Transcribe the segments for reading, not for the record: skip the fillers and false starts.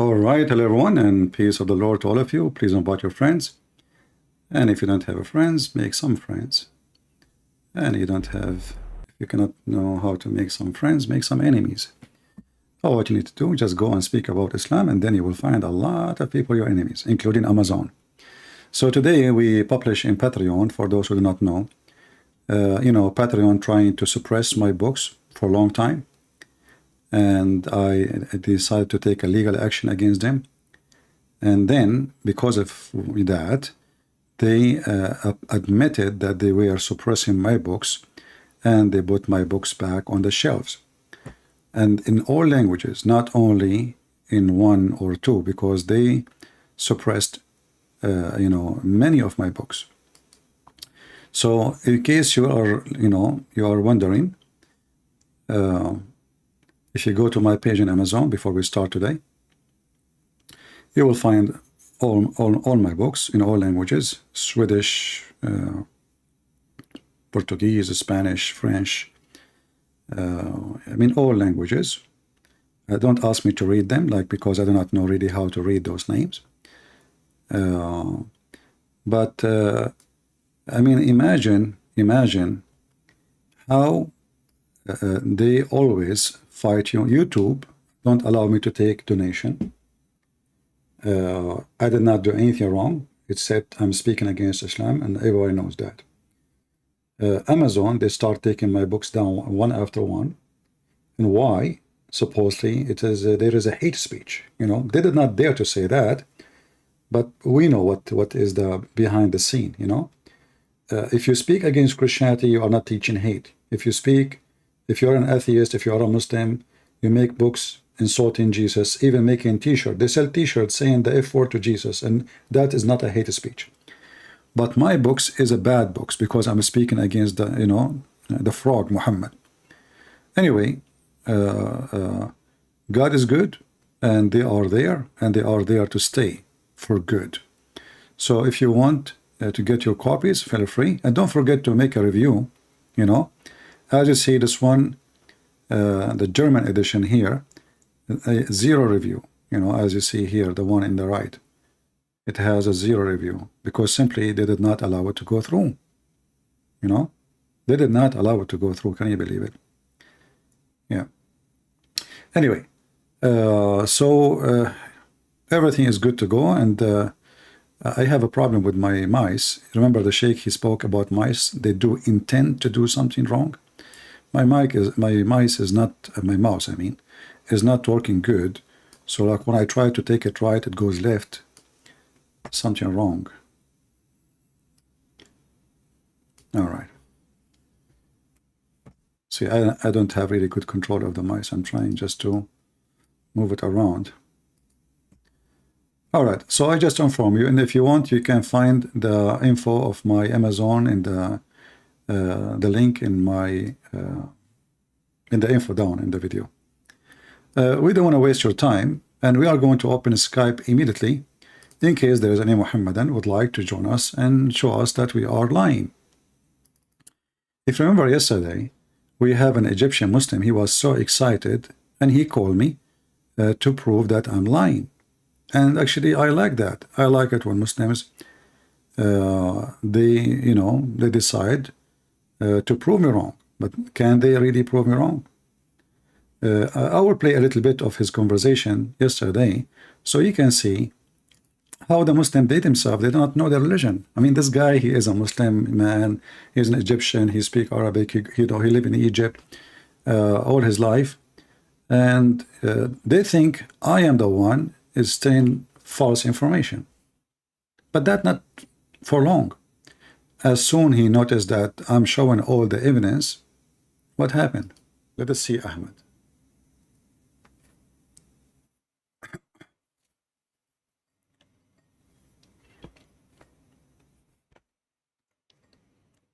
All right, hello everyone, and peace of the Lord to all of you. Please invite your friends. And if you don't have friends, make some friends. And if you cannot know how to make some friends, make some enemies. All what you need to do, just go and speak about Islam, and then you will find a lot of people your enemies, including Amazon. So today we publish in Patreon, for those who do not know. Patreon trying to suppress my books for a long time. And I decided to take a legal action against them. And then, because of that, they admitted that they were suppressing my books, and they put my books back on the shelves. And in all languages, not only in one or two, because they suppressed, many of my books. So, in case you are wondering, if you go to my page on Amazon before we start today, you will find all my books in all languages: Swedish, Portuguese, Spanish, French. All languages. Don't ask me to read them, because I do not know really how to read those names. Imagine how they always fight you. YouTube don't allow me to take donation. I did not do anything wrong, except I'm speaking against Islam, and everybody knows that. Amazon, they start taking my books down one after one. And why? Supposedly, there is a hate speech. They did not dare to say that, but we know what is the behind the scene. If you speak against Christianity, you are not teaching hate. If you're an atheist, if you are a Muslim, you make books insulting Jesus, even making t-shirts. They sell t-shirts saying the F word to Jesus, and that is not a hate speech. But my books is a bad books, because I'm speaking against the fraud Muhammad. Anyway, God is good, and they are there, and they are there to stay for good. So if you want to get your copies, feel free, and don't forget to make a review. As you see, this one, the German edition here, a 0 review. As you see here, the one in the right, it has a 0 review, because simply they did not allow it to go through. They did not allow it to go through. Can you believe it? Yeah. Anyway, everything is good to go, and I have a problem with my mice. Remember the Sheikh, he spoke about mice. They do intend to do something wrong. My mouse is not working good. So when I try to take it right, it goes left. Something wrong. All right. See, I don't have really good control of the mice. I'm trying just to move it around. All right. So I just inform you, and if you want, you can find the info of my Amazon in the link in my in the info down in the video. We don't want to waste your time, and we are going to open Skype immediately in case there is any Muhammadan would like to join us and show us that we are lying. If you remember yesterday, we have an Egyptian Muslim. He was so excited, and he called me to prove that I'm lying. And actually, I like that. I like it when Muslims they decide to prove me wrong. But can they really prove me wrong? I will play a little bit of his conversation yesterday, so you can see how the Muslim date himself. They do not know their religion. This guy, he is a Muslim man. He's an Egyptian. He speaks Arabic. He lived in Egypt all his life, and they think I am the one is saying false information. But that not for long. As soon he noticed that I'm showing all the evidence, what happened? Let us see Ahmed.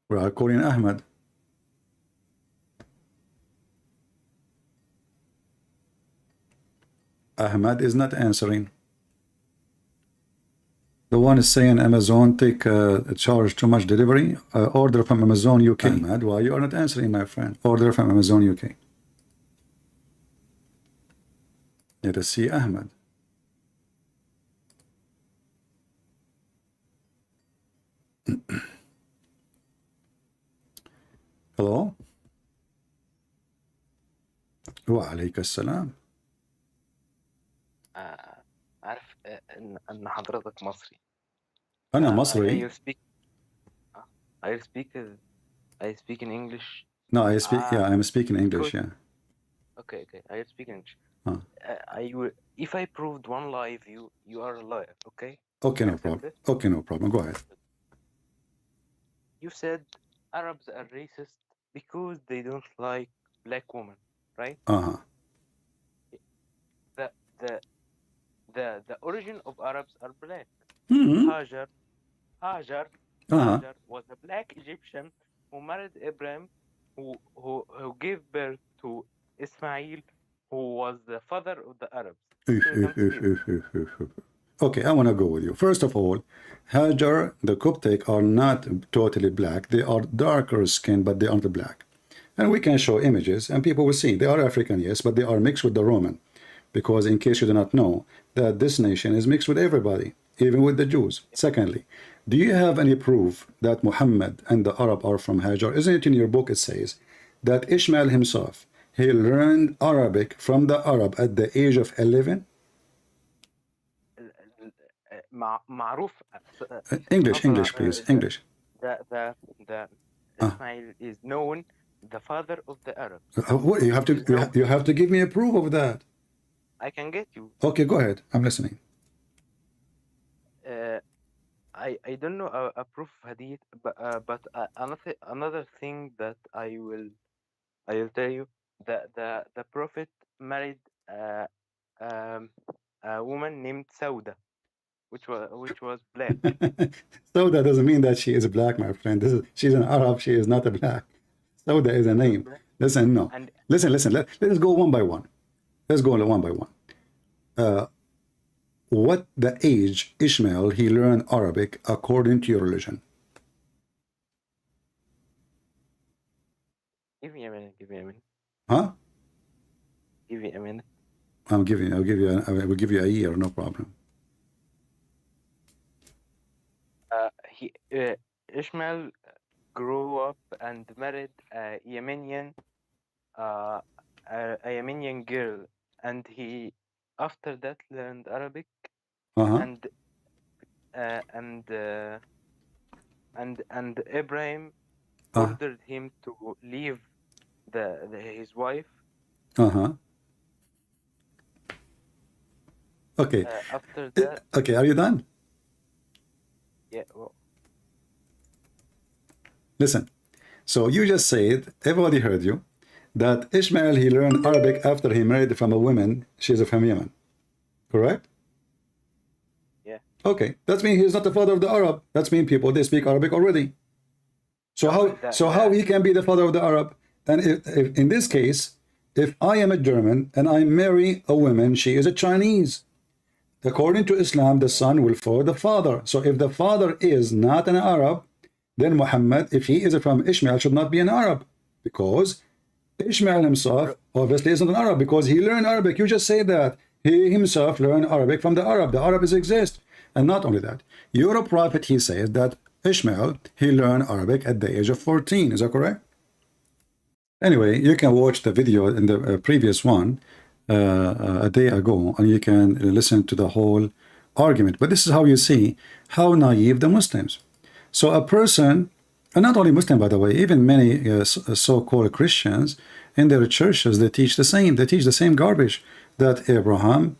We are calling Ahmed. Ahmed is not answering. The one is saying Amazon take charge too much delivery. Order from Amazon UK. Ahmed, why you are not answering, my friend? Order from Amazon UK. Let us see Ahmed. وعليك السلام. عارف ان حضرتك مصري. أنا I مصري. speak I speak I speak in English. No, I speak. Yeah, I'm speaking English. Because Yeah. okay, I speak English. Huh. I will, if I proved one lie, you are a liar. Okay. Okay, no Accept problem. it. Okay, no problem. Go ahead. You said Arabs are racist because they don't like black women, right? Uh-huh. The the the origin of Arabs are black. Mm-hmm. Hajar Uh-huh. Hajar was a black Egyptian who married Abraham, who gave birth to Ismail, who was the father of the Arabs. So you don't see it. Okay, I want to go with you. First of all, Hajar, the Coptic, are not totally black. They are darker skinned, but they aren't black. And we can show images, and people will see. They are African, yes, but they are mixed with the Roman. Because in case you do not know, that this nation is mixed with everybody, even with the Jews. Secondly, do you have any proof that Muhammad and the Arab are from Hajar? Isn't it in your book it says that Ishmael himself, he learned Arabic from the Arab at the age of 11? معروف. English, please. English. The Ismail is known the father of the Arabs. You have to give me a proof of that. I can get you. Okay, go ahead. I'm listening. I don't know a proof of hadith, but another thing that I will tell you, the prophet married a woman named Sauda, which was black. So that doesn't mean that she is black, my friend. She's an Arab. She is not a black. Sauda is a name. Listen, no. And Listen. Let's go one by one. Let's go one by one. What the age Ishmael he learned Arabic according to your religion? give me a minute. Huh? Give me a minute. I will give you a year, no problem. Ishmael grew up and married a Yemenian girl, and he after that learned Arabic. And Abraham ordered him to leave his wife. Okay. After that. Okay, are you done? Yeah. Well. Listen. So you just said, everybody heard you, that Ishmael he learned Arabic after he married from a woman. She's from Yemen. Correct? Yeah. Okay, that means he's not the father of the Arab. That means people they speak Arabic already. So how he can be the father of the Arab? And if in this case, if I am a German and I marry a woman, she is a Chinese. According to Islam, the son will follow the father. So if the father is not an Arab, then Muhammad, if he is from Ishmael, should not be an Arab, because Ishmael himself obviously isn't an Arab, because he learned Arabic. You just say that he himself learned Arabic from the Arab. The Arabs exist. And not only that, your prophet, he says that Ishmael, he learned Arabic at the age of 14. Is that correct? Anyway, you can watch the video in the previous one a day ago, and you can listen to the whole argument. But this is how you see how naive the Muslims. So a person, and not only Muslim, by the way, even many so-called Christians in their churches, they teach the same. They teach the same garbage, that Abraham,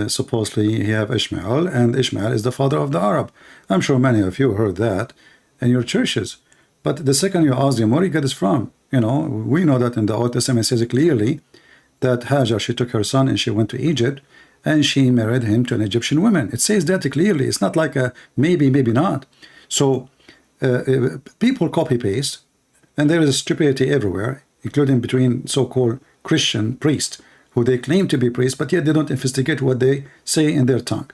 supposedly he have Ishmael, and Ishmael is the father of the Arab. I'm sure many of you heard that in your churches. But the second you ask them, where you get this from? You know, we know that in the Old Testament it says clearly that Hajar, she took her son and she went to Egypt, and she married him to an Egyptian woman. It says that clearly. It's not like a maybe, maybe not. So people copy-paste, and there is stupidity everywhere, including between so-called Christian priests, who they claim to be priests, but yet they don't investigate what they say in their tongue.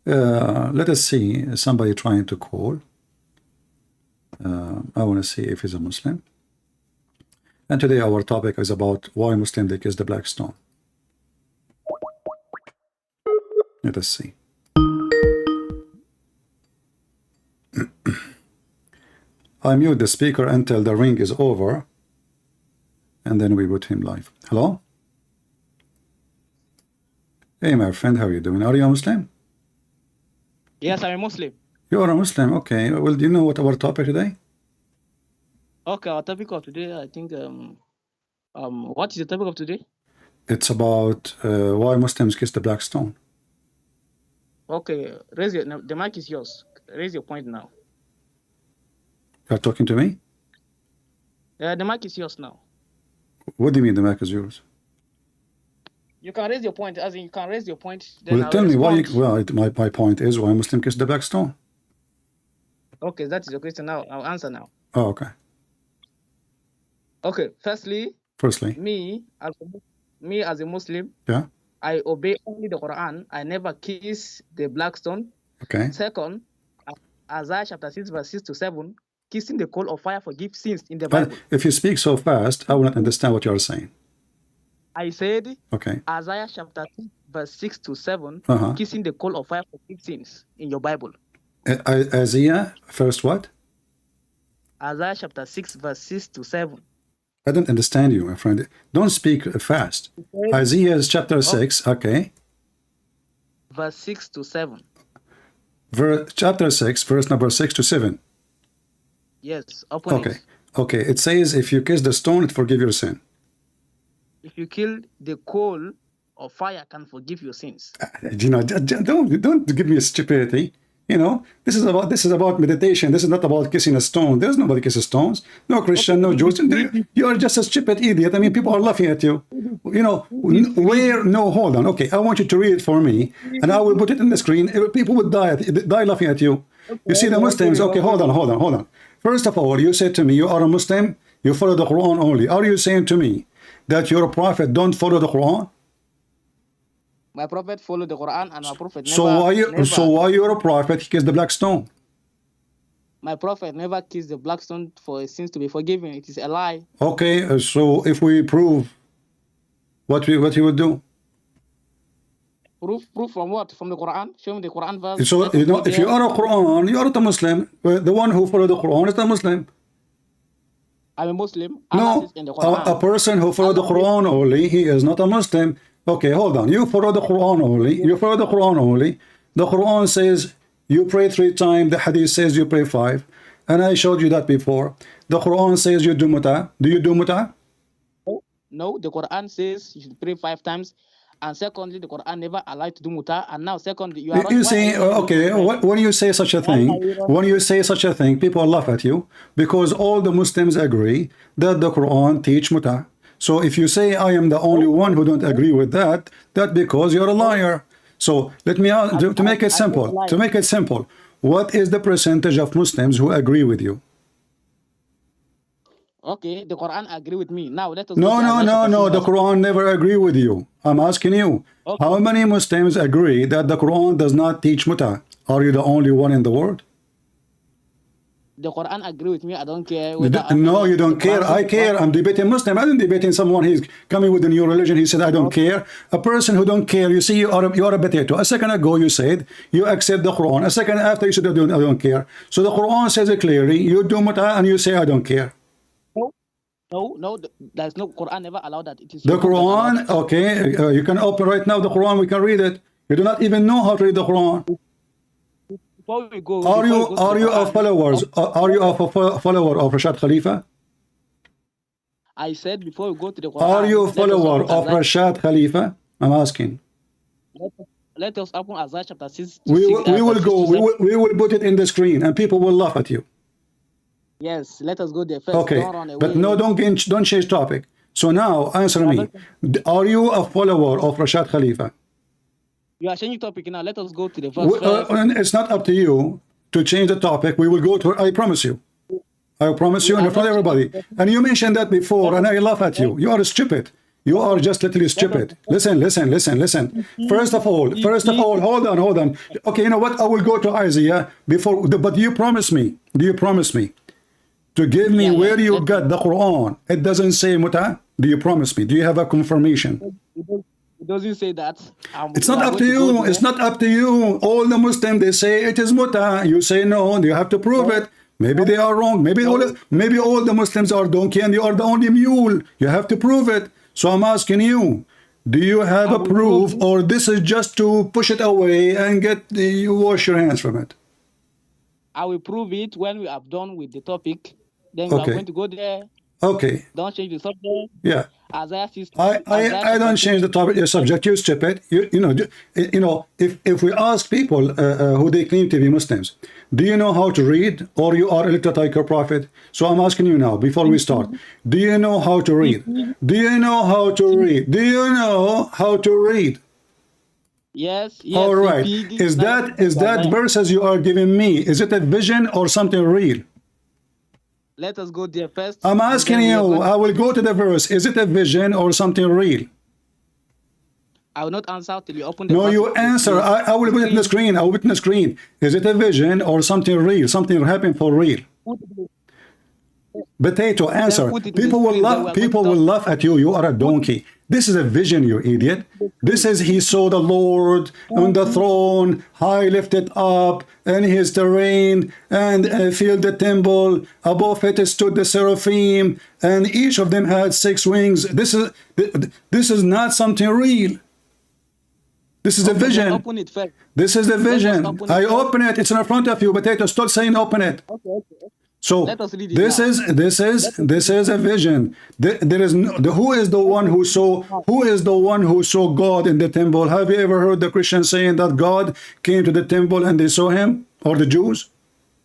Let us see somebody trying to call. I want to see if he's a Muslim. And today our topic is about why Muslim they kiss the black stone. Let us see. I mute the speaker until the ring is over, and then we put him live. Hello? Hey, my friend, how are you doing? Are you a Muslim? Yes, I'm a Muslim. You are a Muslim, okay. Well, do you know what our topic today? Okay, our topic of today, I think, what is the topic of today? It's about why Muslims kiss the black stone. Okay, raise your, no, the mic is yours. Raise your point now. You're talking to me? The mic is yours now. What do you mean the mic is yours? You can raise your point, as in you can raise your point. Then Well, I'll tell me why respond. my point is why Muslim kiss the black stone. Okay, that is your question now. I'll answer now. Oh, okay. Okay, firstly, Firstly, me as a Muslim, yeah, I obey only the Quran. I never kiss the black stone. okay. Second, Isaiah chapter 6, verse 6 to 7, kissing the coal of fire forgives sins in the But Bible. if you speak so fast, I will not understand what you're saying. I said, Okay. Isaiah chapter 6, verse 6 to 7, Uh-huh. kissing the coal of fire forgives sins in your Bible. Isaiah, first what? Isaiah chapter 6, verse 6 to 7. I don't understand you, my friend. Don't speak fast. Isaiah chapter 6, okay. Verse 6 to 7. Chapter 6, verse number 6 to 7. Yes, open Okay. it. Okay, it says, if you kiss the stone, it forgive your sin. If you kill the coal of fire, can forgive your sins. You know, don't give me a stupidity. You know, this is about meditation. This is not about kissing a stone. There's nobody kisses stones. No Christian, no Jews. You are just a stupid idiot. I mean, people are laughing at you. You know, where? No, hold on. Okay, I want you to read it for me, and I will put it in the screen. People would die laughing at you. You see the Muslims. Okay, hold on. First of all, you said to me, you are a Muslim. You follow the Quran only. Are you saying to me that your prophet don't follow the Quran? My prophet followed the Quran, and my prophet never. So why you're a prophet? He kissed the black stone. My prophet never kissed the black stone for his sins to be forgiven. It is a lie. Okay, so if we prove what he would do. Proof from what? From the Quran? Show me the Quran verse. So you know, if you are a Quran, you are not a Muslim. The one who follows the Quran is a Muslim. I'm a Muslim. Allah No, says in the Quran. a person who follows the Quran only, he is not a Muslim. Okay, hold on. You follow the Quran only. You follow the Quran only. The Quran says you pray 3 times. The Hadith says you pray 5. And I showed you that before. The Quran says you do muta. Do you do muta? No, the Quran says you should pray 5 times. And secondly, the Quran never allowed to do muta. And now, secondly, you are. You see, okay, when you say such a thing, people laugh at you because all the Muslims agree that the Quran teach muta. So if you say I am the only one who don't agree with that, that's because you're a liar. So let me ask, to make it simple, what is the percentage of Muslims who agree with you? Okay, the Quran agree with me. Now let us. No. The Quran never agree with you. I'm asking you, how many Muslims agree that the Quran does not teach muta? Are you the only one in the world? The Quran agree with me. I don't care. No, you don't care. I care. I'm debating Muslim. I don't debating someone. He's coming with a new religion. He said, I don't care. A person who don't care, you see, you are a potato. A second ago, you said you accept the Quran. A second after, you said, I don't care. So the Quran says it clearly. You do muta and you say, I don't care. No, there's no Quran never allowed that. It is the Quran, okay. You can open right now the Quran. We can read it. You do not even know how to read the Quran. Before we go, are you a follower of Rashad Khalifa? I said before we go to the Quran. Are you a follower of Rashad Khalifa? I'm asking. Let us open Isaiah chapter 6. We will put it in the screen, and people will laugh at you. Yes, let us go there first. Okay, but no, don't change topic. So now answer me. Are you a follower of Rashad Khalifa? You are changing topic now. Let us go to the verse first. It's not up to you to change the topic. We will go to. I promise you. I promise you in front of everybody. And you mentioned that before, and I laugh at you. You are stupid. You are just literally stupid. Listen. First of all, hold on. Okay, you know what? I will go to Isaiah before. But do you promise me? To give me where you got the Quran? It doesn't say muta. Do you promise me? Do you have a confirmation? It doesn't say that. It's not up to you. All the Muslims, they say it is muta. You say no. You have to prove it. Maybe they are wrong. Maybe all the Muslims are donkey and you are the only mule. You have to prove it. So I'm asking you, do you have a proof, or this is just to push it away and you wash your hands from it? I will prove it when we are done with the topic. Then we are going to go there. Okay. Don't change the subject. Yeah. Isaiah 60, I don't change the topic, your subject. You stupid. You know. If we ask people who they claim to be Muslims, do you know how to read, or you are illiterate like your prophet? So I'm asking you now, before we start, do you know how to read? Do you know how to read? Do you know how to read? Yes. All right. Is that verses you are giving me? Is it a vision or something real? Let us go there first. I'm asking you. I will go to the verse. Is it a vision or something real? I will not answer till you open the. No, you answer. I will put it in the screen. I will put it in the screen. Is it a vision or something real? Something happened for real? Potato, answer. People will laugh at you. You are a donkey. This is a vision, you idiot. This is he saw the Lord on the throne, high lifted up, and his terrain, and filled the temple. Above it stood the seraphim, and each of them had 6 wings. This is not something real. This is a vision. Open it first. This is the vision. I open it. It's in front of you, Potato. Stop saying open it. Okay. So this is a vision. There is who is the one who saw God in the temple? Have you ever heard the Christians saying that God came to the temple and they saw him, or the Jews?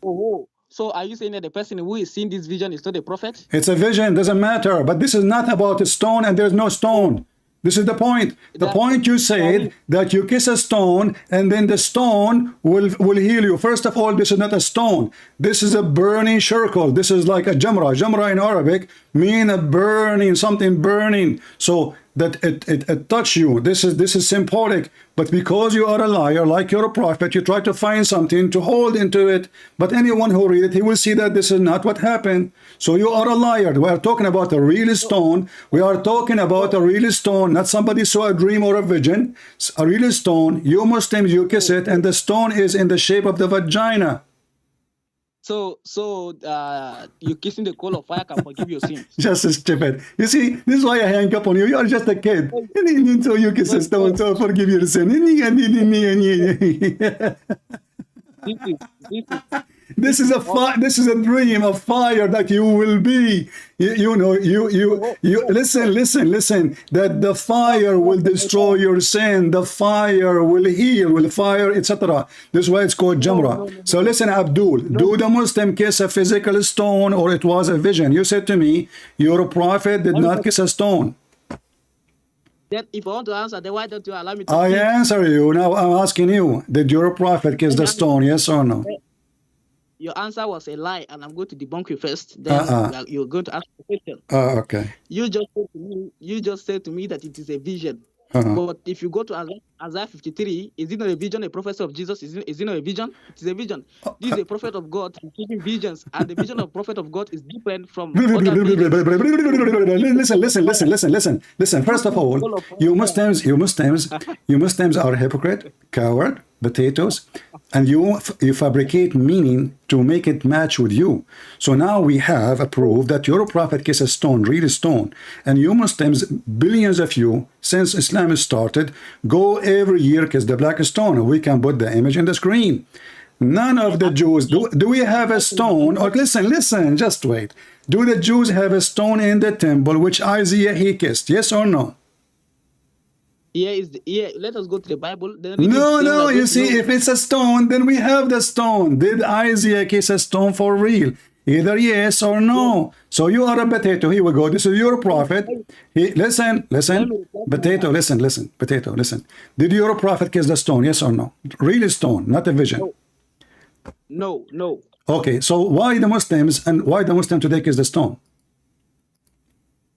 Oh. So are you saying that the person who is seeing this vision is not a prophet? It's a vision, doesn't matter. But this is not about a stone, and there's no stone. This is the point. The point you said that you kiss a stone and then the stone will heal you. First of all, this is not a stone. This is a burning circle. This is like a jamra. Jamra in Arabic mean a burning, something burning. So that it touch you. This is symbolic. But because you are a liar, like you're a prophet, you try to find something to hold into it. But anyone who read it, he will see that this is not what happened. So you are a liar. We are talking about a real stone. We are talking about a real stone, not somebody saw a dream or a vision. A real stone. You Muslims, you kiss it, and the stone is in the shape of the vagina. So you kissing the coal of fire can forgive your sins. Just stupid. You see, this is why I hang up on you. You are just a kid. And so you kiss a stone, so forgive your sin. This is a dream of fire that you will be. You listen. That the fire will destroy your sin. The fire will heal. Will fire, etc. This is why it's called Jamra. So listen, Abdul. Do the Muslim kiss a physical stone, or it was a vision? You said to me, your prophet did not kiss a stone. Then if I want to answer, then why don't you allow me to? I answer you. Now I'm asking you, did your prophet kiss the stone? Yes or no? Your answer was a lie, and I'm going to debunk you first. Then you're going to ask the question. Okay. You just said to me that it is a vision. But if you go to Isaiah 53, is it not a vision, a prophecy of Jesus? Is it not a vision? It is a vision. This is a prophet of God giving visions, and the vision of prophet of God is different from other Listen. First of all, you Muslims are hypocrite, coward, potatoes, and you fabricate meaning to make it match with you. So now we have a proof that your prophet kissed a stone, real stone, and you Muslims, billions of you, since Islam started, go every year kiss the black stone. We can put the image in the screen. None of the Jews, do we have a stone? Or listen, just wait. Do the Jews have a stone in the temple which Isaiah he kissed? Yes or no? Let us go to the Bible. No, you see, if it's a stone, then we have the stone. Did Isaiah kiss a stone for real? Either yes or no. So you are a potato. Here we go. This is your prophet. Listen. Potato, listen. Potato, listen. Did your prophet kiss the stone? Yes or no? Real stone, not a vision. No. Okay, so why the Muslims today kiss the stone?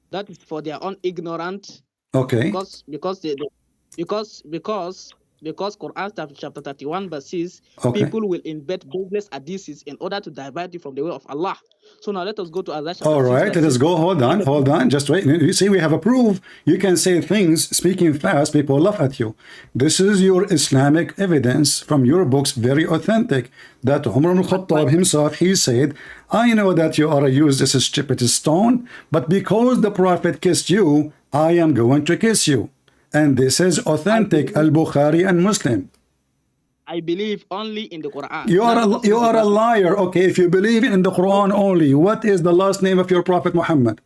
That is for their own ignorance. Okay. Because because Quran chapter 31 verse 6, Okay. people will invent baseless hadiths in order to divert you from the way of Allah. So now let us go to Isaiah chapter All 6. right, let us go. Hold on. Just wait. You see, we have a proof. You can say things speaking fast, people laugh at you. This is your Islamic evidence from your books, very authentic. That Umar ibn Khattab himself, he said, I know that you are a useless stupid stone, but because the Prophet kissed you, I am going to kiss you. And this is authentic, Al-Bukhari and Muslim. I believe only in the Quran. You are a liar. Okay, if you believe in the Quran only, what is the last name of your Prophet Muhammad?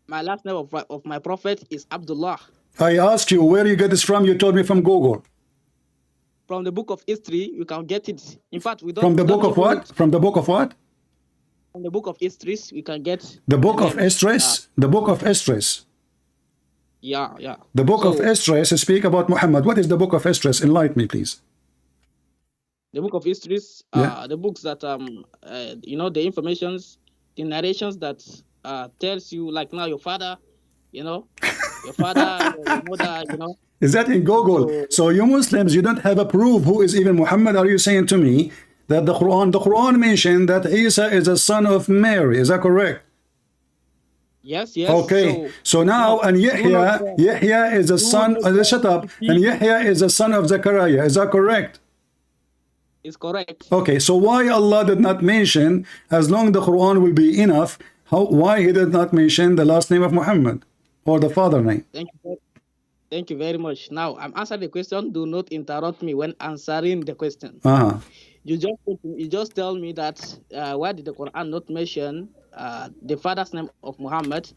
My last name of my Prophet is Abdullah. I asked you where you get this from. You told me from Google. From the book of history, you can get it. In fact, we don't. From the book of what? From the book of what? From the book of histories, we can get the book of Esdras. The book of Esdras. Yeah. The book of Esdras speak about Muhammad. What is the book of Esdras? Enlighten me, please. The book of histories, the books that you know, the informations, the narrations that tells you, like now your father, you know, your father, your mother, you know. Is that in Google? So you Muslims, you don't have a proof who is even Muhammad. Are you saying to me that the Quran mentioned that Isa is a son of Mary? Is that correct? Yes. Okay. So now, and Yahya is a son. Shut up. And Yahya is a son of Zechariah. Is that correct? Is correct. Okay, so why Allah did not mention, as long the Quran will be enough, why he did not mention the last name of Muhammad or the father name? Thank you very much. Now I'm answering the question. Do not interrupt me when answering the question. You just tell me that why did the Quran not mention the father's name of Muhammad?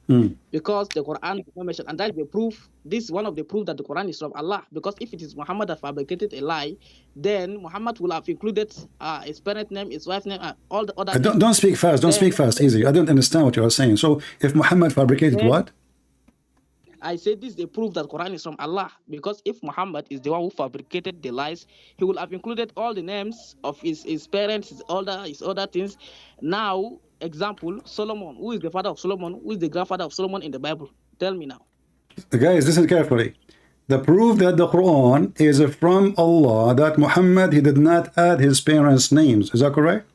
Because the Quran did not mention, and that is the proof. This is one of the proof that the Quran is from Allah. Because if it is Muhammad that fabricated a lie, then Muhammad will have included his parent name, his wife's name, all the other. Don't speak fast. Don't speak fast. Easy. I don't understand what you are saying. So if Muhammad fabricated what? I said this is the proof that Quran is from Allah, because if Muhammad is the one who fabricated the lies, he will have included all the names of his parents, his other things. Now, example, Solomon. Who is the father of Solomon? Who is the grandfather of Solomon in the Bible? Tell me now. Guys, listen carefully. The proof that the Quran is from Allah, that Muhammad, he did not add his parents' names. Is that correct?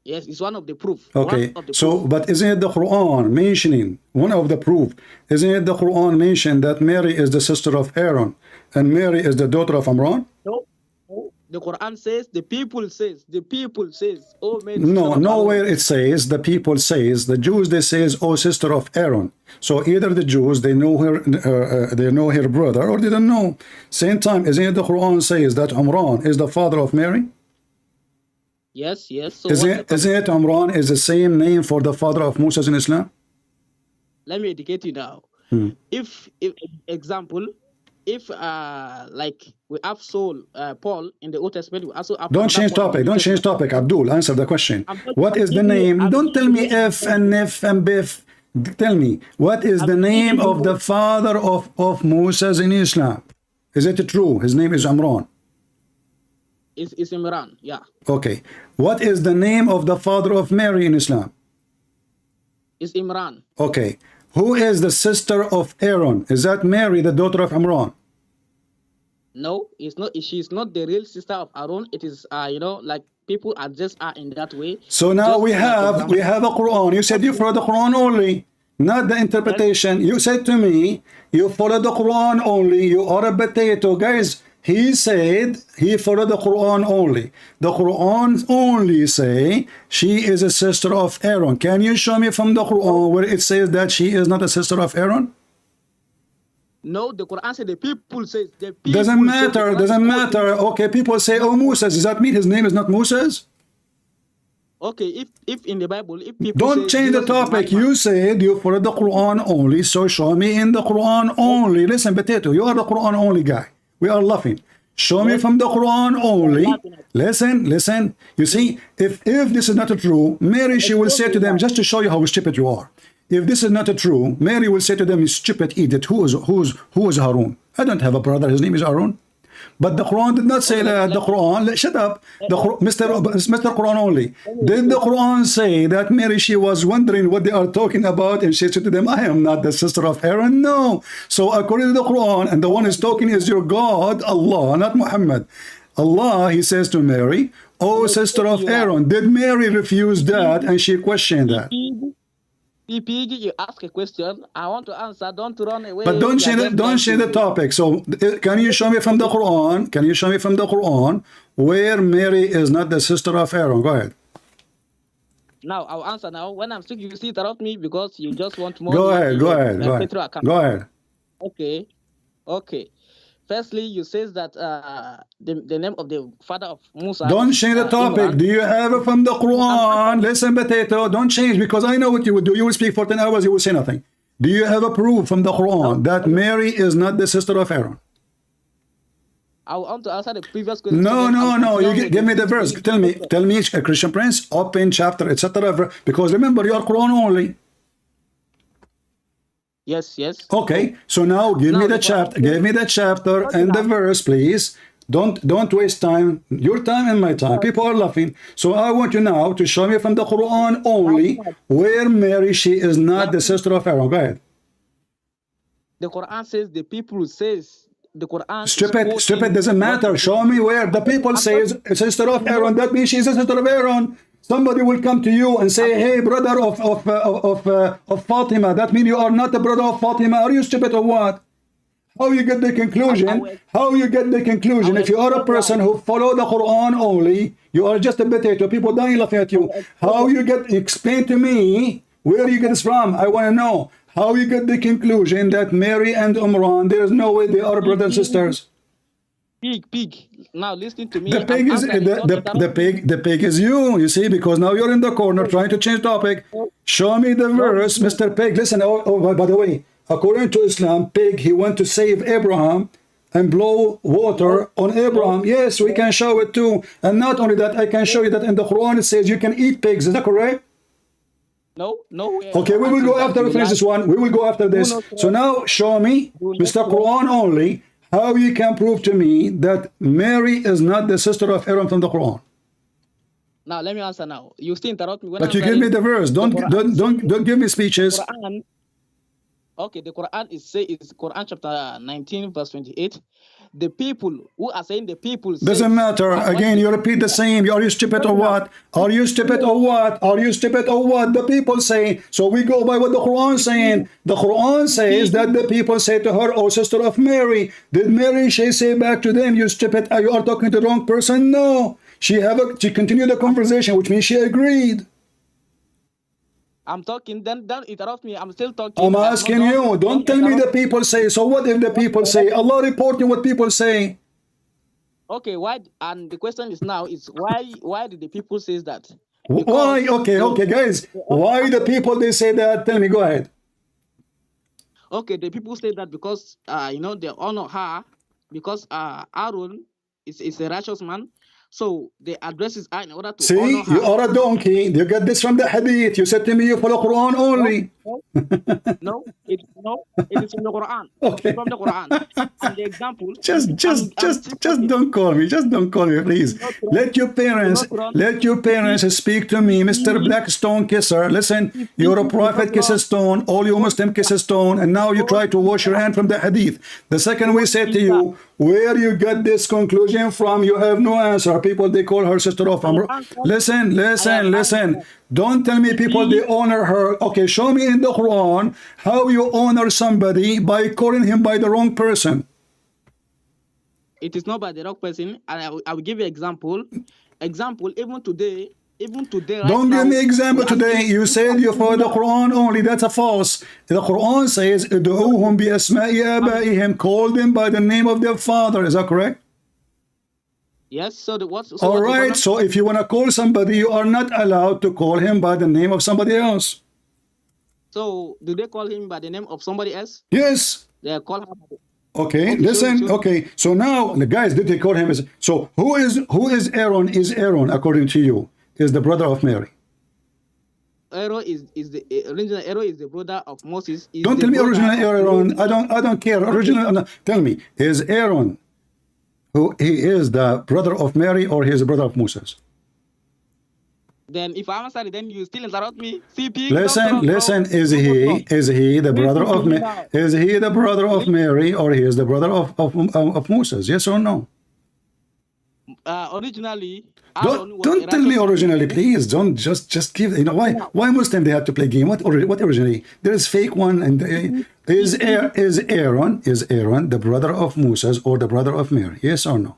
Yes, it's one of the proof. Okay, so, but isn't it the Quran mentioning, one of the proof, isn't it the Quran mentioned that Mary is the sister of Aaron and Mary is the daughter of Imran? No. The Quran says, the people says, oh Mary. No, nowhere it says, the people says, the Jews, they says, oh sister of Aaron. So either the Jews, they know her brother, or they don't know. Same time, isn't it the Quran says that Imran is the father of Mary? Yes. So isn't it Imran is the same name for the father of Moses in Islam? Let me educate you now. If example, if like we have Saul, Paul in the Old Testament, we also have. Don't change topic. Abdul, answer the question. What is the name? Don't tell me if and biff. Tell me, what is the name of the father of Moses in Islam? Is it true? His name is Imran. Is Imran, yeah. Okay. What is the name of the father of Mary in Islam? Is Imran. Okay. Who is the sister of Aaron? Is that Mary, the daughter of Imran? No, it's not. She's not the real sister of Aaron. It is, you know, like people are just in that way. So now we have a Quran. You said you follow the Quran only, not the interpretation. You said to me, you follow the Quran only. You are a potato, guys. He said he followed the Quran only. The Quran only say she is a sister of Aaron. Can you show me from the Quran where it says that she is not a sister of Aaron? No, the Quran said the people says the people. Doesn't matter. Okay, people say, oh, Moses. Does that mean his name is not Moses? Okay, if in the Bible, if people don't change the topic. You said you follow the Quran only, so show me in the Quran only. Listen, potato, you are the Quran only guy. We are laughing. Show me from the Quran only. Listen. You see, if this is not true, Mary, she will say to them, just to show you how stupid you are. If this is not true, Mary will say to them, you stupid idiot, who is Harun? I don't have a brother, his name is Harun. But the Quran did not say that. The Quran, shut up. Mr. Quran only. Did the Quran say that Mary, she was wondering what they are talking about, and she said to them, I am not the sister of Aaron? No. So according to the Quran, and the one who's talking is your God, Allah, not Muhammad. Allah, he says to Mary, oh, sister of Aaron. Did Mary refuse that and she questioned that? Pig, you ask a question. I want to answer. Don't run away. But don't change the topic. So can you show me from the Quran? Can you show me from the Quran where Mary is not the sister of Aaron? Go ahead. Now I'll answer now. When I'm sick, you see interrupt me because you just want more. Go ahead. Okay. Firstly, you says that the name of the father of Musa. Don't change the topic. Imran. Do you have it from the Quran? Listen, potato. Don't change, because I know what you would do. You will speak for 10 hours. You will say nothing. Do you have a proof from the Quran that Mary is not the sister of Aaron? I want to answer the previous question. No. You give me the verse. Tell me, Christian Prince, open chapter, etc. Because remember, you are Quran only. Yes. Okay, so now give me the chapter. Give me the chapter and the verse, please. Don't waste time. Your time and my time. People are laughing. So I want you now to show me from the Quran only where Mary, she is not the sister of Aaron. Go ahead. The Quran says the people says the Quran. Stupid doesn't matter. Show me where the people say is a sister of Aaron. That means she's a sister of Aaron. Somebody will come to you and say, hey, brother of Fatima. That means you are not the brother of Fatima. Are you stupid or what? How you get the conclusion? How you get the conclusion? If you are a person who follow the Quran only, you are just a potato. People dying laughing at you. How you get, explain to me where you get this from. I want to know how you get the conclusion that Mary and Umran, there is no way they are brothers and sisters. Pig. Now listen to me. The pig is the pig is you. You see, because now you're in the corner trying to change topic. Show me the verse, Mr. Pig. Listen. Oh, by the way, according to Islam, pig, he went to save Abraham and blow water on Abraham. Yes, we can show it too. And not only that, I can show you that in the Quran it says you can eat pigs. Is that correct? No. Okay, we will go after we finish this one. We will go after this. So now show me, Mr. Quran only, how you can prove to me that Mary is not the sister of Aaron from the Quran. Now let me answer now. You still interrupt me when but you give me the verse. Don't give me speeches. Okay, the Quran is Quran chapter 19 verse 28. The people who are saying the people doesn't matter. Again, you repeat the same. Are you stupid or what? Are you stupid or what? Are you stupid or what? The people say. So we go by what the Quran is saying. The Quran says that the people say to her, oh, sister of Mary. Did Mary, she say back to them, you stupid, you are talking to the wrong person? No. She continued the conversation, which means she agreed. I'm talking, then don't interrupt me. I'm still talking. I'm asking you. Don't tell me the people say. So what if the people say? Allah reporting what people say. Okay, why? And the question is now is why did the people say that? Why? Okay, guys. Why the people they say that? Tell me. Go ahead. Okay, the people say that because they honor her because Aaron is a righteous man. So they address his eye in order to honor her. You are a donkey. You get this from the hadith. You said to me you follow Quran only. No, it is from the Quran. Okay. It's from the Quran. And the example. Just don't call me. Just don't call me, please. Let your parents speak to me, Mr. Black Stone Kisser. Listen, you're a prophet kiss a stone. All you Muslim kiss a stone, and now you try to wash your hand from the hadith. The second we said to you, where you get this conclusion from, you have no answer. People, they call her sister of Amr. Listen. Don't tell me people, they honor her. Okay, show me in the Quran how you honor somebody by calling him by the wrong person. It is not by the wrong person. And I will give you example. Even today. Don't give me example today. You said you follow the Quran only. That's a false. The Quran says, "Ud'uhum bi asma'i abaihim." Call them by the name of their father. Is that correct? Yes. So all right. So if you want to call somebody, you are not allowed to call him by the name of somebody else. So do they call him by the name of somebody else? Yes. They call him. Okay, listen. Okay, so now the guys, did they call him as? So who is Aaron? Is Aaron, according to you, is the brother of Mary? Aaron is the original. Aaron is the brother of Moses. Don't tell me original Aaron. I don't care. Original. No, tell me, is Aaron who he is the brother of Mary or he is the brother of Moses? Then if I answer it, then you still interrupt me. Listen, is he the brother of is he the brother of Mary or he is the brother of Moses? Yes or no? Originally, don't tell me originally, please. Don't just give, you know, why Muslim they have to play game? What originally? There is fake one, and is Aaron the brother of Moses or the brother of Mary? Yes or no?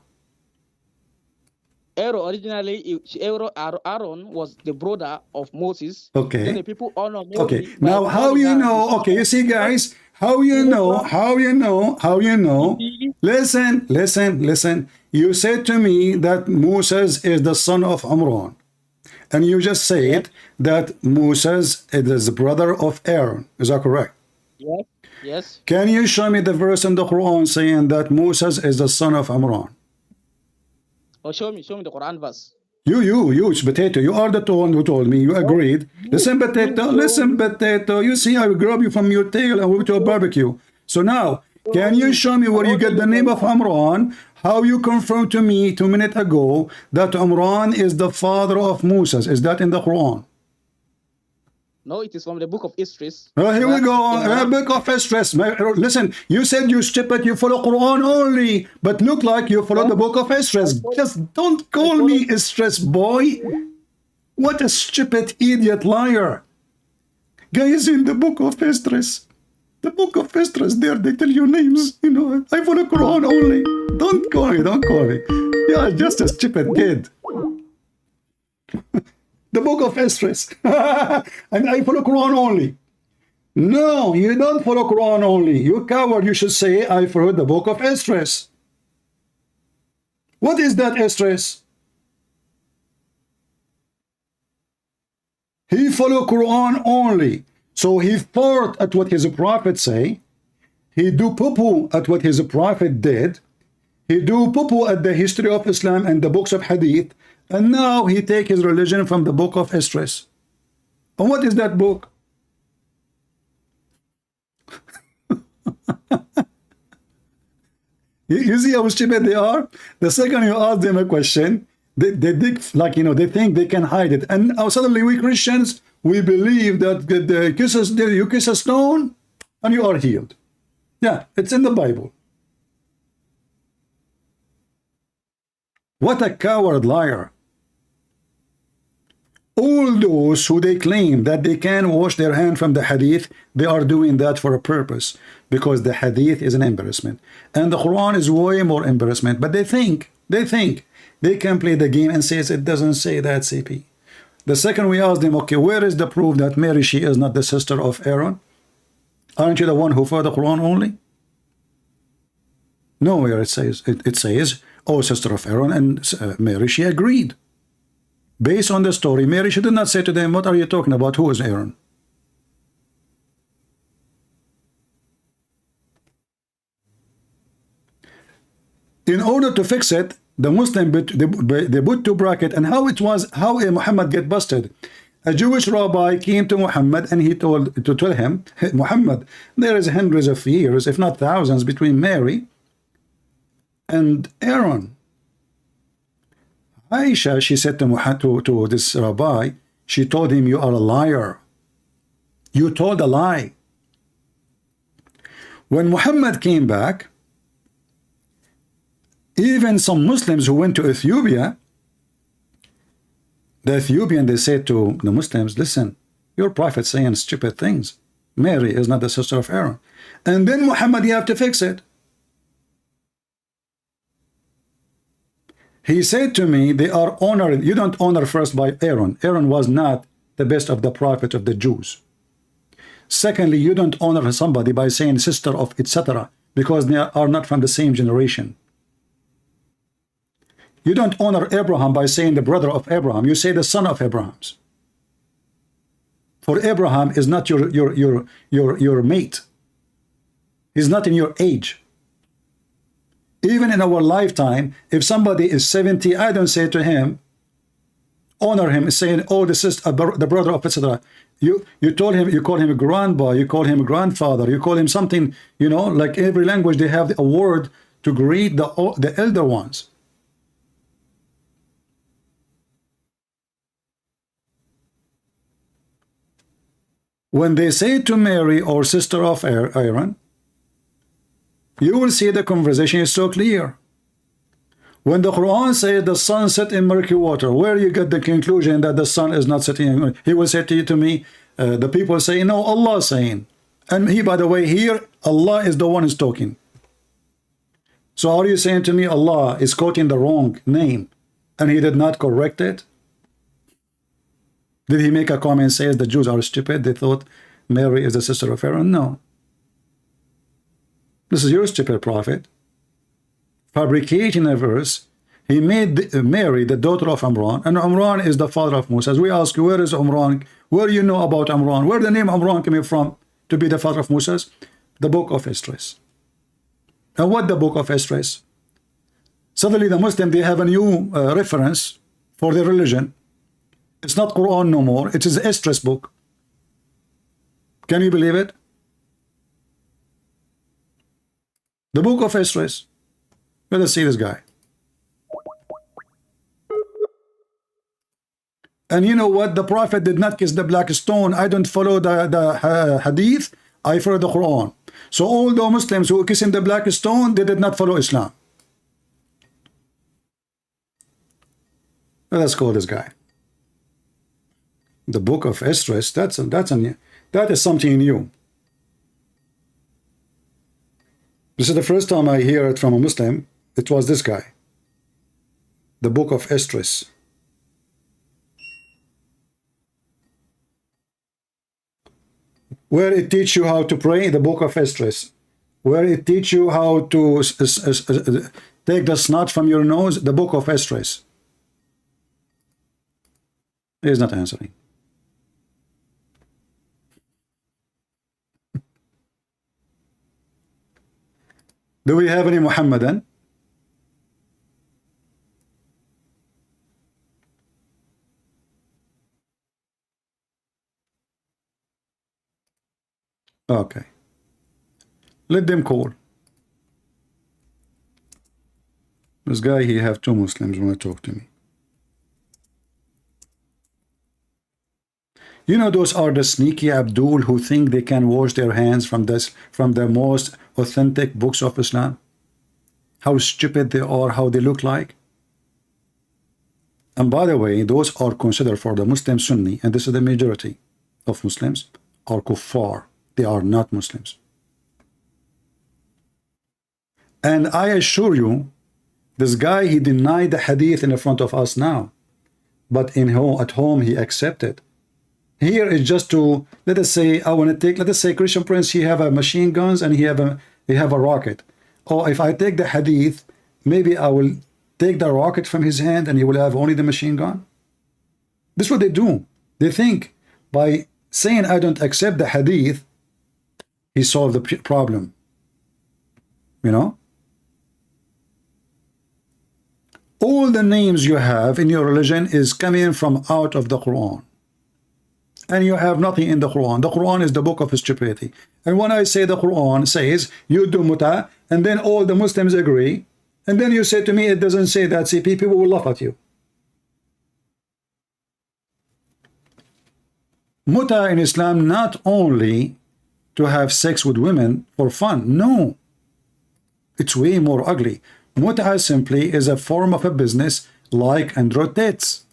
Originally, Aaron was the brother of Moses. Okay. Then the people honor Mary. Okay. Now, how you know? Okay, you see, guys, how you know? Listen. You said to me that Moses is the son of Amram, and you just said that Moses is the brother of Aaron. Is that correct? Yes. Yes. Can you show me the verse in the Quran saying that Moses is the son of Amram? Or show me the Quran verse. You, potato. You are the one who told me. You agreed. Listen, potato. You see, I will grab you from your tail and we'll to a barbecue. So now, can you show me where you get the name of Amram? How you confirmed to me 2 minutes ago that Amram is the father of Moses? Is that in the Quran? No, it is from the book of Esdras. Here we go. Book of Esdras. Listen, you said you stupid, you follow Quran only, but look like you follow the book of Esdras. Just don't call me Esdras, boy. What a stupid idiot liar. Guys, in the book of Esdras. The book of Esdras, there they tell you names. You know, I follow Quran only. Don't call me. You're just a stupid kid. The book of Esdras. And I follow Quran only. No, you don't follow Quran only. You coward, you should say, I follow the book of Esdras. What is that Esdras? He follow Quran only. So he fought at what his prophet say. He do poo-poo at what his prophet did. He do poo-poo at the history of Islam and the books of Hadith. And now he take his religion from the book of Esdras. And what is that book? You see how stupid they are? The second you ask them a question, they dig, like, you know, they think they can hide it. And now suddenly we Christians, we believe that you kiss a stone and you are healed. Yeah, it's in the Bible. What a coward liar. All those who they claim that they can wash their hand from the hadith, they are doing that for a purpose, because the hadith is an embarrassment and the Quran is way more embarrassment. But they think they can play the game and says it doesn't say that. CP. The second we ask them, okay, where is the proof that Mary, she is not the sister of Aaron? Aren't you the one who followed the Quran only? Nowhere it says, oh, sister of Aaron, and Mary, she agreed. Based on the story, Mary, she did not say to them, what are you talking about? Who is Aaron? In order to fix it, the Muslim, they put two brackets, and how Muhammad get busted. A Jewish rabbi came to Muhammad and he tell him, Muhammad, there is hundreds of years, if not thousands, between Mary and Aaron. Aisha, she said to this rabbi, she told him, you are a liar. You told a lie. When Muhammad came back, even some Muslims who went to Ethiopia, the Ethiopian, they said to the Muslims, listen, your prophet saying stupid things. Mary is not the sister of Aaron. And then Muhammad, you have to fix it. He said to me, they are honored. You don't honor first by Aaron. Aaron was not the best of the prophet of the Jews. Secondly, you don't honor somebody by saying sister of etc. because they are not from the same generation. You don't honor Abraham by saying the brother of Abraham. You say the son of Abraham's. For Abraham is not your mate. He's not in your age. Even in our lifetime, if somebody is 70, I don't say to him, honor him, saying, oh, this is the brother of etc. You told him, you call him a grandpa, you call him a grandfather, you call him something, you know, like every language they have a word to greet the elder ones. When they say to Mary or sister of Aaron, you will see the conversation is so clear. When the Quran says the sun set in murky water, where you get the conclusion that the sun is not setting in, he will say to me, the people say, no, Allah is saying. And he, by the way, here, Allah is the one who's talking. So are you saying to me Allah is quoting the wrong name and he did not correct it? Did he make a comment saying the Jews are stupid? They thought Mary is the sister of Aaron? No. This is your stupid prophet. Fabricating a verse. He made Mary the daughter of Imran, and Imran is the father of Moses. We ask you, where is Imran? Where do you know about Imran? Where the name Imran coming from to be the father of Moses? The book of Esdras. And what the book of Esdras? Suddenly the Muslim, they have a new reference for their religion. It's not Quran no more. It is Esdras book. Can you believe it? The book of Esdras. Let us see this guy. And you know what? The Prophet did not kiss the black stone. I don't follow the hadith. I follow the Quran. So all the Muslims who are kissing the black stone, they did not follow Islam. Let's call this guy. The book of Esdras. That is something new. This is the first time I hear it from a Muslim. It was this guy. The book of Esdras. Where it teach you how to pray, the book of Esdras. Where it teach you how to take the snot from your nose, the book of Esdras. He is not answering. Do we have any Muhammadan? Okay. Let them call. This guy, he have two Muslims want to talk to me. You know, those are the sneaky Abdul who think they can wash their hands from the most authentic books of Islam. How stupid they are, how they look like. And by the way, those are considered for the Muslim Sunni, and this is the majority of Muslims, are kuffar. They are not Muslims. And I assure you, this guy, he denied the hadith in front of us now. But at home, he accepted. Here is just to, let us say, I want to take, let us say Christian Prince, he have a machine guns and he have a rocket. Or if I take the hadith, maybe I will take the rocket from his hand and he will have only the machine gun. This is what they do. They think by saying I don't accept the hadith, he solved the problem. You know? All the names you have in your religion is coming from out of the Quran. And you have nothing in the Quran. The Quran is the book of stupidity. And when I say the Quran says, you do muta, and then all the Muslims agree, and then you say to me, it doesn't say that, see, people will laugh at you. Muta in Islam, not only to have sex with women for fun. No. It's way more ugly. Muta simply is a form of a business like androtates.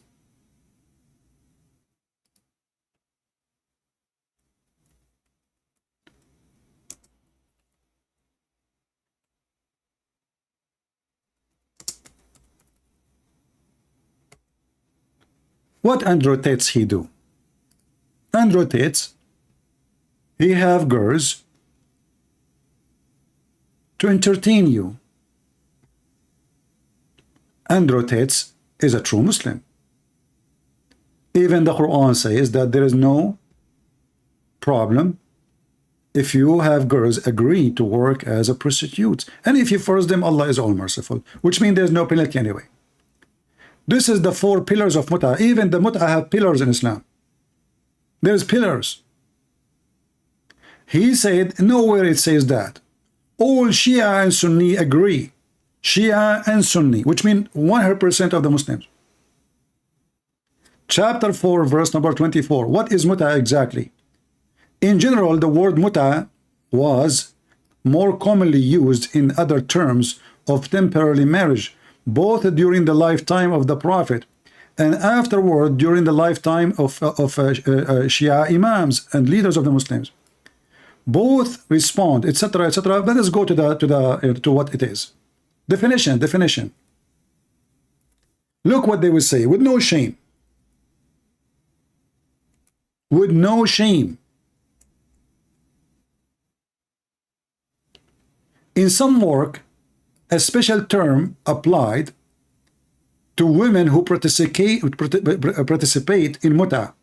What androtates he do? Androtates, he have girls to entertain you. Androtates is a true Muslim. Even the Quran says that there is no problem if you have girls agree to work as a prostitute. And if you force them, Allah is all merciful, which means there's no penalty anyway. This is the 4 pillars of Muta. Even the Muta have pillars in Islam. There's pillars. He said, nowhere it says that. All Shia and Sunni agree Shia and Sunni, which mean 100% of the Muslims. Chapter 4, verse number 24. What is muta exactly? In general, the word muta was more commonly used in other terms of temporary marriage, both during the lifetime of the Prophet and afterward during the lifetime of Shia imams and leaders of the Muslims. Both respond, etc., etc. Let us go to what it is. Definition. Look what they will say with no shame. With no shame. In some work, a special term applied to women who participate in muta.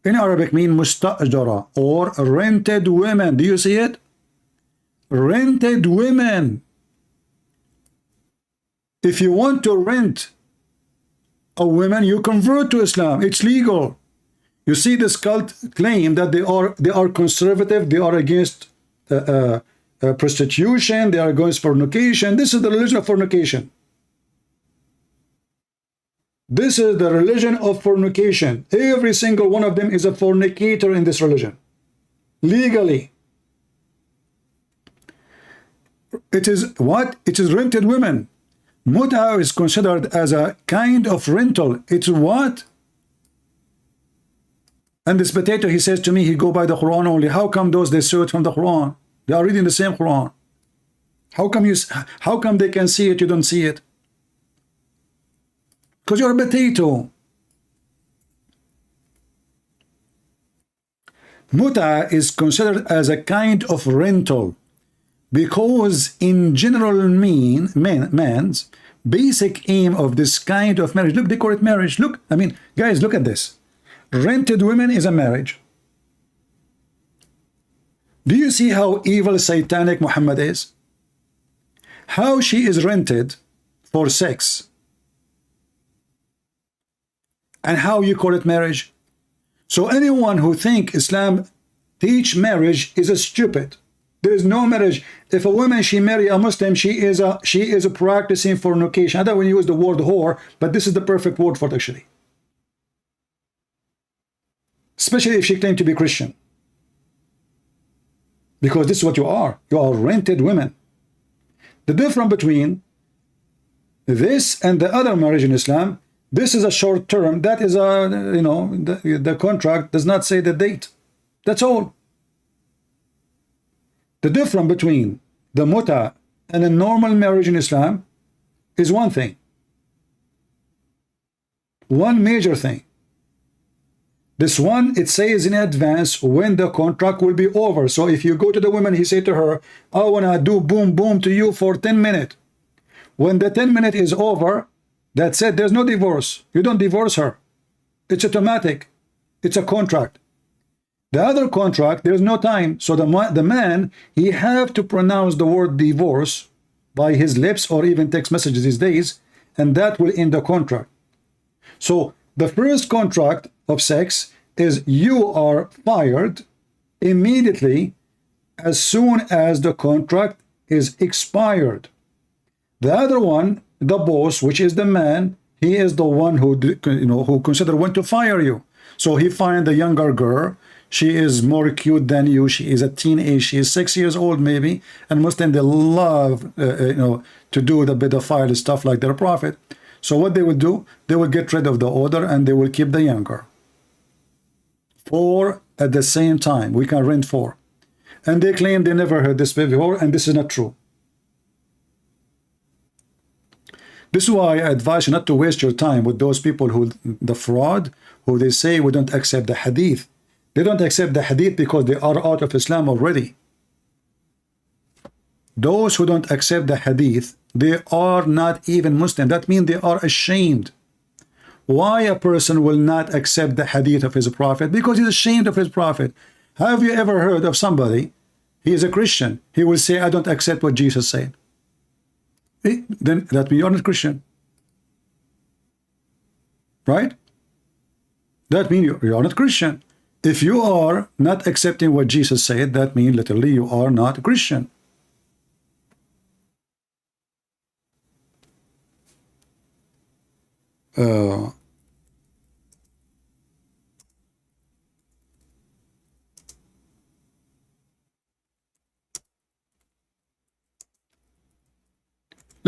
In Arabic mean mustajara or rented women. Do you see it? Rented women. If you want to rent a woman, you convert to Islam. It's legal. You see, this cult claim that they are conservative, they are against prostitution, they are against fornication. This is the religion of fornication. This is the religion of fornication. Every single one of them is a fornicator in this religion. Legally. It is what? It is rented women. Muta is considered as a kind of rental. It's what? And this potato, he says to me, he go by the Quran only. How come those they saw it from the Quran? They are reading the same Quran. How come they can see it, you don't see it? Because you're a potato. Muta is considered as a kind of rental because in general man's basic aim of this kind of marriage, look, they call it marriage. Look, I mean, guys, look at this. Rented women is a marriage. Do you see how evil, satanic Muhammad is? How she is rented for sex. And how you call it marriage? So anyone who think Islam teach marriage is a stupid. There is no marriage. If a woman she marry a Muslim, she is a practicing fornication. I don't want to use the word whore, but this is the perfect word for it actually. Especially if she claims to be Christian. Because this is what you are. You are rented women. The difference between this and the other marriage in Islam, this is a short term. That is a, you know, the contract does not say the date. That's all. The difference between the muta and a normal marriage in Islam is one thing. One major thing. This one, it says in advance when the contract will be over. So if you go to the woman, he say to her, I want to do boom, boom to you for 10 minutes. When the 10 minutes is over, that's it. There's no divorce. You don't divorce her. It's automatic. It's a contract. The other contract, there's no time. So the man, he have to pronounce the word divorce by his lips or even text messages these days, and that will end the contract. So the first contract of sex is you are fired immediately as soon as the contract is expired. The other one, the boss, which is the man, he is the one who, you know, who consider when to fire you. So he find the younger girl. She is more cute than you. She is a teenage. She is 6 years old maybe. And Muslims, they love, you know, to do the pedophile stuff like their prophet. So what they will do, they will get rid of the older and they will keep the younger. 4 at the same time. We can rent 4. And they claim they never heard this before, and this is not true. This is why I advise you not to waste your time with those people who, the fraud, who they say we don't accept the hadith. They don't accept the hadith because they are out of Islam already. Those who don't accept the hadith, they are not even Muslim. That means they are ashamed. Why a person will not accept the hadith of his prophet? Because he's ashamed of his prophet. Have you ever heard of somebody, he is a Christian, he will say, I don't accept what Jesus said? Then that means you're not Christian. Right? That means you're not Christian. If you are not accepting what Jesus said, that means literally you are not a Christian. let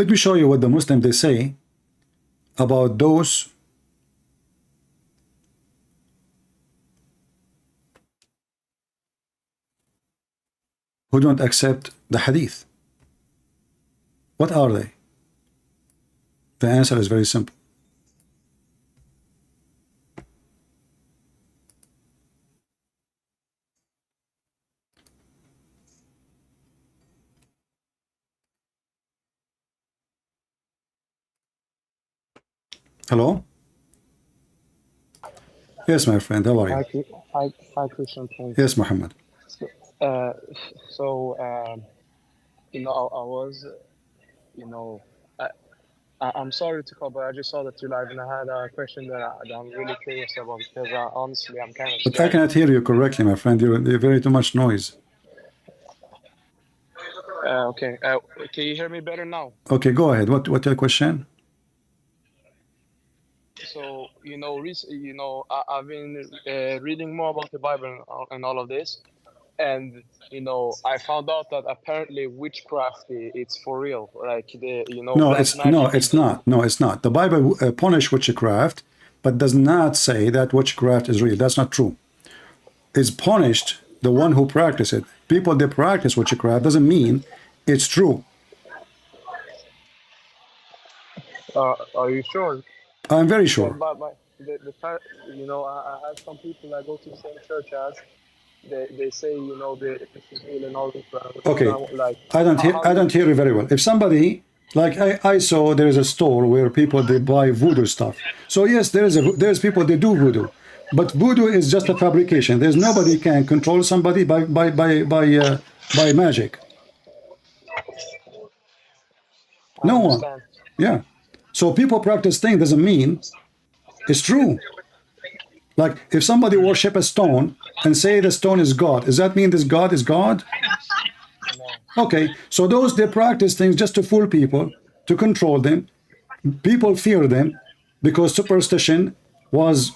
me show you what the Muslims they say about those who don't accept the hadith. What are they? The answer is very simple. Hello? Yes, my friend, how are you? Hi, Christian. Thanks. Yes, Muhammad. You know, I was, you know, I'm sorry to call, but I just saw that you're live, and I had a question that I'm really curious about because honestly, I'm kind of But I scared. cannot hear you correctly, my friend. You're very too much noise. Okay. Can you hear me better now? Okay, go ahead. What's your question? So, you know, I've been reading more about the Bible and all of this, and you know, I found out that apparently witchcraft it's for real. Like No, black magic. it's not. No, it's not. The Bible punish witchcraft, but does not say that witchcraft is real. That's not true. It's punished the one who practice it. People that practice witchcraft doesn't mean it's true. Are you sure? I'm very sure. But you know, I have some people that go to the same church as they say, you know, this is real and all this. Okay, like I don't hear you very well. If somebody like I saw there is a store where people they buy voodoo stuff. So yes, there's people they do voodoo, but voodoo is just a fabrication. There's nobody can control somebody by magic. No one. Yeah. So people practice things doesn't mean it's true. Like if somebody worship a stone and say the stone is God, does that mean this God is God? Okay, so those they practice things just to fool people, to control them. People fear them because superstition was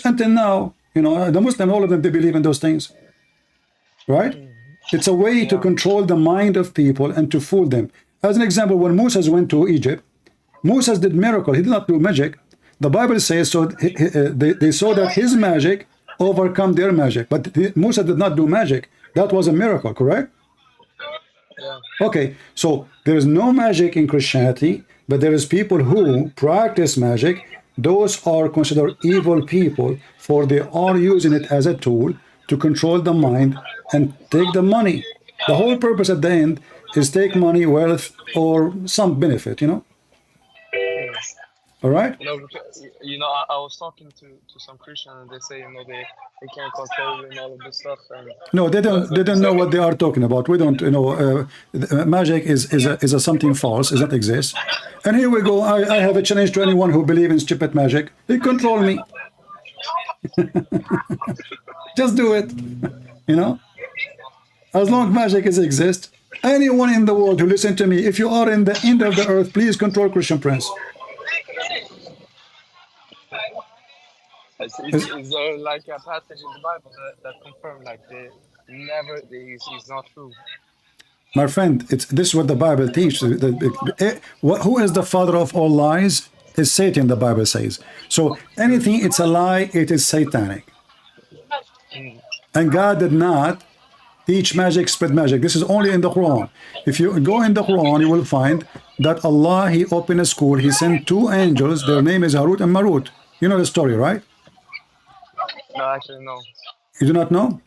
until now. You know, the Muslim, all of them, they believe in those things, right? It's a way to control the mind of people and to fool them. As an example, when Moses went to Egypt, Moses did miracle. He did not do magic. The Bible says so. They saw that his magic overcome their magic, but Moses did not do magic. That was a miracle, correct? Yeah. Okay, so there is no magic in Christianity, but there is people who practice magic. Those are considered evil people, for they are using it as a tool to control the mind and take the money. The whole purpose at the end is take money, wealth, or some benefit, you know? All right? You know, I was talking to some Christians, and they say, you know, they can't control you and all of this stuff. And no, they don't know what they are talking about. We don't, you know, magic is a something false, does not exist. And here we go. I have a challenge to anyone who believes in stupid magic. They control me. Just do it. You know? As long as magic exists, anyone in the world who listen to me, if you are in the end of the earth, please control Christian Prince. Is there like a passage in the Bible that confirms like it's not true? My friend, this is what the Bible teaches. Who is the father of all lies? Is Satan, the Bible says. So anything it's a lie, it is satanic. And God did not teach magic, spread magic. This is only in the Quran. If you go in the Quran, you will find that Allah, He opened a school. He sent two angels. Their name is Harut and Marut. You know the story, right? No, actually, no. You do not know?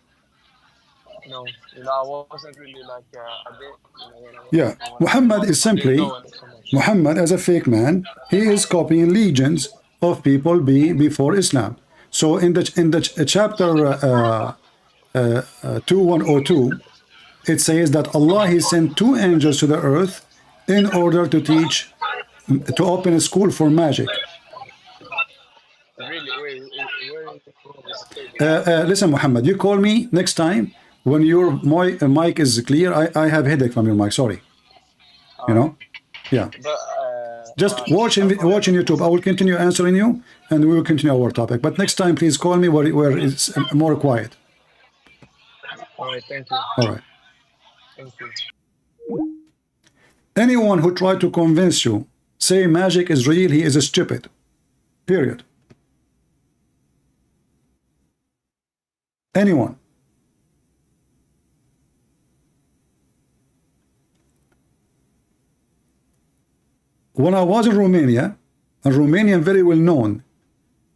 No, you know, I wasn't really like a bit. Yeah, Muhammad is simply Muhammad as a fake man. He is copying legions of people before Islam. So in the chapter 2102, it says that Allah He sent two angels to the earth in order to teach, to open a school for magic. Really? Where is Listen, Muhammad, you call me next time when your mic is clear. I have headache from your mic. Sorry. You know? Yeah. But Just watch in YouTube. I will continue answering you, and we will continue our topic. But next time, please call me where it's more quiet. All right, thank you. All right. Thank you. Anyone who tried to convince you, say magic is real, he is a stupid. Period. Anyone. When I was in Romania, a Romanian very well known,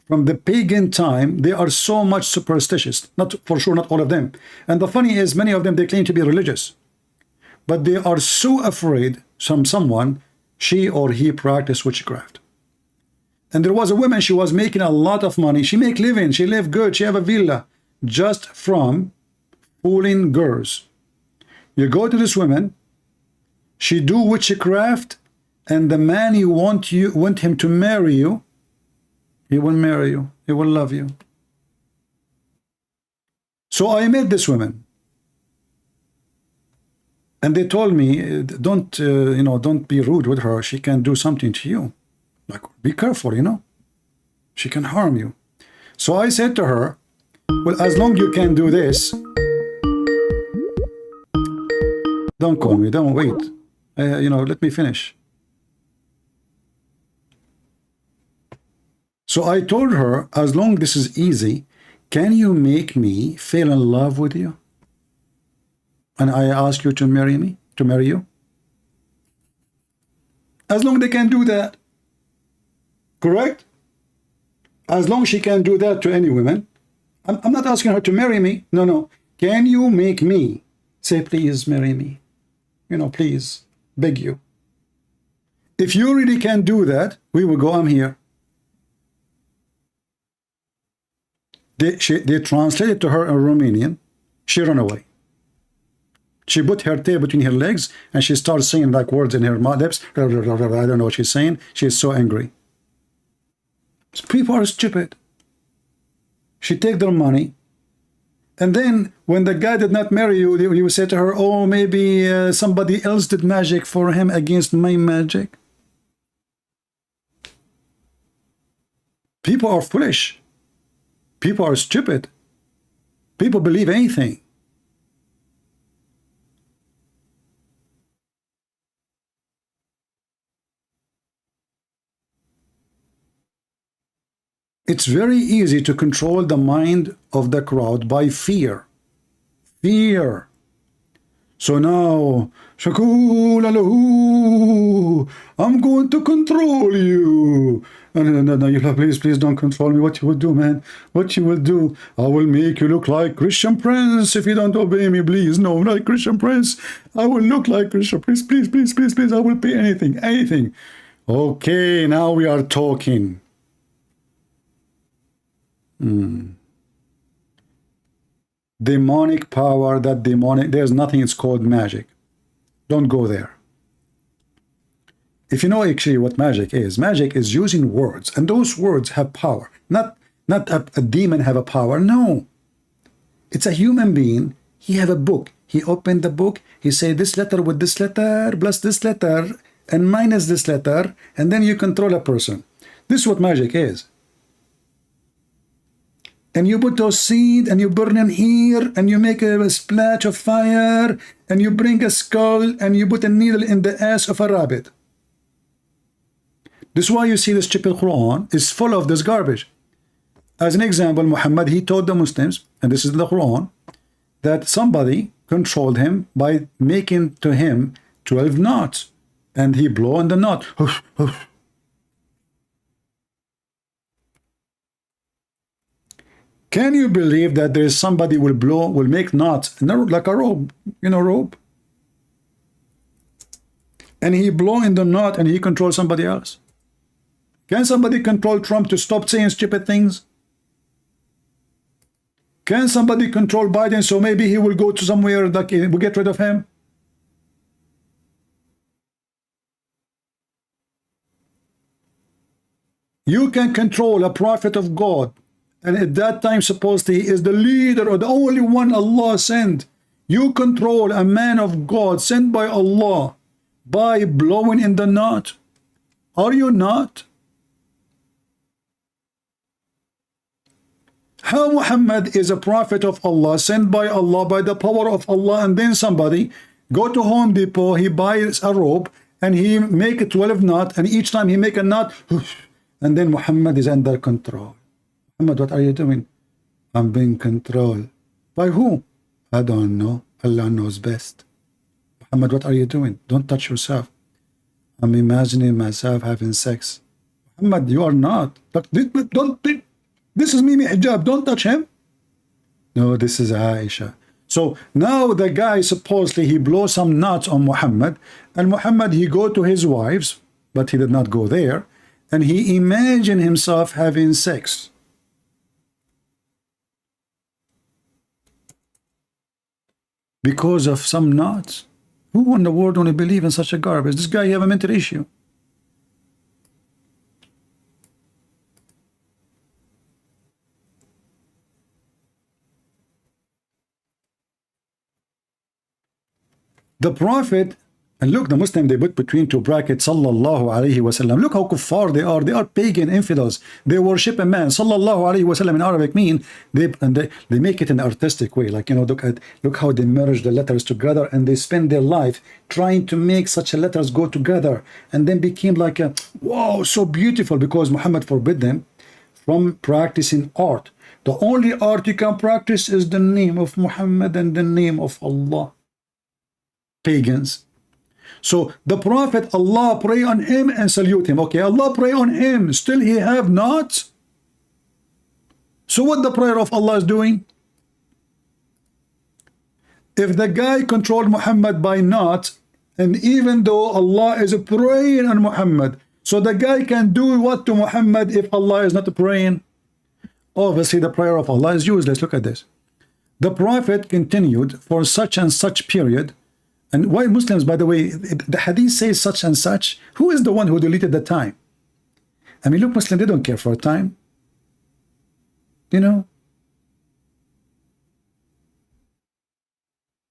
from the pagan time, they are so much superstitious. Not for sure, not all of them. And the funny is, many of them, they claim to be religious. But they are so afraid someone, she or he practiced witchcraft. And there was a woman, she was making a lot of money. She make living, she live good, she have a villa, just from fooling girls. You go to this woman, she do witchcraft, and the man you want him to marry you, he will marry you, he will love you. So I met this woman, and they told me, don't don't be rude with her, she can do something to you. Like, be careful, she can harm you. So I said to her, well, as long you can do this, don't call me, don't wait, let me finish. So I told her, as long this is easy, can you make me fall in love with you? And I ask you to marry me, to marry you? As long they can do that. Correct? As long she can do that to any woman. I'm not asking her to marry me. No. Can you make me say, please marry me? Please, beg you. If you really can do that, we will go, I'm here. They translated to her in Romanian. She ran away. She put her tail between her legs and she started saying like words in her lips. I don't know what she's saying. She is so angry. People are stupid. She take their money. And then when the guy did not marry you, you say to her, oh, maybe somebody else did magic for him against my magic. People are foolish. People are stupid. People believe anything. It's very easy to control the mind of the crowd by fear. Fear. So now, I'm going to control you. No, you please don't control me. What you will do, man? What you will do? I will make you look like Christian Prince if you don't obey me, please. No, not Christian Prince. I will look like Christian Prince. Please. I will pay anything. Okay, now we are talking. Demonic power, there's nothing, it's called magic. Don't go there. If you know actually what magic is using words, and those words have power. Not a demon have a power, no. It's a human being, he have a book. He opened the book, he say this letter with this letter, plus this letter, and minus this letter, and then you control a person. This is what magic is. And you put those seeds and you burn them here and you make a splash of fire and you bring a skull and you put a needle in the ass of a rabbit. This is why you see the stupid Quran is full of this garbage. As an example, Muhammad, he told the Muslims, and this is the Quran, that somebody controlled him by making to him 12 knots, and he blow on the knot. Can you believe that there is somebody will make knots like a rope, rope? And he blow in the knot and he controls somebody else. Can somebody control Trump to stop saying stupid things? Can somebody control Biden so maybe he will go to somewhere that will get rid of him? You can control a prophet of God. And at that time, supposedly, he is the leader or the only one Allah sent. You control a man of God sent by Allah by blowing in the knot. Are you not? How Muhammad is a prophet of Allah, sent by Allah, by the power of Allah, and then somebody go to Home Depot, he buys a rope, and he make 12 knot, and each time he make a knot, and then Muhammad is under control. Muhammad, what are you doing? I'm being controlled. By who? I don't know. Allah knows best. Muhammad, what are you doing? Don't touch yourself. I'm imagining myself having sex. Muhammad, you are not. Don't. This is Mimi Hijab. Don't touch him. No, this is Aisha. So now the guy, supposedly, he blows some knots on Muhammad, and Muhammad, he go to his wives, but he did not go there, and he imagined himself having sex. Because of some knots. Who in the world only believe in such a garbage? This guy, he have a mental issue. The Prophet, and look, the Muslim, they put between two brackets, sallallahu alayhi wasallam. Look how kuffar they are. They are pagan infidels. They worship a man. Sallallahu alayhi wasallam in Arabic mean, they make it in an artistic way. Like, you know, look how they merge the letters together, and they spend their life trying to make such letters go together, and then became like a, wow, so beautiful, because Muhammad forbid them from practicing art. The only art you can practice is the name of Muhammad and the name of Allah. Pagans. So the Prophet, Allah pray on him and salute him. Okay, Allah pray on him, still he have not. So what the prayer of Allah is doing? If the guy controlled Muhammad by not, and even though Allah is praying on Muhammad, so the guy can do what to Muhammad if Allah is not praying? Obviously the prayer of Allah is useless. Look at this. The Prophet continued for such and such period. And why Muslims, by the way, the hadith says such and such. Who is the one who deleted the time? I mean, look, Muslims, they don't care for time. You know?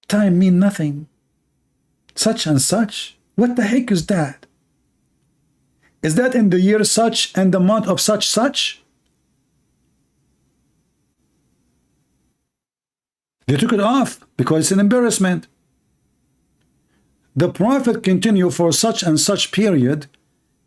Time mean nothing. Such and such. What the heck is that? Is that in the year such and the month of such such? They took it off because it's an embarrassment. The Prophet continued for such and such period,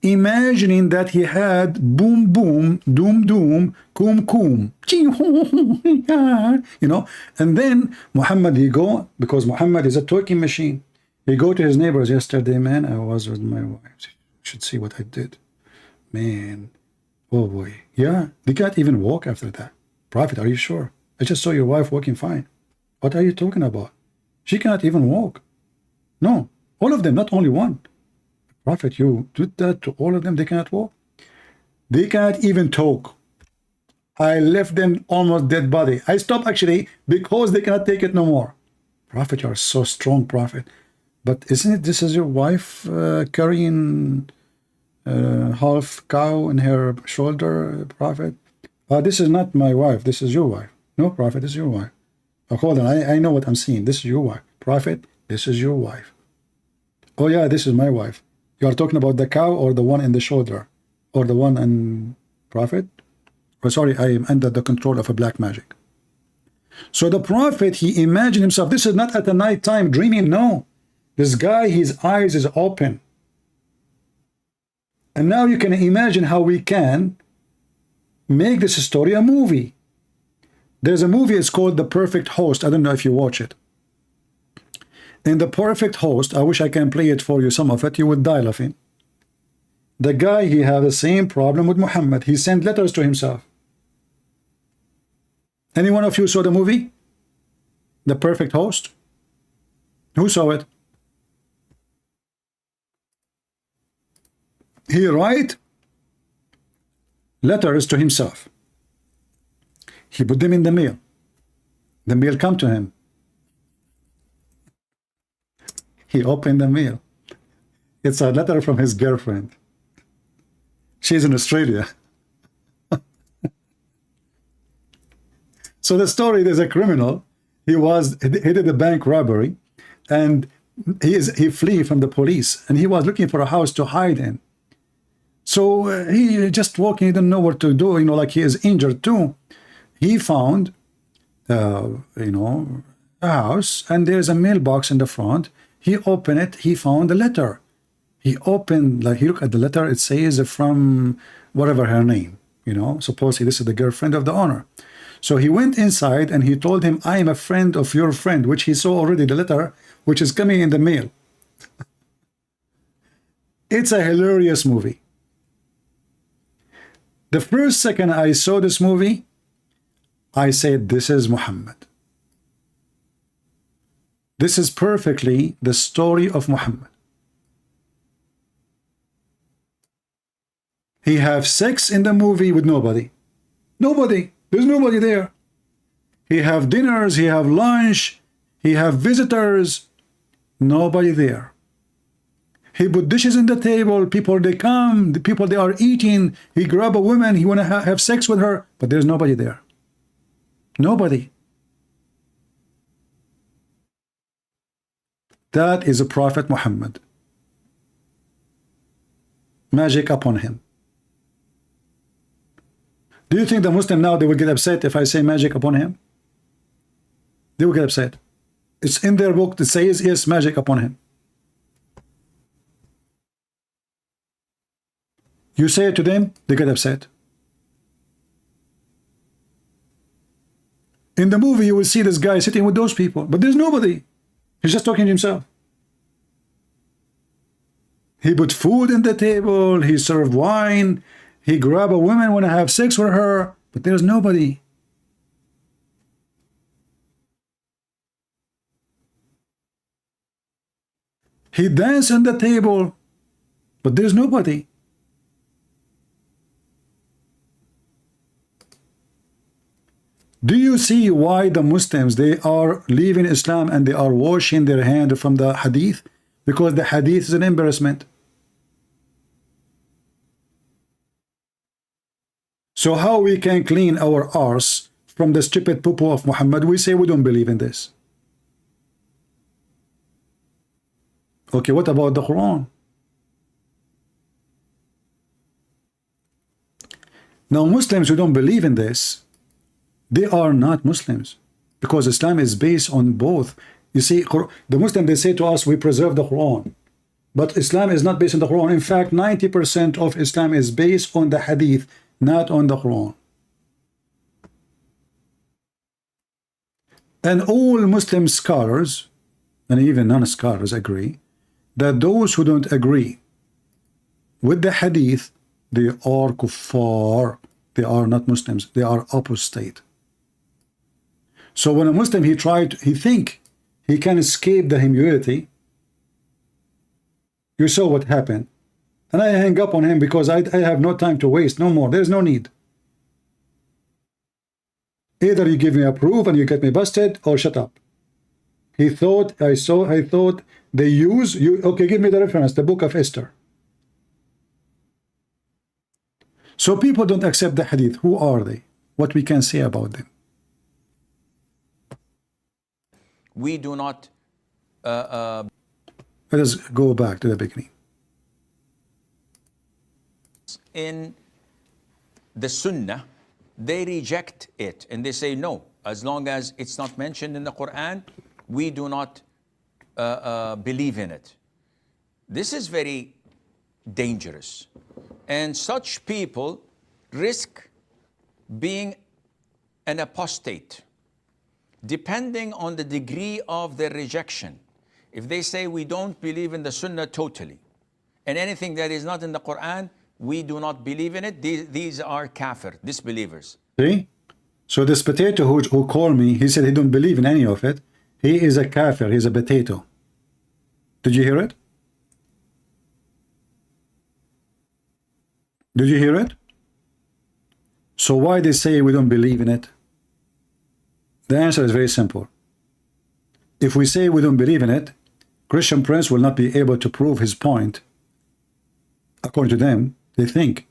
imagining that he had boom boom, doom doom, kum kum, you know. And then Muhammad, he go, because Muhammad is a talking machine. He go to his neighbors. Yesterday, man, I was with my wife. You should see what I did, man. Oh boy, yeah. They can't even walk after that. Prophet, are you sure? I just saw your wife walking fine. What are you talking about? She cannot even walk. No, all of them, not only one. Prophet, you did that to all of them. They cannot walk. They cannot even talk. I left them almost dead body. I stopped actually because they cannot take it no more. Prophet, you are so strong, Prophet. But isn't it, this is your wife carrying half cow in her shoulder, Prophet? This is not my wife. This is your wife. No, Prophet, this is your wife. Hold on, I know what I'm seeing. This is your wife. Prophet, this is your wife. Oh yeah, this is my wife. You are talking about the cow or the one in the shoulder? Or the one in Prophet? Oh, sorry, I am under the control of a black magic. So the Prophet, he imagined himself. This is not at the night time dreaming, no. This guy, his eyes is open. And now you can imagine how we can make this story a movie. There's a movie, it's called The Perfect Host. I don't know if you watch it. In The Perfect Host, I wish I can play it for you, some of it, you would die laughing. The guy, he had the same problem with Muhammad. He sent letters to himself. Any one of you saw the movie? The Perfect Host? Who saw it? He write letters to himself. He put them in the mail. The mail come to him. He opened the mail. It's a letter from his girlfriend. She's in Australia. So the story, there's a criminal. He did a bank robbery, and he flee from the police, and he was looking for a house to hide in. So he just walking, he didn't know what to do, you know, like he is injured too. He found, you know, a house, and there's a mailbox in the front. He opened it, he found a letter. He opened, like he looked at the letter, it says from whatever her name, you know, supposedly this is the girlfriend of the owner. So he went inside and he told him, I am a friend of your friend, which he saw already the letter, which is coming in the mail. It's a hilarious movie. The first second I saw this movie, I said, this is Muhammad. This is perfectly the story of Muhammad. He have sex in the movie with nobody. Nobody. There's nobody there. He have dinners, he have lunch, he have visitors. Nobody there. He put dishes in the table, people they come, the people they are eating, he grab a woman, he want to have sex with her, but there's nobody there. Nobody. That is a Prophet Muhammad. Magic upon him. Do you think the Muslim now, they will get upset if I say magic upon him? They will get upset. It's in their book that says, yes, magic upon him. You say it to them, they get upset. In the movie, you will see this guy sitting with those people, but there's nobody. He's just talking to himself. He put food in the table, he served wine, he grabbed a woman, want to have sex with her, but there's nobody. He danced on the table, but there's nobody. Do you see why the Muslims, they are leaving Islam and they are washing their hand from the hadith? Because the hadith is an embarrassment. So how we can clean our arse from the stupid poo-poo of Muhammad? We say we don't believe in this. Okay, what about the Quran? Now Muslims who don't believe in this, they are not Muslims, because Islam is based on both. You see, the Muslims, they say to us, we preserve the Quran. But Islam is not based on the Quran. In fact, 90% of Islam is based on the Hadith, not on the Quran. And all Muslim scholars, and even non-scholars, agree that those who don't agree with the Hadith, they are kuffar. They are not Muslims. They are apostate. So when a Muslim, he think he can escape the humility. You saw what happened. And I hang up on him because I have no time to waste, no more. There's no need. Either you give me a proof and you get me busted, or shut up. He thought, I thought they use, okay, give me the reference, the book of Esther. So people don't accept the hadith. Who are they? What we can say about them? We do not Let us go back to the beginning. in the Sunnah, they reject it and they say no, as long as it's not mentioned in the Quran, we do not believe in it. This is very dangerous, and such people risk being an apostate depending on the degree of their rejection. If they say we don't believe in the Sunnah totally, and anything that is not in the Quran, we do not believe in it, these are kafir, disbelievers. See? So this potato who called me, he said he don't believe in any of it. He is a kafir, he's a potato. Did you hear it? Did you hear it? So why they say we don't believe in it? The answer is very simple. If we say we don't believe in it, Christian Prince will not be able to prove his point. According to them, they think.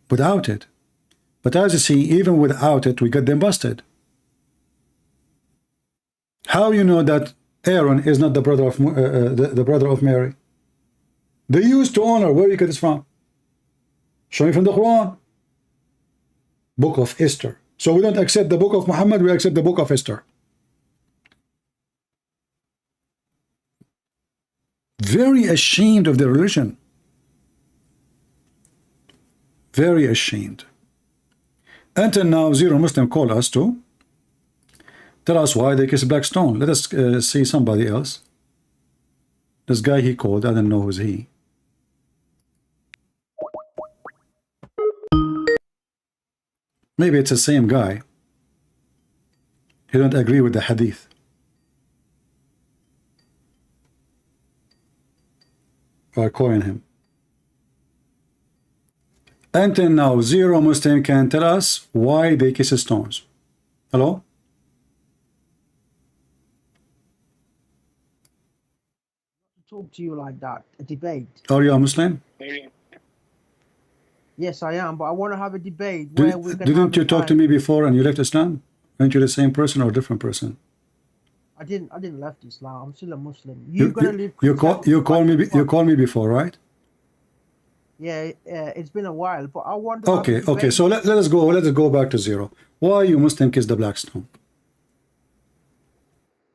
Without it. But as you see, even without it, we get them busted. How you know that Aaron is not the brother of the brother of Mary? They used to honor. Where you get this from? Show me from the Quran. Book of Esther. So we don't accept the book of Muhammad, we accept the book of Esther. Very ashamed of their religion. Very ashamed. Until now, Zero Muslim called us to tell us why they kiss black stone. Let us see somebody else. This guy he called, I don't know who's he. Maybe it's the same guy. He don't agree with the hadith. Or calling him. Until now, Zero Muslim can tell us why they kiss stones. Hello? Talk to you like that, a debate. Are you a Muslim? Yes, I am, but I want to have a debate where we can. Didn't you talk to me before and you left Islam? Aren't you the same person or a different person? I didn't left Islam. I'm still a Muslim. You're gonna leave. You called me before, right? Yeah, it's been a while, but I want. Okay. So let us go back to Zero. Why you Muslim kiss the black stone?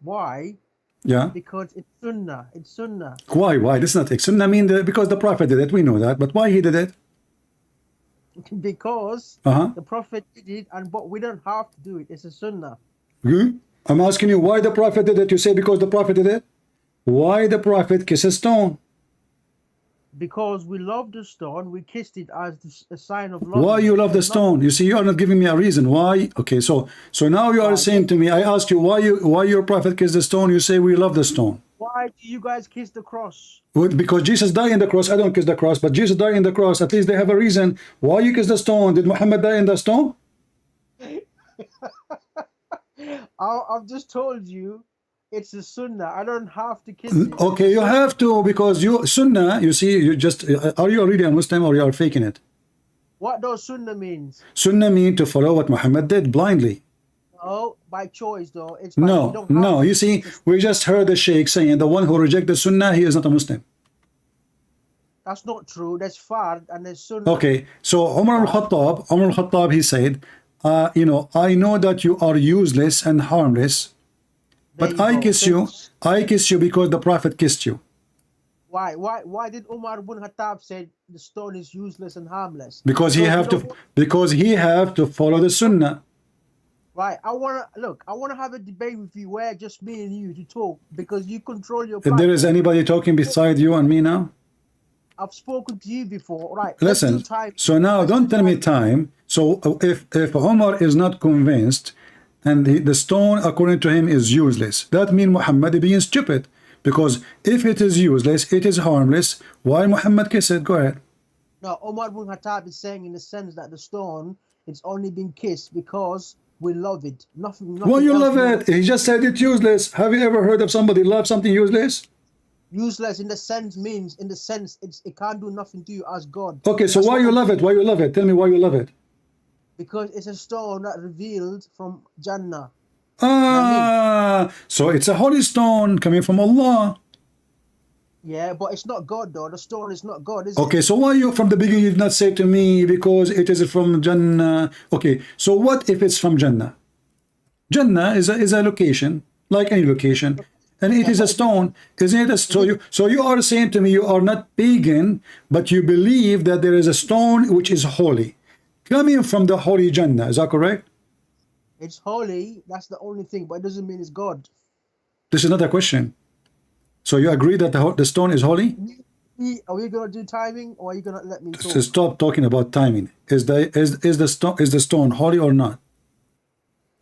Why? Yeah. Because it's Sunnah. It's Sunnah. Why? This is not Sunnah. I mean, because the Prophet did it. We know that. But why he did it? Because the Prophet did it, but we don't have to do it. It's a Sunnah. I'm asking you why the Prophet did it. You say because the Prophet did it. Why the Prophet kissed a stone? Because we love the stone, we kissed it as a sign of love. Why you love the stone? You see, you are not giving me a reason. Why? Okay, so now you are saying to me, I asked you why your Prophet kissed the stone. You say we love the stone. Why do you guys kiss the cross? Because Jesus died in the cross. I don't kiss the cross, but Jesus died in the cross. At least they have a reason. Why you kiss the stone? Did Muhammad die in the stone? I've just told you it's a Sunnah. I don't have to kiss it. Okay, you have to, because you Sunnah, you see, you just are you really a Muslim or you are faking it? What does Sunnah means? Sunnah mean to follow what Muhammad did blindly. No, by choice though. It's by, no. You see, we just heard the Sheikh saying the one who rejects the Sunnah, he is not a Muslim. That's not true. There's Fard and there's Sunnah. Okay, so Umar al-Khattab, he said, I know that you are useless and harmless, but I kiss you because the Prophet kissed you. Why did Umar ibn Khattab say the stone is useless and harmless? Because he have to follow the Sunnah. Right, I want to have a debate with you where just me and you to talk, because you control your platform. If there is anybody talking beside you and me now? I've spoken to you before, right? Listen, so now don't tell me time. So if Umar is not convinced and the stone according to him is useless, that means Muhammad is being stupid, because if it is useless, it is harmless, why Muhammad kiss it? Go ahead. No, Umar ibn Khattab is saying in the sense that the stone, it's only been kissed because we love it. Nothing why you love it? He just said it's useless. Have you ever heard of somebody love something useless? Useless in the sense means, it can't do nothing to you as God. Okay, so why you love it? Why you love it? Tell me why you love it. Because it's a stone that revealed from Jannah. So it's a holy stone coming from Allah. Yeah, but it's not God though. The stone is not God, is it? Okay, so why you from the beginning you did not say to me because it is from Jannah? Okay, so what if it's from Jannah? Jannah is a location, like any location, and it is a stone, isn't it? So you are saying to me you are not pagan, but you believe that there is a stone which is holy, coming from the holy Jannah. Is that correct? It's holy. That's the only thing, but it doesn't mean it's God. This is not a question. So you agree that the stone is holy? Are we gonna do timing, or are you gonna let me talk? So stop talking about timing. Is the stone holy or not?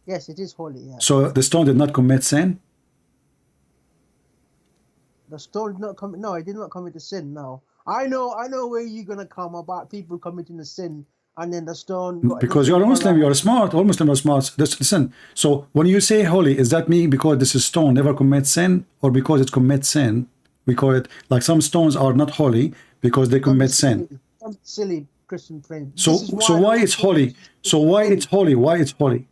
Yes, it is holy. Yeah. So the stone did not commit sin? The stone did not commit. No, it did not commit a sin. No, I know where you're gonna come about people committing a sin, and then the stone. Because you're a Muslim, you're smart. All Muslims are smart. Listen. So when you say holy, is that mean because this stone never commits sin, or because it commits sin? We call it like some stones are not holy because they commit sin. Some silly Christian friend. So why it's holy? So why it's holy? Why it's holy?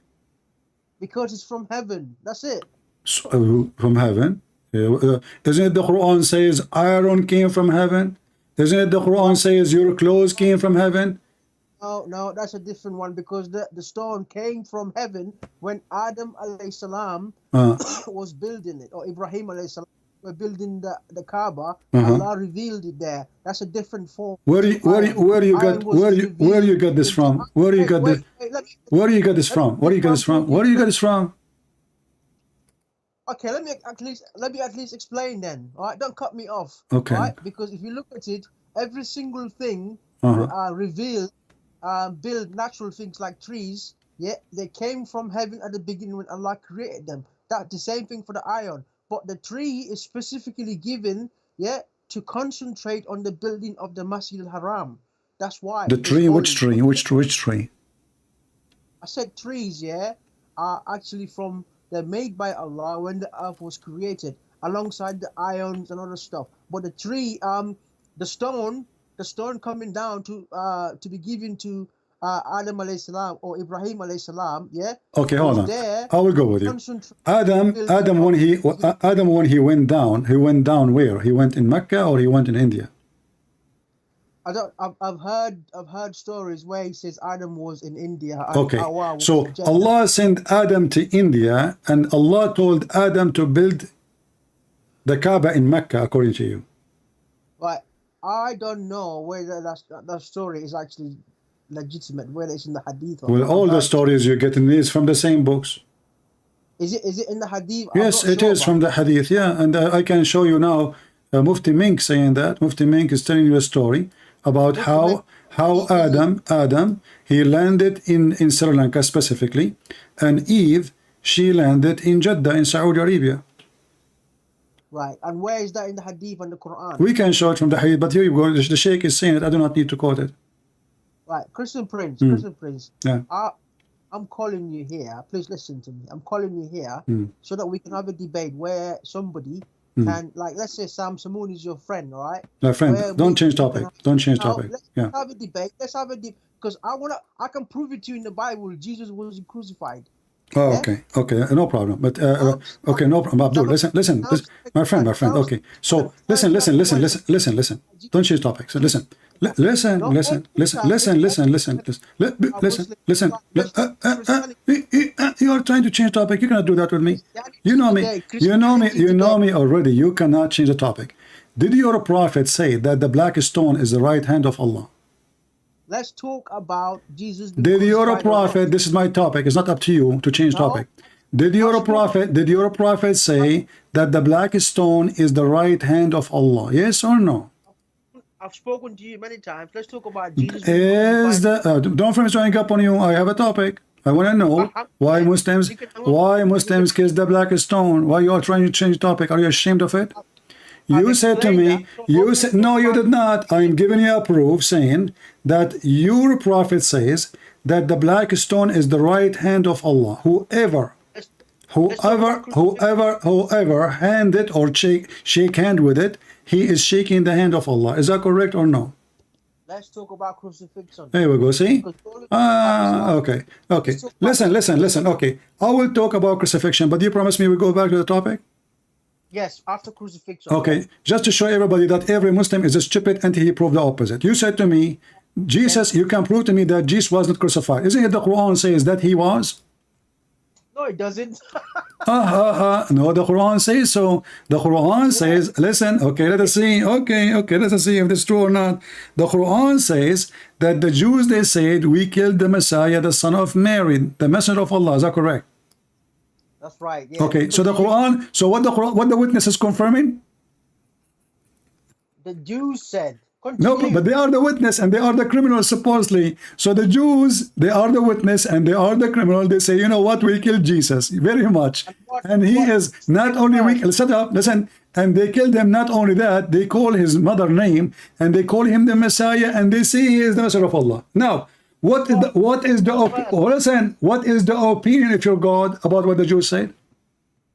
Because it's from heaven. That's it. So, from heaven? Isn't it the Quran says iron came from heaven? Isn't it the Quran says your clothes came from heaven? No, that's a different one because the stone came from heaven when Adam alayhi salam was building it, or Ibrahim alayhi salam were building the Kaaba. Allah revealed it there. That's a different form. Where you got this from? Where do you got this? Where do you get this from? Where do you get this from? Where do you get this from? Okay, let me at least explain then. All right, don't cut me off. Okay. Right? Because if you look at it, every single thing revealed, build natural things like trees. Yeah, they came from heaven at the beginning when Allah created them. That's the same thing for the iron. But the tree is specifically given, to concentrate on the building of the Masjid al-Haram. That's why. The tree, which tree? Which tree? I said trees, are actually they're made by Allah when the earth was created, alongside the ions and other stuff. But the tree, the stone coming down to be given to Adam alayhi salam or Ibrahim alayhi salam, Okay, hold on. I will go with you. Adam when he went down where? He went in Mecca or he went in India? I've heard stories where he says Adam was in India. Okay, so Allah sent Adam to India, and Allah told Adam to build the Kaaba in Mecca, according to you. Right, I don't know whether that story is actually legitimate, whether it's in the hadith or well, all the stories you're getting is from the same books. Is it in the hadith? Yes, it is from the hadith, and I can show you now Mufti Mink saying that. Mufti Mink is telling you a story about how Adam he landed in Sri Lanka specifically, and Eve, she landed in Jeddah in Saudi Arabia. Right, and where is that in the hadith and the Quran? We can show it from the hadith, but here you go, the Sheikh is saying it, I do not need to quote it. Right, Christian Prince, yeah. I'm calling you here, please listen to me. I'm calling you here so that we can have a debate where somebody can, like, let's say Sam Samoon is your friend, all right? My friend, don't change topic. Don't change topic. Let's have a debate. Let's have a debate, because I can prove it to you in the Bible. Jesus was crucified. Oh, yeah? Okay, no problem. But okay, no problem. Abdul, listen, my friend. Okay, so listen. Don't change topics. So listen. Listen. You are trying to change topic. You cannot do that with me. You know me. You know me already. You cannot change the topic. Did your prophet say that the black stone is the right hand of Allah? Let's talk about Jesus. Did your prophet? This is my topic. It's not up to you to change topic. Did your prophet say that the black stone is the right hand of Allah? Yes or no? I've spoken to you many times. Let's talk about Jesus. Don't finish trying up on you. I have a topic. I want to know why Muslims kiss the black stone. Why you are trying to change topic? Are you ashamed of it? You said to me, no, you did not. I'm giving you a proof saying that your prophet says that the black stone is the right hand of Allah. Whoever hand it or shake hand with it, he is shaking the hand of Allah. Is that correct or no? Let's talk about crucifixion. There we go. See? Okay. Listen. Okay, I will talk about crucifixion, but you promise me we go back to the topic? Yes, after crucifixion. Okay, just to show everybody that every Muslim is a stupid until he proved the opposite. You said to me, Jesus, you can prove to me that Jesus was not crucified. Isn't it the Quran says that he was? No, it doesn't. No, the Quran says so. The Quran says, listen, okay, let us see. Okay, let us see if this is true or not. The Quran says that the Jews, they said, we killed the Messiah, the son of Mary, the messenger of Allah. Is that correct? That's right. Yeah. Okay, so the Quran, so what the witness is confirming? The Jews said. Continue. No, but they are the witness and they are the criminals supposedly. So the Jews, they are the witness and they are the criminal. They say, you know what, we killed Jesus very much. And he is not only listen, and they killed him. Not only that, they call his mother name and they call him the Messiah and they say he is the Messenger of Allah. Now, what is the opinion of your God about what the Jews said?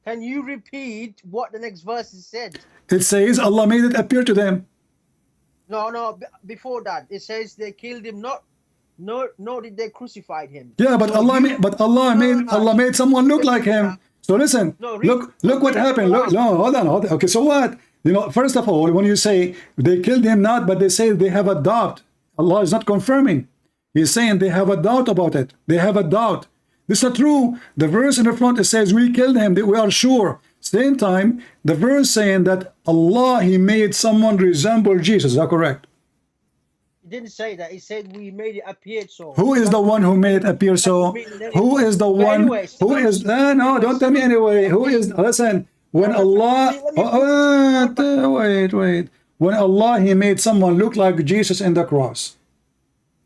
Can you repeat what the next verse said? It says Allah made it appear to them. No, before that it says they killed him. Nor did they crucified him. Yeah, but so Allah made someone look like him. So listen, look what happened. Hold on. Okay, so what? First of all, when you say they killed him not, but they say they have adopted, Allah is not confirming. He's saying they have a doubt about it. They have a doubt. This is not true. The verse in the front, it says we killed him, that we are sure. Same time, the verse saying that Allah, he made someone resemble Jesus. Is that correct? He didn't say that. He said we made it appear so. Who is the one who made it appear so? Who is the one? Who is? No, don't tell me anyway. Who is? Listen, when Allah, wait. When Allah, he made someone look like Jesus in the cross.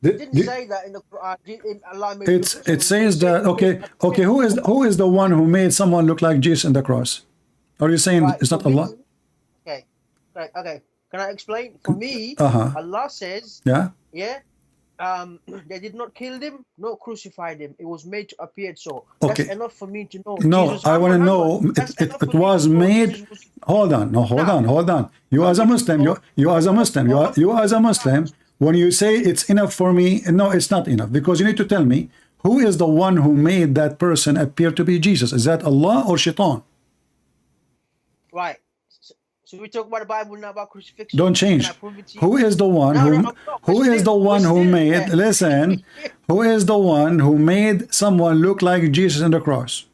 It didn't say that in the Quran. Allah made It says that, okay. Who is the one who made someone look like Jesus in the cross? Are you saying Right, it's not for me- Allah? Okay. Can I explain? For me, Uh-huh. Allah says, Yeah. they did not kill him, nor crucified him. It was made to appear so. Okay. That's enough for me to know. No, Jesus, I want to know. That's enough It for me was to know made. Jesus was- Hold on. No, hold on. You as a Muslim. You as a Muslim. You as a Muslim. When you say it's enough for me, no, it's not enough, because you need to tell me who is the one who made that person appear to be Jesus. Is that Allah or Shaitan? Right. So we talk about the Bible now about crucifixion. Don't change. Can I prove it to you? Who is the one No, who? I'm not. Who We're is the still- one we're who still made? there. Listen. Who is the one who made someone look like Jesus on the cross?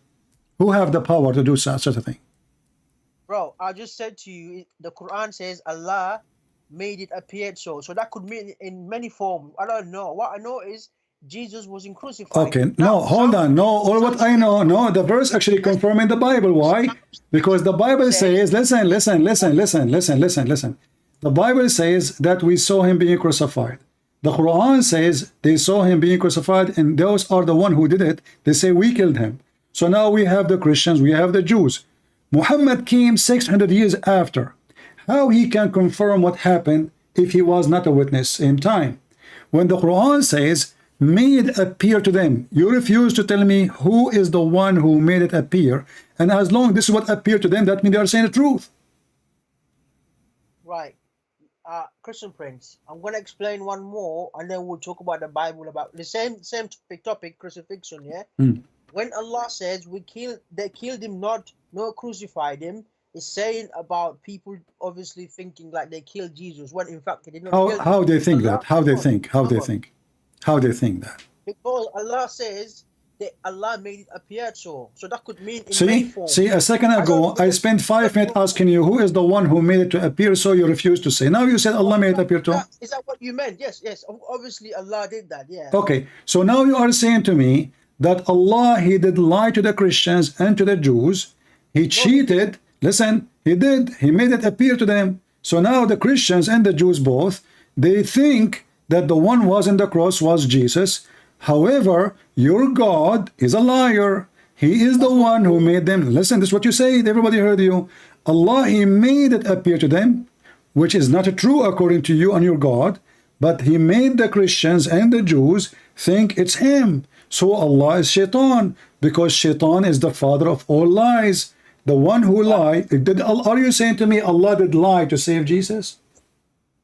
Who have the power to do such a thing? Bro, I just said to you, the Quran says Allah made it appear so. So that could mean in many forms. I don't know. What I know is Jesus wasn't crucified. Okay, Now, no, hold on. No, all what I know, no, the verse actually confirming the Bible. Why? Because the Bible says, listen. The Bible says that we saw him being crucified. The Quran says they saw him being crucified, and those are the one who did it. They say we killed him. So now we have the Christians, we have the Jews. Muhammad came 600 years after. How he can confirm what happened if he was not a witness in time? When the Quran says, made appear to them, you refuse to tell me who is the one who made it appear. And as long as this is what appeared to them, that means they are saying the truth. right. Christian Prince, I'm going to explain one more, and then we'll talk about the Bible, about the same topic, crucifixion, yeah? When Allah says they killed him not crucified him, it's saying about people obviously thinking like they killed Jesus, when in fact they did not kill him. How they think that? How they think that? Because Allah says that Allah made it appear so. So that could mean in many forms. See, a second ago, I spent 5 minutes asking you who is the one who made it to appear so. You refused to say. Now you said Allah made it appear to. Is that what you meant? Yes. Obviously Allah did that, yeah. Okay, so now you are saying to me that Allah, he did lie to the Christians and to the Jews. He cheated. Listen, he did. He made it appear to them. So now the Christians and the Jews both, they think that the one was in the cross was Jesus. However, your God is a liar. He is the one who made them. Listen, this is what you say. Everybody heard you. Allah, he made it appear to them, which is not true according to you and your God, but he made the Christians and the Jews think it's him. So Allah is Shaitan, because Shaitan is the father of all lies. The one who lied. Are you saying to me Allah did lie to save Jesus?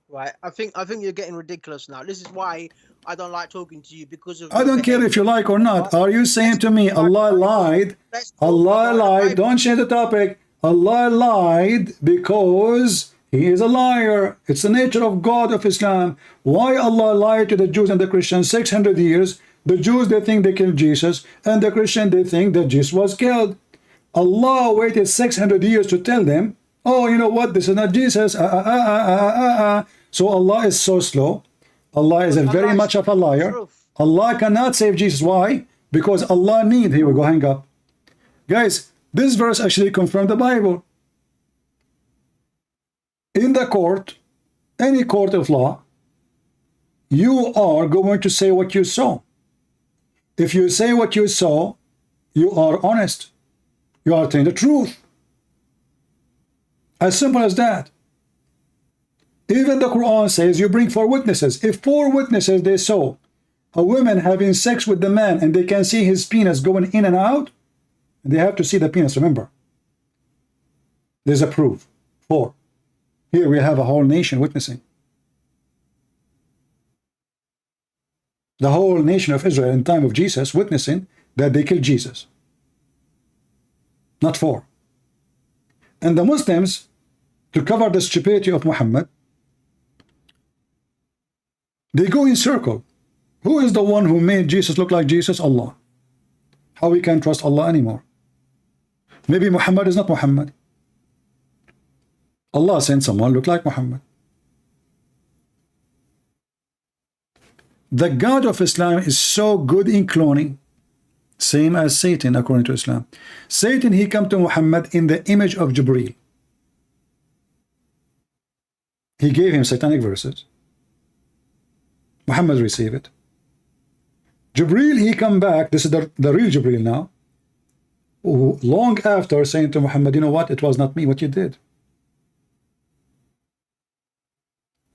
Right. I think you're getting ridiculous now. This is why I don't like talking to you, because of I don't care if you like or not. Are you saying to me Allah lied? Allah lied. Don't change the topic. Allah lied because he is a liar. It's the nature of God of Islam. Why Allah lied to the Jews and the Christians 600 years? The Jews, they think they killed Jesus, and the Christians, they think that Jesus was killed. Allah waited 600 years to tell them, oh, you know what, this is not Jesus. So Allah is so slow. Allah is very much of a liar. Allah cannot save Jesus. Why? Because Allah need. Here we go, hang up. Guys, this verse actually confirmed the Bible. In the court, any court of law, you are going to say what you saw. If you say what you saw, you are honest. You are telling the truth. As simple as that. Even the Quran says you bring 4 witnesses. If 4 witnesses they saw a woman having sex with the man and they can see his penis going in and out, they have to see the penis, remember. There's a proof. 4. Here we have a whole nation witnessing. The whole nation of Israel in time of Jesus witnessing that they killed Jesus. Not 4. And the Muslims, to cover the stupidity of Muhammad, they go in circle. Who is the one who made Jesus look like Jesus? Allah. How we can trust Allah anymore? Maybe Muhammad is not Muhammad. Allah sent someone look like Muhammad. The God of Islam is so good in cloning, same as Satan according to Islam. Satan, he come to Muhammad in the image of Jibreel. He gave him satanic verses. Muhammad received it. Jibreel, he come back, this is the real Jibreel now, long after saying to Muhammad, you know what, it was not me what you did.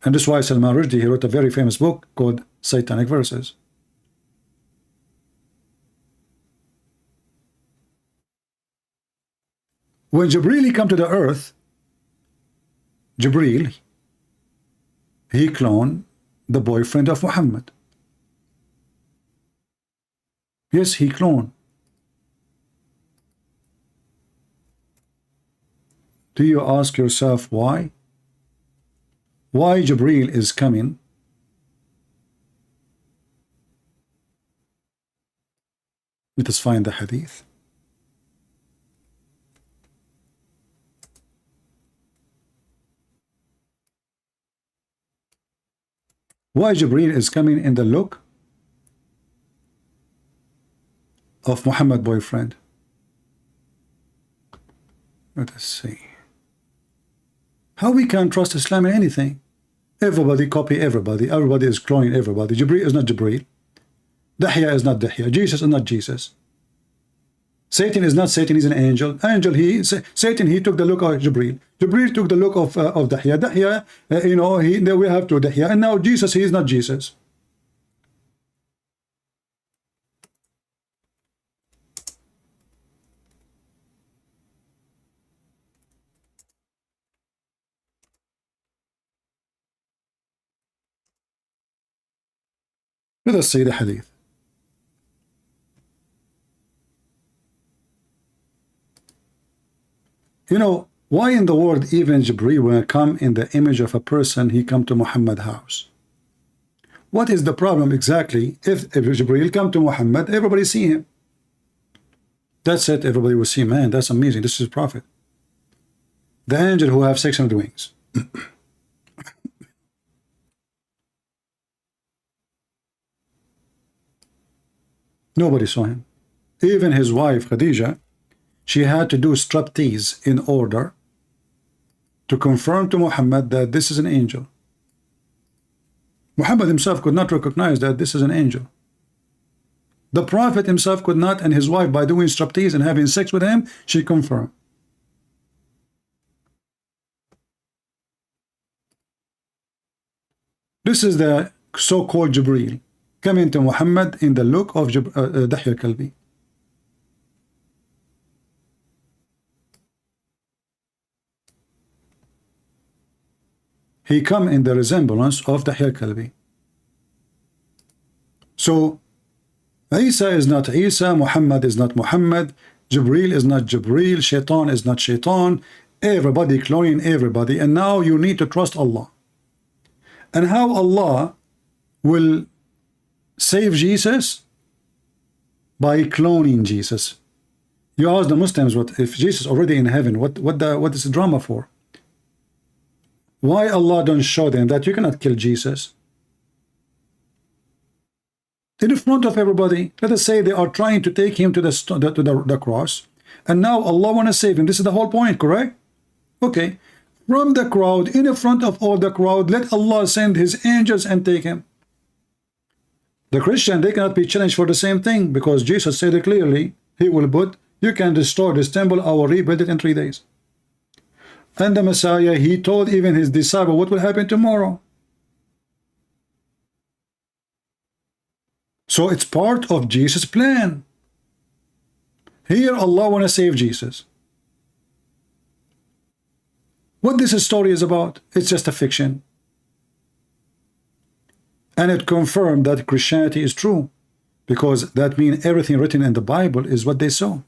And this is why Salman Rushdie, he wrote a very famous book called Satanic Verses. When Jibreel he come to the earth, Jibreel, he cloned the boyfriend of Muhammad. Yes, he cloned. Do you ask yourself why? Why Jibreel is coming? Let us find the hadith. Why Jibreel is coming in the look of Muhammad boyfriend? Let us see. How we can trust Islam in anything? Everybody copy everybody. Everybody is cloning everybody. Jibreel is not Jibreel. Dahya is not Dahya. Jesus is not Jesus. Satan is not Satan. He's an angel. Satan, he took the look of Jibreel. Jibreel took the look of Dahya. Dahya, we have to Dahya. And now Jesus, he is not Jesus. Let us see the hadith. You know, why in the world even Jibreel, when come in the image of a person, he come to Muhammad's house? What is the problem exactly? If Jibreel come to Muhammad, everybody see him. That's it, everybody will see, man, that's amazing, this is prophet. The angel who have 600 wings. Nobody saw him. Even his wife Khadija, she had to do striptease in order to confirm to Muhammad that this is an angel. Muhammad himself could not recognize that this is an angel. The prophet himself could not, and his wife, by doing striptease and having sex with him, she confirmed. This is the so-called Jibreel coming to Muhammad in the look of Dahya Kalbi. He come in the resemblance of Dahya Kalbi. So Isa is not Isa, Muhammad is not Muhammad, Jibreel is not Jibreel, Shaitan is not Shaitan, everybody cloning everybody, and now you need to trust Allah. And how Allah will save Jesus? By cloning Jesus. You ask the Muslims, what if Jesus already in heaven, what is the drama for? Why Allah don't show them that you cannot kill Jesus? In front of everybody, let us say they are trying to take him to the cross, and now Allah want to save him. This is the whole point, correct? Okay. From the crowd, in front of all the crowd, let Allah send his angels and take him. The Christian, they cannot be challenged for the same thing, because Jesus said it clearly, he will put, you can destroy this temple, I will rebuild it in 3 days. And the Messiah, he told even his disciple what will happen tomorrow. So it's part of Jesus' plan. Here Allah want to save Jesus. What this story is about, it's just a fiction. And it confirmed that Christianity is true, because that means everything written in the Bible is what they saw.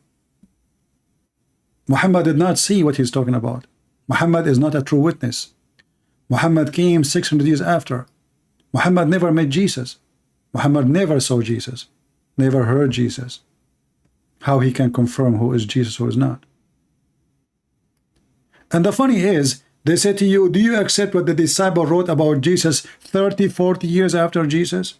Muhammad did not see what he's talking about. Muhammad is not a true witness. Muhammad came 600 years after. Muhammad never met Jesus. Muhammad never saw Jesus, never heard Jesus. How he can confirm who is Jesus, who is not? And the funny is, they say to you, do you accept what the disciple wrote about Jesus 30, 40 years after Jesus?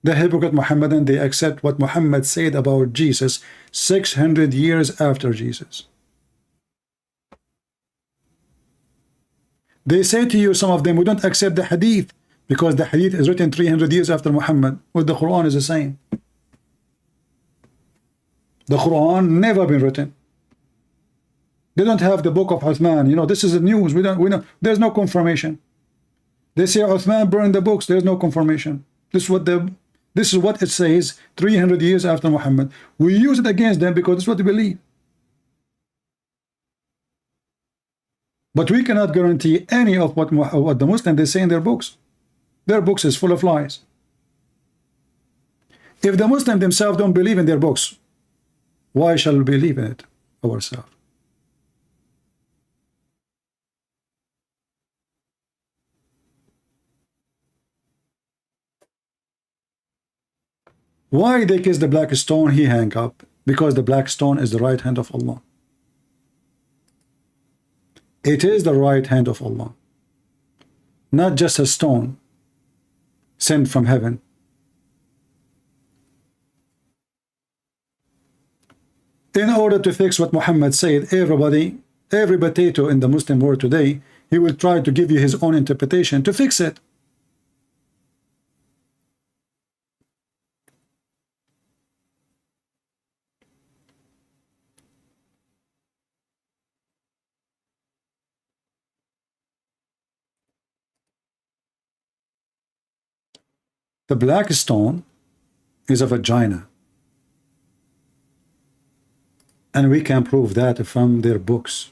The hypocrite Muhammadan, they accept what Muhammad said about Jesus 600 years after Jesus. They say to you, some of them, we don't accept the hadith because the hadith is written 300 years after Muhammad, with the Quran is the same. The Quran never been written. They don't have the book of Uthman. You know, this is the news. We know. There's no confirmation. They say Uthman burned the books. There's no confirmation. This is what it says 300 years after Muhammad. We use it against them because it's what they believe. But we cannot guarantee any of what the Muslims they say in their books. Their books is full of lies. If the Muslims themselves don't believe in their books, why shall we believe in it ourselves? Why they kiss the black stone, he hang up? Because the black stone is the right hand of Allah. It is the right hand of Allah. Not just a stone sent from heaven. In order to fix what Muhammad said, every potato in the Muslim world today, he will try to give you his own interpretation to fix it. The black stone is a vagina. And we can prove that from their books.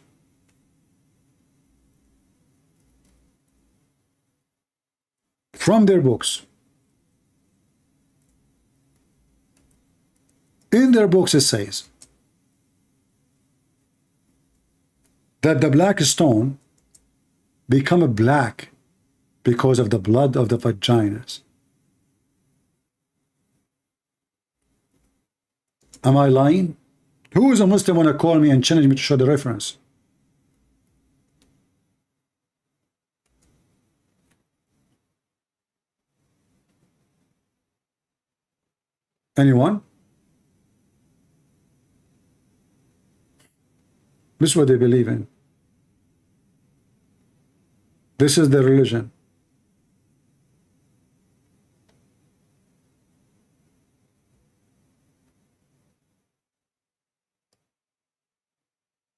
From their books. In their books it says that the black stone become black because of the blood of the vaginas. Am I lying? Who is a Muslim want to call me and challenge me to show the reference? Anyone? This is what they believe in. This is their religion.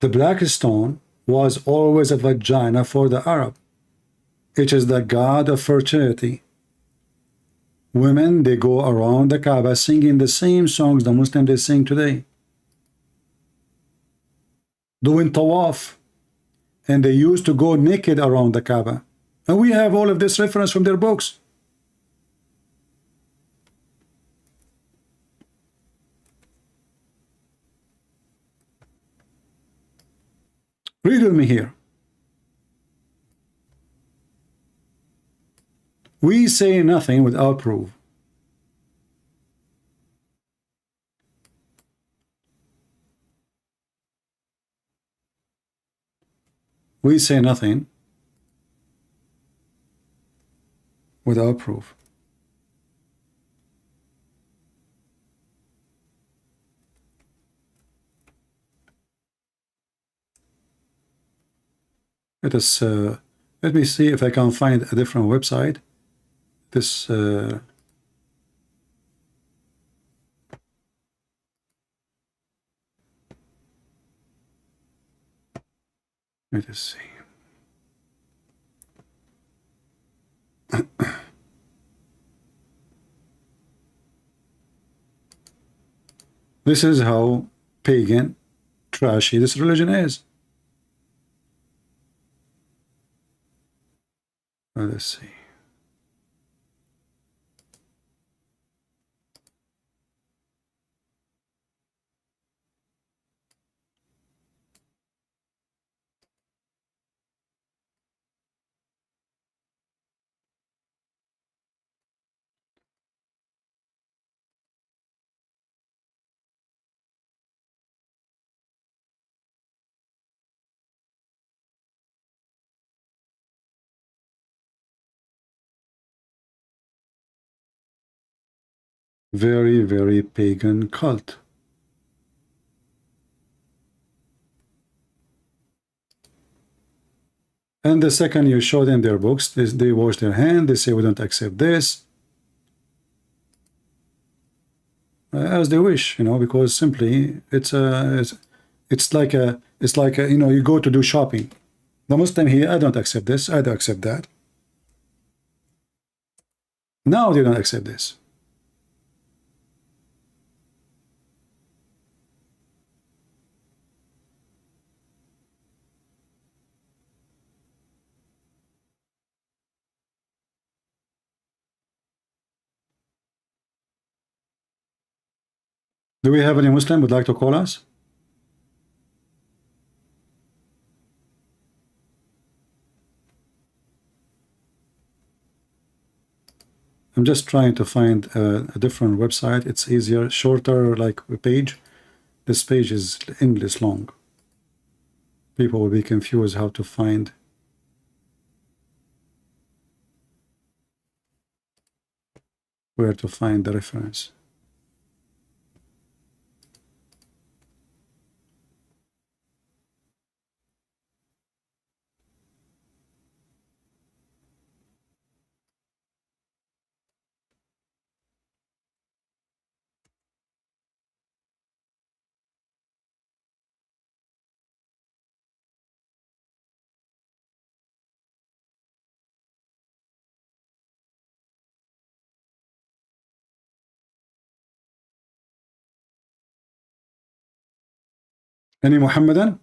The black stone was always a vagina for the Arab. It is the god of fertility. Women, they go around the Kaaba singing the same songs the Muslims they sing today. Doing tawaf. And they used to go naked around the Kaaba. And we have all of this reference from their books. Read with me here. We say nothing without proof. We say nothing without proof. Let me see if I can find a different website. This let me just see. This is how pagan, trashy this religion is. Let's see. Very, very pagan cult. And the second you show them their books, they wash their hand, they say we don't accept this. As they wish, you know, because simply it's like you know, you go to do shopping. The Muslim here, I don't accept this, I don't accept that. Now they don't accept this. Do we have any Muslim would like to call us? I'm just trying to find a different website. It's easier, shorter, like a page. This page is endless long. People will be confused how to find. Where to find the reference. Any Muhammadan?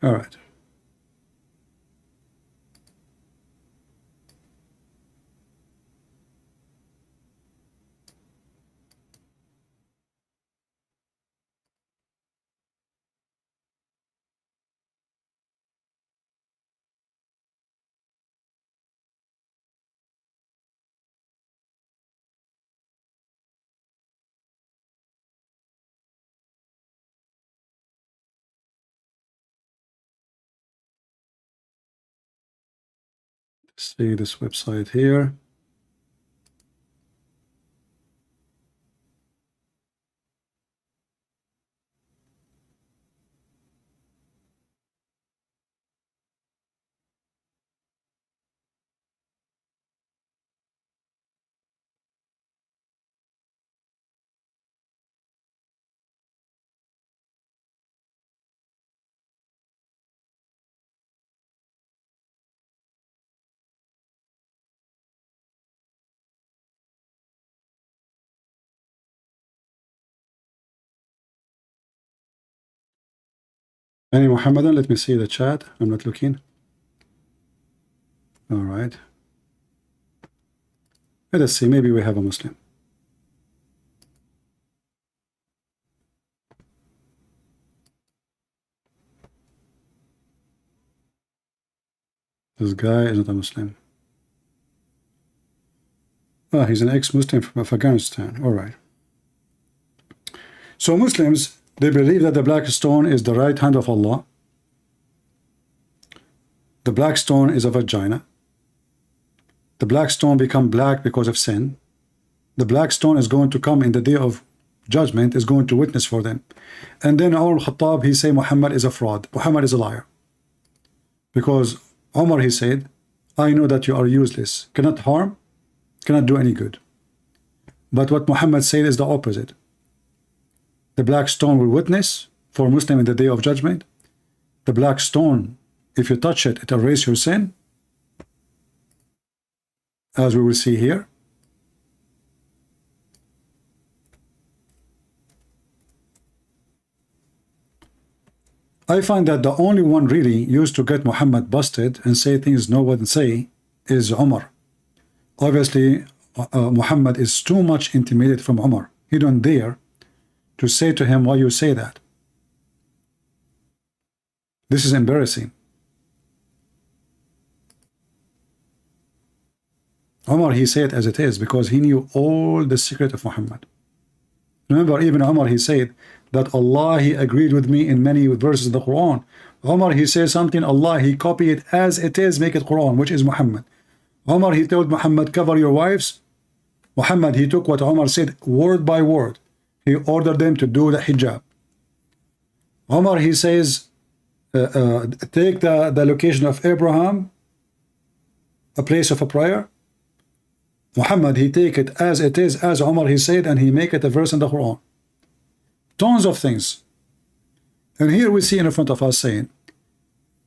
All right. See this website here. Any Muhammadan? Let me see the chat. I'm not looking. All right. Let us see. Maybe we have a Muslim. This guy is not a Muslim. Ah, he's an ex-Muslim from Afghanistan. All right. So Muslims, they believe that the black stone is the right hand of Allah. The black stone is a vagina. The black stone become black because of sin. The black stone is going to come in the day of judgment, is going to witness for them. And then Umar al-Khattab, he say Muhammad is a fraud. Muhammad is a liar. Because Umar, he said, I know that you are useless, cannot harm, cannot do any good. But what Muhammad said is the opposite. The black stone will witness for Muslim in the day of judgment. The black stone, if you touch it, it erases your sin, as we will see here. I find that the only one really used to get Muhammad busted and say things no one say is Umar. Obviously, Muhammad is too much intimidated from Umar. He don't dare to say to him, why you say that? This is embarrassing. Umar, he said it as it is because he knew all the secret of Muhammad. Remember, even Umar, he said that Allah, he agreed with me in many verses of the Quran. Umar, he says something, Allah, he copy it as it is, make it Quran, which is Muhammad. Umar, he told Muhammad, cover your wives. Muhammad, he took what Umar said word by word. He ordered them to do the hijab. Umar, he says, take the location of Abraham, a place of a prayer. Muhammad, he take it as it is, as Umar, he said, and he make it a verse in the Quran. Tons of things. And here we see in front of us saying,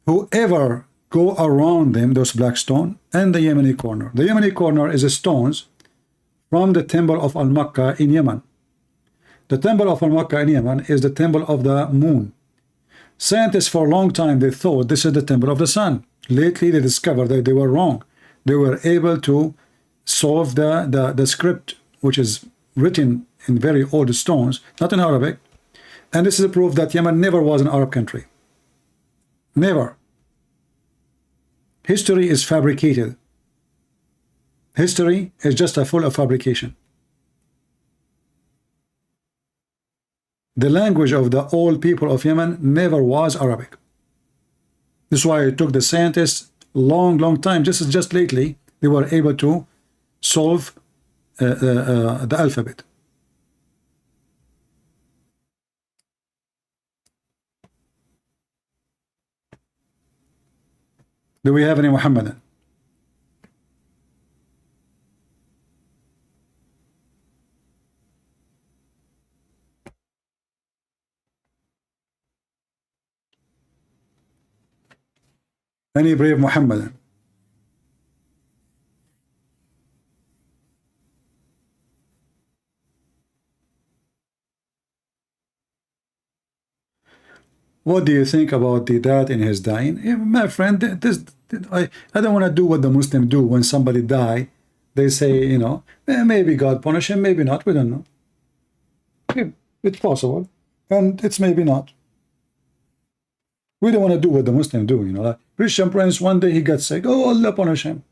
whoever go around them, those black stone, and the Yemeni corner. The Yemeni corner is a stones from the temple of Al-Makkah in Yemen. The temple of Al-Makkah in Yemen is the temple of the moon. Scientists for a long time, they thought this is the temple of the sun. Lately, they discovered that they were wrong. They were able to solve the script, which is written in very old stones, not in Arabic. And this is a proof that Yemen never was an Arab country. Never. History is fabricated. History is just a full of fabrication. The language of the old people of Yemen never was Arabic. This is why it took the scientists long time. Just lately, they were able to solve the alphabet. Do we have any Muhammadan? Any brave Muhammadan? What do you think about the dad in his dying? My friend, I don't want to do what the Muslims do when somebody die. They say, you know, maybe God punish him, maybe not. We don't know. It's possible, and it's maybe not. We don't want to do what the Muslims do, you know. Like Christian Prince, one day he got sick. Oh, Allah punish him.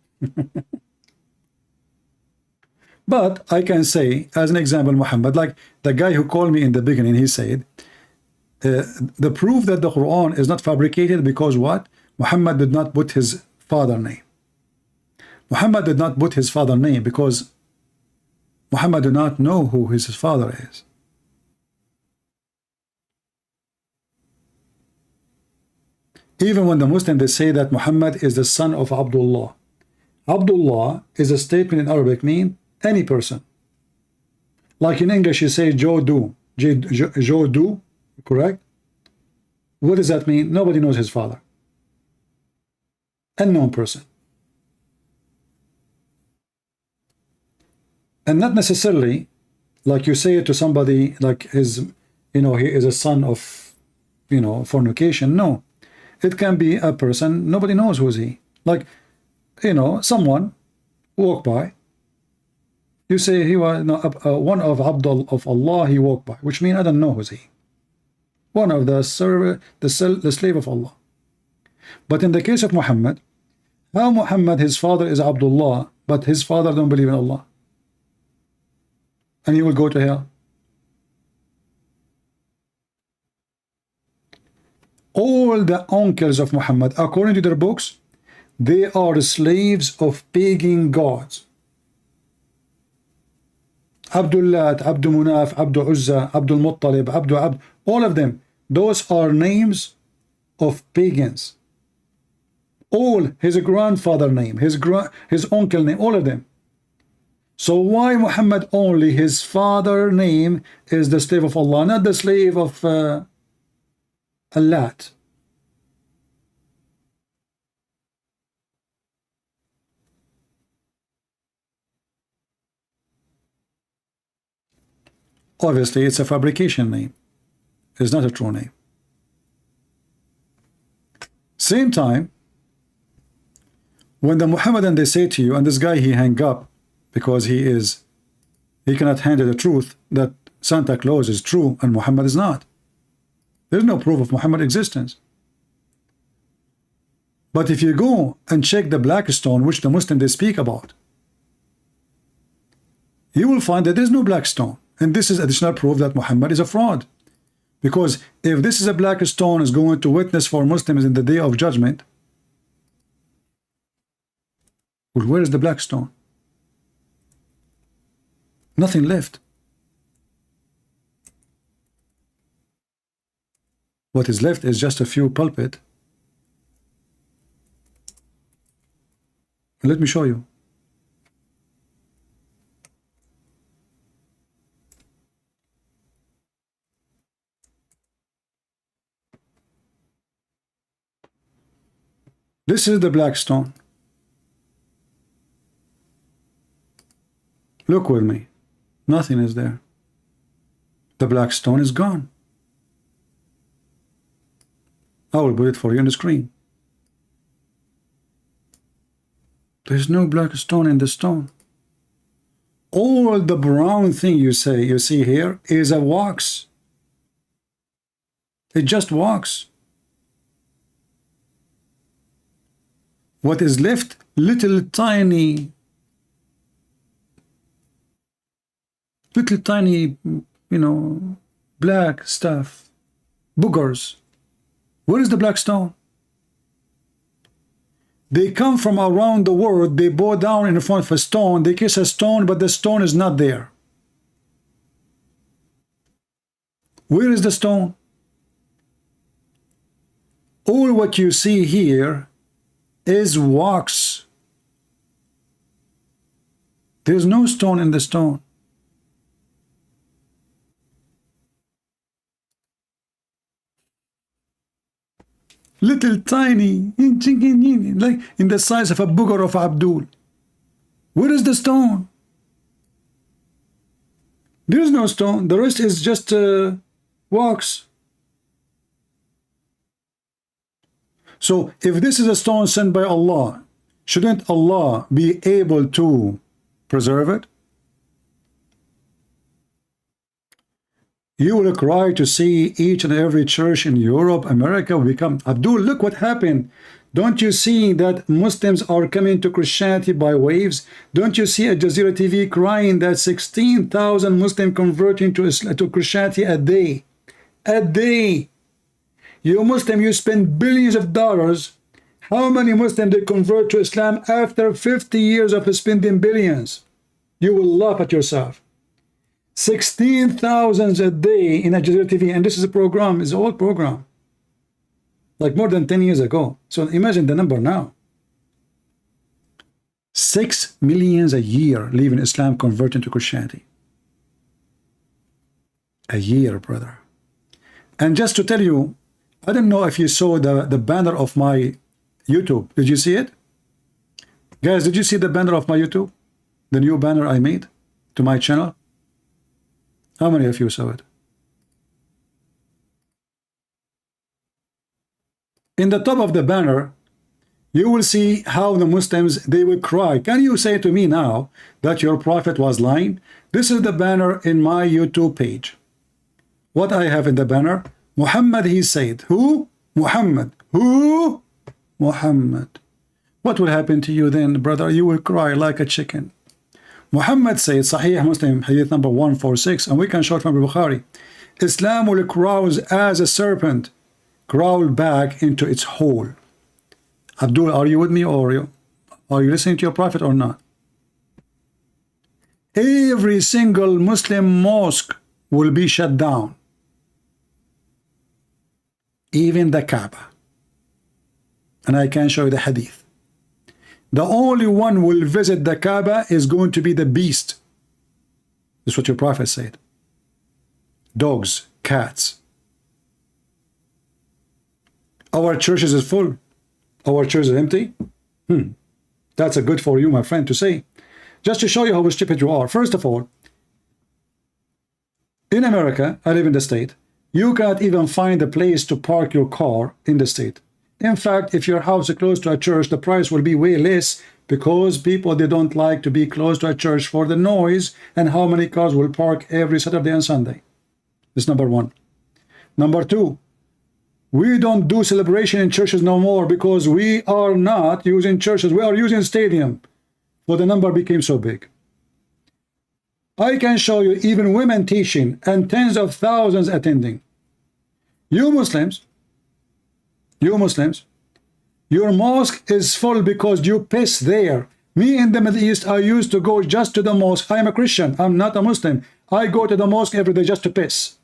But I can say, as an example, Muhammad, like the guy who called me in the beginning, he said, the proof that the Quran is not fabricated because what? Muhammad did not put his father name. Muhammad did not put his father name because Muhammad did not know who his father is. Even when the Muslims, they say that Muhammad is the son of Abdullah. Abdullah is a statement in Arabic mean any person. Like in English, you say Joe Do. Joe Do, correct? What does that mean? Nobody knows his father. Unknown person. And not necessarily like you say it to somebody like his, you know, he is a son of, you know, fornication. No. It can be a person, nobody knows who is he. Like, you know, someone walk by. You say he was one of Abdul of Allah, he walked by, which means I don't know who's he. One of the slave of Allah. But in the case of Muhammad, how Muhammad, his father is Abdullah, but his father don't believe in Allah. And he will go to hell. All the uncles of Muhammad, according to their books, they are slaves of pagan gods. Abdullah, Abdul Munaf, Abdul Uzza, Abdul Muttalib, Abd, all of them, those are names of pagans. All his grandfather name, his uncle name, all of them. So why Muhammad only his father name is the slave of Allah, not the slave of Allah? Obviously, it's a fabrication name. It's not a true name. Same time, when the Muhammadan they say to you, and this guy he hang up because he cannot handle the truth that Santa Claus is true and Muhammad is not. There's no proof of Muhammad's existence. But if you go and check the black stone which the Muslims they speak about, you will find that there's no black stone. And this is additional proof that Muhammad is a fraud. Because if this is a black stone is going to witness for Muslims in the day of judgment, well, where is the black stone? Nothing left. What is left is just a few pulpit. Let me show you. This is the black stone. Look with me. Nothing is there. The black stone is gone. I will put it for you on the screen. There's no black stone in the stone. All the brown thing you see here is a wax. It just wax. What is left? Little tiny, black stuff. Boogers. Where is the black stone? They come from around the world. They bow down in front of a stone. They kiss a stone, but the stone is not there. Where is the stone? All what you see here is wax. There's no stone in the stone. Little tiny, like in the size of a booger of Abdul. Where is the stone? There is no stone. The rest is just wax. So if this is a stone sent by Allah, shouldn't Allah be able to preserve it? You will cry to see each and every church in Europe, America become Abdul. Look what happened. Don't you see that Muslims are coming to Christianity by waves? Don't you see Al Jazeera TV crying that 16,000 Muslims converting to Christianity a day? A day. You Muslim, you spend billions of dollars. How many Muslims they convert to Islam after 50 years of spending billions? You will laugh at yourself. 16,000 a day in Al Jazeera TV, and this is a program, it's an old program, like more than 10 years ago. So imagine the number now. 6 million a year leaving Islam, converting to Christianity. A year, brother. And just to tell you, I don't know if you saw the banner of my YouTube. Did you see it? Guys, did you see the banner of my YouTube? The new banner I made to my channel? How many of you saw it? In the top of the banner, you will see how the Muslims, they will cry. Can you say to me now that your prophet was lying? This is the banner in my YouTube page. What I have in the banner? Muhammad, he said. Who? Muhammad. Who? Muhammad. What will happen to you then, brother? You will cry like a chicken. Muhammad said, Sahih Muslim, hadith number 146, and we can show it from Bukhari. Islam will crawl as a serpent, crawl back into its hole. Abdul, are you with me, or are you listening to your prophet or not? Every single Muslim mosque will be shut down. Even the Kaaba. And I can show you the hadith. The only one who will visit the Kaaba is going to be the beast. That's what your prophet said. Dogs, cats. Our churches is full. Our church is empty. That's a good for you, my friend, to say. Just to show you how stupid you are. First of all, in America, I live in the state, you can't even find a place to park your car in the state. In fact, if your house is close to a church, the price will be way less because people, they don't like to be close to a church for the noise and how many cars will park every Saturday and Sunday. That's number one. Number two, we don't do celebration in churches no more because we are not using churches. We are using stadium. Well, the number became so big. I can show you even women teaching and tens of thousands attending. You Muslims, your mosque is full because you piss there. Me in the Middle East, I used to go just to the mosque. I am a Christian. I'm not a Muslim. I go to the mosque every day just to piss.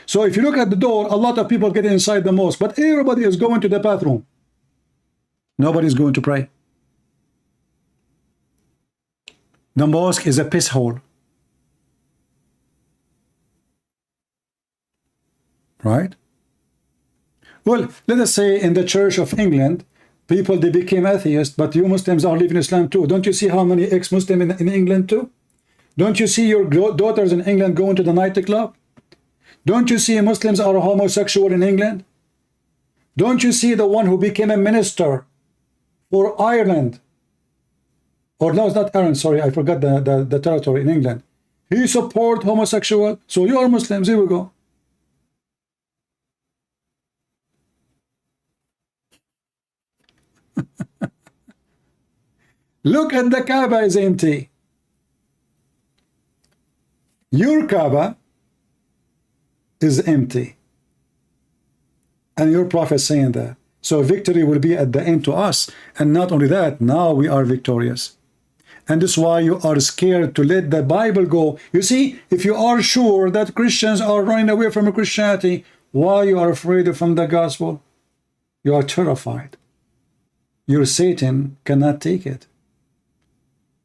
So if you look at the door, a lot of people get inside the mosque, but everybody is going to the bathroom. Nobody's going to pray. The mosque is a piss hole. Right? Well, let us say in the Church of England, people, they became atheists, but you Muslims are living Islam too. Don't you see how many ex-Muslims in England too? Don't you see your daughters in England going to the nightclub? Don't you see Muslims are homosexual in England? Don't you see the one who became a minister for Ireland? Or no, it's not Ireland, sorry, I forgot the territory in England. He support homosexual. So you are Muslims, here we go. Look at the Kaaba is empty. Your Kaaba is empty. And your prophet saying that. So victory will be at the end to us. And not only that, now we are victorious. And this is why you are scared to let the Bible go. You see, if you are sure that Christians are running away from Christianity, why you are afraid from the gospel? You are terrified. Your Satan cannot take it.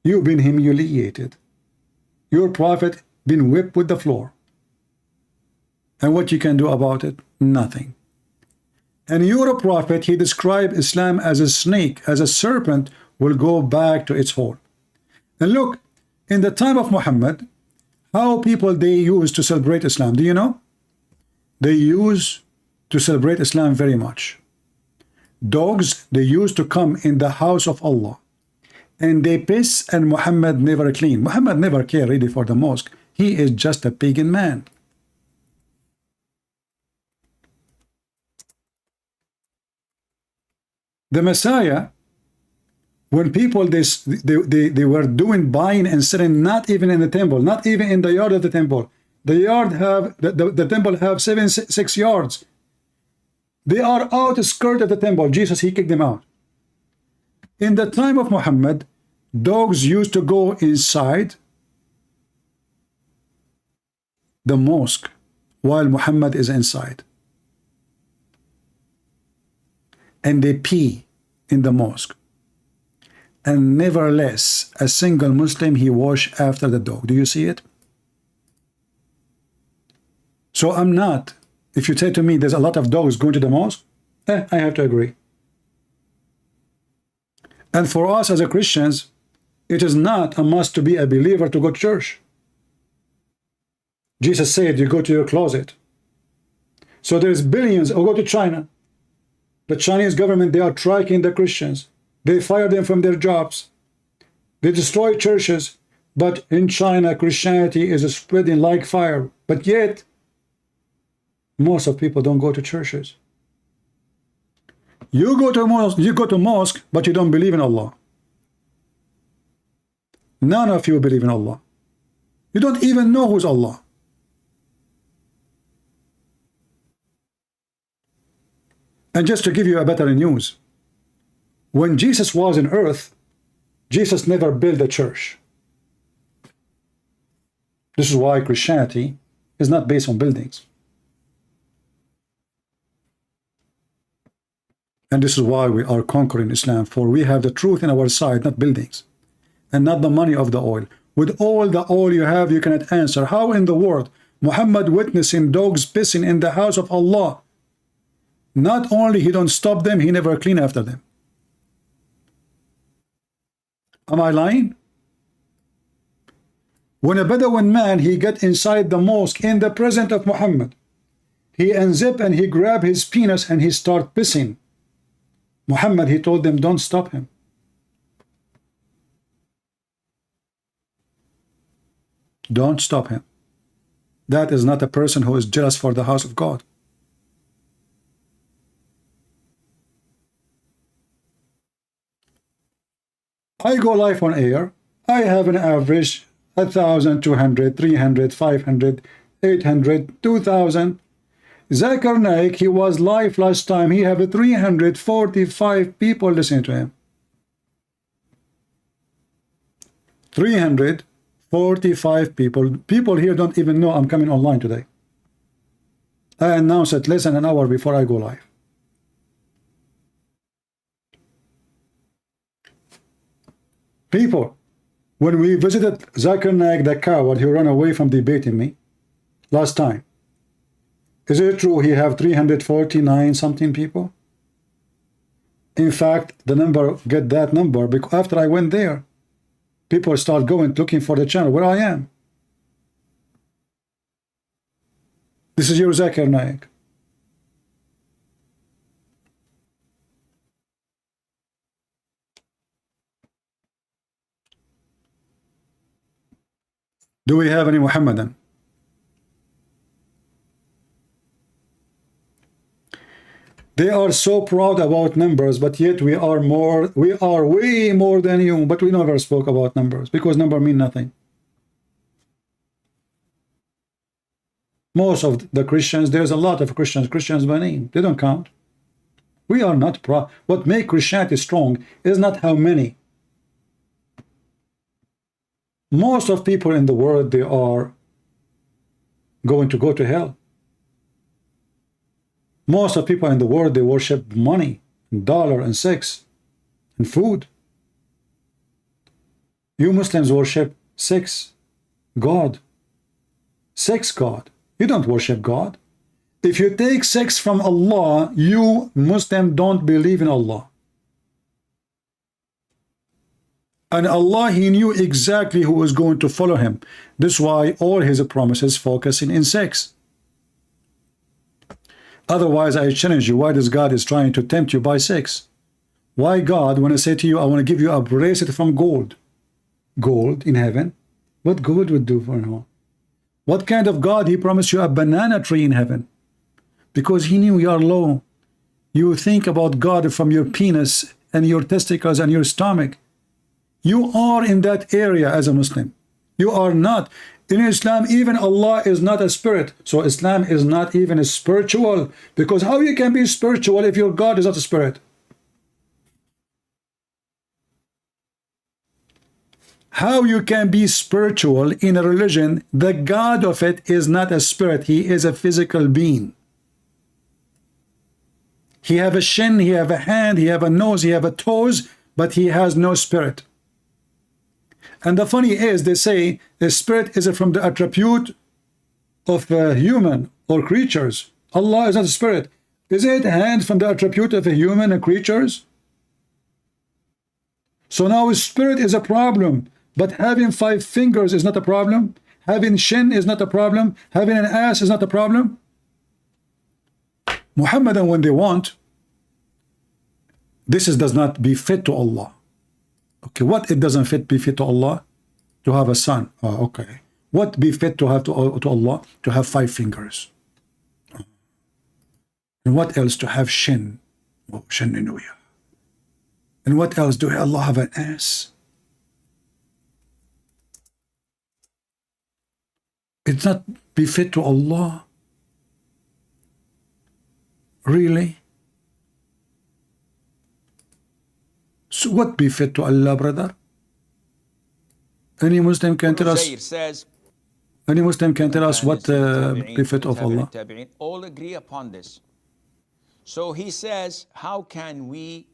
You've been humiliated. Your prophet been whipped with the floor. And what you can do about it? Nothing. And your prophet, he described Islam as a snake, as a serpent will go back to its hole. And look, in the time of Muhammad, how people they used to celebrate Islam. Do you know? They used to celebrate Islam very much. Dogs, they used to come in the house of Allah. And they piss, and Muhammad never clean. Muhammad never cared really for the mosque. He is just a pagan man. The Messiah, when people they were doing buying and selling, not even in the temple, not even in the yard of the temple. The temple have 6 yards. They are outskirts of the temple. Jesus, he kicked them out. In the time of Muhammad, dogs used to go inside the mosque while Muhammad is inside. And they pee in the mosque. And nevertheless, a single Muslim, he wash after the dog. Do you see it? So I'm not, if you say to me there's a lot of dogs going to the mosque, I have to agree. And for us as a Christians, it is not a must to be a believer to go to church. Jesus said, you go to your closet. So there's billions, or go to China. The Chinese government, they are striking the Christians. They fire them from their jobs. They destroy churches. But in China, Christianity is spreading like fire. But yet, most of people don't go to churches. You go to mosque, but you don't believe in Allah. None of you believe in Allah. You don't even know who's Allah. And just to give you a better news, when Jesus was on earth, Jesus never built a church. This is why Christianity is not based on buildings. And this is why we are conquering Islam, for we have the truth in our side, not buildings, and not the money of the oil. With all the oil you have, you cannot answer. How in the world Muhammad witnessing dogs pissing in the house of Allah? Not only he don't stop them, he never clean after them. Am I lying? When a Bedouin man, he get inside the mosque in the presence of Muhammad, he unzip and he grab his penis and he start pissing. Muhammad, he told them, don't stop him. Don't stop him. That is not a person who is jealous for the house of God. I go live on air. I have an average 1,000, 200, 300, 500, 800, 2,000. Zakir Naik, he was live last time. He have 345 people listening to him. 345 people. People here don't even know I'm coming online today. I announced it less than an hour before I go live. People, when we visited Zakir Naik, the coward who ran away from debating me last time, is it true he have 349 something people? In fact, the number, get that number, because after I went there, people start going looking for the channel where I am. This is your Zakir Naik. Do we have any Muhammadan? They are so proud about numbers, but yet we are way more than you, but we never spoke about numbers because numbers mean nothing. Most of the Christians, there's a lot of Christians by name, they don't count. We are not proud. What makes Christianity strong is not how many. Most of people in the world, they are going to go to hell. Most of people in the world, they worship money, and dollar, and sex, and food. You Muslims worship sex, God. Sex God. You don't worship God. If you take sex from Allah, you Muslim don't believe in Allah. And Allah, He knew exactly who was going to follow Him. That's why all His promises focusing in sex. Otherwise, I challenge you, why does God is trying to tempt you by sex? Why God, when I say to you, I want to give you a bracelet from gold. Gold in heaven? What gold would do for him? What kind of God? He promised you a banana tree in heaven. Because He knew you are low. You think about God from your penis and your testicles and your stomach. You are in that area as a Muslim. You are not. In Islam, even Allah is not a spirit. So Islam is not even spiritual. Because how you can be spiritual if your God is not a spirit? How you can be spiritual in a religion, the God of it is not a spirit. He is a physical being. He have a shin, he have a hand, he have a nose, he have a toes, but he has no spirit. And the funny is, they say the spirit is from the attribute of human or creatures. Allah is not a spirit. Is it a hand from the attribute of a human and creatures? So now spirit is a problem, but having 5 fingers is not a problem. Having shin is not a problem. Having an ass is not a problem. Muhammadan, when they want, this does not be fit to Allah. Okay, what it doesn't be fit to Allah? To have a son. Oh, okay. What be fit to have to Allah? To have 5 fingers. And what else? To have shin. Oh, shin. And what else? Do Allah have an ass? It's not befit to Allah. Really? So what befit to Allah, brother? Any Muslim can tell us? Any Muslim can tell us what befit of Allah? All agree upon this. So he says, how can we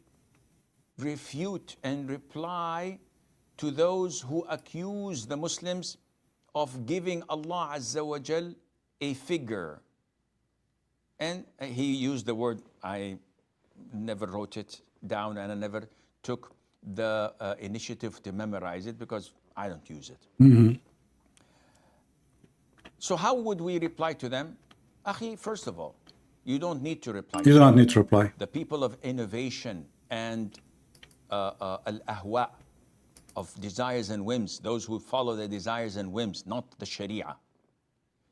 refute and reply to those who accuse the Muslims of giving Allah Azza wa Jal a figure? And he used the word, I never wrote it down and I never took the initiative to memorize it because I don't use it. Mm-hmm. So how would we reply to them? Akhi, first of all, you don't need to reply. You do not need to reply. The people of innovation and al-ahwa, of desires and whims, those who follow their desires and whims, not the Sharia.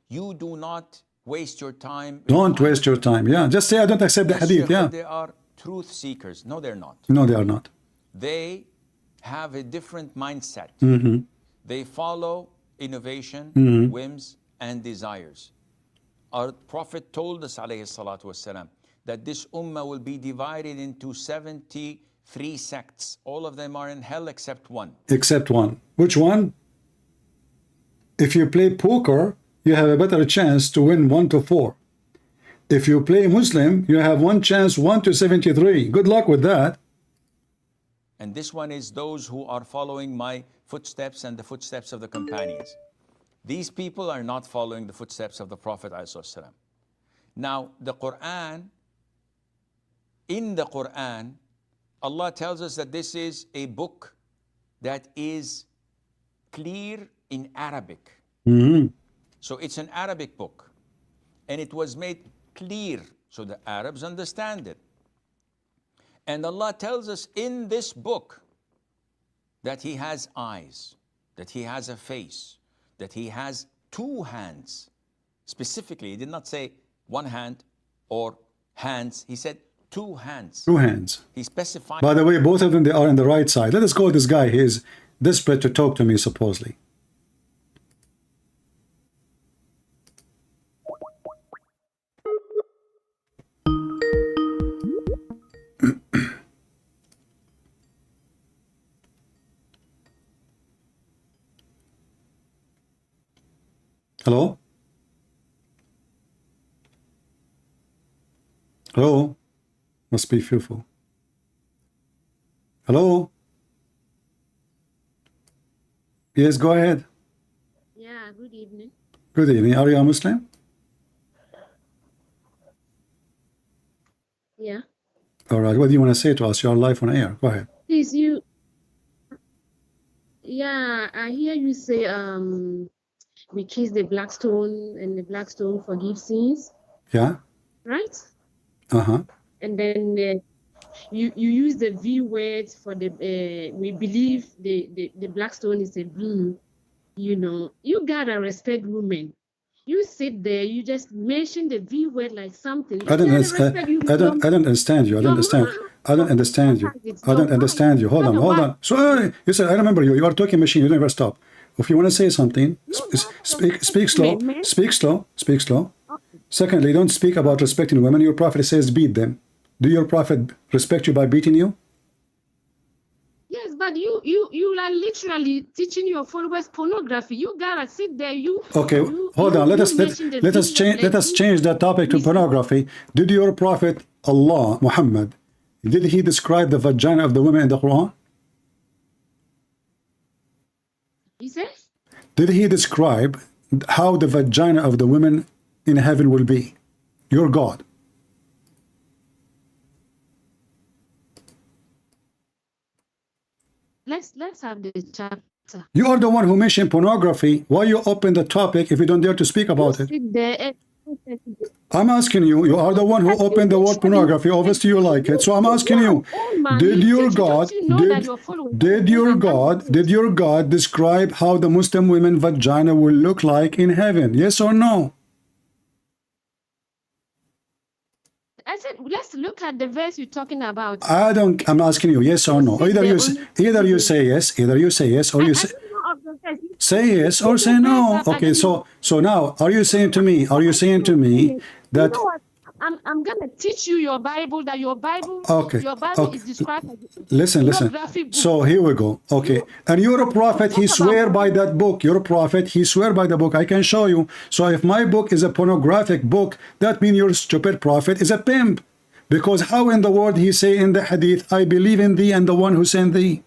You do not waste your time. Don't waste your time. Yeah, just say I don't accept the hadith. Yeah. They are truth seekers. No, they're not. No, they are not. They have a different mindset. Mm-hmm. They follow innovation, whims, and desires. Our Prophet told us, alayhi salatu wasalam, that this ummah will be divided into 73 sects. All of them are in hell except one. Except one. Which one? If you play poker, you have a better chance to win 1 to 4. If you play Muslim, you have one chance 1 to 73. Good luck with that. And this one is those who are following my footsteps and the footsteps of the companions. These people are not following the footsteps of the Prophet ﷺ. Now, the Quran, in the Quran, Allah tells us that this is a book that is clear in Arabic. So it's an Arabic book. And it was made clear so the Arabs understand it. And Allah tells us in this book that He has eyes, that He has a face, that He has 2 hands. Specifically, He did not say 1 hand or hands. He said 2 hands. 2 hands. He specified. By the way, both of them, they are on the right side. Let us call this guy. He is desperate to talk to me, supposedly. Hello? Hello? Must be fearful. Hello? Yes, go ahead. Yeah, good evening. Good evening. Are you a Muslim? Yeah. All right. What do you want to say to us? You're live on air. Go ahead. Please, yeah, I hear you say, we kiss the black stone and the black stone forgives sins, Yeah? right? Uh-huh. And then you use the V word for the, we believe the black stone is a being, you know. You gotta respect women. You sit there, you just mention the V word like something. I don't understand you. I don't understand. I don't understand you. I don't understand you. Hold on. So you said, I remember you. You are a talking machine. You never stop. If you want to say something, speak slow. Speak slow. Speak slow. Secondly, don't speak about respecting women. Your prophet says beat them. Do your prophet respect you by beating you? Yes, but you are literally teaching your followers pornography. You gotta sit there. Okay, hold on. Let us change that topic to pornography. Did your prophet Allah Muhammad, did he describe the vagina of the women in the Quran? He says? Did he describe how the vagina of the women in heaven will be? Your God. Let's have the chapter. You are the one who mentioned pornography. Why you open the topic if you don't dare to speak about it? Sit there. I'm asking you. You are the one who opened the word pornography. Obviously, you like it. So I'm asking you: did your God describe how the Muslim women vagina will look like in heaven? Yes or no? I said, let's look at the verse you're talking about. I'm asking you, yes or no. Either you say yes, or you say yes or say no. Okay, so now, are you saying to me that? You know what? I'm gonna teach you your Bible, that your Bible is described as Listen. So here we go. Okay. And you're a prophet, he swear by that book. You're a prophet, he swear by the book. I can show you. So if my book is a pornographic book, that means your stupid prophet is a pimp. Because how in the world he say in the hadith, I believe in thee and the one who sent thee?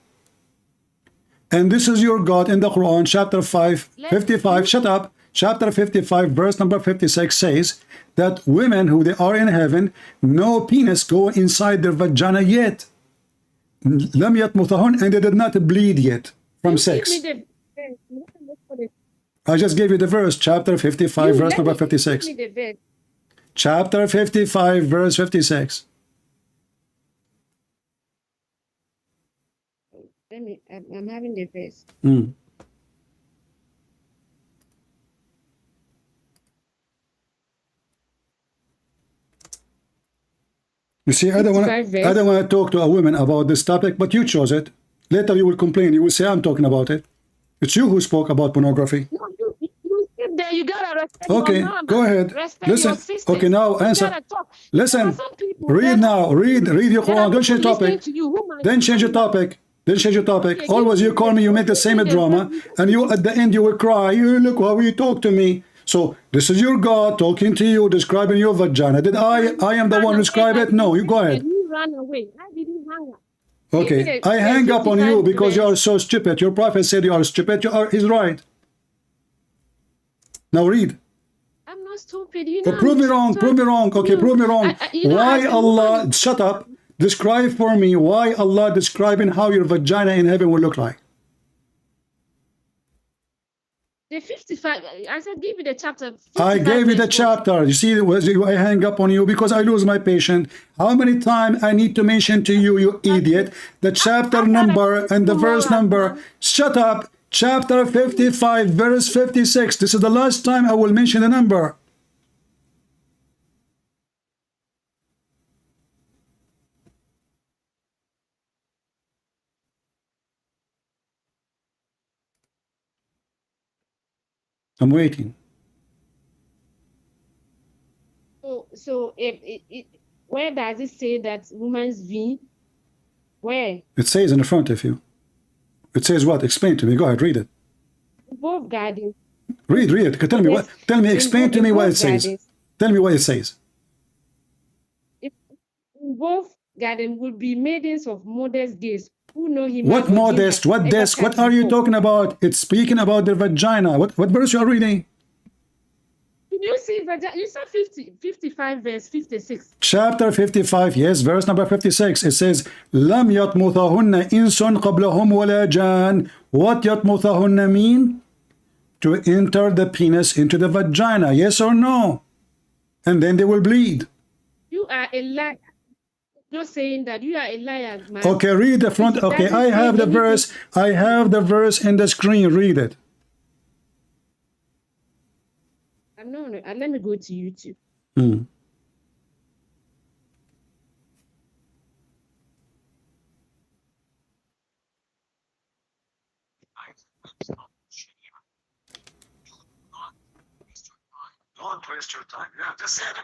And this is your God in the Quran, chapter 55. Shut up. Chapter 55, verse number 56 says that women who they are in heaven, no penis go inside their vagina yet. لم يطمثهن, and they did not bleed yet from sex. I just gave you the verse, chapter 55, verse number 56. Chapter 55, verse 56. I'm having the verse. You see, I don't want to talk to a woman about this topic, but you chose it. Later you will complain. You will say I'm talking about it. It's you who spoke about pornography. No, you sit there. You gotta respect Okay, your mama. go ahead. Respect Listen. your sisters. Okay, now You answer. gotta talk. There are Listen. some people Read that now. Read your there are Quran. Don't change people topic. listening to you who might Then change your topic. Then change your topic. Okay, Always you call me, you make the same drama, and you at the end you will cry. You look how you talk to me. So this is your God talking to you, describing your vagina. Did I am the one who describe it? No, you go ahead. You ran away. I didn't hang up. Okay, I hang up on you because you are so stupid. Your prophet said you are stupid. He's right. Now read. I'm not stupid. You know. Prove me wrong. Prove me wrong. Okay, prove me wrong. Why Allah? Shut up. Describe for me why Allah describing how your vagina in heaven will look like. The 55. I said, give you the chapter. I gave you the chapter. You see, I hang up on you because I lose my patience. How many times I need to mention to you, you idiot, the chapter number and the verse number? Shut up. Chapter 55, verse 56. This is the last time I will mention the number. I'm waiting. So where does it say that woman's V? Where? It says in the front of you. It says what? Explain to me. Go ahead, read it. Both gardens. Read it. Tell me what. Tell me. Explain to me what it says. Tell me what it says. In both gardens will be maidens of modest gaze who know him. What modest? What desk? What are you talking about? It's speaking about the vagina. What verse you are reading? You see, you saw 55 verse 56. Chapter 55, yes, verse number 56. It says, لم يطمثهن إنس قبلهم ولا جان. What يطمثهن mean? To enter the penis into the vagina, yes or no? And then they will bleed. You are a liar. You're saying that you are a liar, man. Okay, read the front. Okay, I have the verse. I have the verse in the screen. Read it. No, let me go to YouTube. Don't waste your time. You have to say it.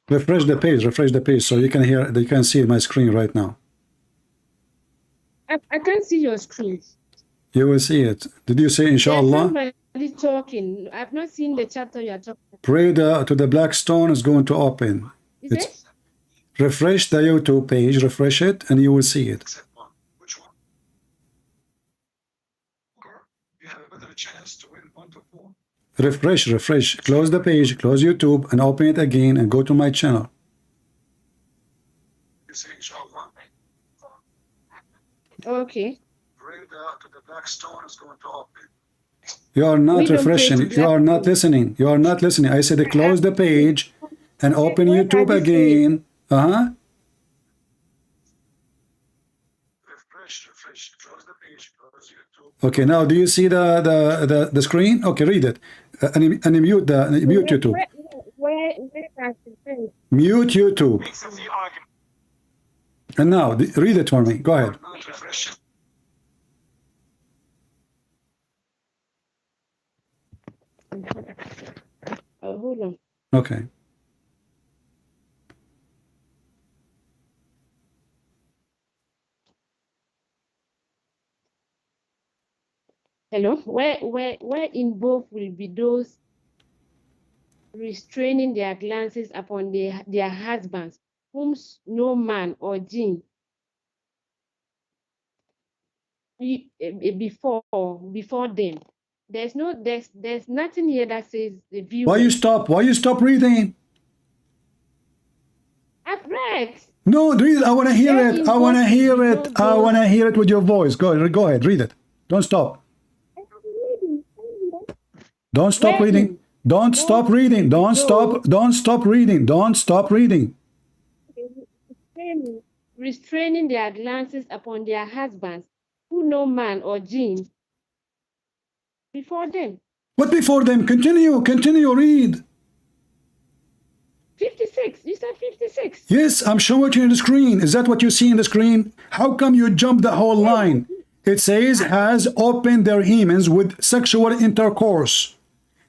Refresh the page so you can hear, you can see my screen right now. I can't see your screen. You will see it. Did you say inshallah? Somebody talking. I've not seen the chapter you are talking about. Pray to the black stone is going to open. Is it? Refresh the YouTube page, refresh it, and you will see it. Which one? You have a better chance to win 1 to 4. Refresh. Close the page, close YouTube, and open it again, and go to my channel. You say inshallah. Okay. Pray to the black stone is going to open. You are not refreshing. You are not listening. You are not listening. I said close the page and open YouTube again. Refresh. Close the page. Close YouTube. Okay. Now, do you see the screen? Okay, read it. And mute YouTube. Where does it say? Mute YouTube. And now read it for me. Go ahead. Hold on. Okay. Hello. Where in both will be those restraining their glances upon their husbands, whom no man or jinn before them. There's nothing here that says the view. Why you stop reading? I've read. No, read it. I want to hear it. I want to hear it. I want to hear it with your voice. Go ahead, read it. Don't stop. Don't stop reading. Don't stop reading. Don't stop reading. Don't stop reading. Restraining their glances upon their husbands, who no man or jinn before them. What before them? Continue, read. 56. You said 56. Yes, I'm showing you on the screen. Is that what you see in the screen? How come you jump the whole line? It says has opened their hymens with sexual intercourse.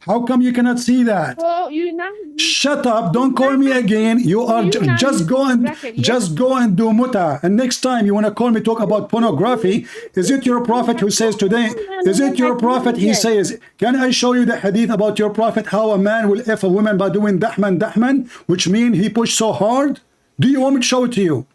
How come you cannot see that? Oh, you now. Shut up! Don't call me again. You are just go and do muta. And next time you want to call me, talk about pornography. Is it your prophet who says today? Is it your prophet? He says, can I show you the hadith about your prophet? How a man will f a woman by doing dahman, which means he pushed so hard. Do you want me to show it to you?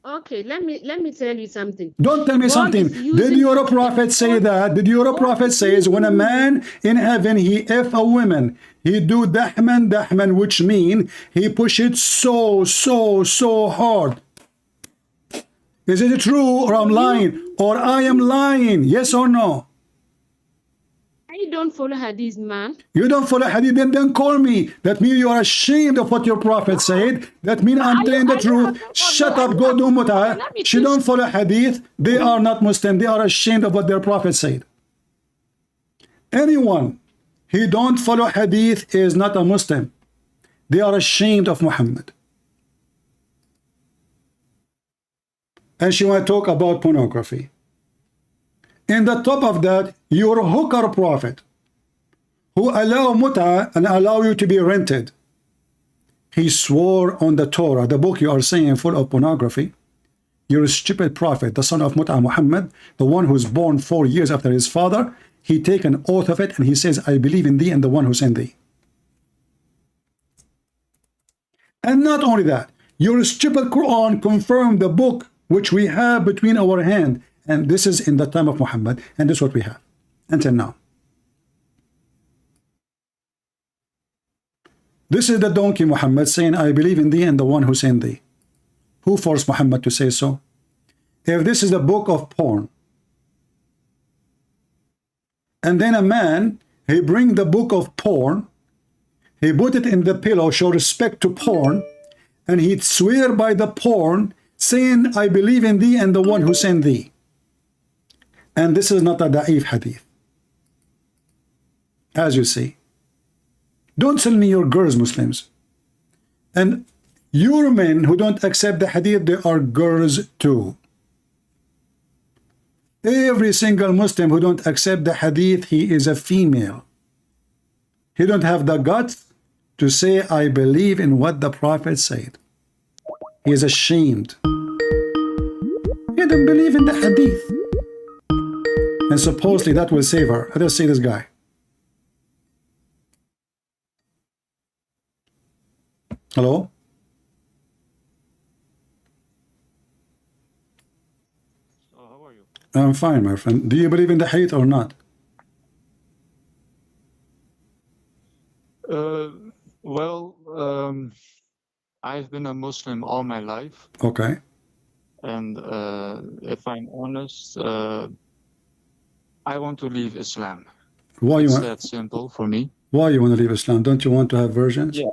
Okay, let me tell you something. Don't tell me something. Did your prophet say that? Did your prophet says when a man in heaven he f a woman, he do dahman, which mean he push it so hard. Is it true or I'm lying? Or I am lying? Yes or no? I don't follow hadith, man. You don't follow hadith, then call me. That means you are ashamed of what your prophet said. That means I'm telling the truth. Shut up, go do muta. She don't follow hadith. They are not Muslim. They are ashamed of what their prophet said. Anyone who don't follow hadith is not a Muslim. They are ashamed of Muhammad. And she want to talk about pornography. In the top of that, your hooker prophet, who allow muta and allow you to be rented, he swore on the Torah, the book you are saying full of pornography. You're a stupid prophet, the son of Muta Muhammad, the one who's born 4 years after his father. He take an oath of it and he says, I believe in thee and the one who sent thee. And not only that, your stupid Quran confirmed the book which we have between our hand. And this is in the time of Muhammad, and this is what we have until now. This is the donkey Muhammad saying, I believe in thee and the one who sent thee. Who forced Muhammad to say so? If this is a book of porn, and then a man, he bring the book of porn, he put it in the pillow, show respect to porn, and he'd swear by the porn, saying, I believe in thee and the one who sent thee. And this is not a da'if hadith. As you see. Don't sell me your girls, Muslims. And your men who don't accept the hadith, they are girls too. Every single Muslim who don't accept the hadith, he is a female. He don't have the guts to say, I believe in what the Prophet said. He is ashamed. He don't believe in the hadith. And supposedly that will save her. Let us see this guy. Hello? So how are you? I'm fine, my friend. Do you believe in the hadith or not? Well, I've been a Muslim all my life, Okay. and if I'm honest, I want to leave Islam. Why you It's want? that simple for me. Why you want to leave Islam? Don't you want to have virgins? Yeah.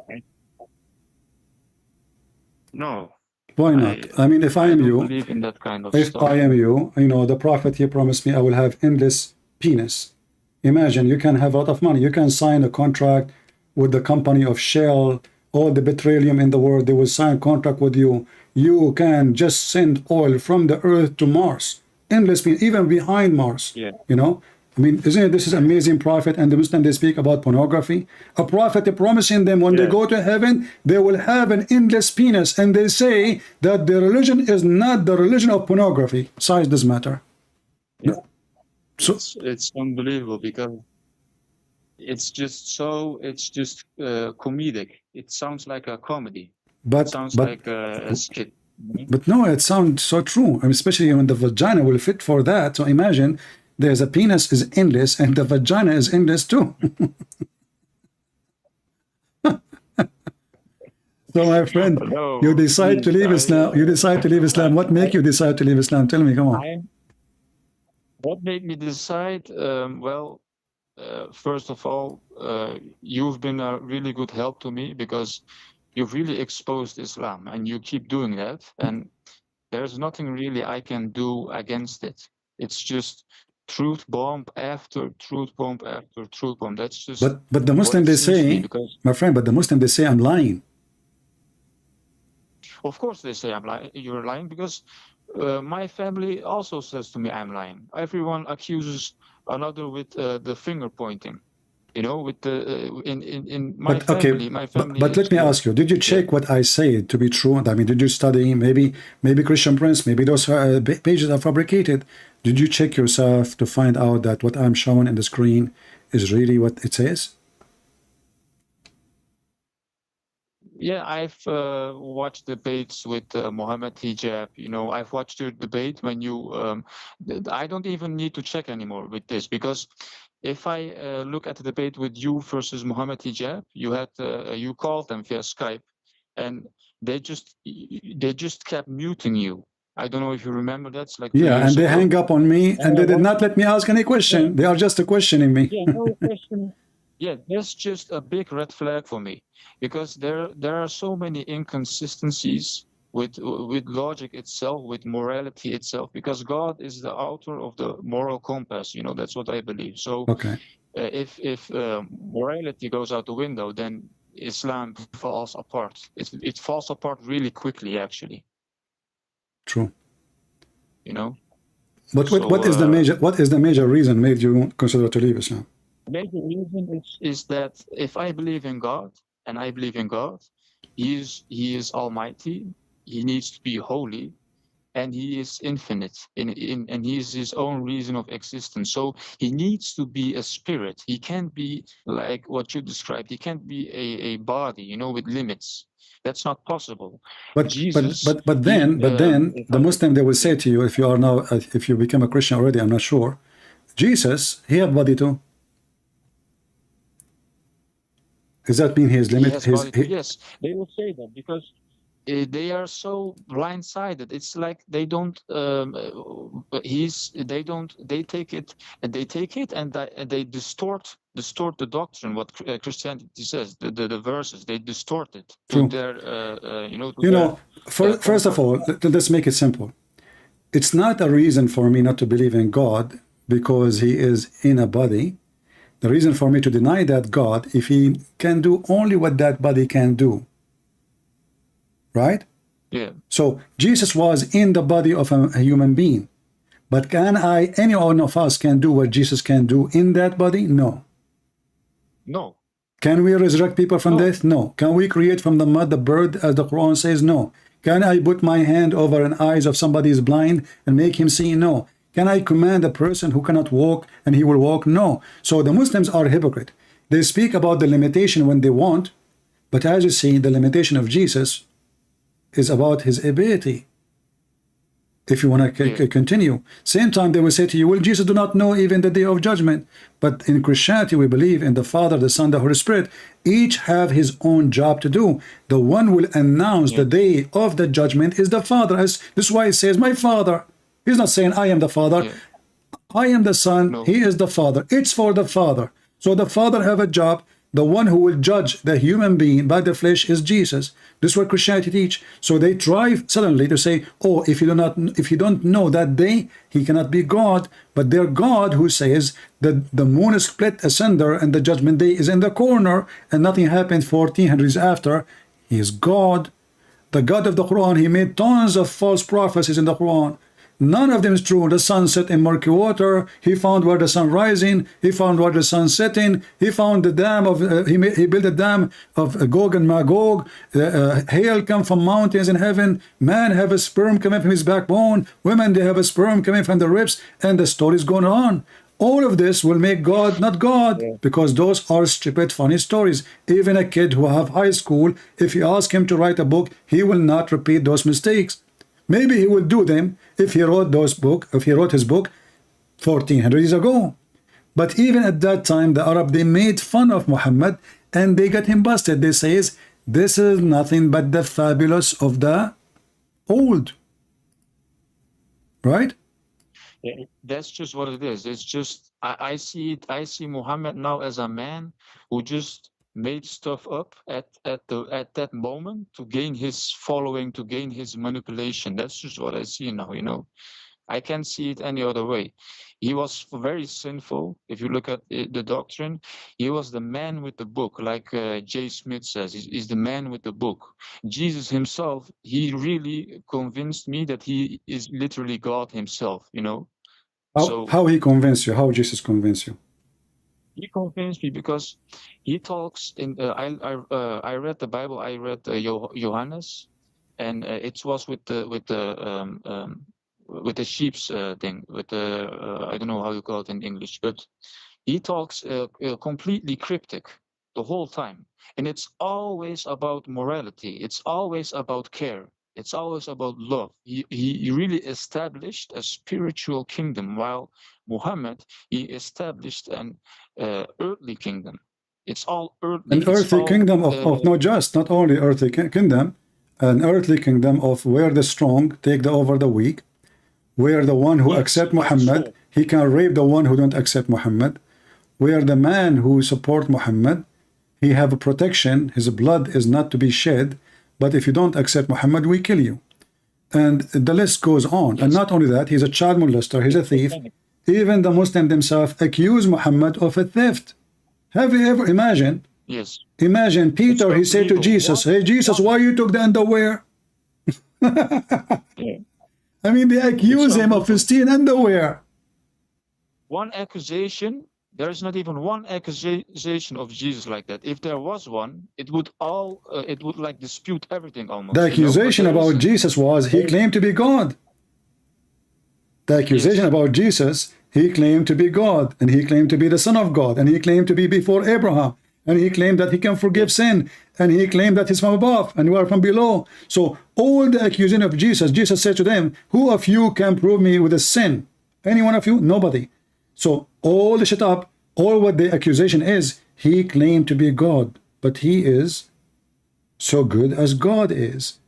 No, Why not? I mean, if I am don't you, believe in that kind of if stuff. I am you, you know, the Prophet, he promised me I will have endless penis. Imagine, you can have a lot of money. You can sign a contract with the company of Shell, all the petroleum in the world. They will sign a contract with you. You can just send oil from the earth to Mars. Endless penis, even behind Mars. Yeah. You know? I mean, isn't it, this is amazing prophet, and the Muslim, they speak about pornography. A prophet promising them when they go to heaven, they will have an endless penis, and they say that the religion is not the religion of pornography. Size doesn't matter. Yeah. So, It's unbelievable because it's just comedic. It sounds like a comedy. It sounds like a skit. but no, it sounds so true. I mean, especially when the vagina will fit for that. So imagine there's a penis is endless and the vagina is endless too. So my friend, No, you decide to leave Islam. You decide to leave Islam. What make you decide to leave Islam? Tell me, come on. What made me decide? Well, first of all, you've been a really good help to me because you've really exposed Islam and you keep doing that. And there's nothing really I can do against it. It's just truth bomb after truth bomb after truth bomb. That's just. But the Muslim, they say, my friend, but the Muslim, they say I'm lying. Of course they say you're lying because My family also says to me I'm lying. Everyone accuses another with the finger pointing. You know, with the in my But okay, family, but let me ask you: did you check what I say to be true? I mean, did you study maybe Christian Prince? Maybe those pages are fabricated. Did you check yourself to find out that what I'm showing in the screen is really what it says? Yeah, I've watched debates with Mohammed Hijab. You know, I've watched your debate when you. I don't even need to check anymore with this, because if I look at the debate with you versus Mohammed Hijab, you called them via Skype, and they just kept muting you. I don't know if you remember that. It's like 2 Yeah, years and they ago. hang up on me, and they did not let me ask any question. Yeah. They are just questioning me. Yeah, no question. Yeah, that's just a big red flag for me, because there are so many inconsistencies with logic itself, with morality itself, because God is the author of the moral compass. You know, that's what I believe. So Okay, if morality goes out the window, then Islam falls apart. It falls apart really quickly, actually. true. You know. But So, what is the major reason made you consider to leave Islam? major reason is that if I believe in God, and I believe in God, He is Almighty. He needs to be holy, and He is infinite. And He is His own reason of existence. So He needs to be a spirit. He can't be like what you described. He can't be a body, you know, with limits. That's not possible. Jesus, But then the Muslim, they will say to you, if you are now, if you become a Christian already, I'm not sure, Jesus, he have body too. Does that mean his limit? Yes, they will say that, because they are so blindsided. It's like they don't. They take it and they distort the doctrine. What Christianity says, the verses, they distort it to their first of all, let's make it simple. It's not a reason for me not to believe in God because he is in a body. The reason for me to deny that God, if he can do only what that body can do, right? Yeah. So Jesus was in the body of a human being, but any one of us can do what Jesus can do in that body? No. No. Can we resurrect people from death? No. Can we create from the mud the bird, as the Quran says? No. Can I put my hand over an eyes of somebody is blind and make him see? No. Can I command a person who cannot walk and he will walk? No. So the Muslims are hypocrite. They speak about the limitation when they want, but as you see, the limitation of Jesus is about his ability. If you want to continue, same time they will say to you, well, Jesus do not know even the day of judgment. But in Christianity, we believe in the Father, the Son, the Holy Spirit. Each have his own job to do. The one will announce the day of the judgment is the Father. This is why it says, my Father. He's not saying, I am the Father. I am the Son. No. He is the Father. It's for the Father. So the Father have a job. The one who will judge the human being by the flesh is Jesus. This is what Christianity teach. So they try suddenly to say, oh, if you don't know that day, he cannot be God. But their God who says that the moon is split asunder and the judgment day is in the corner and nothing happened 1400 years after, he is God. The God of the Quran, he made tons of false prophecies in the Quran. None of them is true. The sun set in murky water. He found where the sun rising. He found where the sun setting. He found the dam of. He built a dam of Gog and Magog. Hail come from mountains in heaven. Man have a sperm coming from his backbone. Women they have a sperm coming from the ribs. And the story is going on. All of this will make God not God, because those are stupid, funny stories. Even a kid who have high school, if you ask him to write a book, he will not repeat those mistakes. Maybe he will do them if he wrote his book 1400 years ago. But even at that time, the Arab, they made fun of Muhammad and they got him busted. They says, this is nothing but the fabulous of the old. Right? Yeah, that's just what it is. It's just, I see Muhammad now as a man who just made stuff up at that moment to gain his following, to gain his manipulation. That's just what I see now, you know. I can't see it any other way. He was very sinful. If you look at the doctrine, he was the man with the book, like J. Smith says. He's the man with the book. Jesus himself, he really convinced me that he is literally God himself, you know. How he convinced you? How Jesus convinced you? He convinced me because he talks in. I read the Bible. I read Johannes, and it was with the sheep's thing. With the I don't know how you call it in English, but he talks completely cryptic the whole time, and it's always about morality. It's always about care. It's always about love. He really established a spiritual kingdom, while Muhammad, he established an earthly kingdom. It's all earthly. An earthly kingdom of not only earthly kingdom, an earthly kingdom of where the strong take over the weak, where the one who accept Muhammad, he can rape the one who don't accept Muhammad, where the man who support Muhammad, he have a protection, his blood is not to be shed, but if you don't accept Muhammad, we kill you. And the list goes on. Yes. And not only that, he's a child molester, he's a thief. Even the Muslim themselves accuse Muhammad of a theft. Have you ever imagined? Yes. Imagine Peter, he said to Jesus, hey Jesus, why you took the underwear? Yeah. I mean, they accuse him of stealing underwear. One accusation, there is not even one accusation of Jesus like that. If there was one, it would like dispute everything almost. The accusation about Jesus was he claimed to be God. The accusation about Jesus, he claimed to be God, and he claimed to be the Son of God, and he claimed to be before Abraham, and he claimed that he can forgive sin, and he claimed that he's from above, and we are from below. So all the accusation of Jesus, Jesus said to them, who of you can prove me with a sin? Any one of you? Nobody. So all the shut up, all what the accusation is, he claimed to be God, but he is so good as God is.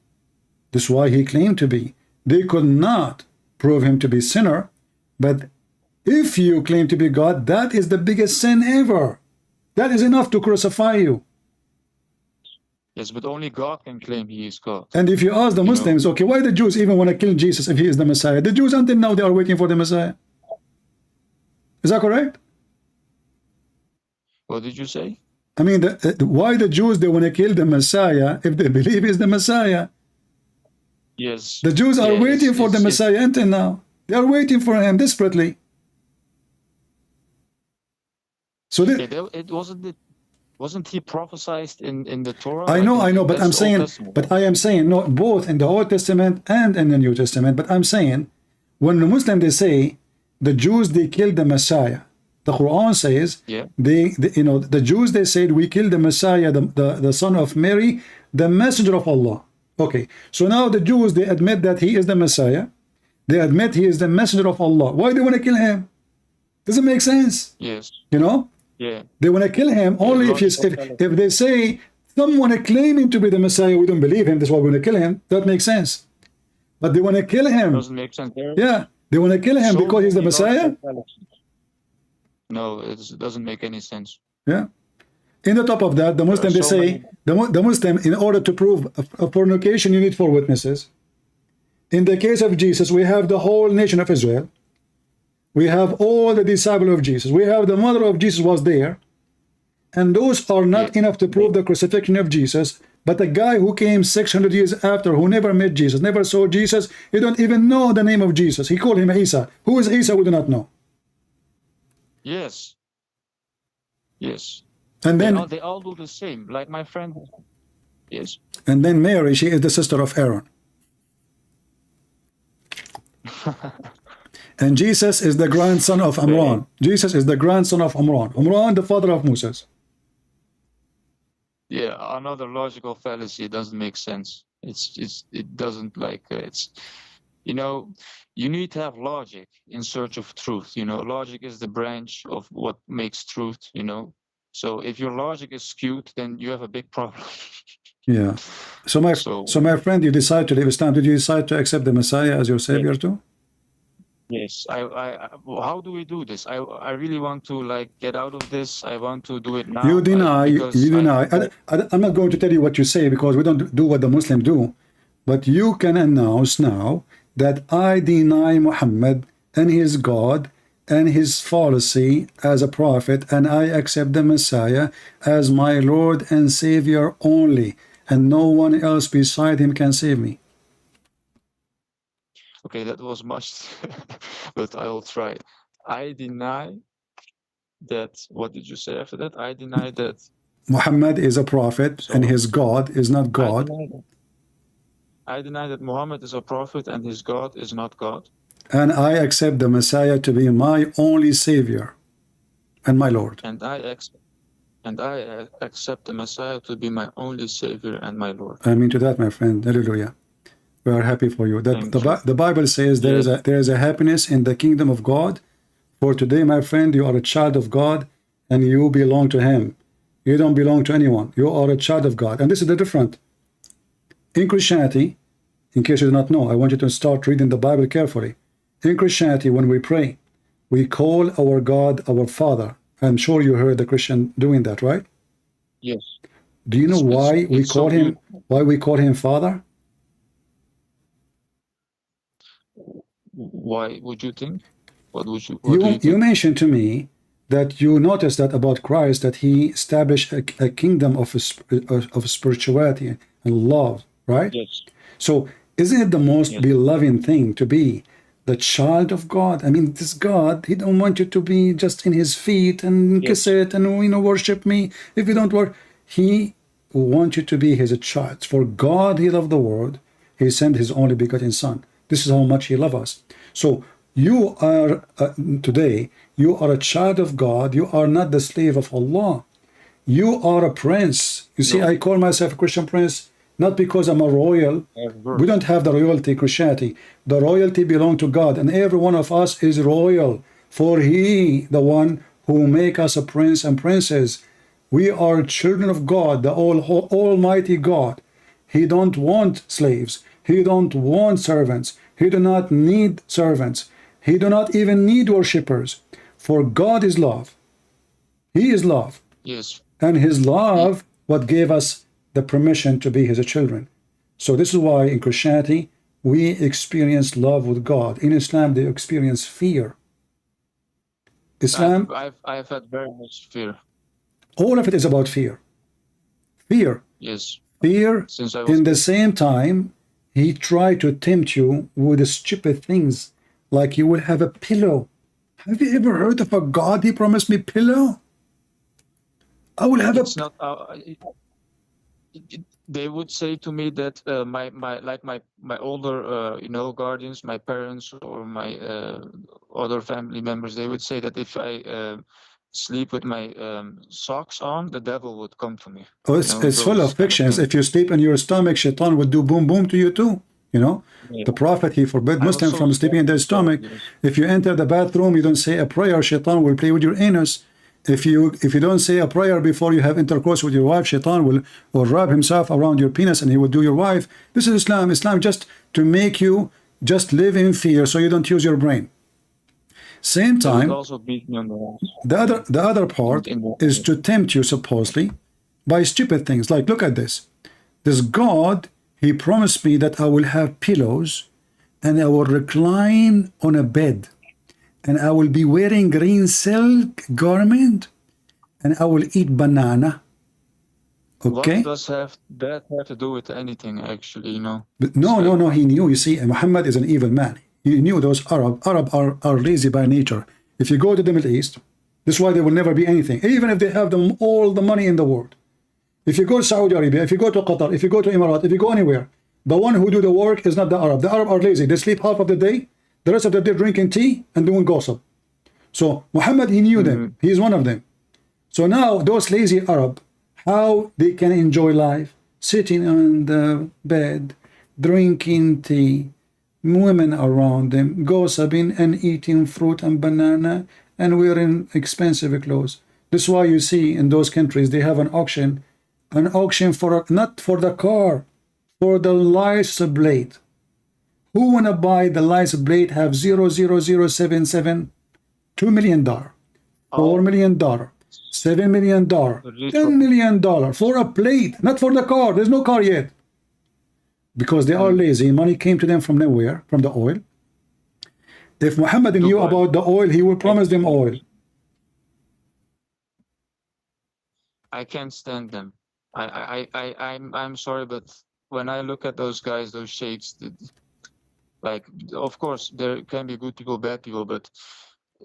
That's why he claimed to be. They could not prove him to be sinner, but if you claim to be God, that is the biggest sin ever. That is enough to crucify you. Yes, but only God can claim he is God. And if you ask the Muslims, okay, why the Jews even want to kill Jesus if he is the Messiah? The Jews until now, they are waiting for the Messiah. Is that correct? What did you say? I mean, why the Jews, they want to kill the Messiah if they believe he's the Messiah? Yes. The Jews are waiting for the Messiah until now. They are waiting for him desperately. So it wasn't he prophesied in the Torah? I know, but I am saying, no, both in the Old Testament and in the New Testament. But I'm saying, when the Muslims, they say the Jews, they killed the Messiah. The Quran says, the Jews, they said, we killed the Messiah, the son of Mary, the messenger of Allah. Okay, so now the Jews, they admit that he is the Messiah. They admit he is the messenger of Allah. Why do they want to kill him? Doesn't make sense. Yes. You know? Yeah. They want to kill him only if they say someone claiming to be the Messiah, we don't believe him, that's why we want to kill him. That makes sense. But they want to kill him. Doesn't make sense. Yeah, they want to kill him because he's the Messiah. No, it doesn't make any sense. Yeah. In the top of that, the Muslim, they say, the Muslim, in order to prove a fornication, you need 4 witnesses. In the case of Jesus, we have the whole nation of Israel. We have all the disciples of Jesus. We have the mother of Jesus was there. And those are not enough to prove the crucifixion of Jesus. But the guy who came 600 years after, who never met Jesus, never saw Jesus, he don't even know the name of Jesus. He called him Isa. Who is Isa? We do not know. Yes. Yes. And then they all do the same. Like my friend. Yes. And then Mary, she is the sister of Aaron. And Jesus is the grandson of Amran. Jesus is the grandson of Amran. Amran, the father of Moses. Yeah, another logical fallacy. Doesn't make sense. It doesn't like it's. You need to have logic in search of truth. Logic is the branch of what makes truth. So if your logic is skewed, then you have a big problem. Yeah. So my friend, you decide to leave Islam. Did you decide to accept the Messiah as your savior too? Yes. How do we do this? I really want to get out of this. I want to do it now. You deny. I'm not going to tell you what you say because we don't do what the Muslims do. But you can announce now that I deny Muhammad and his God and his policy as a prophet, and I accept the Messiah as my Lord and Savior only, and no one else beside him can save me. Okay, that was much, but I will try. I deny that. What did you say after that? I deny that Muhammad is a prophet and his God is not God. I deny that Muhammad is a prophet and his God is not God. And I accept the Messiah to be my only Savior and my Lord. And I accept the Messiah to be my only Savior and my Lord. Amen to that, my friend. Hallelujah. We are happy for you. That the Bible says there is a happiness in the kingdom of God. For today, my friend, you are a child of God and you belong to him. You don't belong to anyone. You are a child of God. And this is the difference. In Christianity, in case you do not know, I want you to start reading the Bible carefully. In Christianity, when we pray, we call our God our Father. I'm sure you heard the Christian doing that, right? Yes. Do you know why we call him? Why we call him Father? Why would you think? What would you? You mentioned to me that you noticed that about Christ, that he established a kingdom of spirituality and love, right? Yes. So isn't it the most beloved thing to be the child of God? I mean, this God, he don't want you to be just in his feet and kiss it and worship me. If you don't work, he wants you to be his child. For God, he loved the world. He sent his only begotten Son. This is how much he loves us. So you are today, you are a child of God. You are not the slave of Allah. You are a prince. You see, I call myself a Christian prince not because I'm a royal. We don't have the royalty Christianity. The royalty belongs to God, and every one of us is royal, for he, the one who make us a prince and princess. We are children of God, the almighty God. He don't want slaves. He don't want servants. He do not need servants. He do not even need worshippers. For God is love. He is love. Yes. And his love, what gave us the permission to be his children. So this is why in Christianity, we experience love with God. In Islam, they experience fear. Islam, I've had very much fear. All of it is about fear. Fear. Yes. Fear. In the same time, he tried to tempt you with the stupid things, like you will have a pillow. Have you ever heard of a God? He promised me pillow. I will have it's not. They would say to me that my older guardians, my parents or my other family members, they would say that if I sleep with my socks on, the devil would come to me. Oh, it's full of fictions. If you sleep in your stomach, Shaitan would do boom boom to you too. The Prophet, he forbid Muslims from sleeping in their stomach. If you enter the bathroom, you don't say a prayer, Shaitan will play with your anus. If you don't say a prayer before you have intercourse with your wife, Shaitan will wrap himself around your penis and he will do your wife. This is Islam. Islam just to make you just live in fear so you don't use your brain. Same time, the other part is to tempt you supposedly by stupid things. Like, look at this. This God, he promised me that I will have pillows and I will recline on a bed. And I will be wearing green silk garment, and I will eat banana. Okay. What does that have to do with anything, actually? But no. He knew. You see, Muhammad is an evil man. He knew those Arab are lazy by nature. If you go to the Middle East, this is why there will never be anything, even if they have all the money in the world. If you go to Saudi Arabia, if you go to Qatar, if you go to Emirates, if you go anywhere, the one who do the work is not the Arab. The Arab are lazy. They sleep half of the day. The rest of the day drinking tea and doing gossip. So Muhammad, he knew them. He is one of them. So now those lazy Arab, how they can enjoy life? Sitting on the bed, drinking tea, women around them, gossiping and eating fruit and banana and wearing expensive clothes. This is why you see in those countries they have an auction for not for the car, for the license plate. Who wanna buy the license plate have 00077, $2 million, $4 million, $7 million, $10 million for a plate, not for the car. There's no car yet. because they are lazy. Money came to them from nowhere, from the oil. If Muhammad knew about the oil, he would promise them oil. I can't stand them. I'm sorry, but when I look at those guys, those sheikhs, like, of course, there can be good people, bad people, but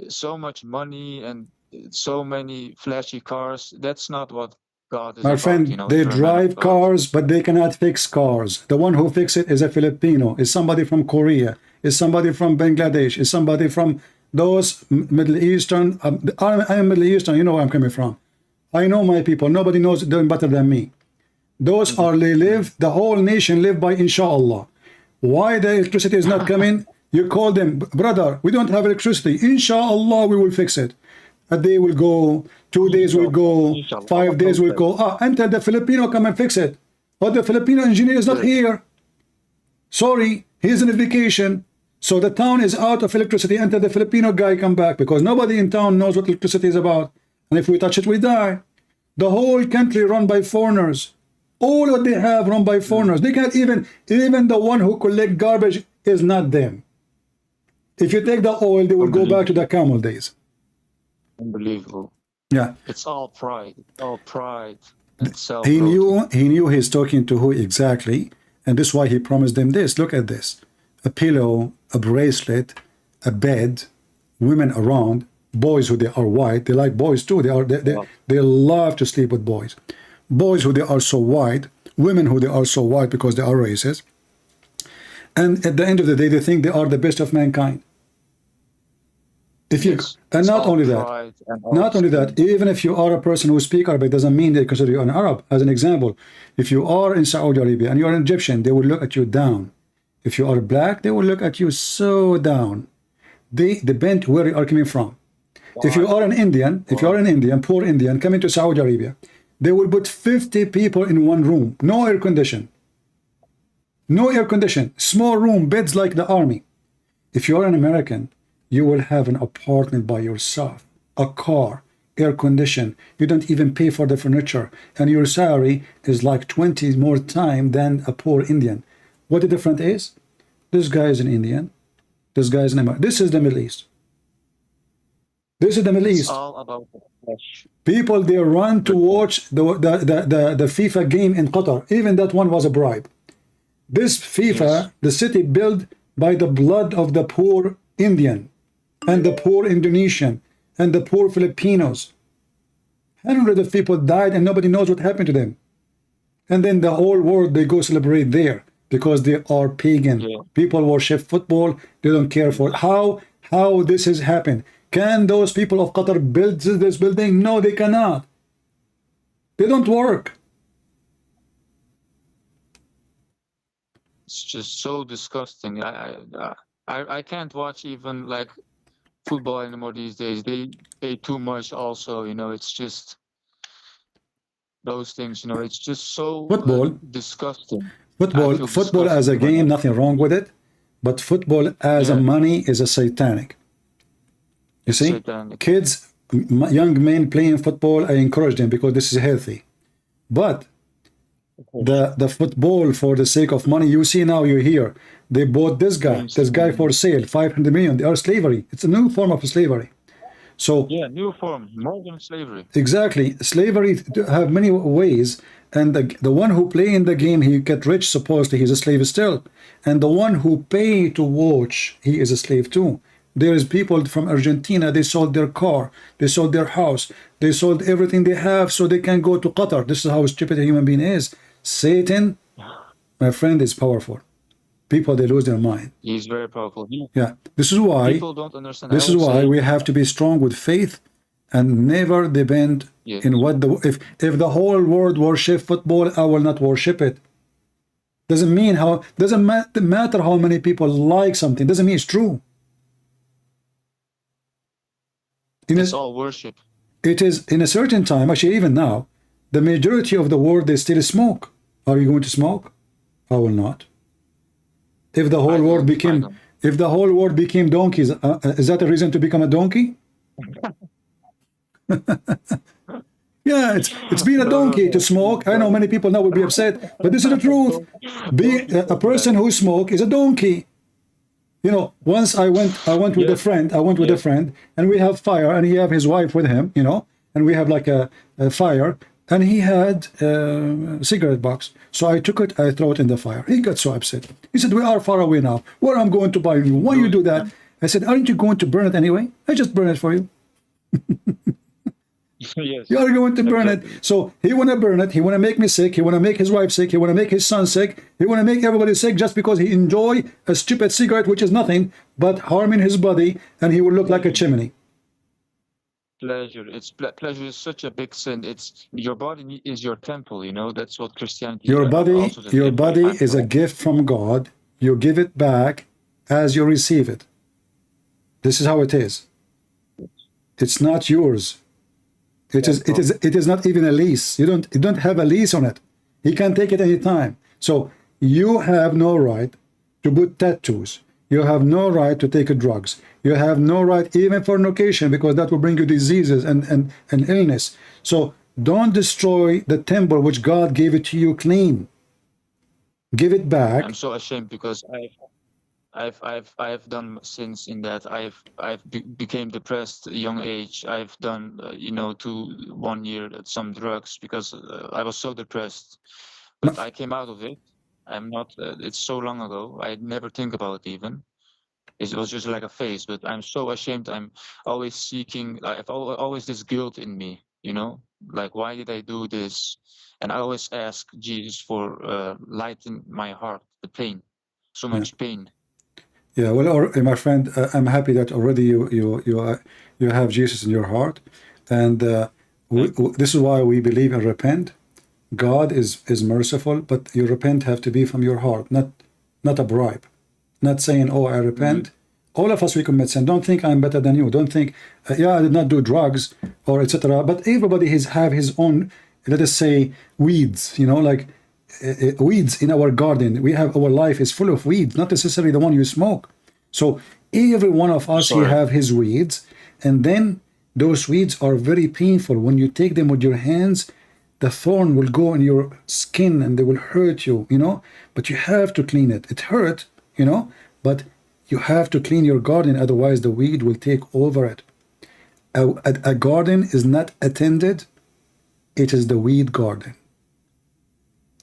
so much money and so many flashy cars, that's not what God is My about, friend, you know. they drive cars, but they cannot fix cars. The one who fixes it is a Filipino, is somebody from Korea, is somebody from Bangladesh, is somebody from those Middle Eastern. I am Middle Eastern, you know where I'm coming from. I know my people. Nobody knows them better than me. Those are, they live, the whole nation live by inshallah. Why the electricity is not coming? You call them, brother, we don't have electricity. Inshallah, we will fix it. A day will go, 2 days will go, 5 days will go. Until the Filipino come and fix it. But the Filipino engineer is not here. Sorry, he's on a vacation. So the town is out of electricity until the Filipino guy come back, because nobody in town knows what electricity is about. And if we touch it, we die. The whole country run by foreigners. All what they have run by foreigners. They can't even the one who collect garbage is not them. If you take the oil, they will go back to the camel days. Unbelievable. Yeah. It's all pride. It's all pride and self. He knew he's talking to who exactly, and this is why he promised them this. Look at this. A pillow, a bracelet, a bed, women around, boys who they are white. They like boys too. They love to sleep with boys. Boys who they are so white, women who they are so white because they are racist. And at the end of the day, they think they are the best of mankind. If you and not only that, even if you are a person who speaks Arabic, doesn't mean they consider you an Arab. As an example, if you are in Saudi Arabia and you are an Egyptian, they will look at you down. If you are black, they will look at you so down. They depend where you are coming from. If you are an Indian, poor Indian, coming to Saudi Arabia, they will put 50 people in one room, no air condition. No air condition, small room, beds like the army. If you are an American, you will have an apartment by yourself, a car, air condition. You don't even pay for the furniture, and your salary is like 20 more times than a poor Indian. What the difference is? This guy is an Indian. This guy is an American. This is the Middle East. This is the Middle East. It's all about the flesh. People, they run to watch the FIFA game in Qatar. Even that one was a bribe. This FIFA, the city built by the blood of the poor Indian and the poor Indonesian and the poor Filipinos. Hundreds of people died and nobody knows what happened to them. And then the whole world, they go celebrate there because they are pagan. Yeah. People worship football. They don't care for how this has happened. Can those people of Qatar build this building? No, they cannot. They don't work. It's just so disgusting. I can't watch even like football anymore these days. They pay too much also, you know. It's just those things, you know. It's just so disgusting. Football as a game, nothing wrong with it. But football as a money is a satanic. You see, kids, young men playing football, I encourage them because this is healthy. But the football for the sake of money, you see now, you hear, they bought this guy for sale, 500 million. They are slavery. It's a new form of slavery. So yeah, new form, modern slavery. Exactly. Slavery have many ways. And the one who play in the game, he get rich, supposedly he's a slave still. And the one who pay to watch, he is a slave too. There is people from Argentina, they sold their car, they sold their house, they sold everything they have so they can go to Qatar. This is how stupid a human being is. Satan, my friend, is powerful. People, they lose their mind. He's very powerful. Yeah, this is why people don't understand. This is why we have to be strong with faith and never depend in what if the whole world worship football, I will not worship it. Doesn't matter how many people like something. Doesn't mean it's true. It's all worship. It is in a certain time, actually even now, the majority of the world, they still smoke. Are you going to smoke? I will not. If the whole world became donkeys, is that a reason to become a donkey? Yeah, it's being a donkey to smoke. I know many people now will be upset, but this is the truth. Being a person who smoke is a donkey. You know, once I went with a friend. I went with a friend, and we have fire, and he have his wife with him. You know, and we have like a fire, and he had a cigarette box. So I took it, I throw it in the fire. He got so upset. He said, "We are far away now. Where I'm going to buy you? Why you do that?" I said, "Aren't you going to burn it anyway? I just burn it for you." Yes. You are going to burn it. So he want to burn it. He want to make me sick. He want to make his wife sick. He want to make his son sick. He want to make everybody sick just because he enjoy a stupid cigarette, which is nothing but harming his body, and he will look like a chimney. Pleasure. Pleasure is such a big sin. It's your body is your temple. You know, that's what Christianity. Your body also is a gift from God. You give it back as you receive it. This is how it is. It's not yours. It is not even a lease. You don't have a lease on it. He can take it any time. So you have no right to put tattoos. You have no right to take drugs. You have no right even for fornication, because that will bring you diseases and illness. So don't destroy the temple which God gave it to you clean. Give it back. I'm so ashamed because I've done sins in that became depressed at a young age. I've done 1 year some drugs because I was so depressed. But I came out of it. I'm not. It's so long ago. I never think about it even. It was just like a phase. But I'm so ashamed. I'm always seeking. I have always this guilt in me. You know, like why did I do this? And I always ask Jesus for lighten my heart, the pain, so much pain. Yeah, well, my friend, I'm happy that already you have Jesus in your heart, and this is why we believe and repent. God is merciful, but your repent have to be from your heart, not a bribe, not saying, "Oh, I repent." All of us, we commit sin. Don't think I'm better than you. Don't think, yeah, I did not do drugs or etc. But everybody have his own, let us say, weeds. You know, like. Weeds in our garden. Our life is full of weeds, not necessarily the one you smoke. So every one of us, he have his weeds, and then those weeds are very painful. When you take them with your hands, the thorn will go in your skin and they will hurt you, you know, but you have to clean it. It hurt, you know, but you have to clean your garden, otherwise the weed will take over it. A garden is not attended, it is the weed garden.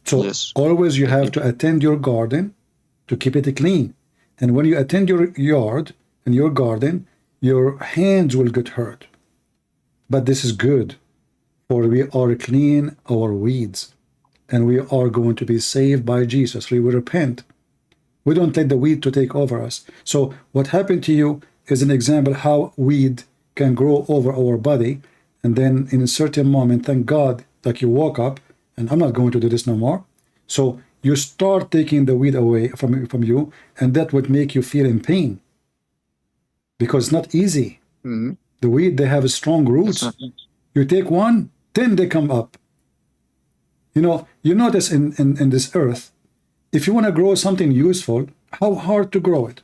So always you have to attend your garden to keep it clean. And when you attend your yard and your garden, your hands will get hurt. But this is good, for we are clean our weeds, and we are going to be saved by Jesus. We will repent. We don't let the weed to take over us. So what happened to you is an example how weed can grow over our body, and then in a certain moment, thank God, like you woke up, and I'm not going to do this no more. So you start taking the weed away from you, and that would make you feel in pain, because it's not easy. The weed, they have strong roots. You take one, 10 they come up. You know, you notice in this earth, if you want to grow something useful, how hard to grow it.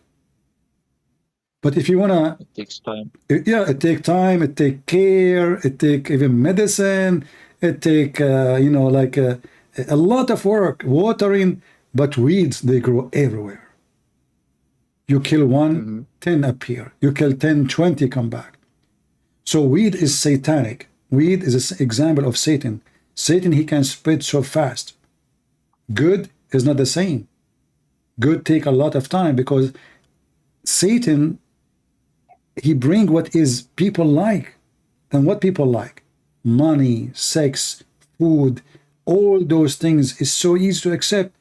But if you want to, it takes time. It takes time. It takes care. It takes even medicine. It takes a lot of work, watering. But weeds, they grow everywhere. You kill one, 10 appear. You kill 10, 20 come back. So weed is satanic. Weed is an example of Satan. Satan, he can spread so fast. Good is not the same. Good take a lot of time, because Satan, he bring what is people like. And what people like? Money, sex, food, all those things is so easy to accept.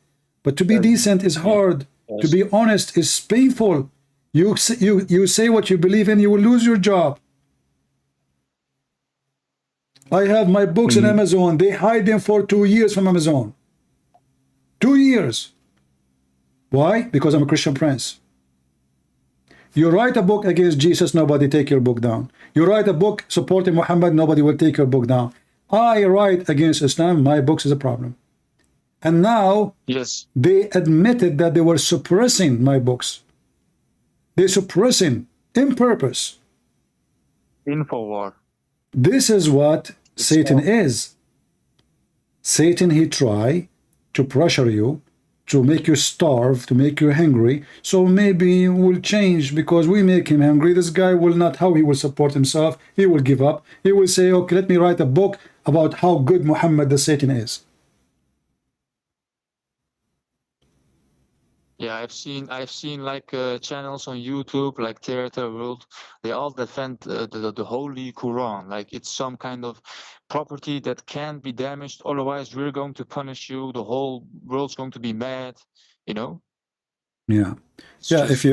But to be decent is hard. To be honest is painful. You say what you believe in, you will lose your job. I have my books on Amazon. They hide them for 2 years from Amazon. 2 years. Why? Because I'm a Christian prince. You write a book against Jesus, nobody take your book down. You write a book supporting Muhammad, nobody will take your book down. I write against Islam, my books is a problem. And now they admitted that they were suppressing my books. They're suppressing in purpose. InfoWar. This is what Satan is. Satan, he try to pressure you, to make you starve, to make you hungry. So maybe he will change because we make him hungry. This guy will not, how he will support himself. He will give up. He will say, okay, let me write a book about how good Muhammad the Satan is. Yeah, I've seen like channels on YouTube, like Theater World. They all defend the Holy Quran, like it's some kind of property that can't be damaged. Otherwise, we're going to punish you. The whole world's going to be mad. You know. Yeah, It's yeah. just,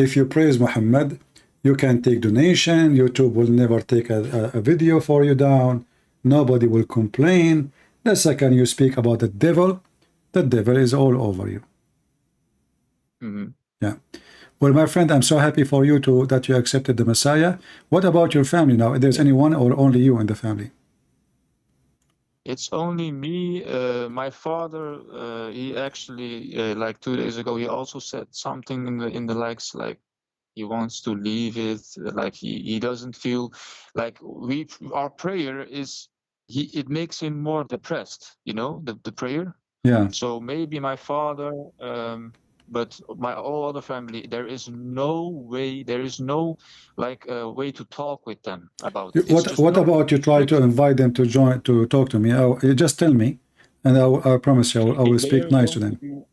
If you praise Muhammad, you can take donation. YouTube will never take a video for you down. Nobody will complain. The second you speak about the devil is all over you. Yeah. Well, my friend, I'm so happy for you that you accepted the Messiah. What about your family now? Is there anyone or only you in the family? It's only me. My father, he actually like 2 days ago, he also said something in the likes like he wants to leave it. Like he doesn't feel like our prayer is it makes him more depressed. You know, the prayer. Yeah. So maybe my father, but my all other family, there is no way, there is no like way to talk with them about it. What about you try to invite them to join, to talk to me? You just tell me, and I promise you I will speak nice to them.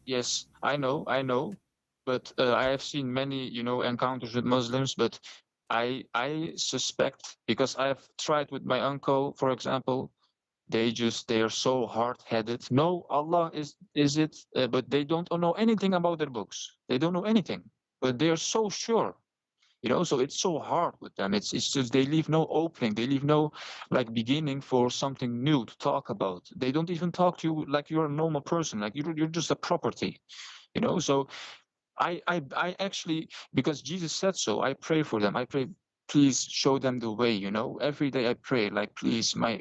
Yes, I know, but I have seen many, you know, encounters with Muslims, but I suspect, because I've tried with my uncle, for example, they are so hard-headed. No, Allah is it, but they don't know anything about their books. They don't know anything, but they are so sure, you know. So it's so hard with them. It's just they leave no opening. They leave no like beginning for something new to talk about. They don't even talk to you like you're a normal person. Like you're just a property, you know. So I actually, because Jesus said so, I pray for them. I pray, please show them the way, you know. Every day I pray, like, please, my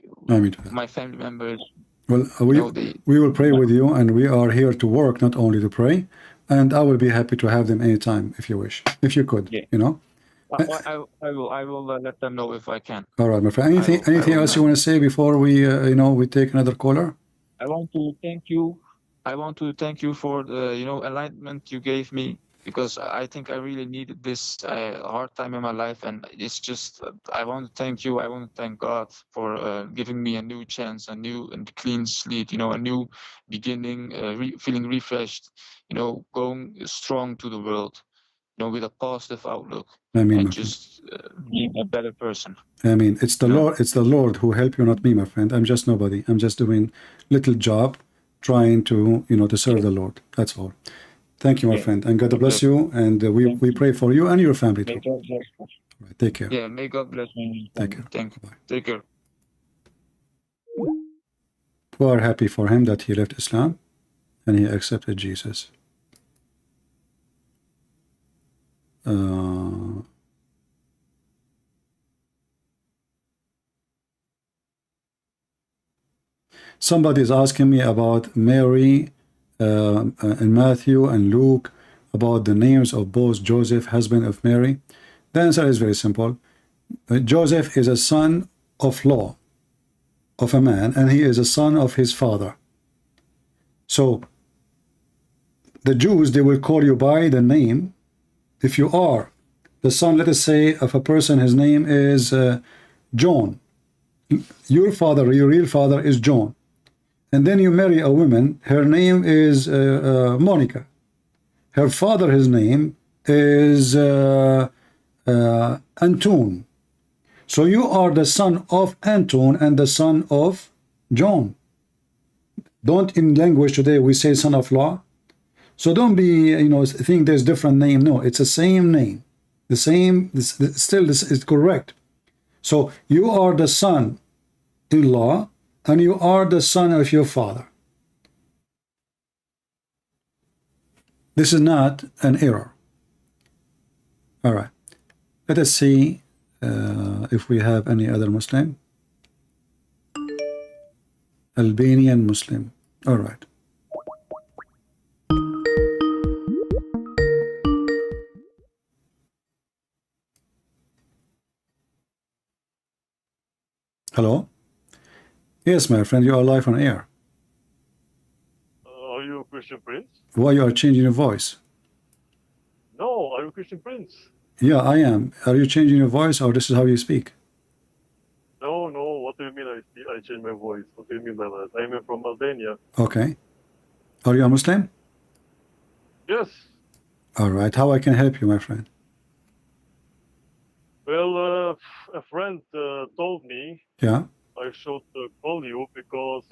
family members. Well, we will pray with you, and we are here to work, not only to pray. And I will be happy to have them anytime if you wish, if you could, you know. I will let them know if I can. All right, my friend. Anything else you want to say before we, we take another caller? I want to thank you. I want to thank you for the, enlightenment you gave me, because I think I really needed this hard time in my life, and it's just I want to thank you. I want to thank God for giving me a new chance, a new and clean slate, a new beginning, feeling refreshed, going strong to the world, with a positive outlook, and just being a better person. I mean, it's the Lord. It's the Lord who helped you, not me, my friend. I'm just nobody. I'm just doing little job, trying to, to serve the Lord. That's all. Thank you, my friend, and God bless you. And we pray for you and your family too. Right, take care. Yeah, may God bless you. Take care. Thank you. Take care. We are happy for him that he left Islam and he accepted Jesus. Somebody is asking me about Mary and Matthew and Luke, about the names of both Joseph, husband of Mary. The answer is very simple. Joseph is a son of law, of a man, and he is a son of his father. So the Jews, they will call you by the name. If you are the son, let us say, of a person, his name is John. Your father, your real father is John. And then you marry a woman, her name is Monica. Her father, his name is Anton. So you are the son of Anton and the son of John. Don't, in language today, we say son of law. So don't be, think there's different name. No, it's the same name. The same, still this is correct. So you are the son-in-law, and you are the son of your father. This is not an error. All right. Let us see if we have any other Muslim. Albanian Muslim. All right. Yes, my friend, you are live on air. Are you a Christian Prince? Why you are changing your voice? No, are you a Christian Prince? Yeah, I am. Are you changing your voice, or this is how you speak? No, no. What do you mean I change my voice? What do you mean by that? I'm from Albania. Okay. Are you a Muslim? Yes. All right. How I can help you, my friend? Well, a friend told me Yeah. I should call you because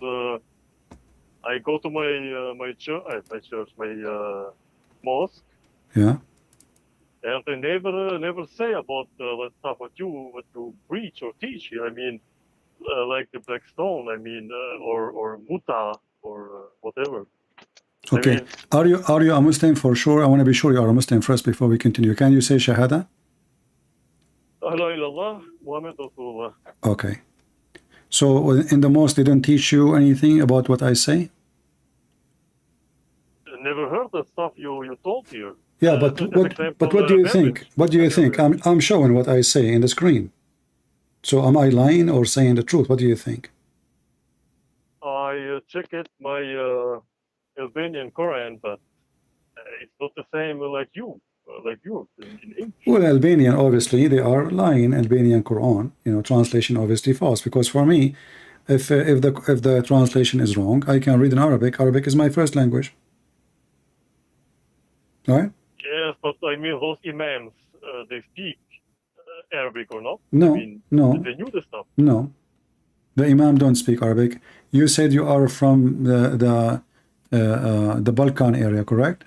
I go to my church, my mosque, Yeah. and they never say about that stuff what you preach or teach here. I mean, like the black stone. I mean, or muta or whatever. Okay. I mean, Are you a Muslim for sure? I want to be sure you are a Muslim first before we continue. Can you say Shahada? Allah ilallah, Muhammad Rasulullah. Okay. So in the mosque, they don't teach you anything about what I say? Never heard the stuff you told here. Yeah, but what do you think? What do you think? I'm showing what I say in the screen. So am I lying or saying the truth? What do you think? I checked my Albanian Quran, but it's not the same like you in English. Well, Albanian, obviously, they are lying. Albanian Quran, translation obviously false. Because for me, if the translation is wrong, I can read in Arabic. Arabic is my first language. Right? Yes, but I mean those imams, they speak Arabic or not? No, I mean, no. They knew the stuff. No, the Imam don't speak Arabic. You said you are from the Balkan area, correct?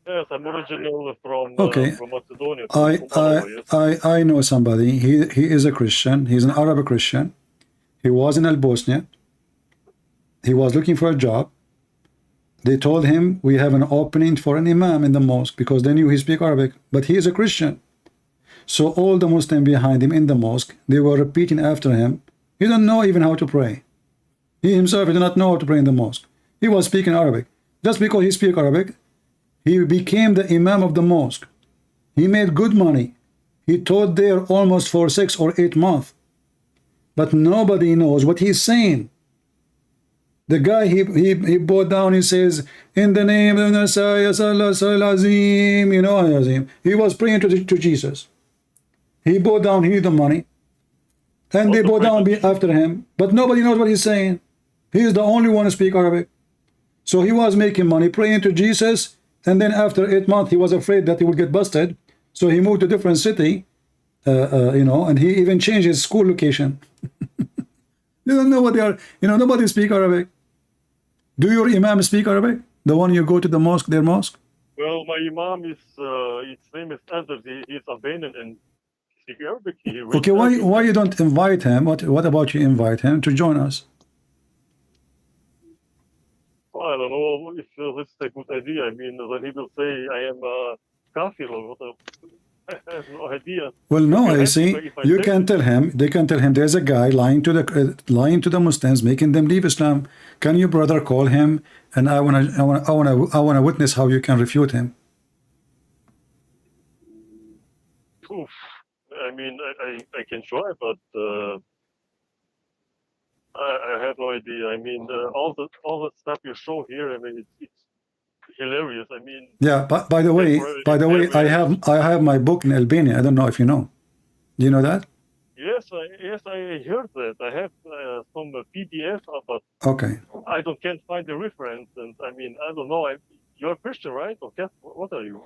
Yes, I'm originally from Macedonia. I know somebody. He is a Christian. He's an Arab Christian. He was in Bosnia. He was looking for a job. They told him, we have an opening for an imam in the mosque, because they knew he speak Arabic, but he is a Christian. So all the Muslims behind him in the mosque, they were repeating after him. He don't know even how to pray. He himself did not know how to pray in the mosque. He was speaking Arabic. Just because he speak Arabic, he became the imam of the mosque. He made good money. He taught there almost for 6 or 8 months. But nobody knows what he's saying. The guy, he bowed down, he says, in the name of the Messiah, Azim. He was praying to Jesus. He bowed down, he needed the money. And they bow down after him. But nobody knows what he's saying. He is the only one who speaks Arabic. So he was making money, praying to Jesus. And then after 8 months, he was afraid that he would get busted. So he moved to a different city, and he even changed his school location. They don't know what they are. Nobody speak Arabic. Do your imam speak Arabic? The one you go to the mosque, their mosque? Well, my imam is, his name is Anders. He's Albanian and speak Arabic. Okay, why you don't invite him? What about you invite him to join us? I don't know if this is a good idea. I mean, then he will say I am a kafir or whatever. I have no idea. Well, no, I see. You can tell him. They can tell him there's a guy lying to the Muslims, making them leave Islam. Can you, brother, call him? And I wanna witness how you can refute him. Oof. I mean, I can try, but I have no idea. I mean, all the stuff you show here. I mean, it's hilarious. I mean, yeah. By the way, I have my book in Albania. I don't know if you know. Do you know that? Yes, I heard that. I have some PDF, but okay. I can't find the reference. And I mean, I don't know. You're a Christian, right? Or Catholic? What are you?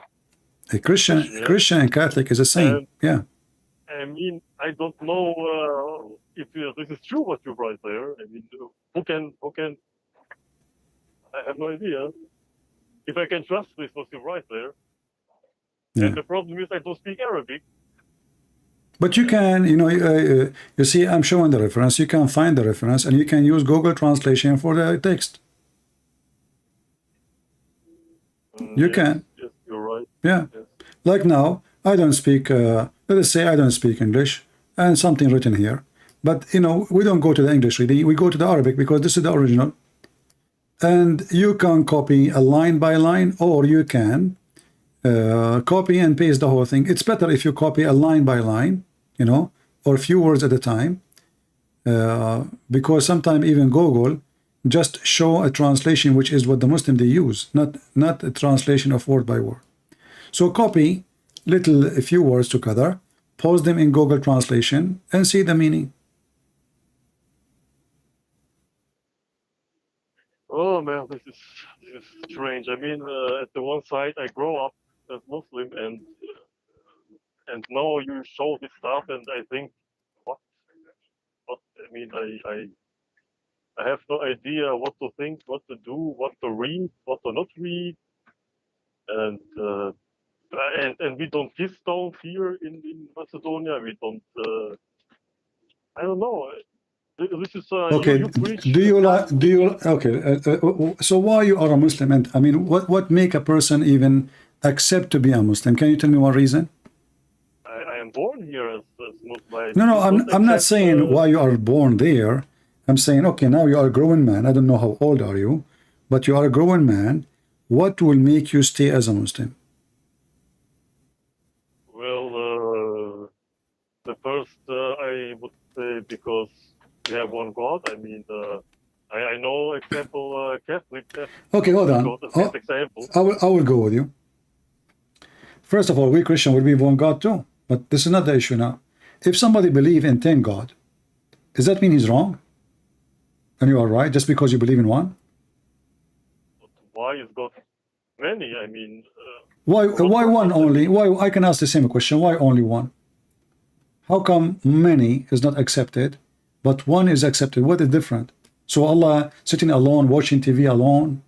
A Christian. Yeah. Christian and Catholic is the same. Yeah. I mean, I don't know if this is true what you write there. I mean, who can? I have no idea if I can trust this what you write there. Yeah. And the problem is I don't speak Arabic. But you can, you see, I'm showing the reference. You can find the reference, and you can use Google Translation for the text. You can. Yes, you're right. Yeah. Yes. Like now, I don't speak. Let us say I don't speak English, and something written here. But we don't go to the English reading. We go to the Arabic because this is the original. And you can copy a line by line, or you can copy and paste the whole thing. It's better if you copy a line by line, or a few words at a time. because sometimes even Google just show a translation which is what the Muslim they use, not a translation of word by word. So copy a few words together, post them in Google translation and see the meaning. Oh man, this is strange. I mean, at the one side, I grow up as Muslim, and now you show this stuff, and I think, what? I mean, I have no idea what to think, what to do, what to read, what to not read, and we don't give stones here in Macedonia. We don't. I don't know. This is Okay, you preach. So why you are a Muslim? And I mean, what make a person even accept to be a Muslim? Can you tell me one reason? I am born here as Muslim. No, I'm not saying why you are born there. I'm saying, okay, now you are a grown man. I don't know how old are you, but you are a grown man. What will make you stay as a Muslim? Well, the first I would say because we have one God. I mean, I know example Catholic. Okay, hold on. Example. I will go with you. First of all, we Christian will be one God too, but this is not the issue now. If somebody believe in 10 God, does that mean he's wrong? And you are right just because you believe in one? Why is God many? I mean, why one only? Why I can ask the same question? Why only one? How come many is not accepted, but one is accepted? What is different? So Allah sitting alone, watching TV alone?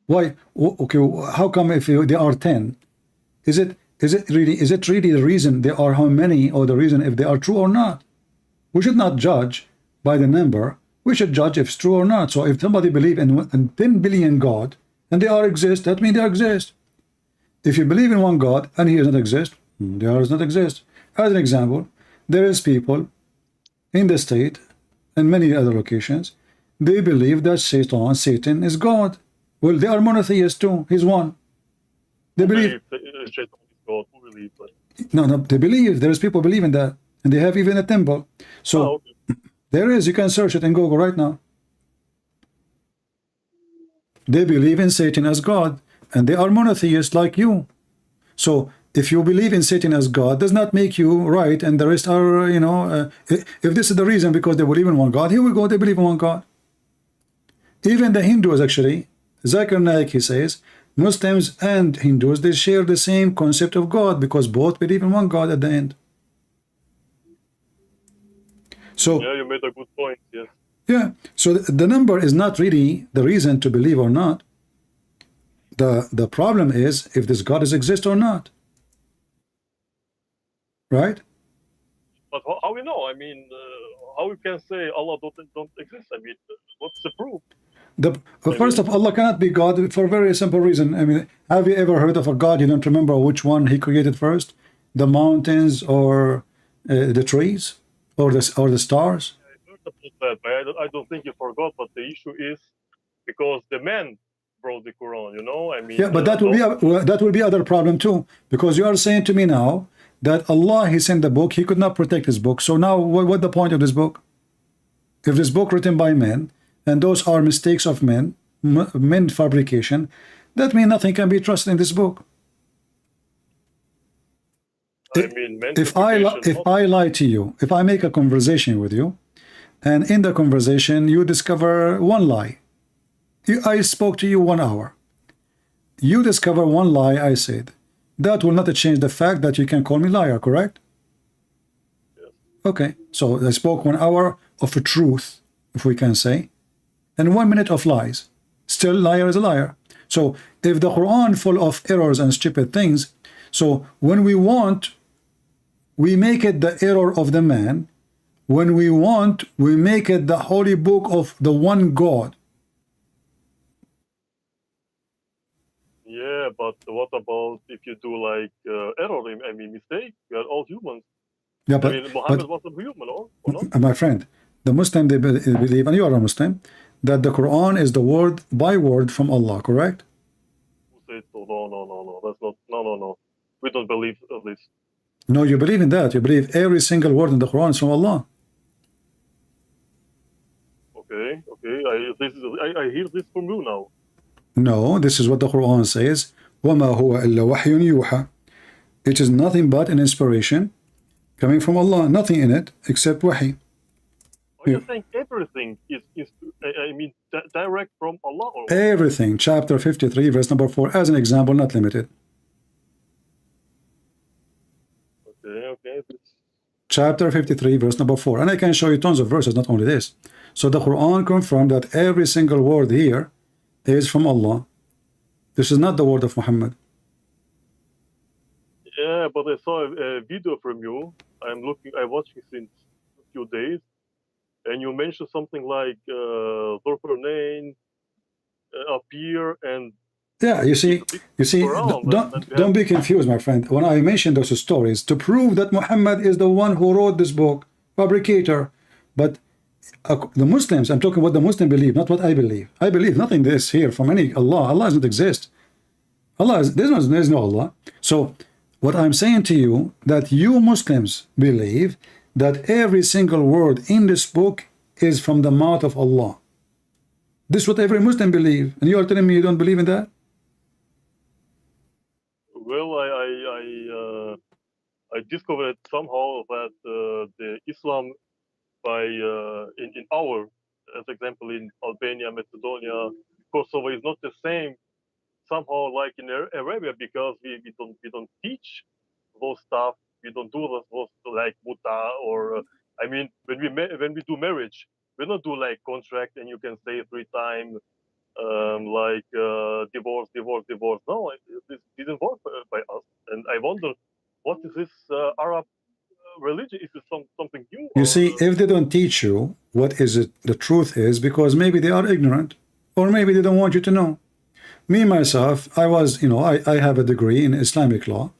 Why? Okay, how come if there are 10? Is it really the reason there are how many, or the reason if they are true or not? We should not judge by the number. We should judge if it's true or not. So if somebody believe in 10 billion God and they are exist, that means they exist. If you believe in one God and he does not exist, they does not exist. As an example, there is people in the state and many other locations, they believe that Satan is God. Well, they are monotheists too. He's one. They believe. God, who believe that? No, they believe. There's people believe in that, and they have even a temple. So okay. There is. You can search it in Google right now. They believe in Satan as God, and they are monotheists like you. So if you believe in Satan as God, does not make you right, and the rest are, if this is the reason because they believe in one God, here we go, they believe in one God. Even the Hindus, actually, Zakir Naik, he says, Muslims and Hindus, they share the same concept of God because both believe in one God at the end. So yeah, you made a good point, yes. Yeah, so the number is not really the reason to believe or not. The problem is if this God exist or not. Right? But how we know? I mean, how we can say Allah don't exist? I mean, what's the proof? First of all, Allah cannot be God for a very simple reason. I mean, have you ever heard of a God you don't remember which one he created first? The mountains or the trees or the stars? I heard about that, but I don't think you forgot. But the issue is because the man brought the Quran. I mean. Yeah, but that will be other problem too, because you are saying to me now that Allah, he sent the book, he could not protect his book. So now what the point of this book? If this book written by men, and those are mistakes of men fabrication, that means nothing can be trusted in this book. I mean, if I lie to you, if I make a conversation with you, and in the conversation you discover one lie, I spoke to you 1 hour, you discover one lie I said, that will not change the fact that you can call me liar, correct? Yes. Okay, so I spoke 1 hour of a truth, if we can say, and 1 minute of lies. Still, liar is a liar. So if the Quran full of errors and stupid things, so when we want, we make it the error of the man. When we want, we make it the holy book of the one God. Yeah, but what about if you do like error? I mean, mistake. We are all humans. Yeah, but I mean, Muhammad wasn't human, or not? My friend, the Muslim, they believe, and you are a Muslim, that the Quran is the word by word from Allah, correct? Who said so? No. That's not. No. We don't believe this. No, you believe in that. You believe every single word in the Quran is from Allah. Okay, I hear this from you now. No, this is what the Quran says. وَمَا هُوَ إِلَّا وَحْيٌ يُوحَى. It is nothing but an inspiration coming from Allah. Nothing in it except wahi. Are you saying everything is direct from Allah? Or what? Everything. Chapter 53, verse number 4, as an example, not limited. Okay. Chapter 53, verse number 4. And I can show you tons of verses, not only this. So the Quran confirmed that every single word here is from Allah. This is not the word of Muhammad. Yeah, but I saw a video from you. I'm watching since a few days, and you mentioned something like Dhul-Qarnayn appear and yeah, you see, don't be confused, my friend. When I mentioned those stories to prove that Muhammad is the one who wrote this book, fabricator, but the Muslims, I'm talking what the Muslim believe, not what I believe. I believe nothing this here from any Allah. Allah doesn't exist. There's no Allah. So what I'm saying to you, that you Muslims believe that every single word in this book is from the mouth of Allah. This is what every Muslim believe, and you are telling me you don't believe in that? Well, I discovered somehow that the Islam in our, as example, in Albania, Macedonia, Kosovo is not the same somehow like in Arabia, because we don't teach those stuff. We don't do those like muta or when we do marriage, we don't do like contract and you can say 3 times divorce. No, this didn't work by us. And I wonder, what is this Arab religion? Is it something new? You see, if they don't teach you what is it, the truth is, because maybe they are ignorant, or maybe they don't want you to know. Me, myself, I have a degree in Islamic law.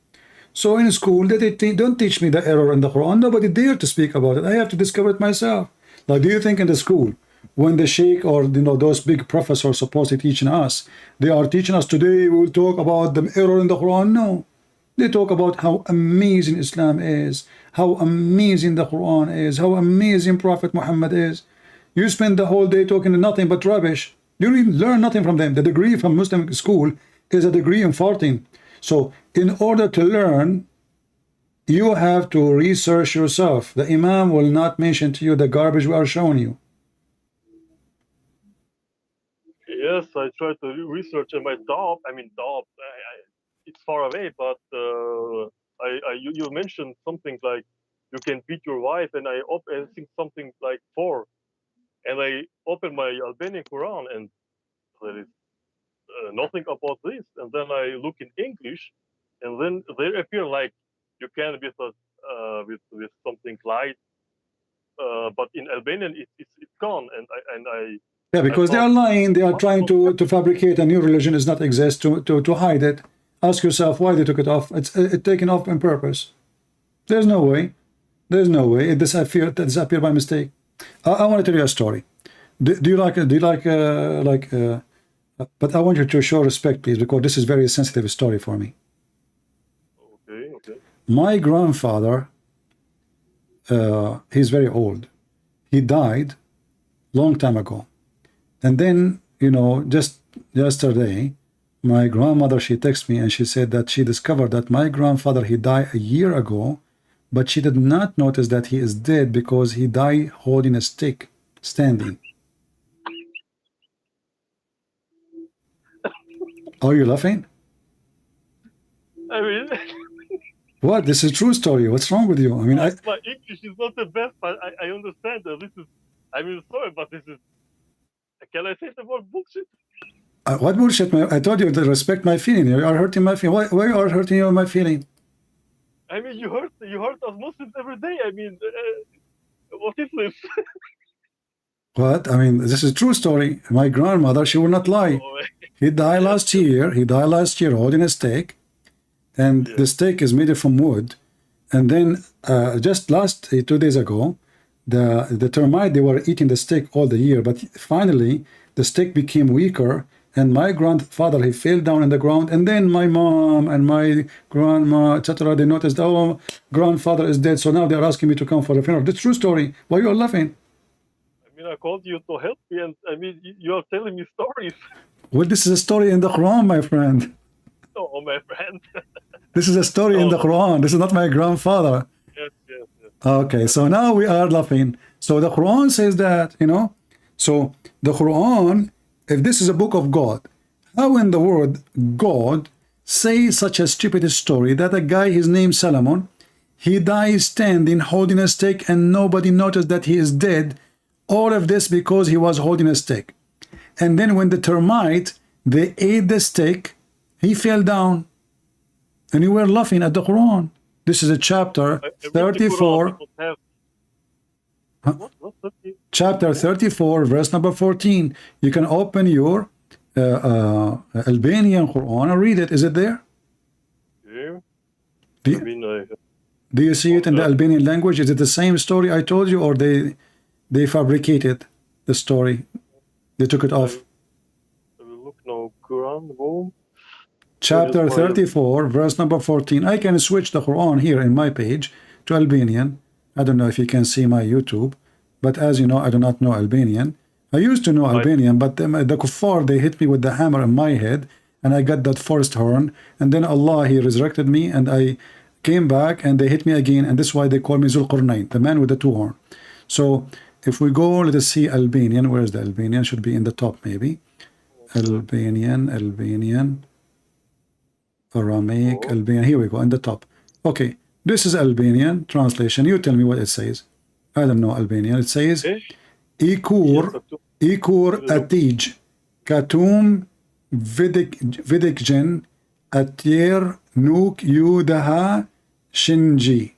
So in school, they don't teach me the error in the Quran. Nobody dare to speak about it. I have to discover it myself. Like, do you think in the school, when the sheikh or those big professors supposedly teaching us, they are teaching us today, we will talk about the error in the Quran? No. They talk about how amazing Islam is, how amazing the Quran is, how amazing Prophet Muhammad is. You spend the whole day talking nothing but rubbish. You learn nothing from them. The degree from Muslim school is a degree in farting. So in order to learn, you have to research yourself. The Imam will not mention to you the garbage we are showing you. Yes, I try to research in my Dab. It's far away, but you mentioned something like you can beat your wife, and I think something like 4. And I open my Albanian Quran, and there is nothing about this. And then I look in English, and then they appear like you can with something light, but in Albanian it's gone. Yeah, because they are lying. They are trying to fabricate a new religion does not exist to hide it. Ask yourself why they took it off. It's taken off on purpose. There's no way. There's no way. It disappeared by mistake. I want to tell you a story. Do you like but I want you to show respect, please, because this is very sensitive story for me. Okay. My grandfather, he's very old. He died long time ago. And then, just yesterday, my grandmother, she texted me and she said that she discovered that my grandfather, he died a year ago, but she did not notice that he is dead because he died holding a stick, standing. Are you laughing? What? This is a true story. What's wrong with you? My English is not the best, but I understand that this is. Sorry, but this is. Can I say the word bullshit? What bullshit? I told you to respect my feeling. You are hurting my feeling. Why you are hurting my feeling? You hurt us Muslims every day. What is this? What? This is a true story. My grandmother, she will not lie. He died last year. He died last year holding a stake, and the stake is made from wood. And then just 2 days ago, the termite, they were eating the stake all the year, but finally the stake became weaker, and my grandfather, he fell down in the ground, and then my mom and my grandma, etc., they noticed, oh, grandfather is dead, so now they're asking me to come for the funeral. That's true story. Why you are laughing? mean, I called you to help me, and I mean, you are telling me stories. Well, this is a story in the Quran, my friend. Oh, my friend. This is a story in the Quran. This is not my grandfather. Yes, yes, yes. Okay, so now we are laughing. So the Quran says that, you know, so the Quran, if this is a book of God, how in the world God say such a stupid story that a guy, his name Solomon, he dies standing holding a stick and nobody noticed that he is dead. All of this because he was holding a stick. And then when the termite, they ate the stick, he fell down. And you were laughing at the Quran. This is a chapter 34. Chapter 34, verse number 14. You can open your Albanian Quran and read it. Is it there? Yeah. Do you see it in the Albanian language? Is it the same story I told you, or they fabricated the story? They took it off. I will look now. Quran, boom. Chapter 34, verse number 14. I can switch the Quran here in my page to Albanian. I don't know if you can see my YouTube, but as you know, I do not know Albanian. I used to know Albanian, but the kuffar, they hit me with the hammer in my head, and I got that forest horn, and then Allah, he resurrected me, and I came back, and they hit me again, and this is why they call me Zulqarnain, the man with the two horns. So if we go, let us see Albanian. Where is the Albanian? Should be in the top, maybe. Albanian, Aramaic, Albanian. Here we go, in the top. Okay, this is Albanian translation. You tell me what it says. I don't know Albanian. It says, Ikur atij, katum vidikjen, atyer nuk yudaha shinji.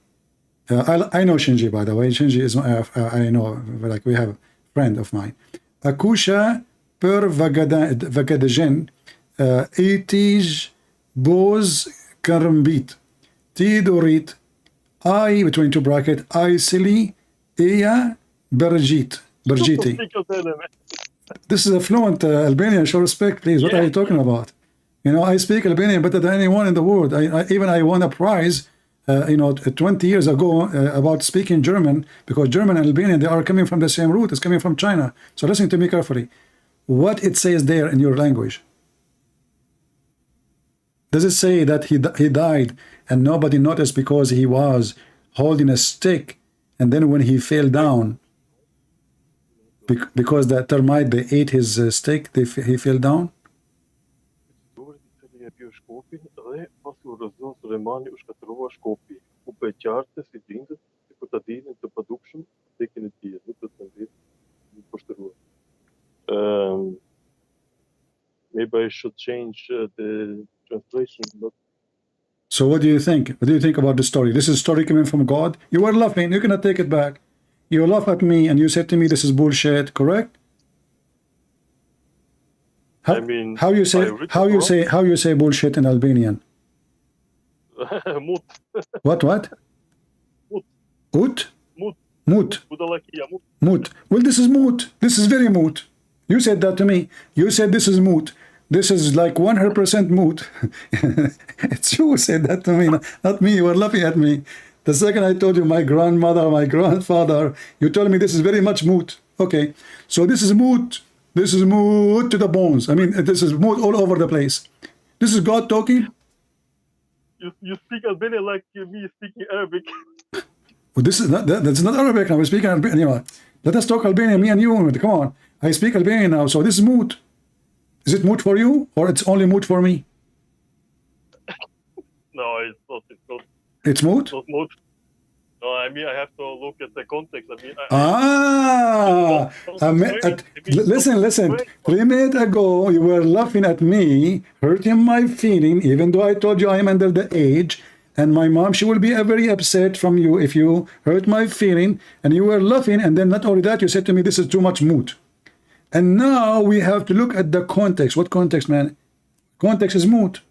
I know Shinji, by the way. Shinji is, I know, like we have a friend of mine. Akusha per vagadajen, etij boz karambit, tidorit, I, between two brackets, I sili, Eya Berjiti. This is a fluent Albanian. Show respect, please. What are you talking about? You know, I speak Albanian better than anyone in the world. I won a prize, 20 years ago about speaking German, because German and Albanian, they are coming from the same root. It's coming from China. So listen to me carefully. What it says there in your language? Does it say that he died and nobody noticed because he was holding a stick, and then when he fell down, because the termite, they ate his stick, he fell down? Maybe I should change the translation. But so what do you think? What do you think about the story? This is a story coming from God. You were laughing. You cannot take it back. You laugh at me and you said to me, this is bullshit, correct? How, I mean, how you say bullshit in Albanian? Mut. What? Mut. Ut? Mut. Mut. Mut. Well, this is moot. This is very moot. You said that to me. You said this is moot. This is like 100% moot. It's you who said that to me, not me. You were laughing at me. The second I told you my grandmother, my grandfather, you told me this is very much moot. Okay, so this is moot. This is moot to the bones. I mean, this is moot all over the place. This is God talking. You speak Albanian like me speaking Arabic. Well, this is not that's not Arabic now. We're speaking Albanian. Anyway, let us talk Albanian, me and you. Come on. I speak Albanian now, so this is moot. Is it moot for you, or it's only moot for me? No, it's not. It's not. It's moot? It's not moot. No, I mean, I have to look at the context. Listen. 3 minutes ago, you were laughing at me, hurting my feeling, even though I told you I am under the age, and my mom, she will be very upset from you if you hurt my feeling, and you were laughing, and then not only that, you said to me, this is too much moot. And now we have to look at the context. What context, man? Context is moot.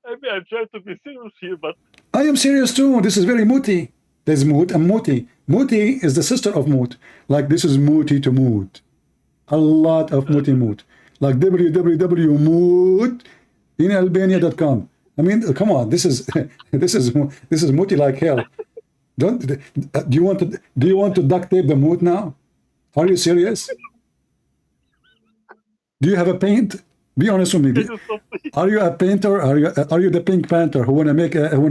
I mean, I'm trying to be serious here, but... I am serious too. This is very mooty. There's moot and mooti. Mooti is the sister of moot. Like this is mooti to moot. A lot of moot. Like www.moot.albania.com. I mean, come on. This is mooti like hell. Don't do you want to duct tape the mood now? Are you serious? Do you have a paint? Be honest with me. Are you a painter? Are you the Pink Panther who wanna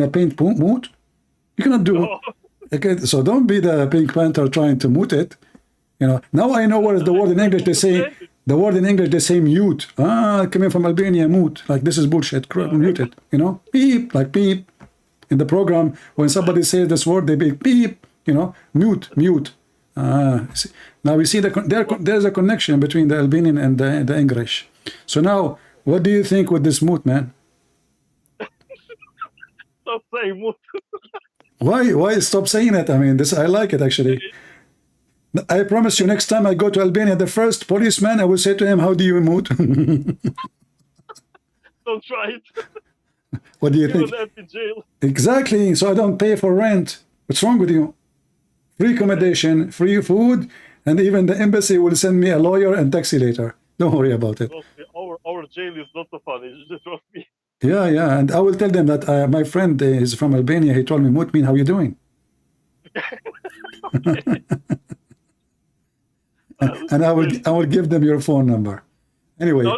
paint mood? You cannot do. No. Okay, so don't be the Pink Panther trying to mute it. You know. Now I know what is the word in English. They say the word in English. They say mute. Coming from Albania, mute. Like this is bullshit. Mute it. You know, beep, like beep. In the program, when somebody says this word, they be beep. You know, mute. Now we see there's a connection between the Albanian and the English. So now, what do you think with this mute, man? Stop saying mood. Why stop saying it? I mean, I like it actually. I promise you, next time I go to Albania, the first policeman, I will say to him, "How do you mute?" Don't try it. What do you You'll think? end up in jail. Exactly. So I don't pay for rent. What's wrong with you? Free accommodation, free food, and even the embassy will send me a lawyer and taxi later. Don't worry about it. Our jail is not so funny. Just trust me. Yeah. And I will tell them that my friend is from Albania. He told me, "Mutmin, how you doing?" And I will give them your phone number. Anyway. No.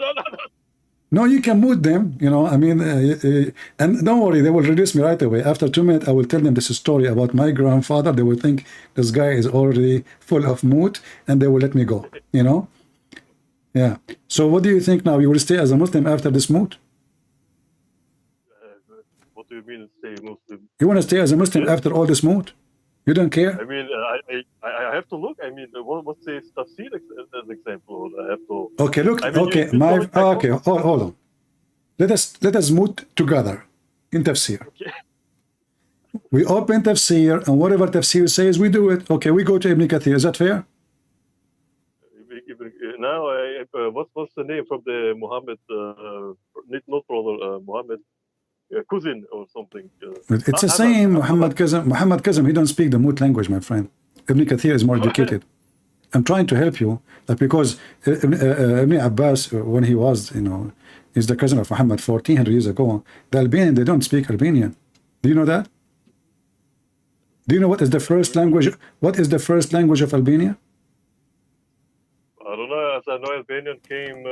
No, you can mute them, you know. I mean, and don't worry, they will release me right away. After 2 minutes, I will tell them this story about my grandfather. They will think this guy is already full of mood, and they will let me go, you know. Yeah. So what do you think now? You will stay as a Muslim after this mood? What do you mean stay Muslim? You want to stay as a Muslim after all this mood? You don't care? I mean, I have to look. I mean, what's the tafsir as example? I have to. Okay, look. I mean, Okay, hold on. Let us move together in tafsir. Okay. We open tafsir, and whatever tafsir says, we do it. Okay, we go to Ibn Kathir. Is that fair? Now, what's the name from the Muhammad? Not brother Muhammad. Cousin or something. It's the same. Muhammad Kazim, he don't speak the Mut language, my friend. Ibn Kathir is more educated. I'm trying to help you, like, because Ibn Abbas, when he was, you know, he's the cousin of Muhammad 1400 years ago. The Albanian, they don't speak Albanian. Do you know that? Do you know what is the first language? What is the first language of Albania? I don't know. As I know, Albanian came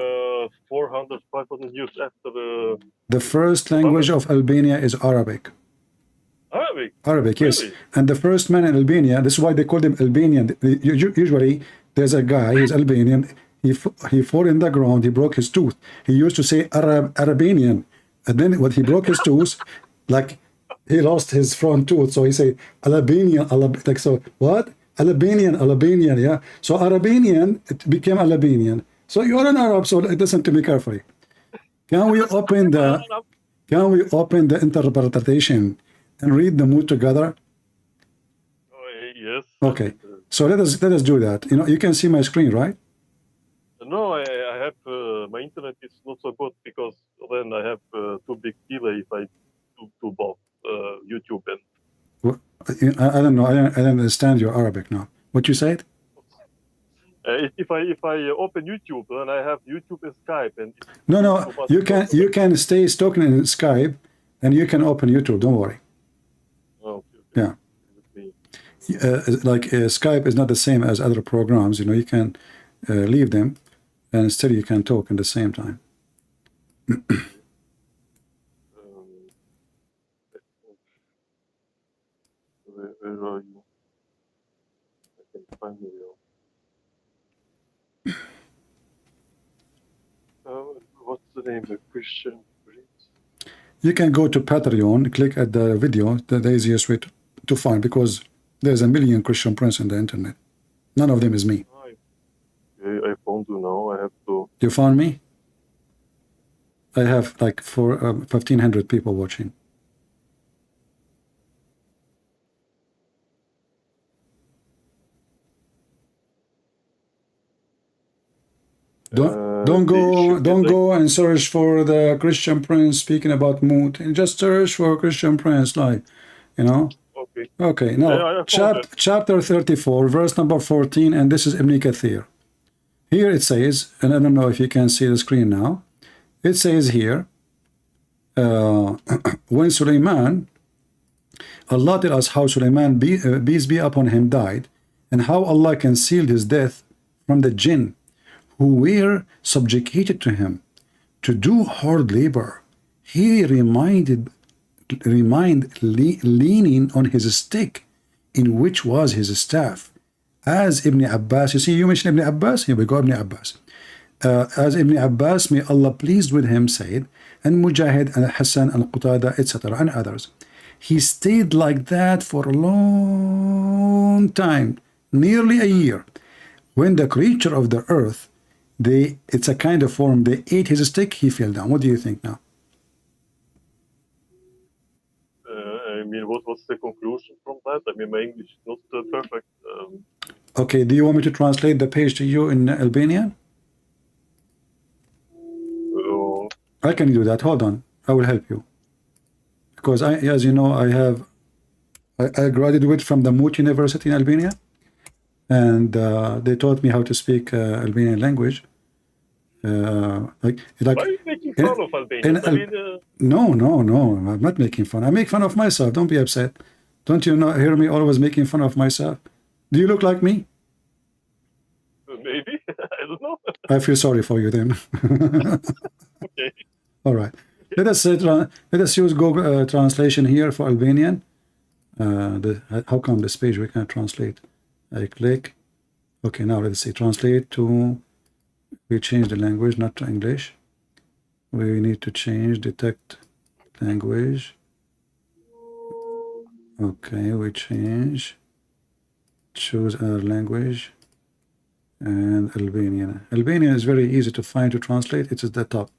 400, 500 years after the first language of Albania is Arabic. Arabic, yes. Really? And the first man in Albania, this is why they call him Albanian. Usually, there's a guy, he's Albanian, he fell in the ground, he broke his tooth. He used to say Arabanian. And then when he broke his tooth, like, he lost his front tooth, so he say Albanian, like, so, what? Albanian, yeah. So Arabanian, it became Albanian. So you're an Arab, so listen to me carefully. Can we open the interpretation and read the mood together? Yes. Okay. So let us do that. You know, you can see my screen, right? No, I have my internet is not so good because then I have too big delay if I do both YouTube and. I don't know. I don't understand your Arabic now. What you said? If I open YouTube, then I have YouTube and Skype and. No. You can stay talking in Skype, and you can open YouTube. Don't worry. Okay. Yeah. Skype is not the same as other programs. You know, you can leave them, and still you can talk at the same time. Where are you? I can find you. What's the name? The Christian Prince? You can go to Patreon, click at the video, the easiest way to find, because there's a million Christian Prince on the internet. None of them is me. I found you now. I have to. You found me? I have like 1,500 people watching. Don't go and search for the Christian Prince speaking about mood, and just search for Christian Prince, like, you know. Okay. Now chapter 34, verse number 14, and this is Ibn Kathir. Here it says, and I don't know if you can see the screen now. It says here, when Sulaiman Allah tells us how Sulaiman, peace be upon him, died, and how Allah concealed his death from the jinn who were subjugated to him to do hard labor. He remained leaning on his stick, in which was his staff. As Ibn Abbas, you see, you mentioned Ibn Abbas, here we go, Ibn Abbas. As Ibn Abbas, may Allah pleased with him, said, and Mujahid and Hassan and Qatada, etc., and others. He stayed like that for a long time, nearly a year. When the creature of the earth, it's a kind of form, they ate his stick, he fell down. What do you think now? I mean, what's the conclusion from that? I mean, my English is not perfect. Okay, do you want me to translate the page to you in Albanian? I can do that. Hold on, I will help you. Because as you know, I graduated from the Moot University in Albania, and they taught me how to speak Albanian language. Why are you making fun of Albania? No, I'm not making fun. I make fun of myself. Don't be upset. Don't you hear me always making fun of myself? Do you look like me? Maybe. I don't know. I feel sorry for you then. Okay. All right. Let us use Google translation here for Albanian. How come this page we can't translate? I click. Okay, now let's see. Translate to. We change the language, not to English. We need to change detect language. Okay, we change. Choose our language. And Albanian. Albanian is very easy to find to translate. It is the top.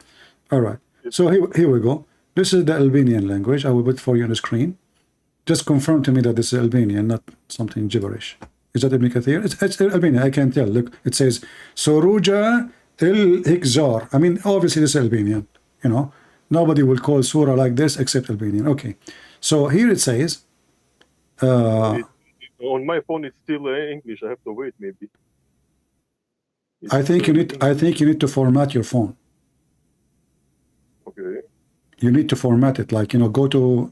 All right. So here we go. This is the Albanian language. I will put for you on the screen. Just confirm to me that this is Albanian, not something gibberish. Is that Ibn Kathir? It's Albanian. I can tell. Look, it says Soruja il-Hikzar. I mean, obviously this is Albanian. You know, nobody will call surah like this except Albanian. Okay. So here it says. On my phone, it's still English. I have to wait, maybe. I think you need to format your phone. Okay. You need to format it, like, go to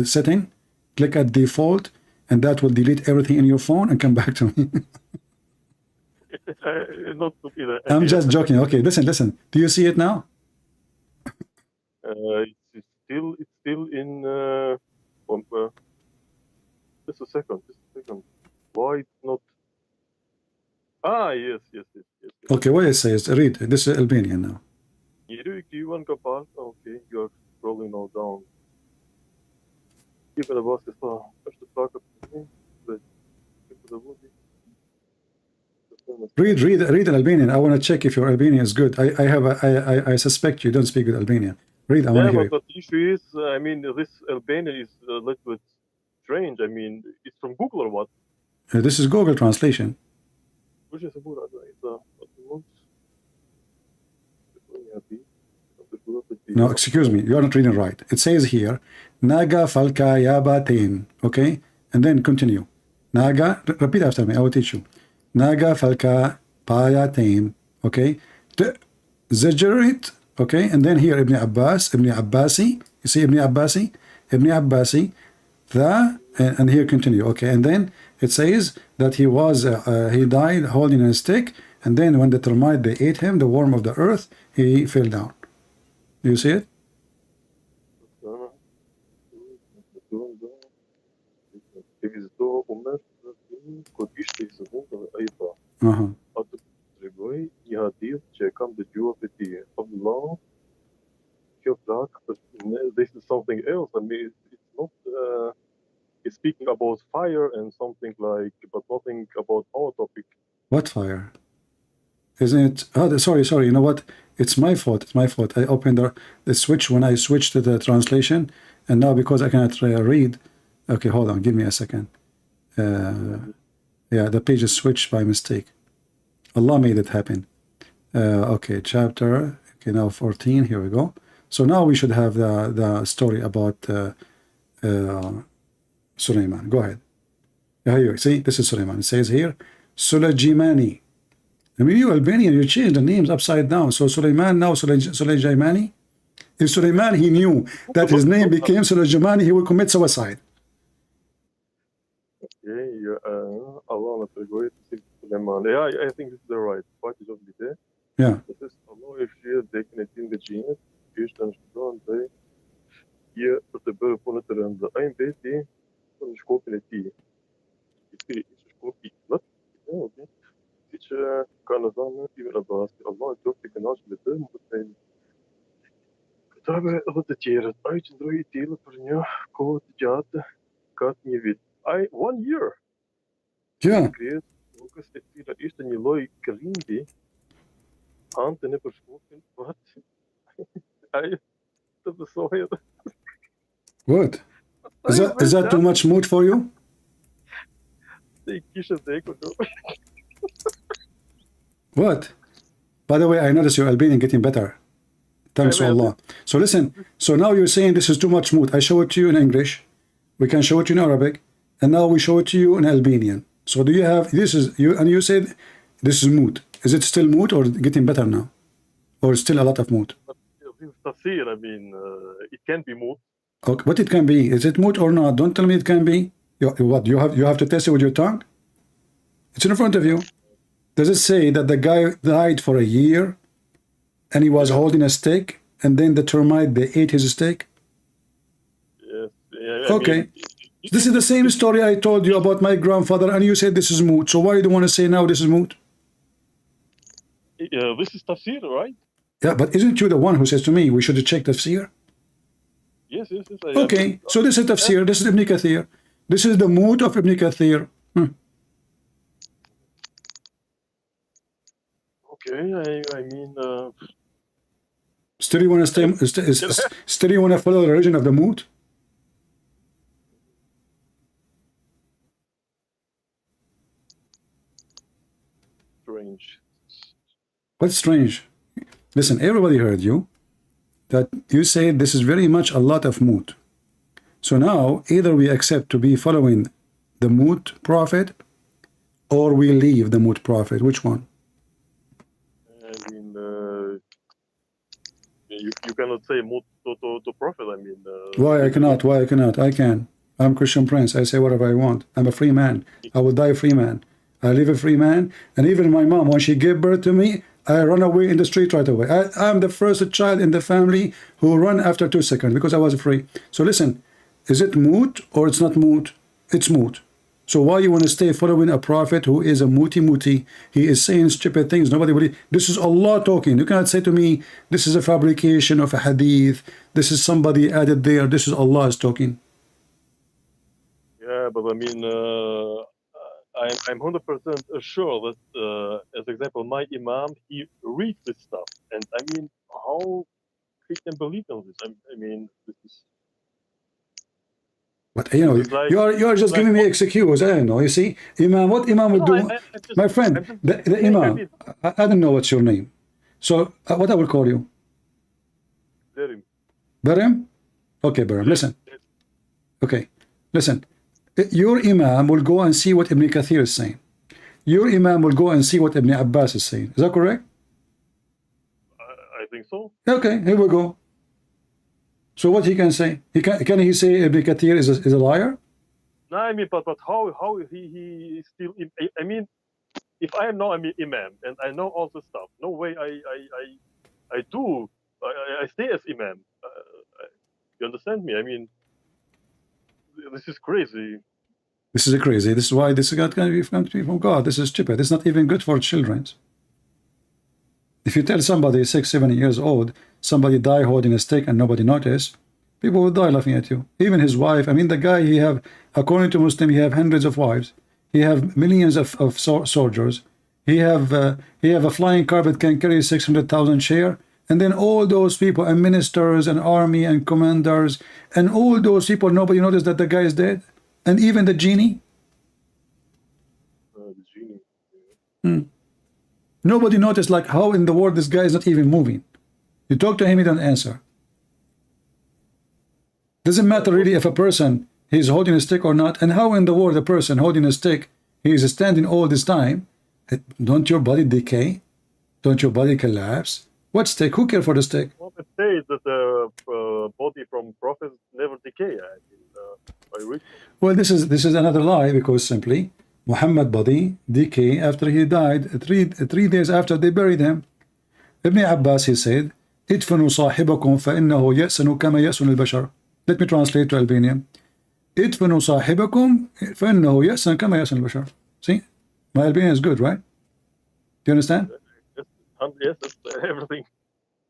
setting, click at default, and that will delete everything in your phone and come back to me. Not to I'm just joking. Okay, listen. Do you see it now? It's still in. Just a second. Why it's not? Yes. Okay, what it says? Read. This is Albanian now. Okay, you are scrolling now down. Keep the boss is far. Read Albanian. I want to check if your Albanian is good. I suspect you don't speak good Albanian. Read. I want to hear it. But the issue is, I mean, this Albanian is a little bit strange. I mean, it's from Google or what? This is Google translation. No, excuse me, you are not reading right. It says here, Naga falka yabatain. Okay? And then continue. Naga, repeat after me, I will teach you. Naga falka payatain. Okay? Zajarit. Okay? And then here Ibn Abbasi. You see Ibn Abbasi. And here continue. Okay? And then it says that he died holding a stick, and then when the termite, they ate him, the worm of the earth, he fell down. Do you see it? This is something else. I mean, it's not. It's speaking about fire and something like, but nothing about our topic. What fire? Isn't it? Oh, sorry. You know what? It's my fault. I opened the switch when I switched to the translation, and now because I cannot read. Okay, hold on. Give me a second. Yeah, the page is switched by mistake. Allah made it happen. Okay, chapter. Okay, now 14. Here we go. So now we should have the story about Sulaiman. Go ahead. Yeah, here. See, this is Sulaiman. It says here, Sulajimani. I mean, you Albanian, you change the names upside down. So Sulaiman now Sulajimani. If Sulaiman, he knew that his name became Sulajimani, he will commit suicide. Okay, Allah not the great Suleiman. Ja, I think this is the right. Wat is op dit, hè? Ja. Dat is Allah heeft hier in de jinn. Eerst dan gedaan bij hier op de burger van het terrein. De een beetje van de scope in het die. Die is de scope die wat? Ja, oké. Iets kan het dan die met Allah. Allah het ook de kanaal met de moet zijn. Daarbij wat het hier het uit en droog delen voor ja. Koot jaten. Kaat niet wit. 1 year. Ja. Ook als het dat eerst een jeloi kalindi. Hand en heb gesproken. Wat? Dat is zo heel. What? Is that too much mood for you? Ik kies het zeker zo. What? By the way, I notice your Albanian getting better. Thanks to Allah. So listen, so now you're saying this is too much mood. I show it to you in English. We can show it to you in Arabic. And now we show it to you in Albanian. So do you have, this is, you, and you said this is mood. Is it still mood or getting better now? Or still a lot of mood? This is tafsir, I mean, it can be mood. Okay, what it can be? Is it mood or not? Don't tell me it can be. What, you have to test it with your tongue? It's in front of you. Does it say that the guy died for a year and he was holding a stick and then the termite, they ate his stick? Yes. Yeah, Okay. I mean, This is the same story I told you about my grandfather and you said this is mood. So why do you want to say now this is mood? this is tafsir, right? Yeah, but isn't you the one who says to me we should check tafsir? Yes. Okay, so this is tafsir, this is Ibn Kathir. This is the mood of Ibn Kathir. Okay, I mean, Still you want to stay, still you want to follow the religion of the mood? strange. What's strange? Listen, everybody heard you. That you say this is very much a lot of mood. So now either we accept to be following the mood prophet or we leave the mood prophet. Which one? I mean, you cannot say mood to prophet. I mean, Why I cannot? Why I cannot? I can. I'm Christian Prince. I say whatever I want. I'm a free man. I will die a free man. I live a free man. And even my mom, when she gave birth to me, I run away in the street right away. I'm the first child in the family who run after 2 seconds because I was free. So listen, is it mood or it's not mood? It's mood. So why you want to stay following a prophet who is a muti? He is saying stupid things. Nobody believes. This is Allah talking. You cannot say to me, this is a fabrication of a hadith. This is somebody added there. This is Allah is talking. Yeah, but I mean, I'm 100% sure that, as example, my imam, he reads this stuff. And I mean, how he can believe on this? I mean, this is... But you know, like, you are just giving me excuse. I don't know. You see, Imam, what Imam will do? My friend, the Imam. I don't know what's your name. So what I will call you? Berim. Berim? Okay, Berim. Listen. Okay, listen. Your Imam will go and see what Ibn Kathir is saying. Your Imam will go and see what Ibn Abbas is saying. Is that correct? I think so. Okay, here we go. So what he can say? Can he say Ibn Kathir is a liar? No, I mean, but how he still? I mean, if I know I'm imam and I know all this stuff, no way I stay as imam. You understand me? I mean, this is crazy. This is crazy. This is why this is going to be from God. This is stupid. It's not even good for children. If you tell somebody 6, 7 years old, somebody die holding a stick and nobody notice, people will die laughing at you. Even his wife. I mean, the guy, he have, according to Muslim, he have hundreds of wives. He have millions of soldiers. He have a flying car that can carry 600,000 share. And then all those people and ministers and army and commanders and all those people, nobody noticed that the guy is dead. And even the genie. The genie. Nobody noticed, like, how in the world this guy is not even moving. You talk to him, he don't answer. Doesn't matter really if a person is holding a stick or not, and how in the world a person holding a stick, he is standing all this time. Don't your body decay? Don't your body collapse? What stick? Who cares for the stick? Well, it says that the body from prophets never decay. I mean, I read. Well, this is another lie, because simply Muhammad body decay after he died, three days after they buried him. Ibn Abbas, he said, ادفنوا صاحبكم فإنه يأسن كما يأسن البشر. Let me translate to Albanian. ادفنوا صاحبكم فإنه يأسن كما يأسن البشر. See, my Albanian is good, right? Do you understand? Yes, everything.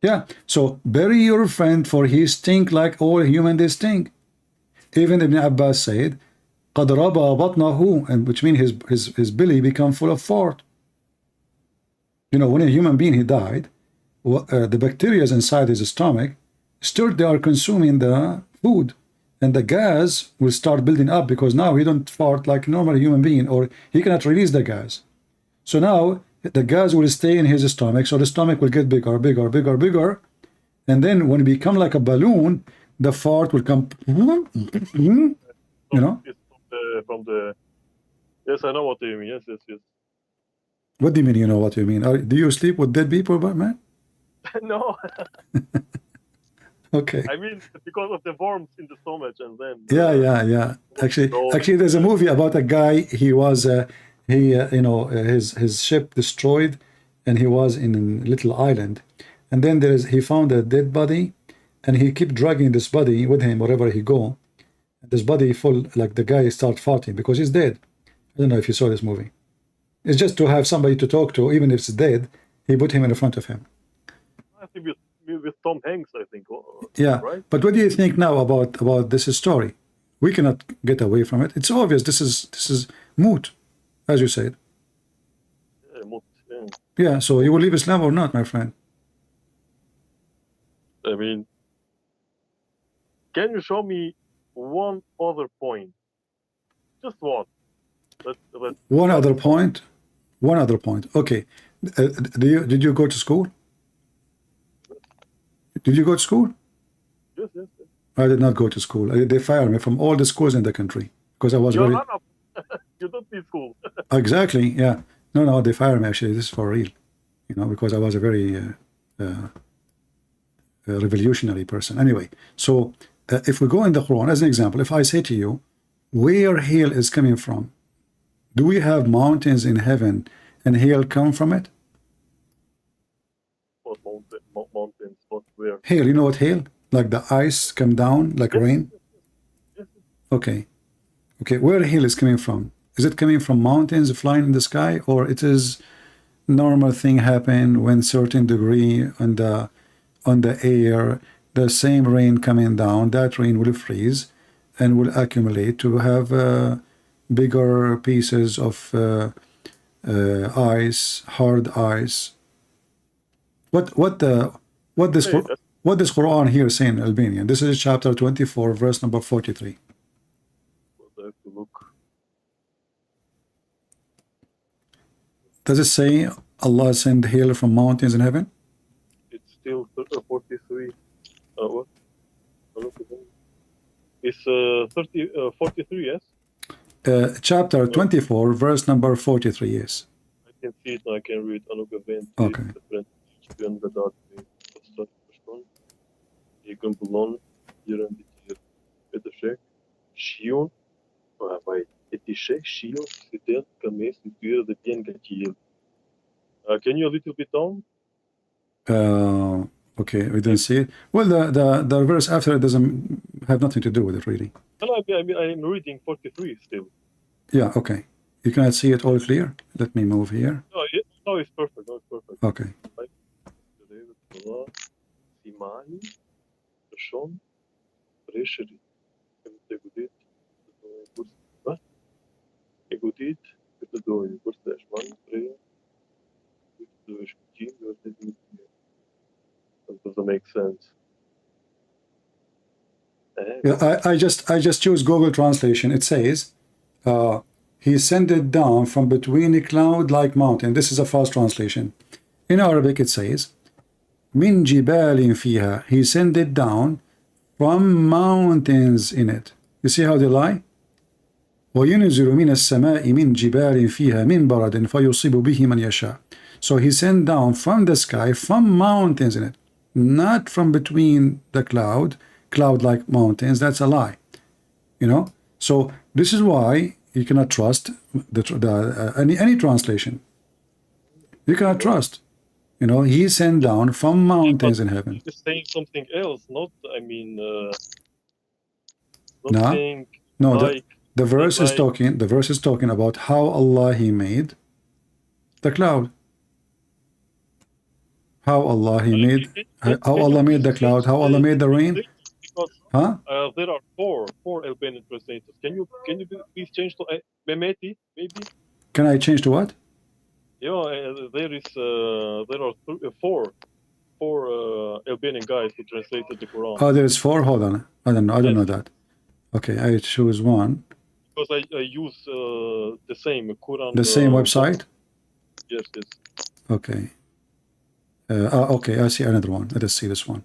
Yeah. So bury your friend, for he stink like all human they stink. Even Ibn Abbas said, قد ربى بطنه, and which means his belly become full of fart. You know, when a human being he died, the bacteria inside his stomach still they are consuming the food, and the gas will start building up, because now he don't fart like a normal human being, or he cannot release the gas. So now the gas will stay in his stomach, so the stomach will get bigger, bigger, bigger, bigger, and then when it become like a balloon, the fart will come. You know. It's from the. Yes, I know what you mean. Yes. What do you mean? You know what you mean? Do you sleep with dead people, man? No. Okay. I mean, because of the worms in the stomach, and then. Yeah. Actually, there's a movie about a guy. He was his ship destroyed, and he was in a little island, and then he found a dead body, and he kept dragging this body with him wherever he go. This body full, like the guy start farting because he's dead. I don't know if you saw this movie. It's just to have somebody to talk to, even if it's dead. He put him in front of him. I think with Tom Hanks, I think. Yeah, right? But what do you think now about this story? We cannot get away from it. It's obvious. This is moot, as you said. Yeah, moot. Yeah. Yeah. So you will leave Islam or not, my friend? I mean, can you show me one other point? Just one. One other point. Okay. Did you go to school? Did you go to school? Yes. I did not go to school. They fired me from all the schools in the country because I was very. You don't need school. Exactly. Yeah. No. They fired me. Actually, this is for real. You know, because I was a very revolutionary person. Anyway, so if we go in the Quran as an example, if I say to you, where hail is coming from, do we have mountains in heaven and hail come from it? What mountains? What where? Hail. You know what hail? Like the ice come down like rain. Yes. Okay. Where hail is coming from? Is it coming from mountains flying in the sky, or it is normal thing happen when certain degree on the air, the same rain coming down, that rain will freeze and will accumulate to have bigger pieces of ice, hard ice. What this Quran here saying, Albanian? This is chapter 24, verse number 43. I have to look. Does it say Allah sent hail from mountains in heaven? It's still 43. What? It's 43, yes? Chapter 24, verse number 43, yes. I can see it, I can read. Okay. Can you a little bit down? Okay, we didn't see it. Well, the verse after it doesn't have nothing to do with it, really. No, I mean, I'm reading 43 still. Yeah, okay. You cannot see it all clear? Let me move here. No, it's perfect. No, it's perfect. Okay. That doesn't make sense. Yeah, I just choose Google Translation. It says, he sent it down from between a cloud like mountain. This is a fast translation. In Arabic it says, Min jibalin fiha. He sent it down from mountains in it. You see how they lie? وَيُنْزِلُ مِنَ السَّمَاءِ مِنْ جِبَالٍ فِيهَا مِنْ بَرَدٍ فَيُصِيبُ بِهِ مَنْ يَشَاءُ. So he sent down from the sky, from mountains in it, not from between the cloud like mountains. That's a lie. You know? So this is why you cannot trust any translation. You cannot trust. You know, he sent down from mountains in heaven. He's saying something else, not, I mean, not No, saying no. like The verse is like- talking. The verse is talking about how Allah He made the cloud. How Allah He made. How Allah made the cloud. How Allah made the rain. Because Huh? there are four Albanian translators. Can you please change to Mehmeti, maybe? Can I change to what? Yeah, there are four Albanian guys who translated the Quran. Oh, there's four. Hold on. I don't know that. Okay, I choose one. Because I use the same Quran. The same website. Yes. Okay. Okay, I see another one. Let us see this one.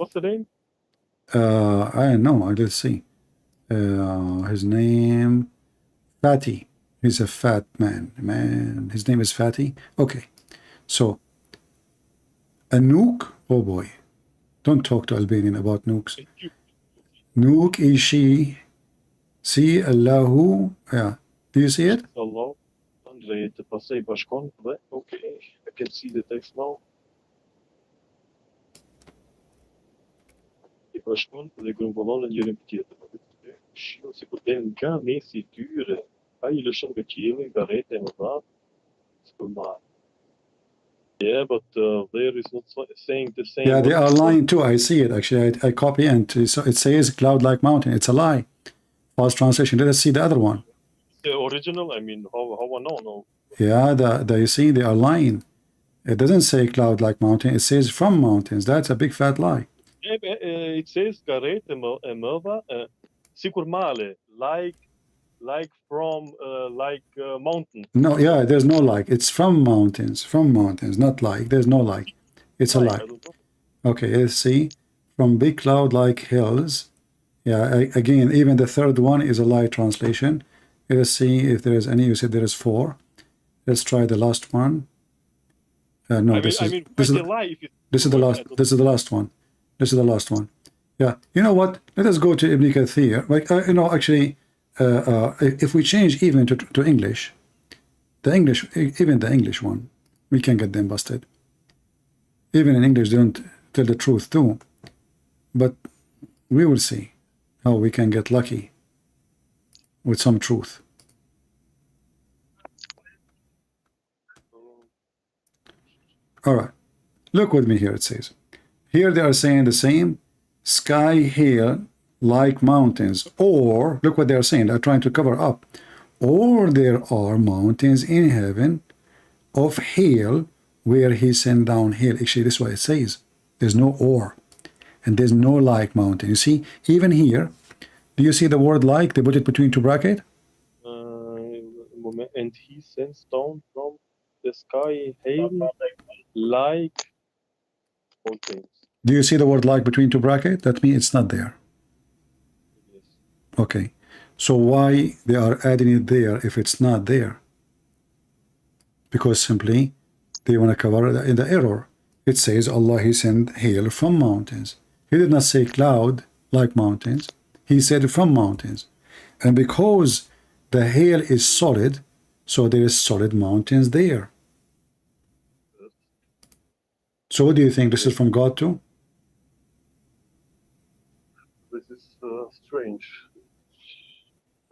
What's the name? I don't know. Let's see. His name, Fatty. He's a fat man. His name is Fatty. Okay. So, a nuke. Oh boy. Don't talk to Albanian about nukes. Nuke ishi. See Allahu. Yeah. Do you see it? Allah. Okay, I can see the text now. Bashkon, le grumbolon en jullie betiert. Shio se poten kan nesi ture. Ai le shon gachile garete en wat. Yeah, but there is not saying the same. Yeah, they are lying too. I see it. Actually, I copy and so it says cloud-like mountain. It's a lie. False translation. Let us see the other one. The original, I mean, how I know? No. Yeah, you see, they are lying. It doesn't say cloud-like mountain. It says from mountains. That's a big fat lie. Yeah, it says garete en melva. Sikur male, like from mountains. No, yeah, there's no like. It's from mountains, not like. There's no like. It's a lie. Okay, let's see. From big cloud-like hills. Yeah, again, even the third one is a lie translation. Let's see if there is any. You said there is four. Let's try the last one. No, this is the last. This is the last one. This is the last one. Yeah. You know what? Let us go to Ibn Kathir. Like, actually, if we change even to English, even the English one, we can get them busted. Even in English, they don't tell the truth too. But we will see how we can get lucky with some truth. All right. Look with me here, it says. Here they are saying the same. Sky hail like mountains. Or, look what they are saying. They're trying to cover up. Or there are mountains in heaven of hail where he sent down hail. Actually, this is what it says. There's no or. And there's no like mountain. You see, even here, do you see the word like? They put it between two brackets. And he sends down from the sky hail like mountains. Do you see the word like between two brackets? That means it's not there. Yes. Okay. So why they are adding it there if it's not there? Because simply they want to cover the error. It says Allah He sent hail from mountains. He did not say cloud like mountains. He said from mountains. And because the hail is solid, so there is solid mountains there. So what do you think? This is from God too? This is strange.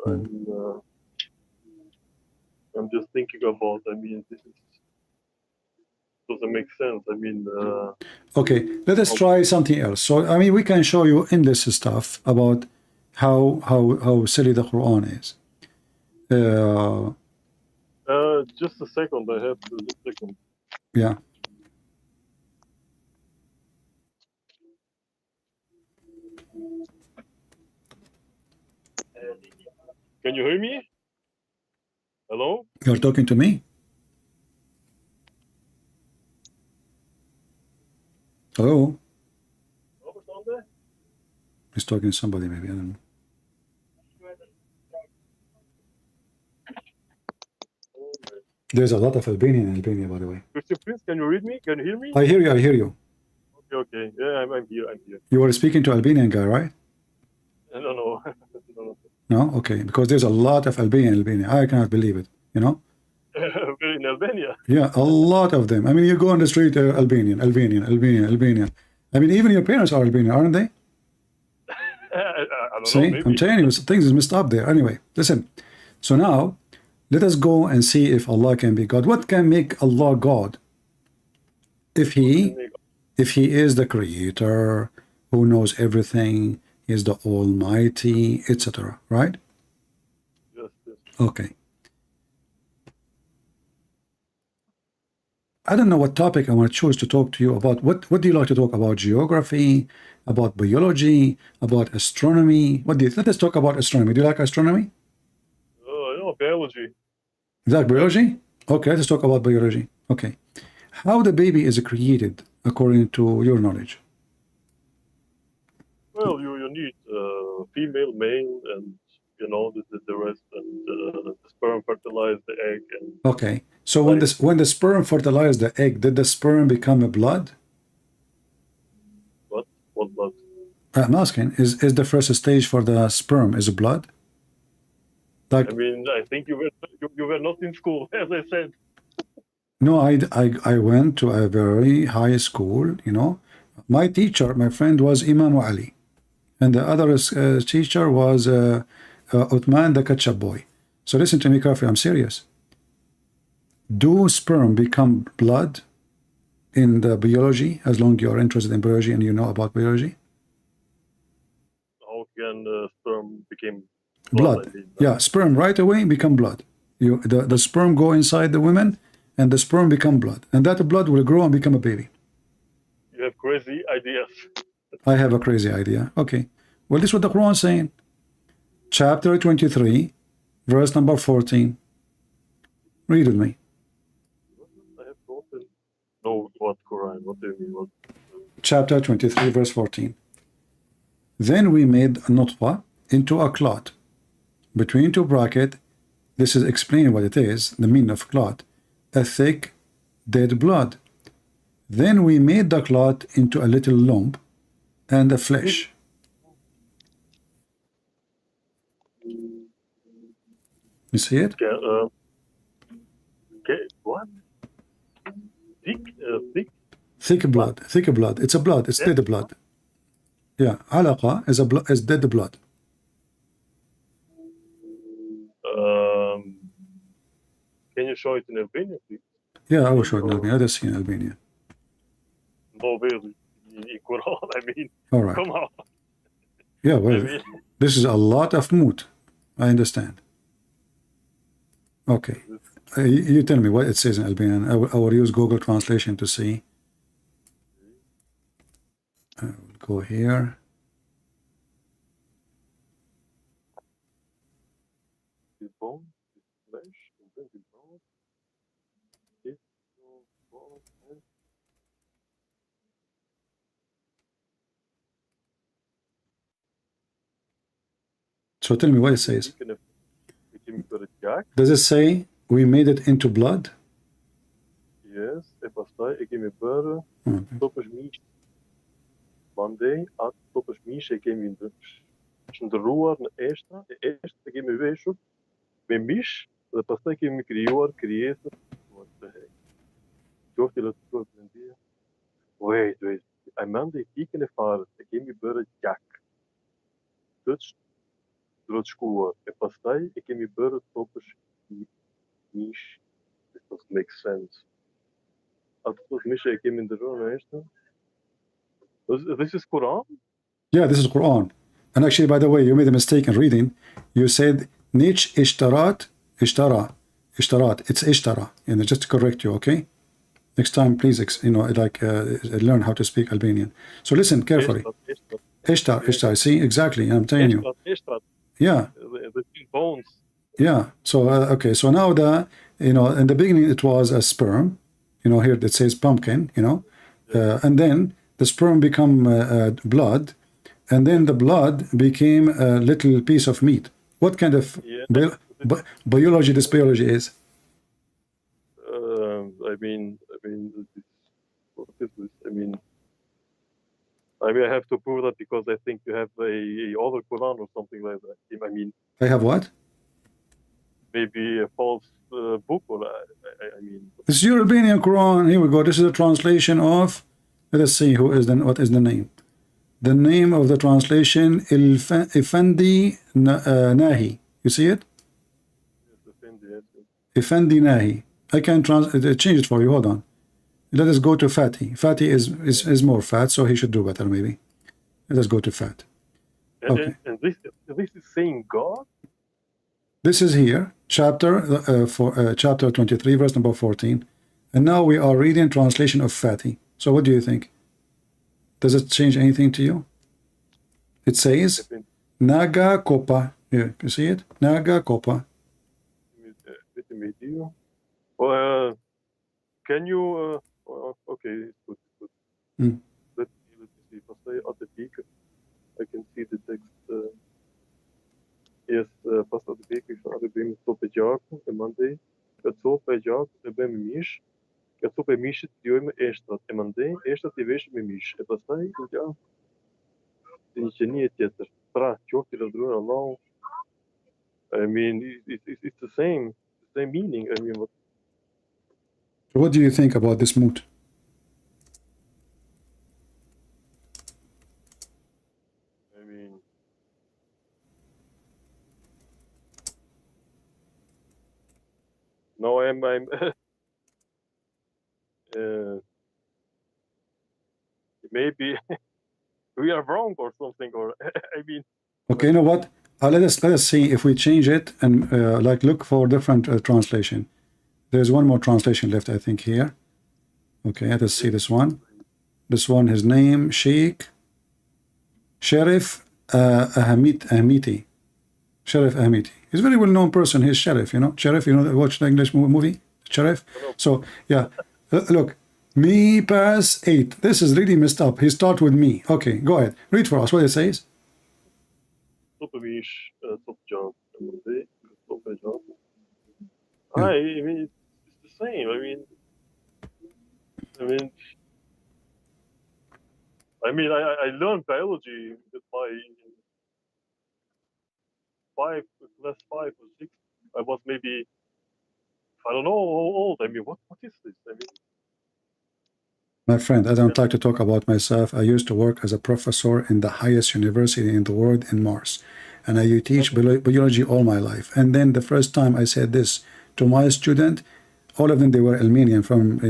I'm just thinking about, I mean, this doesn't make sense. I mean... Okay, let us try something else. So, I mean, we can show you endless stuff about how silly the Quran is. Just a second, I have to, just a second. Yeah. Can you hear me? Hello? You're talking to me? Hello? He's talking to somebody, maybe. I don't know. There's a lot of Albanian in Albania, by the way. Christian Prince, can you read me? Can you hear me? I hear you. Okay. Yeah, I'm here. You were speaking to Albanian guy, right? I don't know. No. No? Okay, because there's a lot of Albanian in Albania. I cannot believe it, you know? We're in Albania. Yeah, a lot of them. I mean, you go on the street, Albanian, Albanian, Albanian, Albanian. I mean, even your parents are Albanian, aren't they? I don't know, See, maybe. I'm telling you, things is messed up there. Anyway, listen. So now, let us go and see if Allah can be God. What can make Allah God? If he is the creator, who knows everything, he is the Almighty, etc. Right? Yes, yes. Okay. I don't know what topic I want to choose to talk to you about. What do you like to talk about? Geography, about biology, about astronomy? Let us talk about astronomy. Do you like astronomy? No, biology. You like biology? Okay, let's talk about biology. Okay. How the baby is created according to your knowledge? Well, you need female, male, and you know the rest, and the sperm fertilize the egg. And Okay. So when the sperm fertilized the egg, did the sperm become a blood? what blood? I'm asking, is the first stage for the sperm is blood? Like, I mean, I think you were not in school, as I said. no, I went to a very high school, you know. My teacher, my friend was Imam Ali, and the other teacher was Uthman, the ketchup boy. So listen to me carefully, I'm serious. Do sperm become blood in the biology, as long as you are interested in biology and you know about biology? How can sperm become Blood. I mean, Yeah, sperm right away become blood. The sperm go inside the women, and the sperm become blood, and that blood will grow and become a baby. You have crazy ideas. I have a crazy idea. Okay. Well, this is what the Quran is saying. Chapter 23, verse number 14. Read with me. I have gotten. No, what Quran? What do you mean? What? Chapter 23, verse 14. Then we made nutfa into a clot. Between two brackets, this is explaining what it is, the meaning of clot. A thick, dead blood. Then we made the clot into a little lump and a flesh. You see it? Okay, what? Thick, thick. Thick blood. Thick blood. It's a blood. It's dead blood. Yeah, alaqa is dead blood. Can you show it in Albania, please? Yeah, I will show it in Albania. I just see in Albania. No, really. In Quran, I mean. All right. Come on. Yeah, well, I mean, this is a lot of mood. I understand. Okay. You tell me what it says in Albanian. I will use Google Translation to see. I will go here. his bone, his flesh, and then his bone. His bone, and So tell me what it says. we can put it back. Does it say we made it into blood? Yes, e pastaj e kemi bërë Okay. topësh miq. Mandej atë topësh miq e kemi shndërruar në eshtra, e eshtra e kemi veshur me mish dhe pastaj kemi krijuar krijesat të hek. Qoftë lotësuar Perëndia. Wait. I mendoj pikën e farës e kemi bërë gjak. Të shkuar. E pastaj e kemi bërë topësh mish. This doesn't make sense. Atë topësh mish e kemi ndërruar në eshtra. This is Quran? Yeah, this is Quran. And actually, by the way, you made a mistake in reading. You said Nich ishtarat, ishtara. It's ishtara. And just to correct you, okay? Next time, please, learn how to speak Albanian. So listen carefully. Ishtar. See, exactly. I'm telling you. Yeah. The bones. Yeah. So, okay. So now in the beginning, it was a sperm. Here it says pumpkin, and then the sperm become blood, and then the blood became a little piece of meat. What kind of biology this biology is? I mean, what is this? I mean, I mean, I have to prove that because I think you have a other Quran or something like that. I mean, I have what? maybe a false book, or I mean. This is European Quran. Here we go. This is a translation of. Let us see who is the what is the name. The name of the translation Effendi Nahi. You see it? Effendi Nahi. I can change it for you. Hold on. Let us go to Fatih. Fatih is more fat, so he should do better maybe. Let us go to fat. Okay. And this is saying God? This is here, chapter 23, verse number 14. And now we are reading translation of Fatih. So what do you think? Does it change anything to you? It says, Naga Kopa. Here, you see it? Naga Kopa. Well, can you... okay, it's good. Let me see. If I say at the peak, I can see the text. Yes, past at the peak, ik ga bij me tot bij Jacob, en Monday. Het zo bij Jacob, en bij me Mish. Het zo bij Mish, die me eerst dat. En Monday, eerst dat die wees me Mish. En dat zei ik, ja. Die je niet het er. Praat, je hoeft dat doen al. I mean, it's the same meaning. I mean, what do you think about this mood? I mean, no, I'm maybe we are wrong or something, or I mean. Okay, you know what? Let us see if we change it and like look for different translation. There's one more translation left, I think, here. Okay, let us see this one. This one, his name, Sheikh Sharif Ahmiti. Sharif Ahmiti. He's a very well-known person. He's Sharif, you know. Sharif, you know, watch the English movie? Sharif? So, yeah. Look, me pass 8. This is really messed up. He start with me. Okay, go ahead. Read for us what it says. I mean, it's the same. I learned biology with my class 5 or 6. I was maybe, I don't know how old. I mean, what is this? I mean, my friend, I don't like to talk about myself. I used to work as a professor in the highest university in the world in Mars. And I teach biology all my life. And then the first time I said this to my student, all of them, they were Albanian from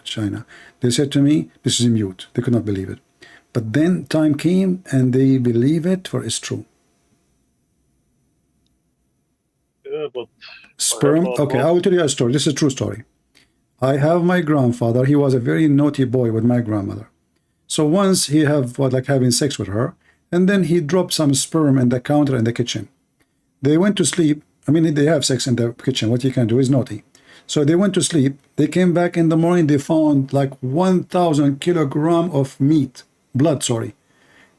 China. They said to me, this is mute. They could not believe it. But then time came and they believe it, for it's true. Yeah, but sperm. Okay, I will tell you a story. This is a true story. I have my grandfather. He was a very naughty boy with my grandmother. So once he having sex with her, and then he dropped some sperm in the counter in the kitchen. They went to sleep. I mean, they have sex in the kitchen. What you can do is naughty. So they went to sleep. They came back in the morning. They found like 1,000 kilogram of blood.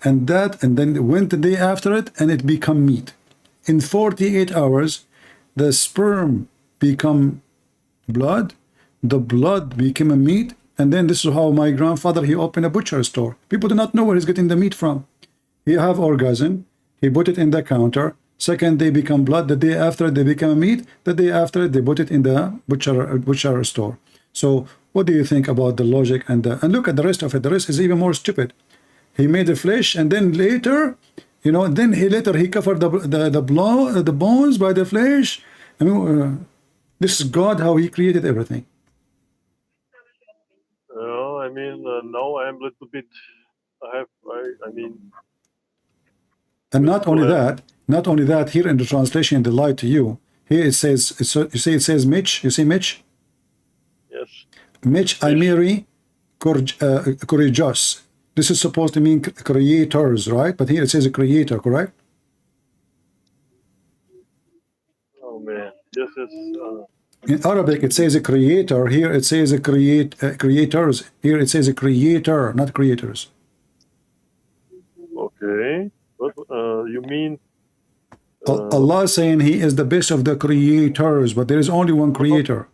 And then went the day after it, and it become meat. In 48 hours, the sperm become blood. The blood became a meat. And then this is how my grandfather, he opened a butcher store. People do not know where he's getting the meat from. He have orgasm. He put it in the counter. Second, they become blood. The day after, they become meat. The day after, they put it in the butcher store. So what do you think about the logic? And look at the rest of it. The rest is even more stupid. He made the flesh, and then later, he covered the bones by the flesh. I mean, this is God, how he created everything. now I'm a little bit. And not only that, here in the translation, they lied to you. Here it says, it says Mitch. You see Mitch? Yes. Mitch, I marry courageous. This is supposed to mean creators, right? But here it says a creator, correct? Oh man, this is. In Arabic, it says a creator. Here it says a creators. Here it says a creator, not creators. Okay, but you mean? Allah is saying He is the best of the creators, but there is only one creator.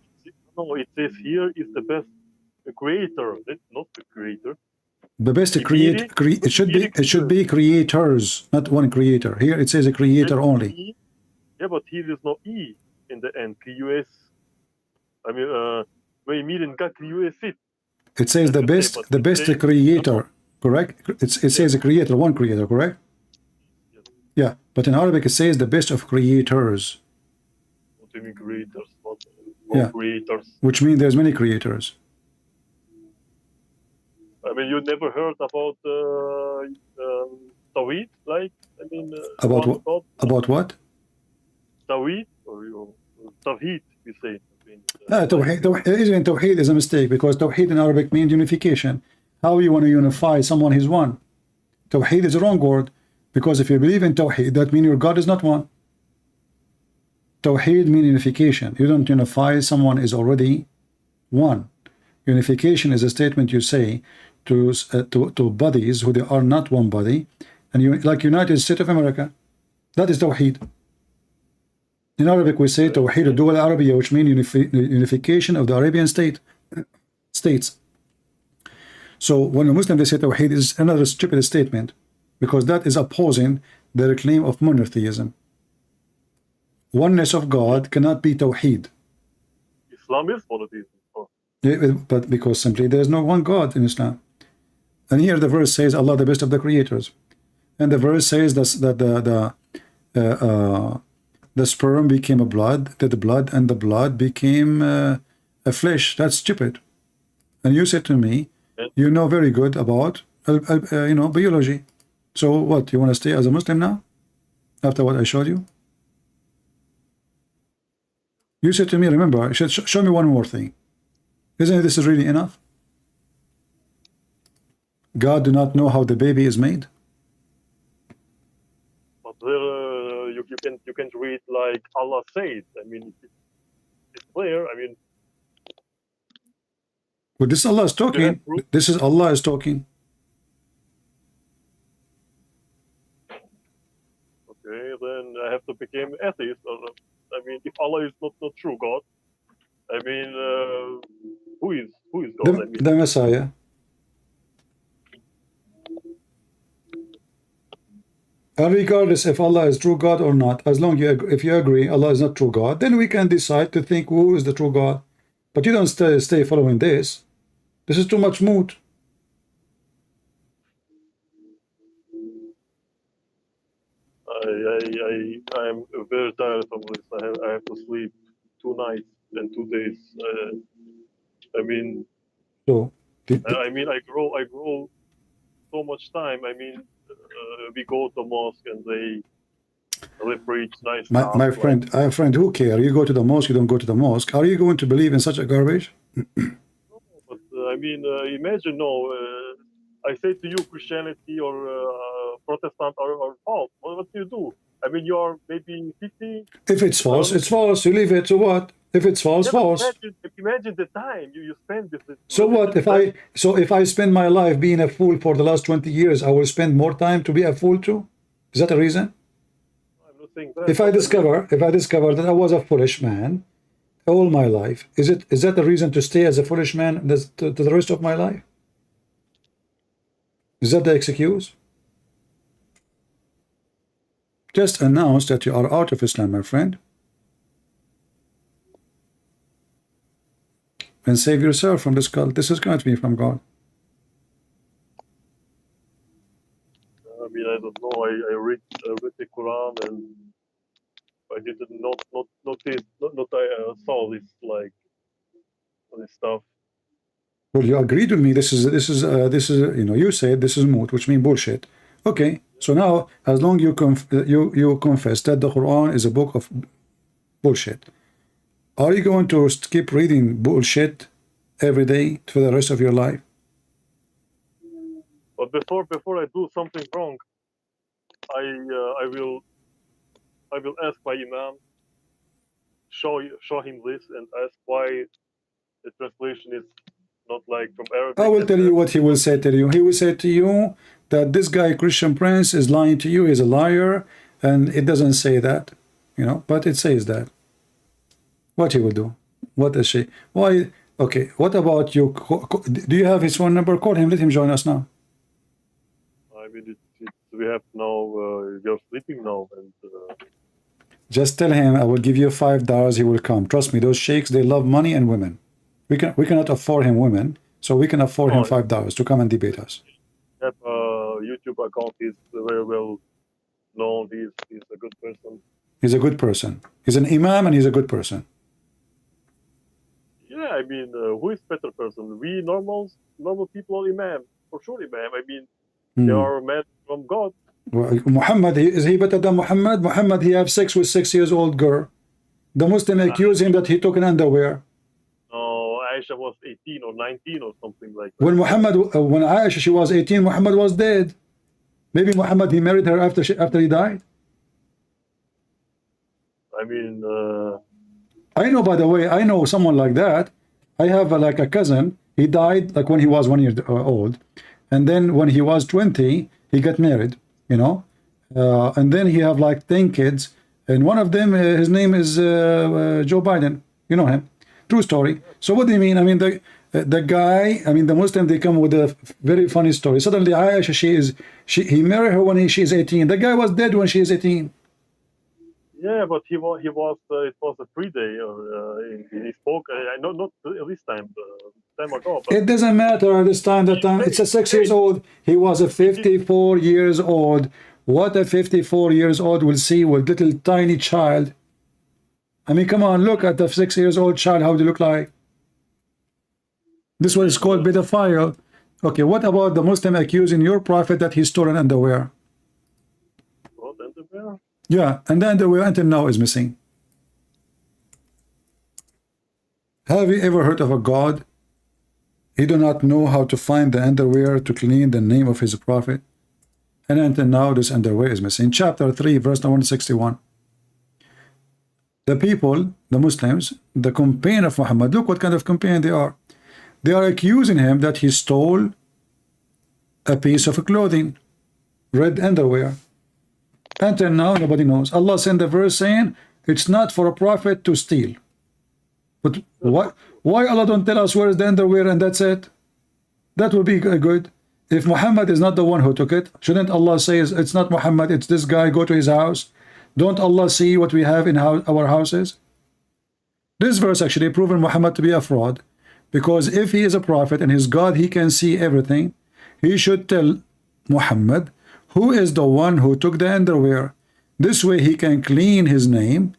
No, it says here is the best creator, not the creator. The best it should be creators, not one creator. Here it says a creator only. Yeah, but here is no E in the end. QS. I mean, we mean in QS. It says the best creator, correct? It says a creator, one creator, correct? Yes. Yeah, but in Arabic it says the best of creators. What do you mean creators? What Yeah. creators? Which means there's many creators. I mean, you never heard about Tawhid? Like, I mean, About what? God? About what? Tawhid or Tawhid, you say. Even Tawheed is a mistake, because Tawheed in Arabic means unification. How you want to unify someone who's one? Tawheed is a wrong word, because if you believe in Tawheed, that means your God is not one. Tawheed means unification. You don't unify someone is already one. Unification is a statement you say to bodies who they are not one body, and you, like United States of America. That is Tawheed. In Arabic we say Tawheed al-Dawla al-Arabiyya, which means unification of the Arabian states. So when a Muslim they say Tawheed is another stupid statement, because that is opposing their claim of monotheism. Oneness of God cannot be Tawheed. Islam is monotheism. Oh. Yeah, but because simply there is no one God in Islam. And here the verse says Allah the best of the creators, and the verse says that the sperm became a blood, that the blood and the blood became a flesh. That's stupid. And you said to me, you know very good about biology. So what, you want to stay as a Muslim now after what I showed you? You said to me, remember, you should show me one more thing. Isn't this really enough? God do not know how the baby is made? But there, you can read like Allah said. I mean, it's clear. I mean, well, this Allah is talking. This is Allah is talking. Okay, then I have to become atheist. I mean, if Allah is not true God, I mean, who is God? The Messiah. And regardless if Allah is true God or not, as long if you agree Allah is not true God, then we can decide to think who is the true God. But you don't stay following this. This is too much mood. I am very tired from this. I have to sleep 2 nights and 2 days. I mean, so I grow so much time. I mean, we go to mosque and they preach nice stuff. My friend, who care? You go to the mosque, you don't go to the mosque. Are you going to believe in such a garbage? No, but I mean, imagine, I say to you, Christianity or Protestant are false. What do you do? I mean, you are maybe 50. If it's false, it's false. You leave it. So what? If it's false, false. Imagine the time you spend with it. So what? If I spend my life being a fool for the last 20 years, I will spend more time to be a fool too? Is that a reason? I'm not saying that. If I discover that I was a foolish man all my life, is that the reason to stay as a foolish man to the rest of my life? Is that the excuse? Just announce that you are out of Islam, my friend, and save yourself from this cult. This is going to be from God. I mean, I don't know. I read the Quran and I did not saw this like this stuff. Well, you agreed with me. This is you said this is moot, which means bullshit. Okay, so now as long you confess that the Quran is a book of bullshit, are you going to keep reading bullshit every day for the rest of your life? But before I do something wrong, I will ask my Imam, show him this, and ask why the translation is not like from Arabic. I will tell you what he will say to you. He will say to you that this guy Christian Prince is lying to you. He's a liar, and it doesn't say that, but it says that. What he will do? What is she? Why? Okay. What about you? Do you have his phone number? Call him. Let him join us now. mean, we have now, you're sleeping now, and Just tell him I will give you $5, he will come. Trust me, those sheikhs, they love money and women. We cannot afford him women, so we can afford him $5 to come and debate us. have YouTube account. He's very well known. He's a good person. He's a good person. He's an imam and he's a good person. Yeah, I mean, who is better person? We normal people or imam? For sure, imam. I mean, they are men from God. Well, Muhammad, is he better than Muhammad? Muhammad, he have sex with 6-year-old girl. The Muslim accused him that he took an underwear. No, Aisha was 18 or 19 or something like that. When when Aisha, she was 18, Muhammad was dead. Maybe Muhammad, he married her after he died. I mean, I know, by the way, I know someone like that. I have like a cousin. He died like when he was 1 year old. And then when he was 20, he got married, you know. And then he have like 10 kids. And one of them, his name is Joe Biden. You know him. True story. So what do you mean? I mean, the guy, I mean, the Muslim, they come with a very funny story. Suddenly, Aisha, he married her when she's 18. The guy was dead when she is 18. yeah, but it was a free day. He spoke. Not this time. Time ago. But It doesn't matter this time. That time it's a 6 years old. He was a 54 years old. What a 54 years old will see with little tiny child. I mean, come on, look at the 6 years old child. How they look like. This one is called pedophile. Okay, what about the Muslim accusing your prophet that he stole an underwear? what underwear? Yeah, and the underwear until now is missing. Have you ever heard of a God? He do not know how to find the underwear to clean the name of his prophet. And until now, this underwear is missing. Chapter 3, verse 161. The people, the Muslims, the companion of Muhammad, look what kind of companion they are. They are accusing him that he stole a piece of clothing, red underwear. Until now, nobody knows. Allah sent a verse saying, it's not for a prophet to steal. But why Allah don't tell us where is the underwear and that's it? That would be good. If Muhammad is not the one who took it, shouldn't Allah say it's not Muhammad, it's this guy, go to his house? Don't Allah see what we have in our houses? This verse actually proven Muhammad to be a fraud, because if he is a prophet and his God, he can see everything. He should tell Muhammad who is the one who took the underwear. This way he can clean his name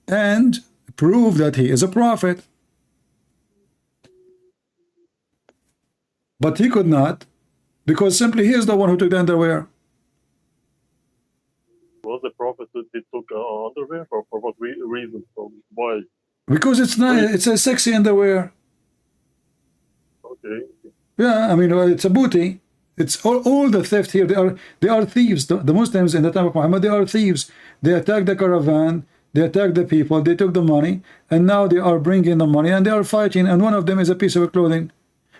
and prove that he is a prophet. But he could not, because simply he is the one who took the underwear. Was the prophet that they took underwear for what reason? Why? Because it's not, it's a sexy underwear. Okay. Yeah, I mean, it's a booty. It's all the theft here. They are thieves. The Muslims in the time of Muhammad, they are thieves. They attacked the caravan, they attacked the people, they took the money, and now they are bringing the money and they are fighting. And one of them is a piece of clothing.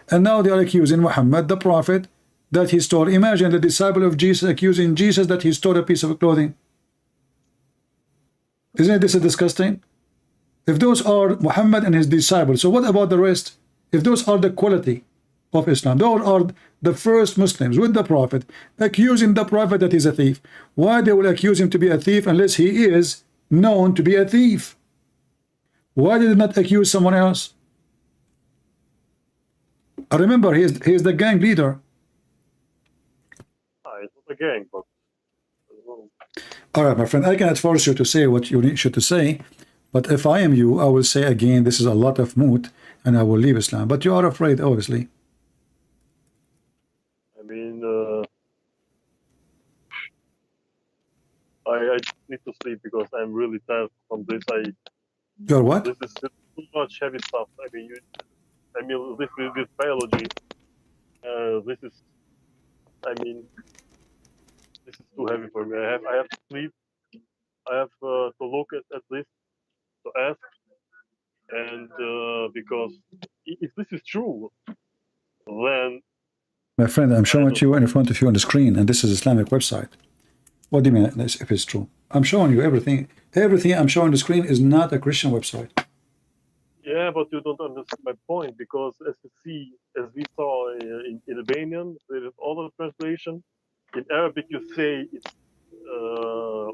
And now they are accusing Muhammad, the prophet, that he stole. Imagine the disciple of Jesus accusing Jesus that he stole a piece of clothing. Isn't this disgusting? If those are Muhammad and his disciples, so what about the rest? If those are the quality of Islam, those are the first Muslims with the prophet, accusing the prophet that he's a thief, why they will accuse him to be a thief unless he is known to be a thief? Why did they not accuse someone else? I remember he is the gang leader. It's not a gang, but all right, my friend, I cannot force you to say what you need to say, but if I am you, I will say again, this is a lot of moot, and I will leave Islam. But you are afraid, obviously. I mean, I need to sleep because I'm really tired from this. You're what? This is too much heavy stuff. I mean, this biology. This is, I mean, this is too heavy for me. I have to sleep. I have to look at this, to ask, and because if this is true, then my friend, I'm showing it to you in front of you on the screen, and this is Islamic website. What do you mean if it's true? I'm showing you everything. Everything I'm showing on the screen is not a Christian website. Yeah, but you don't understand my point, because as we saw in Albanian, there is other translation, in Arabic you say it's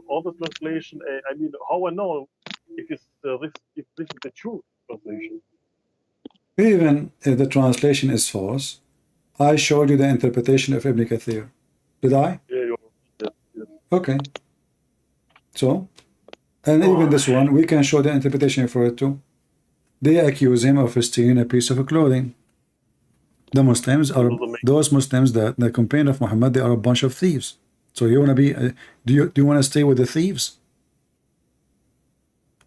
other translation. I mean, how I know if if this is the true translation? Even if the translation is false, I showed you the interpretation of Ibn Kathir. Did I? Yeah, yes. Okay. So, and even this one, we can show the interpretation for it too. They accuse him of stealing a piece of clothing. The Muslims are those Muslims that the companion of Muhammad. They are a bunch of thieves. So you want to be? Do you want to stay with the thieves?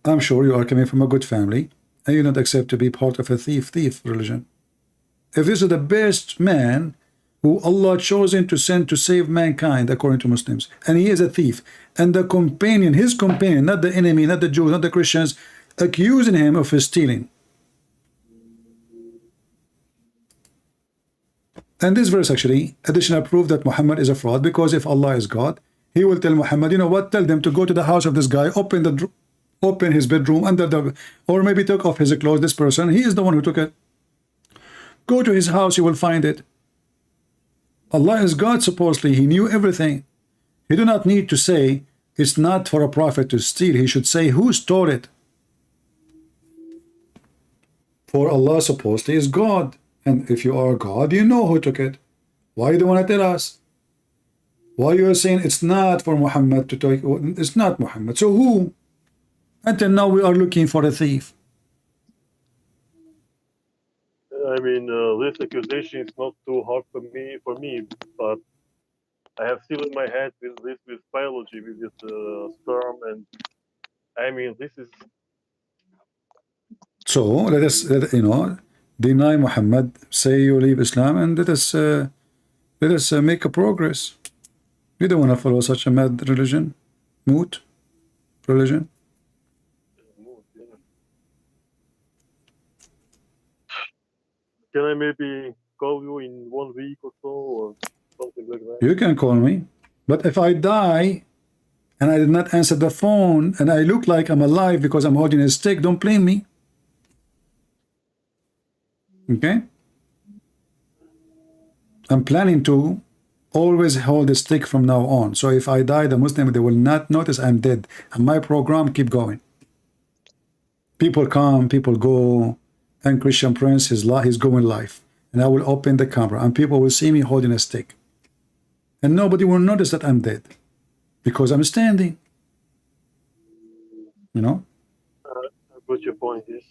I'm sure you are coming from a good family, and you don't accept to be part of a thief religion. If this is the best man who Allah chosen to send to save mankind, according to Muslims, and he is a thief, and the companion, his companion, not the enemy, not the Jews, not the Christians, accusing him of stealing. And this verse actually additional proof that Muhammad is a fraud, because if Allah is God, he will tell Muhammad, you know what, tell them to go to the house of this guy, open his bedroom under the, or maybe take off his clothes, this person, he is the one who took it. Go to his house, you will find it. Allah is God, supposedly, he knew everything. He do not need to say it's not for a prophet to steal. He should say who stole it. For Allah supposedly is God. And if you are God, you know who took it. Why you don't want to tell us? Why you are saying it's not for Muhammad to take? It's not Muhammad. So who? Until now we are looking for a thief. I mean, this accusation is not too hard for me, but I have still in my head with biology, with this sperm, and I mean, this is. So let us, deny Muhammad, say you leave Islam, and let us make a progress. We don't want to follow such a mad religion, moot religion. Can I maybe call you in 1 week or so, or something like that? You can call me, but if I die and I did not answer the phone and I look like I'm alive because I'm holding a stick, don't blame me. Okay? I'm planning to always hold a stick from now on. So if I die, the Muslim, they will not notice I'm dead. And my program keep going. People come, people go, and Christian Prince, he's going live. And I will open the camera, and people will see me holding a stick. And nobody will notice that I'm dead. Because I'm standing. You know? I got your point, yes.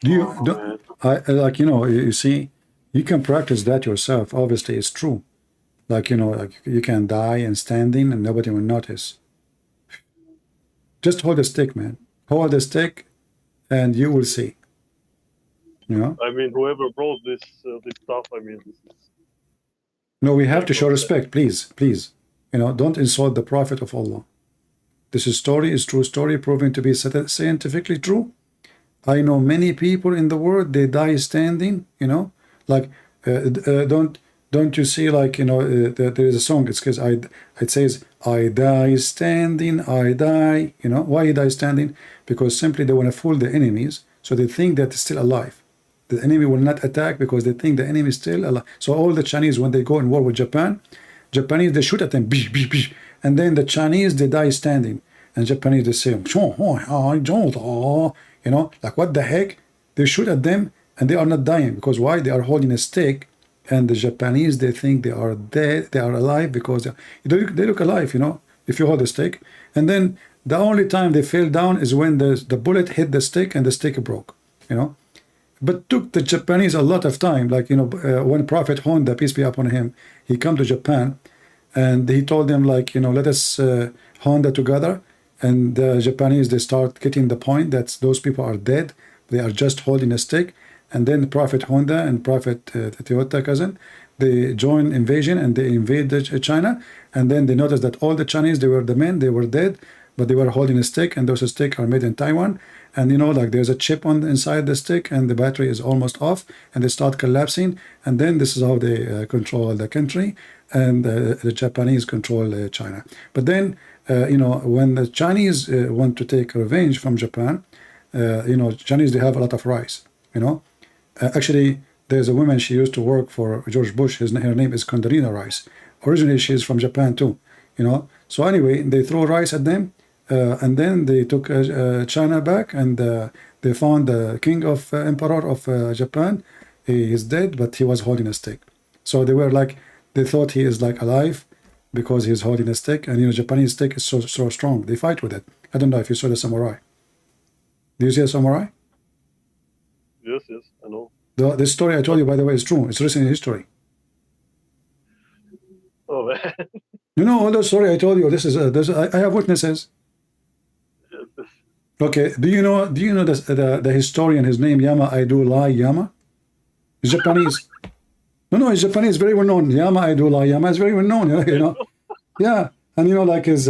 You see, you can practice that yourself. Obviously, it's true. Like you can die and standing and nobody will notice. Just hold a stick, man. Hold a stick and you will see. You know? I mean, whoever brought this stuff, I mean, this is. No, we have to show respect, please. Don't insult the Prophet of Allah. This story is true story, proven to be scientifically true. I know many people in the world, they die standing, like, don't you see, like, there is a song, it says, I die standing, I die, why he die standing? Because simply they want to fool the enemies, so they think that it's still alive. The enemy will not attack because they think the enemy is still alive. So all the Chinese, when they go in war with Japanese, they shoot at them, and then the Chinese, they die standing. And Japanese, they say, like what the heck? They shoot at them and they are not dying. Because why? They are holding a stick, and the Japanese, they think they are dead, they are alive because they look alive, if you hold a stick. And then the only time they fell down is when the bullet hit the stick and the stick broke, But took the Japanese a lot of time. Like, when Prophet Honda, peace be upon him, he come to Japan and he told them, like, let us Honda together. And the Japanese, they start getting the point that those people are dead. They are just holding a stick. And then Prophet Honda and Prophet Toyota cousin, they join invasion and they invade China. And then they noticed that all the Chinese, they were the men, they were dead, but they were holding a stick, and those sticks are made in Taiwan. And like there's a chip inside the stick and the battery is almost off and they start collapsing. And then this is how they control the country, and the Japanese control China. But then, when the Chinese want to take revenge from Japan, Chinese, they have a lot of rice, actually, there's a woman, she used to work for George Bush. Her name is Condoleezza Rice. Originally, she's from Japan too, you know. So anyway, they throw rice at them, and then they took China back, and they found the king of emperor of Japan. He is dead, but he was holding a stick. So they were like, they thought he is like alive because he's holding a stick, and you know, Japanese stick is so strong. They fight with it. I don't know if you saw the samurai. Do you see a samurai? Yes, I know. The story I told you, by the way, is true. It's written in history. Oh man. You know all the story I told you. This is I have witnesses. Yes. Okay. Do you know the historian? His name Yama Aidulai Yama. He's Japanese. No, he's Japanese. Very well known. Yama Aidulai Yama is very well known. You know. Yeah, and you know, like his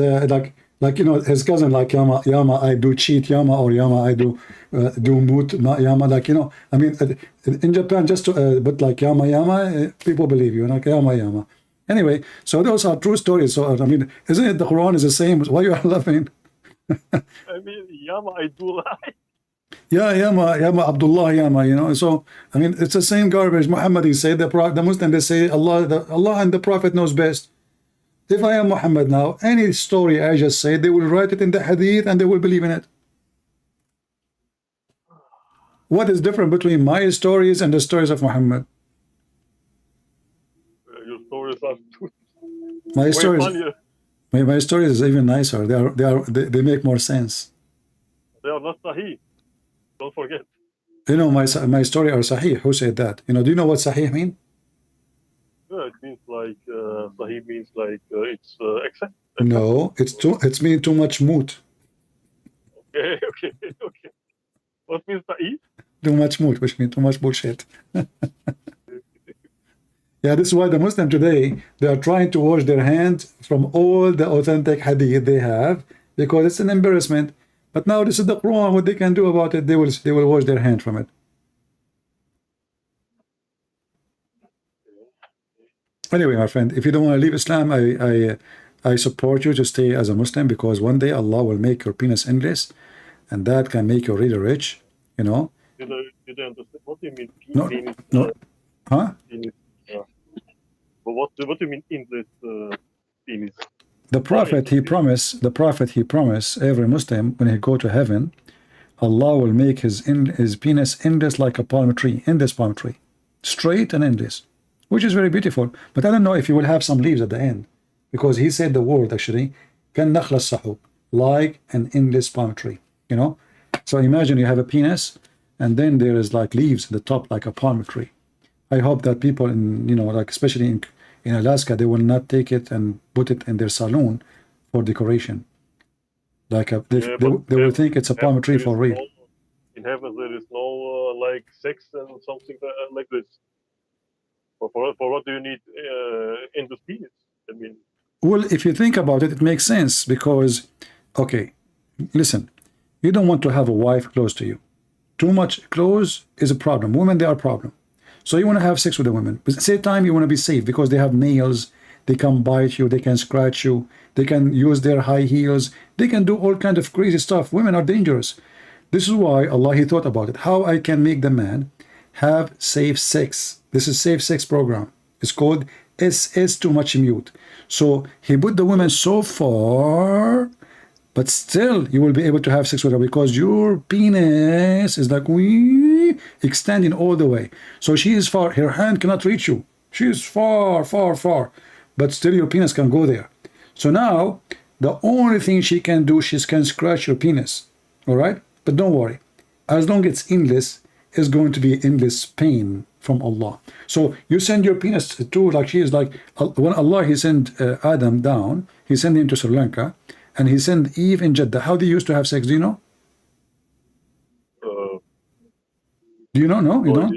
like you know, his cousin, like Yama I do cheat Yama, or Yama I do moot Yama, like, you know, I mean, in Japan, just to but like Yama, people believe you, like Yama. Anyway, so those are true stories. So I mean, isn't it the Quran is the same? Why you are laughing? I mean, Yama, I do lie. Yeah, Yama Abdullah Yama, you know. So I mean, it's the same garbage. Muhammad, he said, the Muslim, they say Allah and the Prophet knows best. If I am Muhammad now, any story I just say, they will write it in the hadith and they will believe in it. What is different between my stories and the stories of Muhammad? Your stories are too My way stories, funnier. my stories is even nicer. They make more sense. They are not Sahih. Don't forget. You know, my story are Sahih. Who said that? You know, do you know what Sahih mean? Yeah, it means like Sahih means like it's accept. No, it's mean too much moot. Okay. What means Sahih? Too much moot, which means too much bullshit. Yeah, this is why the Muslim today, they are trying to wash their hands from all the authentic hadith they have, because it's an embarrassment. But now this is the Quran. What they can do about it, they will wash their hand from it. Anyway, my friend, if you don't want to leave Islam, I support you to stay as a Muslim, because one day Allah will make your penis endless, and that can make you really rich, you know. Did I understand? What do you mean? No, Penis, no. Huh? Penis, but what do you mean in this penis? The Prophet, he promised every Muslim, when he go to heaven, Allah will make his penis endless like a palm tree, endless palm tree, straight and endless, which is very beautiful. But I don't know if you will have some leaves at the end, because he said the word actually, kan nakhla sahub, like an endless palm tree, you know. So imagine you have a penis, and then there is like leaves at the top, like a palm tree. I hope that people in, you know, like especially in Alaska, they will not take it and put it in their saloon for decoration. Like they will think it's a palm tree for real. In heaven, there is no like sex and something like this. For what do you need in the penis? I mean, well, if you think about it, it makes sense, because, okay, listen, you don't want to have a wife close to you. Too much close is a problem. Women, they are a problem. So you want to have sex with the women, but at the same time you want to be safe, because they have nails, they can bite you, they can scratch you, they can use their high heels, they can do all kinds of crazy stuff. Women are dangerous. This is why Allah, he thought about it, how I can make the man have safe sex. This is safe sex program. It's called SS too much mute. So he put the women so far, but still you will be able to have sex with her, because your penis is like extending all the way. So she is far, her hand cannot reach you. She is far, but still your penis can go there. So now the only thing she can do, she can scratch your penis. All right, but don't worry, as long as it's endless, it's going to be endless pain from Allah. So you send your penis to, like, she is like, when Allah, he sent Adam down, he sent him to Sri Lanka, and he sent Eve in Jeddah. How they used to have sex, do you know? Do you know? No, you know?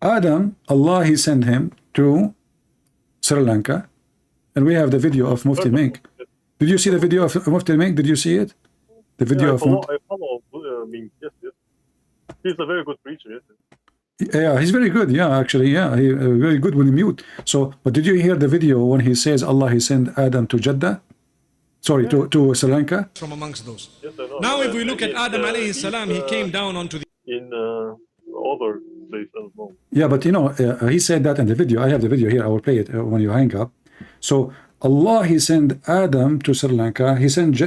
Adam, Allah, he sent him to Sri Lanka, and we have the video of Mufti Mink. Did you see the video of Mufti Mink? Did you see it? The video I follow Mink. Yes. He's a very good preacher, yes. Yeah, he's very good. Yeah, actually, yeah, he very good when he mute. So, but did you hear the video when he says Allah, he sent Adam to Jeddah? Sorry, to Sri Lanka. From amongst those. Yes, I know. Now, if we look at Adam alayhi salam, he came down onto the. In other place. I don't know. Yeah, but you know, he said that in the video. I have the video here. I will play it when you hang up. So Allah, he sent Adam to Sri Lanka. He sent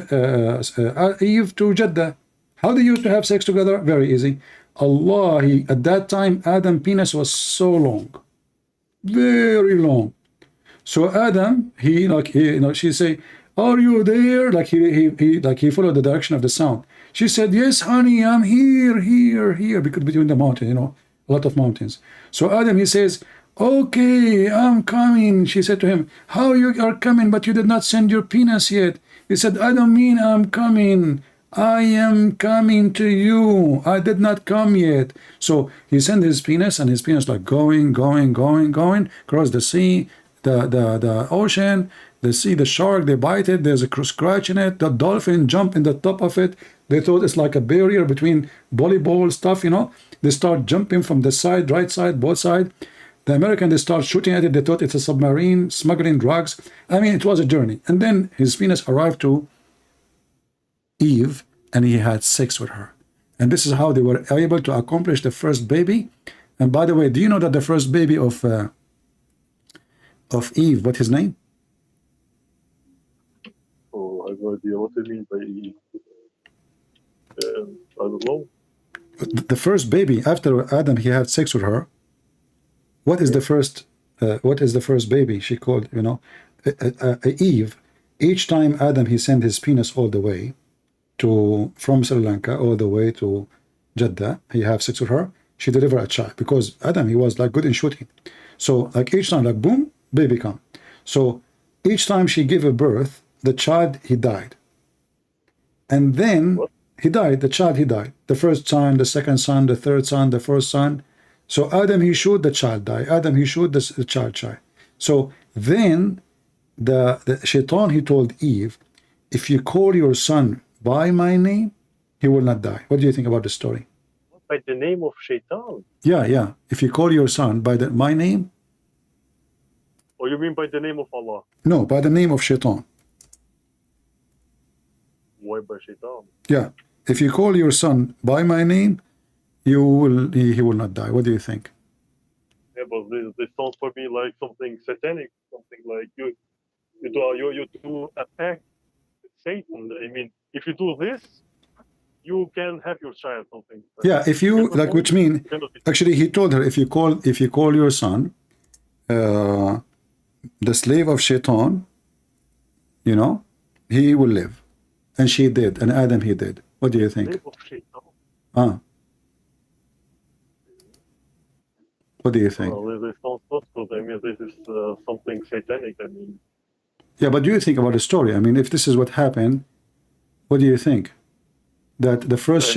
Eve to Jeddah. How they used to have sex together? Very easy. Allah, at that time, Adam's penis was so long, very long. So Adam, she say, "Are you there?" Like he followed the direction of the sound. She said, "Yes, honey, I'm here," because between the mountain, a lot of mountains. So Adam, he says, "Okay, I'm coming." She said to him, "How you are coming, but you did not send your penis yet?" He said, "I don't mean I'm coming. I am coming to you. I did not come yet." So he sent his penis, and his penis like going, across the sea, the ocean, the sea, the shark, they bite it, there's a scratch in it, the dolphin jump in the top of it. They thought it's like a barrier between volleyball stuff, They start jumping from the side, right side, both sides. The American, they start shooting at it. They thought it's a submarine, smuggling drugs. I mean, it was a journey. And then his penis arrived to Eve, and he had sex with her. And this is how they were able to accomplish the first baby. And by the way, do you know that the first baby of Eve, what's his name? Oh, I have no idea what they mean by Eve. I don't know. The first baby after Adam, he had sex with her. What is the first? What is the first baby? She called, Eve. Each time Adam, he sent his penis all the way from Sri Lanka all the way to Jeddah. He have sex with her. She delivered a child because Adam, he was like good in shooting. So like each time, like boom, baby come. So each time she gave a birth, the child, he died. And then he died, the child, he died. The first son, the second son, the third son, the first son. So Adam, he shoot, the child die. Adam, he shoot, the child. So then the shaitan, he told Eve, if you call your son by my name, he will not die. What do you think about the story? By the name of Shaitan? Yeah. If you call your son by my name. Or you mean by the name of Allah? No, by the name of Shaitan. Why by Shaitan? Yeah. If you call your son by my name, he will not die. What do you think? Yeah, but this sounds for me like something satanic, something like you do a pact with Satan. I mean, if you do this, you can have your child, something. Yeah, if you like, which mean actually he told her, if you call your son the slave of Shaitan, he will live. And she did, and Adam, he did. What do you think? Slave of Shaitan. What do you think? Well, this sounds not good. I mean, this is something satanic. I mean. Yeah, but do you think about the story? I mean, if this is what happened, what do you think? That the first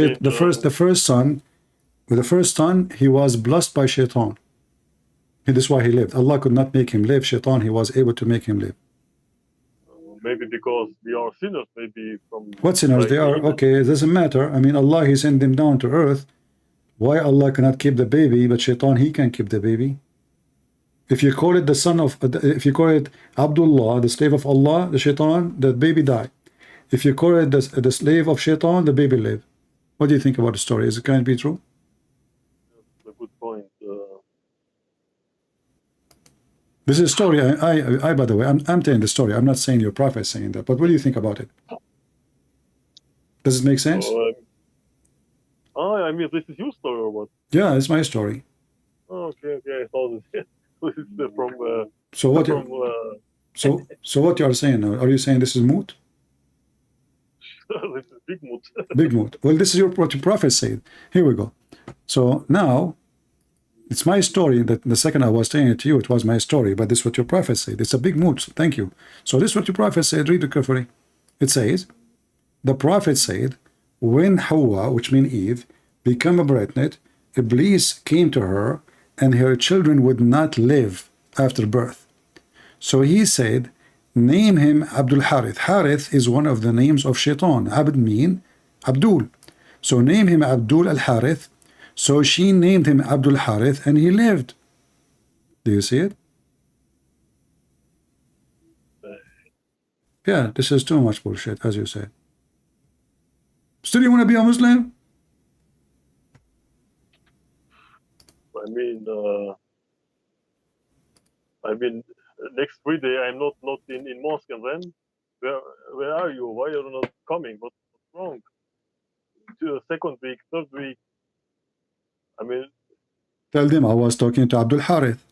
son, he was blessed by Shaitan. This is why he lived. Allah could not make him live. Shaitan, he was able to make him live. Maybe because we are sinners. Maybe from. What sinners? They are okay. It doesn't matter. I mean, Allah, he sent them down to earth. Why Allah cannot keep the baby, but Shaitan, he can keep the baby? If you call it if you call it Abdullah, the slave of Allah, the Shaitan, the baby died. If you call it the slave of Shaitan, the baby lived. What do you think about the story? Can it be true? That's a good point. This is a story. I by the way, I'm telling the story. I'm not saying your prophet is saying that. But what do you think about it? Does it make sense? I mean, this is your story or what? Yeah, it's my story. Oh, okay. I thought this is from. So what? So what you are saying now? Are you saying this is moot? This is big moot. Big moot. Well, this is what your prophet said. Here we go. So now, it's my story. That the second I was saying it to you, it was my story. But this is what your prophet said. It's a big moot. Thank you. So this is what your prophet said. Read it carefully. It says, the prophet said, when Hawa, which means Eve, became pregnant, Iblis came to her, and her children would not live after birth. So he said, name him Abdul Harith. Harith is one of the names of Shaitan. Abd mean Abdul. So name him Abdul al-Harith. So she named him Abdul Harith, and he lived. Do you see it? Yeah, this is too much bullshit, as you said. Still you want to be a Muslim? I I mean, next Friday I'm not in mosque, and then where are you? Why are you not coming? What's wrong? Second week, third week. I mean, Tell them I was talking to Abdul Harith.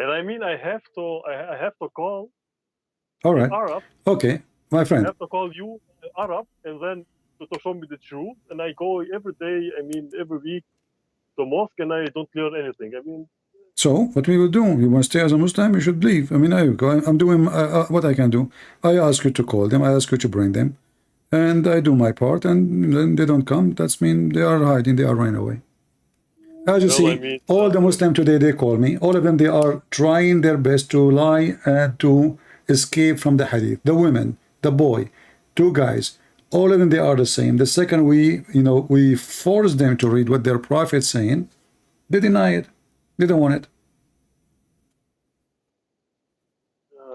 and I mean, I have to call All right. Arab. Okay, my I friend. have to call you Arab, and then to show me the truth. And I go every day. I mean, every week to mosque, and I don't learn anything. I mean. So what we will do? You want to stay as a Muslim? You should leave. I mean, I'm doing what I can do. I ask you to call them. I ask you to bring them, and I do my part. And then they don't come. That's mean they are hiding. They are running away. As you see, I mean, all the Muslims today, they call me. All of them, they are trying their best to lie and to escape from the hadith. The women, the boy, two guys, all of them, they are the same. The second we force them to read what their prophet's saying, they deny it. They don't want it.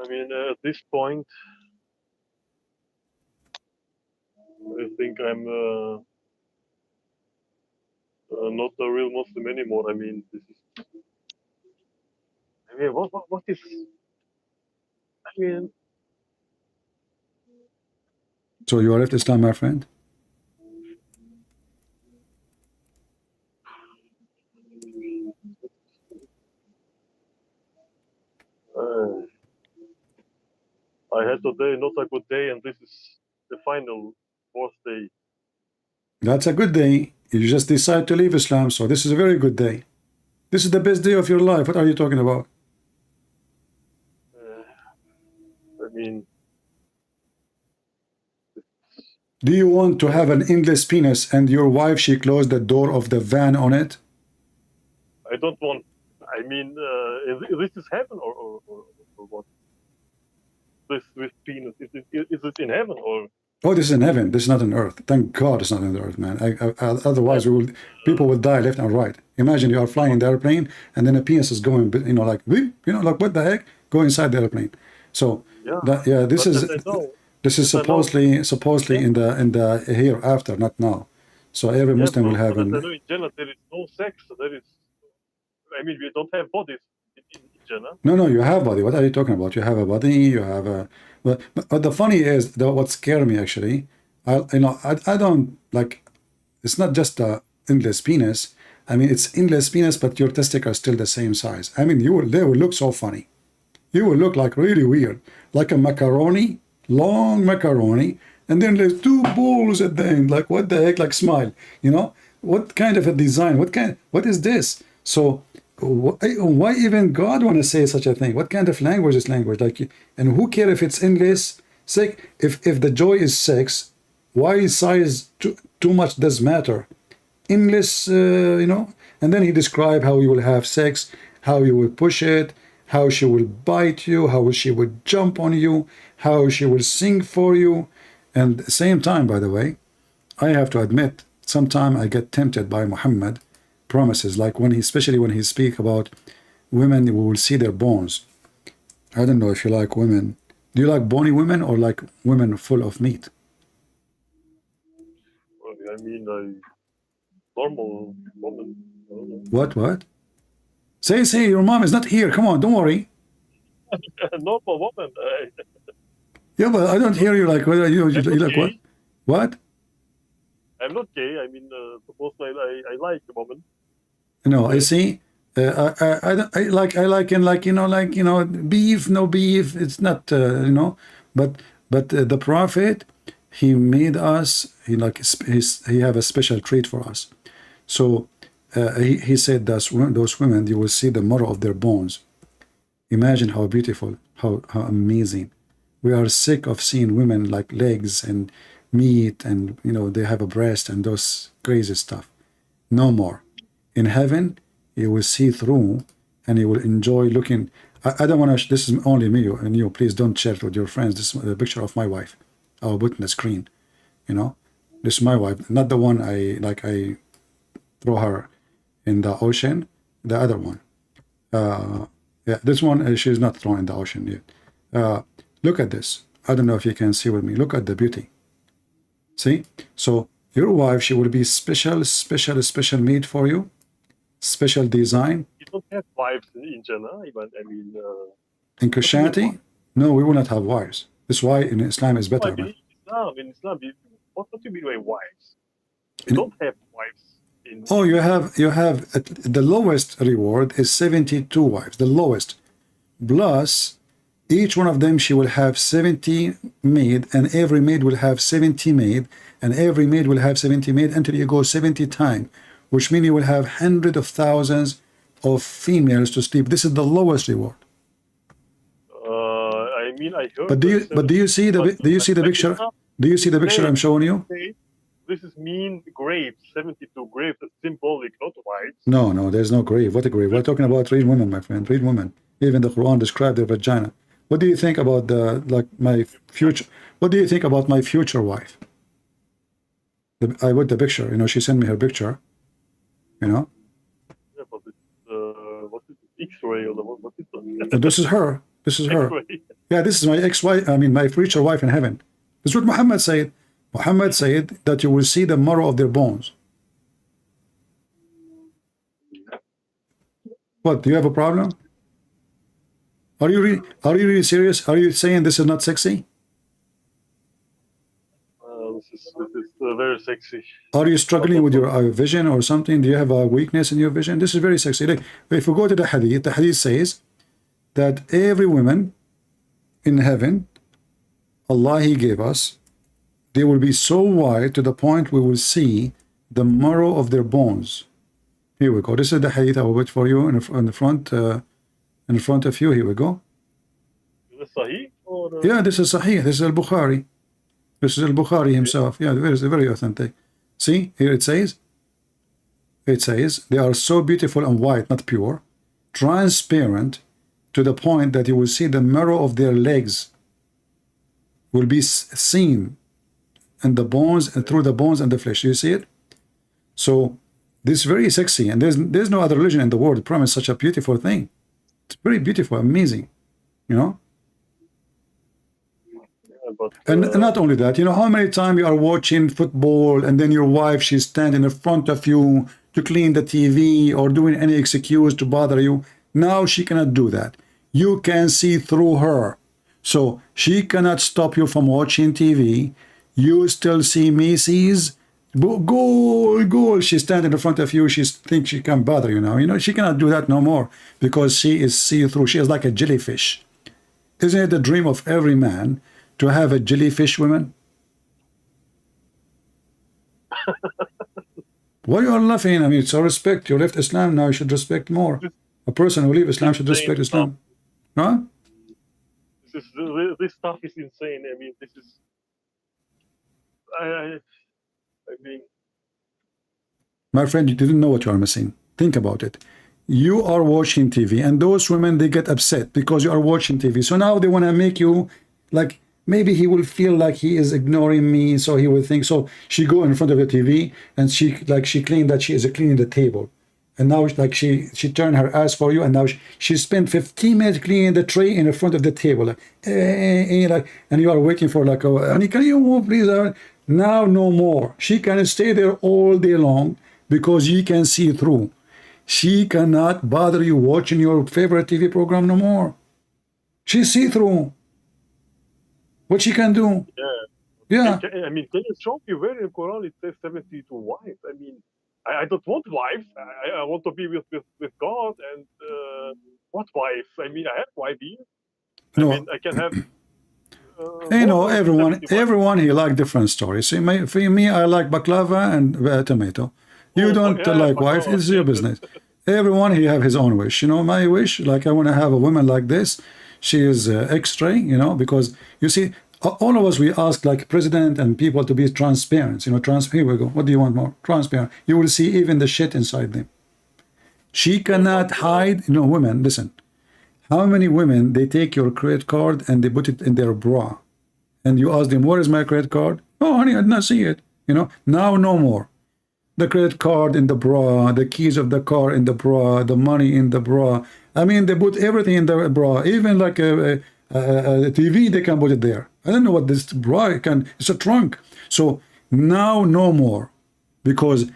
I mean, at this point, I think I'm not a real Muslim anymore. I mean, this is. I mean, what is? I mean. So you are left Islam, my friend? I had today not a good day, and this is the final fourth day. That's a good day. You just decide to leave Islam, so this is a very good day. This is the best day of your life. What are you talking about? I mean, do you want to have an endless penis and your wife, she closed the door of the van on it? I don't want. I mean, this is heaven or what? This penis, is it in heaven or? Oh, this is in heaven. This is not on earth. Thank God it's not on the earth, man. Otherwise, people will die left and right. Imagine you are flying in the airplane and then a penis is going, like what the heck? Go inside the airplane. So this is supposedly in the hereafter, not now. So every Muslim will have an. In Jannah there is no sex. There is. I mean, we don't have bodies in Jannah. No, you have body. What are you talking about? You have a body. You have a. But the funny is what scared me actually. I don't like. It's not just a endless penis. I mean, it's endless penis, but your testicles are still the same size. I mean, they will look so funny. You will look like really weird, like a macaroni, long macaroni, and then there's two balls at the end. Like what the heck? Like smile. What kind of a design? What is this? So why even God want to say such a thing? What kind of language is language? Like, and who care if it's endless? If the joy is sex, why size too much does matter? Endless, and then he described how you will have sex, how you will push it, how she will bite you, how she would jump on you, how she will sing for you. And at the same time, by the way, I have to admit, sometimes I get tempted by Muhammad promises, like especially when he speak about women, we will see their bones. I don't know if you like women. Do you like bony women or like women full of meat? I mean, normal woman. What? Say, your mom is not here. Come on, don't worry. Normal woman. Yeah, but I don't hear you like whether you like what? What? I'm not gay. I mean, supposedly I like a woman. No, I see. I like beef, no beef. It's not but the Prophet, he made us. He have a special treat for us. So he said those women, you will see the marrow of their bones. Imagine how beautiful, how amazing. We are sick of seeing women like legs and meat, and they have a breast and those crazy stuff. No more. In heaven, you will see through, and you will enjoy looking. I don't want to. This is only me and you. Please don't share it with your friends. This is a picture of my wife. I'll put in the screen. This is my wife, not the one I throw her in the ocean. The other one. Yeah, this one she's not thrown in the ocean yet. Look at this. I don't know if you can see with me. Look at the beauty. See? So your wife, she will be special made for you. Special design. You don't have wives in Jannah, even, I mean... in Christianity? No, we will not have wives. That's why in Islam is better. In Islam, what do you mean by wives? You don't have wives. Oh, you have the lowest reward is 72 wives, the lowest. Plus, each one of them, she will have 70 maid, and every maid will have 70 maid, and every maid will have 70 maid until you go 70 times, which means you will have hundreds of thousands of females to sleep. This is the lowest reward. I mean, I heard. But do you see the picture? Do you see the picture I'm showing you? This is mean grapes, 72 grapes, symbolic, not wives. No, there's no grave. What a grave? We're talking about real women, my friend. Real women. Even the Quran described their vagina. What do you think about my future? What do you think about my future wife? I put the picture. You know, she sent me her picture. You know. Yeah, but it's, what is it? X-ray or what is that? This is her. This is her. Yeah, this is my ex-wife. I mean, my future wife in heaven. This is what Muhammad said. Muhammad said that you will see the marrow of their bones. What? Do you have a problem? Are you really serious? Are you saying this is not sexy? This is very sexy. Are you struggling with your vision or something? Do you have a weakness in your vision? This is very sexy. Like, if we go to the hadith says that every woman in heaven, Allah, He gave us, they will be so wide to the point we will see the marrow of their bones. Here we go. This is the hadith I will put for you in the front of you. Here we go. Is this Sahih? Or, yeah, this is Sahih. This is Al-Bukhari. This is Al-Bukhari himself. Yeah, very authentic. See, here it says, they are so beautiful and white, not pure, transparent, to the point that you will see the marrow of their legs will be seen in the bones and through the bones and the flesh. You see it? So this is very sexy, and there's no other religion in the world that promise such a beautiful thing. It's very beautiful, amazing, you know. And not only that, you know how many times you are watching football and then your wife, she's standing in front of you to clean the TV or doing any excuse to bother you. Now she cannot do that. You can see through her. So she cannot stop you from watching TV. You still see Macy's. Goal. She's standing in front of you. She thinks she can bother you now. You know, she cannot do that no more because she is see-through. She is like a jellyfish. Isn't it the dream of every man to have a jellyfish woman? Why you are laughing? I mean, it's a respect. You left Islam, now you should respect more. A person who leaves Islam should respect Islam. Huh? This stuff is insane. I mean, this is... I mean... My friend, you didn't know what you are missing. Think about it. You are watching TV, and those women, they get upset because you are watching TV. So now they want to make you like... Maybe he will feel like he is ignoring me, so he will think. So she go in front of the TV and she claimed that she is cleaning the table, and now like she turned her ass for you, and now she spent 15 minutes cleaning the tray in the front of the table, like, and you are waiting for like, honey, can you move please? Now no more. She can stay there all day long because you can see through. She cannot bother you watching your favorite TV program no more. She see through. What she can do? Yeah. I mean, can you show me where in the Quran it says 72 wives? I mean, I don't want wives. I want to be with God. And what wives? I mean, I have wife here. No. I mean, I can have. You know, everyone he like different stories. See, for me, I like baklava and tomato. You don't like wife. It's your business. Everyone he have his own wish. You know, my wish, like I want to have a woman like this. She is X-ray, you know, because you see, all of us, we ask like president and people to be transparent, you know, here we go. What do you want more? Transparent. You will see even the shit inside them. She cannot hide, you know, women, listen. How many women, they take your credit card and they put it in their bra. And you ask them, where is my credit card? Oh, honey, I did not see it. You know, now no more. The credit card in the bra, the keys of the car in the bra, the money in the bra. I mean, they put everything in the bra, even like TV, they can put it there. I don't know what this, bro, it's a trunk. So now no more, because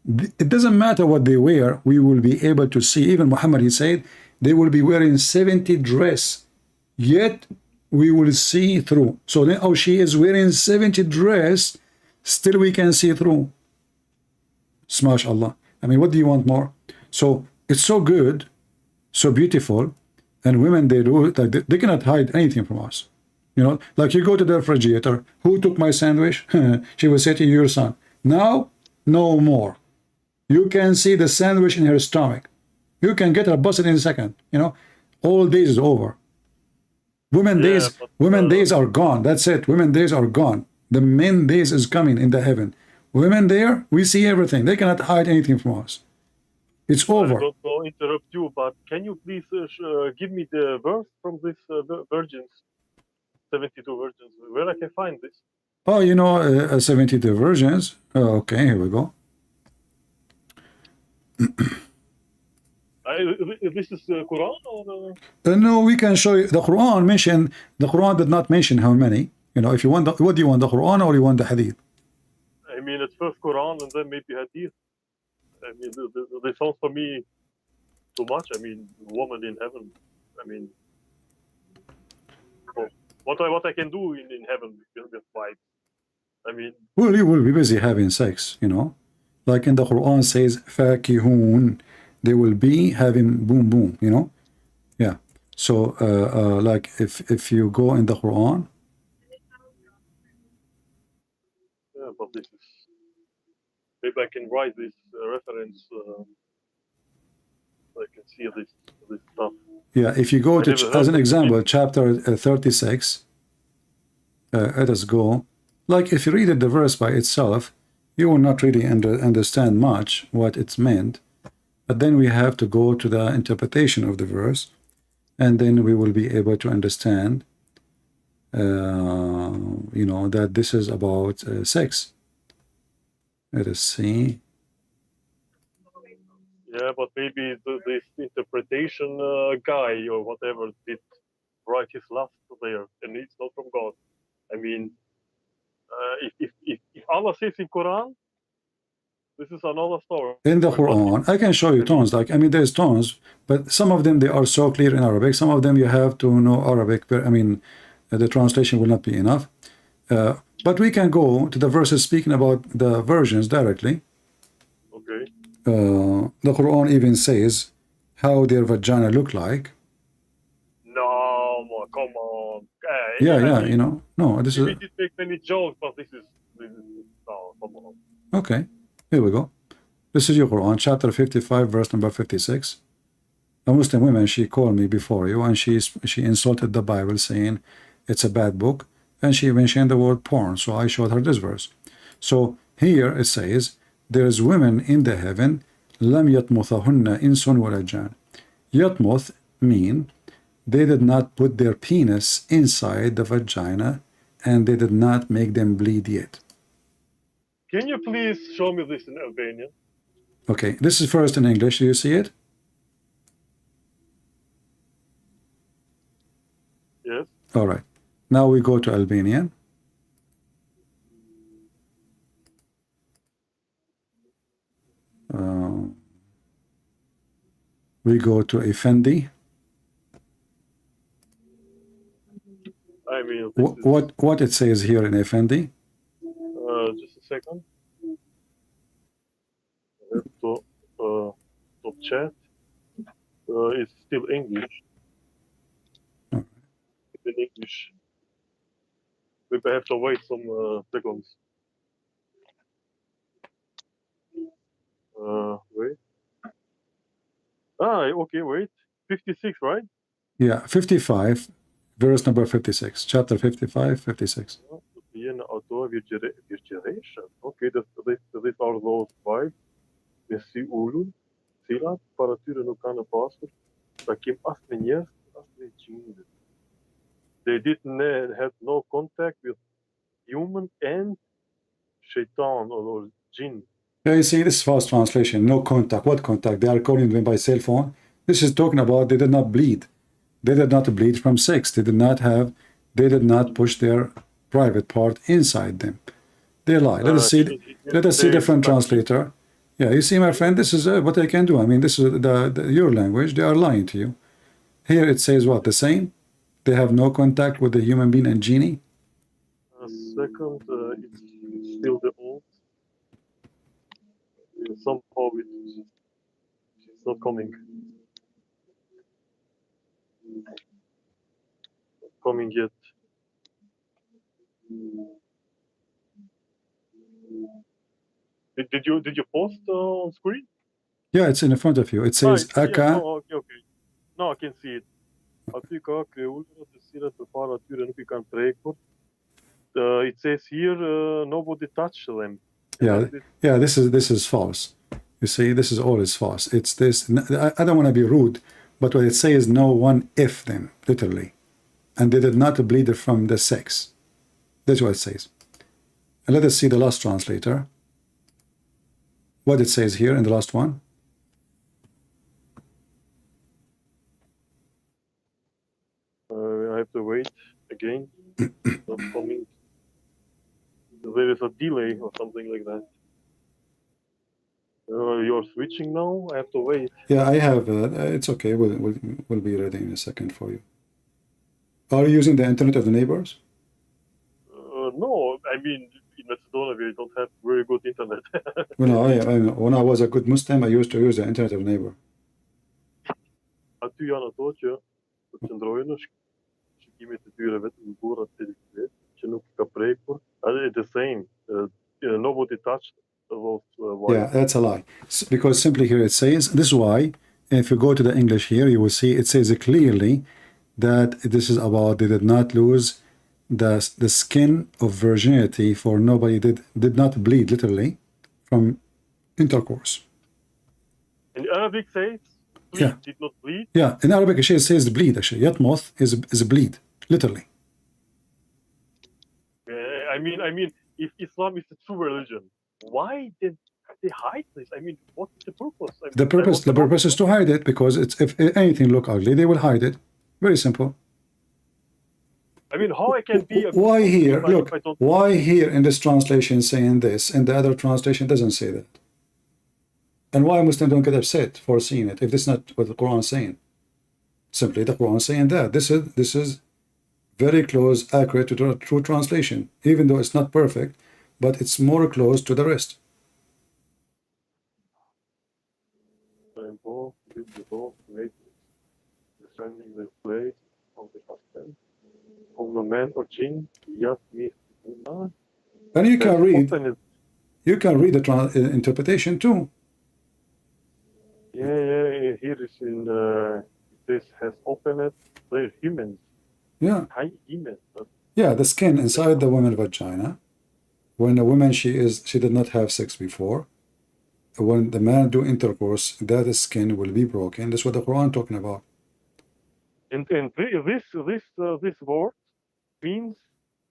it doesn't matter what they wear, we will be able to see. Even Muhammad, he said, they will be wearing 70 dress, yet we will see through. So now she is wearing 70 dress, still we can see through. Smash Allah. I mean, what do you want more? So it's so good, so beautiful, and women, they do it, like they cannot hide anything from us. You know, like you go to the refrigerator, who took my sandwich? She will say to you, your son. Now, no more. You can see the sandwich in her stomach. You can get her busted in a second. You know, all days is over. Women days are gone. That's it. Women days are gone. The men days is coming in the heaven. Women there, we see everything. They cannot hide anything from us. It's over. I don't want to interrupt you, but can you please give me the verse from this virgins, 72 virgins, where I can find this? Oh, you know, 72 virgins. Oh, okay, here we go. This is the Quran, or? No, we can show you. The Quran mentioned. The Quran did not mention how many. You know, if you want, what do you want, the Quran or you want the Hadith? I mean, it's first Quran and then maybe Hadith. I mean, they sound for me too much. I mean, woman in heaven. I mean, what I can do in heaven with wife. I mean, well, you will be busy having sex. You know, like in the Quran says, fakihun. They will be having boom boom. You know, yeah. So, like if you go in the Quran. Yeah, but this is, maybe I can write this reference. I can see this stuff. Yeah, if you go to, as an example, chapter 36, let us go. Like if you read it, the verse by itself, you will not really understand much what it's meant. But then we have to go to the interpretation of the verse, and then we will be able to understand, you know, that this is about sex. Let us see. Yeah, but maybe this interpretation guy or whatever did write his last there, and it's not from God. I mean, if Allah says in Quran, this is another story. In the Quran, I can show you tones. Like, I mean, there's tones, but some of them, they are so clear in Arabic. Some of them you have to know Arabic. I mean, the translation will not be enough. But we can go to the verses speaking about the virgins directly. Okay. The Quran even says how their vagina look like. No, come on. Yeah, you know, no, this is. We did make many jokes, but this is no, come on. Okay, here we go. This is your Quran, chapter 55, verse number 56. A Muslim woman, she called me before you, and she insulted the Bible, saying it's a bad book, and she mentioned the word porn. So I showed her this verse. So here it says, there's women in the heaven, lam yatmuthahunna insun wala jan. Yatmuth mean they did not put their penis inside the vagina, and they did not make them bleed yet. Can you please show me this in Albanian? Okay, this is first in English. Do you see it? Yes. All right. Now we go to Albanian. We go to Effendi. I mean, what it says here in Effendi? Just a second. I have to chat. It's still English. Okay. It's in English. Maybe I have to wait some seconds. Wait. Okay, wait. 56, right? Yeah, 55, verse number 56. Chapter 55, 56. Virgination. Okay, these are those five. Messi Ulu, Silat, para tyre nuk kanë pasur, takim asnjë njerëz, asnjë gjin. They didn't have no contact with human and shaitan or jinn. Yeah, you see, this is fast translation. No contact. What contact? They are calling them by cell phone. This is talking about they did not bleed. They did not bleed from sex. They did not push their private part inside them. They lie. Let us see different translator. Yeah, you see, my friend, this is what I can do. I mean, this is your language. They are lying to you. Here it says what? The same? They have no contact with the human being and genie? Second, it's still the old. Somehow it's not coming. Not coming yet. Did you post on screen? Yeah, it's in front of you. It says Aka. Yeah, no, okay. No, I can see it. It says here nobody touched them. Yeah, this is false. You see, this is always false. It's this. I don't want to be rude, but what it says, no one if them, literally, and they did not bleed from the sex. That's what it says. And let us see the last translator. What it says here in the last one. I have to wait again. Not coming. There is a delay or something like that. You're switching now? I have to wait. Yeah, I have. It's okay. We'll be ready in a second for you. Are you using the internet of the neighbors? No, I mean, in Macedonia, we don't have very good internet. Well, no, when I was a good Muslim, I used to use the internet of the neighbor. The same. Nobody touched those Yeah, that's a lie. Because simply here it says, this is why, if you go to the English here, you will see it says clearly that this is about they did not lose the skin of virginity, for nobody did not bleed, literally, from intercourse. In Arabic says, yeah, did not bleed? Yeah, in Arabic it says bleed, actually. Yatmoth is a bleed, literally. I mean, if Islam is a true religion, why did they hide this? I mean, what's the purpose? I mean, the purpose is to hide it, because it's, if anything look ugly, they will hide it. Very simple. I mean, how I can be? Why here? Look, why here in this translation saying this, and the other translation doesn't say that? And why Muslims don't get upset for seeing it if this is not what the Quran is saying? Simply the Quran is saying that this is very close, accurate to the true translation, even though it's not perfect, but it's more close to the rest. And you can read the interpretation too. Yeah, here is in this has opened it. They're humans. Yeah. Humans. Yeah, the skin inside the woman's vagina. When a woman she did not have sex before, when the man do intercourse, that skin will be broken. That's what the Quran talking about. And this word means,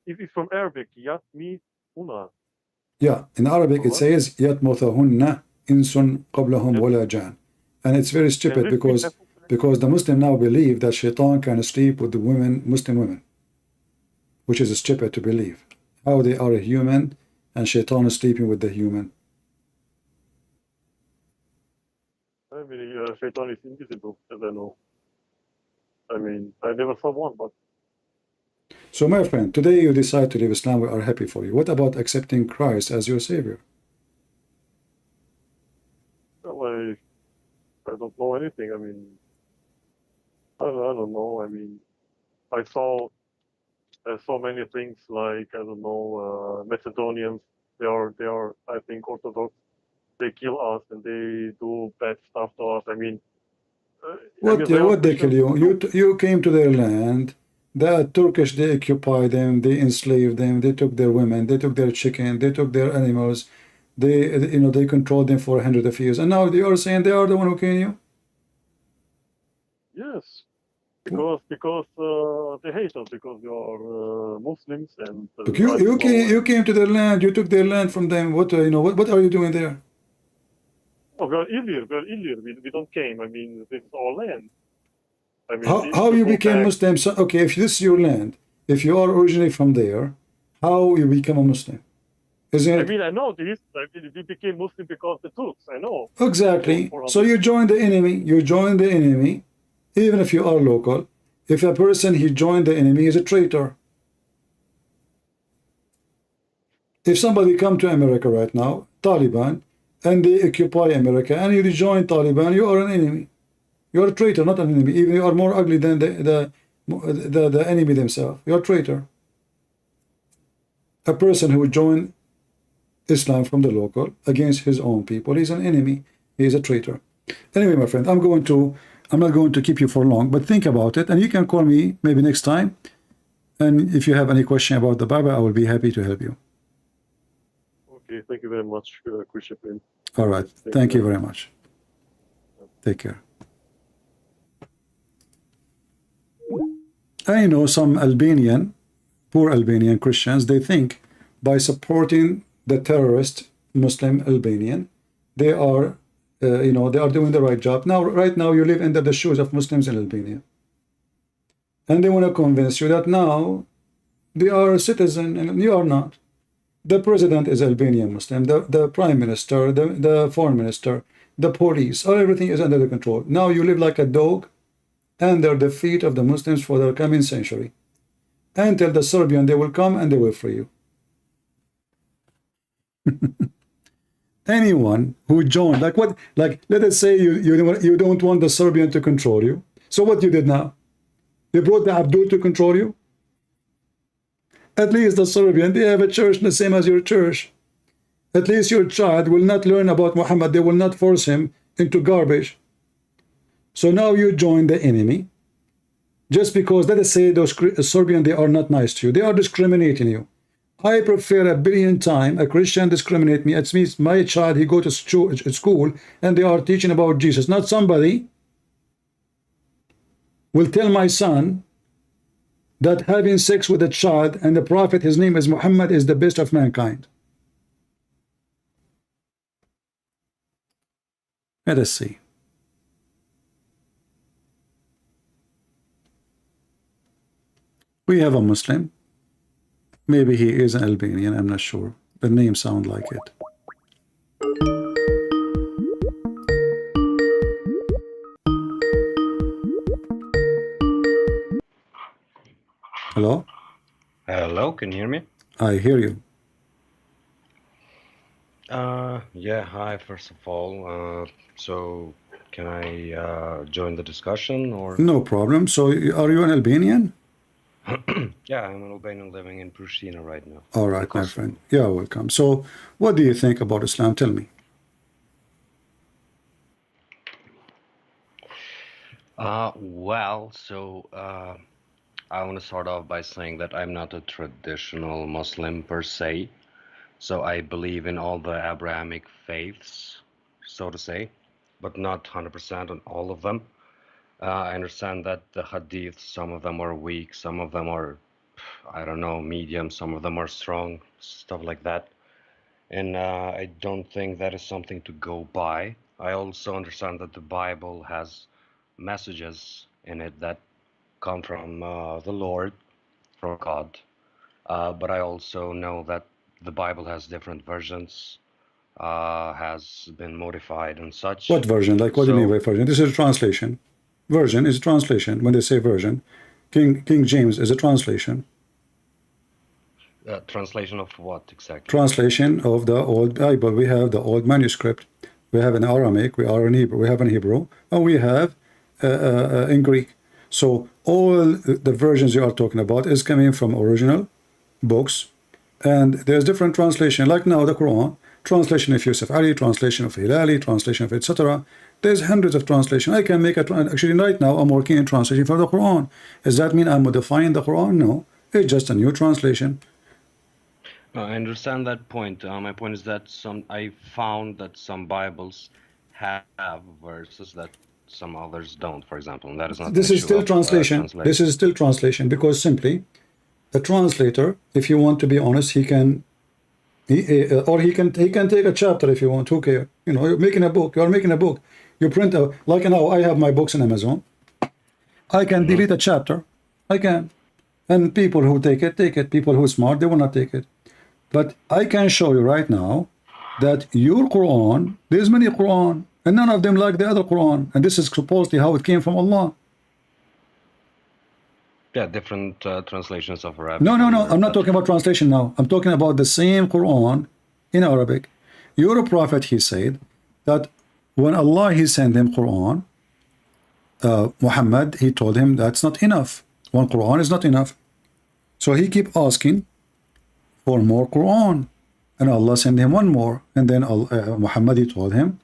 if it's from Arabic, yatmithuna. Yeah, in Arabic it says yatmuthahunna insun qablahum wala jan, and it's very stupid because the Muslim now believe that shaitan can sleep with the Muslim women, which is stupid to believe. How they are a human and shaitan is sleeping with the human. I mean, shaitan is invisible, as I know. I mean, I never saw one, but. So, my friend, today you decide to leave Islam. We are happy for you. What about accepting Christ as your savior? Well, I don't know anything. I mean, I don't know. I mean, I saw so many things like, I don't know, Macedonians. They are, I think, Orthodox. They kill us and they do bad stuff to us. I mean, what they kill you? You came to their land. The Turkish, they occupied them, they enslaved them, they took their women, they took their chicken, they took their animals, they controlled them for hundreds of years, and now they are saying they are the one who killed you. Yes, because they hate us because we are Muslims and. You came to their land, you took their land from them. What what are you doing there? Oh, we are Ilir. We don't came. I mean, this is our land. I mean, how you became Muslim? So, okay, if this is your land, if you are originally from there, how you become a Muslim? Isn't it? I mean, I know this. I mean, we became Muslim because of the Turks. I know. Exactly. So you join the enemy. You join the enemy, even if you are local. If a person he joined the enemy, is a traitor. If somebody come to America right now, Taliban, and they occupy America, and you join Taliban, you are an enemy. You are a traitor, not an enemy. Even you are more ugly than the enemy themselves. You are a traitor. A person who join Islam from the local against his own people, he's an enemy. He is a traitor. Anyway, my friend, I'm not going to keep you for long, but think about it, and you can call me maybe next time. And if you have any question about the Bible, I will be happy to help you. Okay, thank you very much, Christian. All right, thank you very much. Take care. I know some poor Albanian Christians, they think by supporting the terrorist Muslim Albanian, they are, they are doing the right job. Now, right now, you live under the shoes of Muslims in Albania. And they want to convince you that now they are a citizen and you are not. The president is Albanian Muslim, the prime minister, the foreign minister, the police, everything is under the control. Now you live like a dog under the feet of the Muslims for the coming century. Until the Serbian, they will come and they will free you. Anyone who joined, like let us say you don't want the Serbian to control you. So what you did now? You brought the Abdul to control you? At least the Serbian, they have a church the same as your church. At least your child will not learn about Muhammad. They will not force him into garbage. So now you join the enemy. Just because, let us say, those Serbian, they are not nice to you. They are discriminating you. I prefer a billion times a Christian discriminate me. It means my child, he go to school and they are teaching about Jesus. Not somebody will tell my son that having sex with a child and the prophet, his name is Muhammad, is the best of mankind. Let us see. We have a Muslim. Maybe he is an Albanian, I'm not sure. The name sounds like it. Hello? Hello, can you hear me? I hear you. Yeah, hi, first of all. So, can I join the discussion or? No problem. So, are you an Albanian? Yeah, I'm an Albanian living in Pristina right now. All right, my friend. Yeah, welcome. So, what do you think about Islam? Tell me. I want to start off by saying that I'm not a traditional Muslim per se. So I believe in all the Abrahamic faiths, so to say, but not 100% on all of them. I understand that the hadith, some of them are weak, some of them are, I don't know, medium, some of them are strong, stuff like that. And I don't think that is something to go by. I also understand that the Bible has messages in it that come from the Lord, from God. But I also know that the Bible has different versions, has been modified and such. What version? Like, what do you mean by version? This is a translation. Version is a translation. When they say version, King James is a translation. Translation of what exactly? Translation of the old Bible. We have the old manuscript. We have in Aramaic. We are in Hebrew. We have in Hebrew, and we have in Greek. So all the versions you are talking about is coming from original books, and there's different translation. Like now the Quran, translation of Yusuf Ali, translation of Hilali, translation of etc. There's hundreds of translation. I can make actually right now I'm working in translation for the Quran. Does that mean I'm modifying the Quran? No, it's just a new translation. I understand that point. My point is that I found that some Bibles have verses that some others don't, for example, and that is not. This is still translation. This is still translation because simply the translator, if you want to be honest, he can take a chapter if you want. Who cares? You're making a book. You are making a book. You print out, like now I have my books on Amazon. I can delete a chapter. I can. And people who take it, take it. People who are smart, they will not take it. But I can show you right now that your Quran, there's many Quran, and none of them like the other Quran. And this is supposedly how it came from Allah. Yeah, different translations of Arabic. No, I'm not talking about translation now. I'm talking about the same Quran in Arabic. Your prophet, he said that when Allah, he sent him Quran, Muhammad, he told him that's not enough. One Quran is not enough. So he kept asking for more Quran. And Allah sent him one more. And then Muhammad, he told him,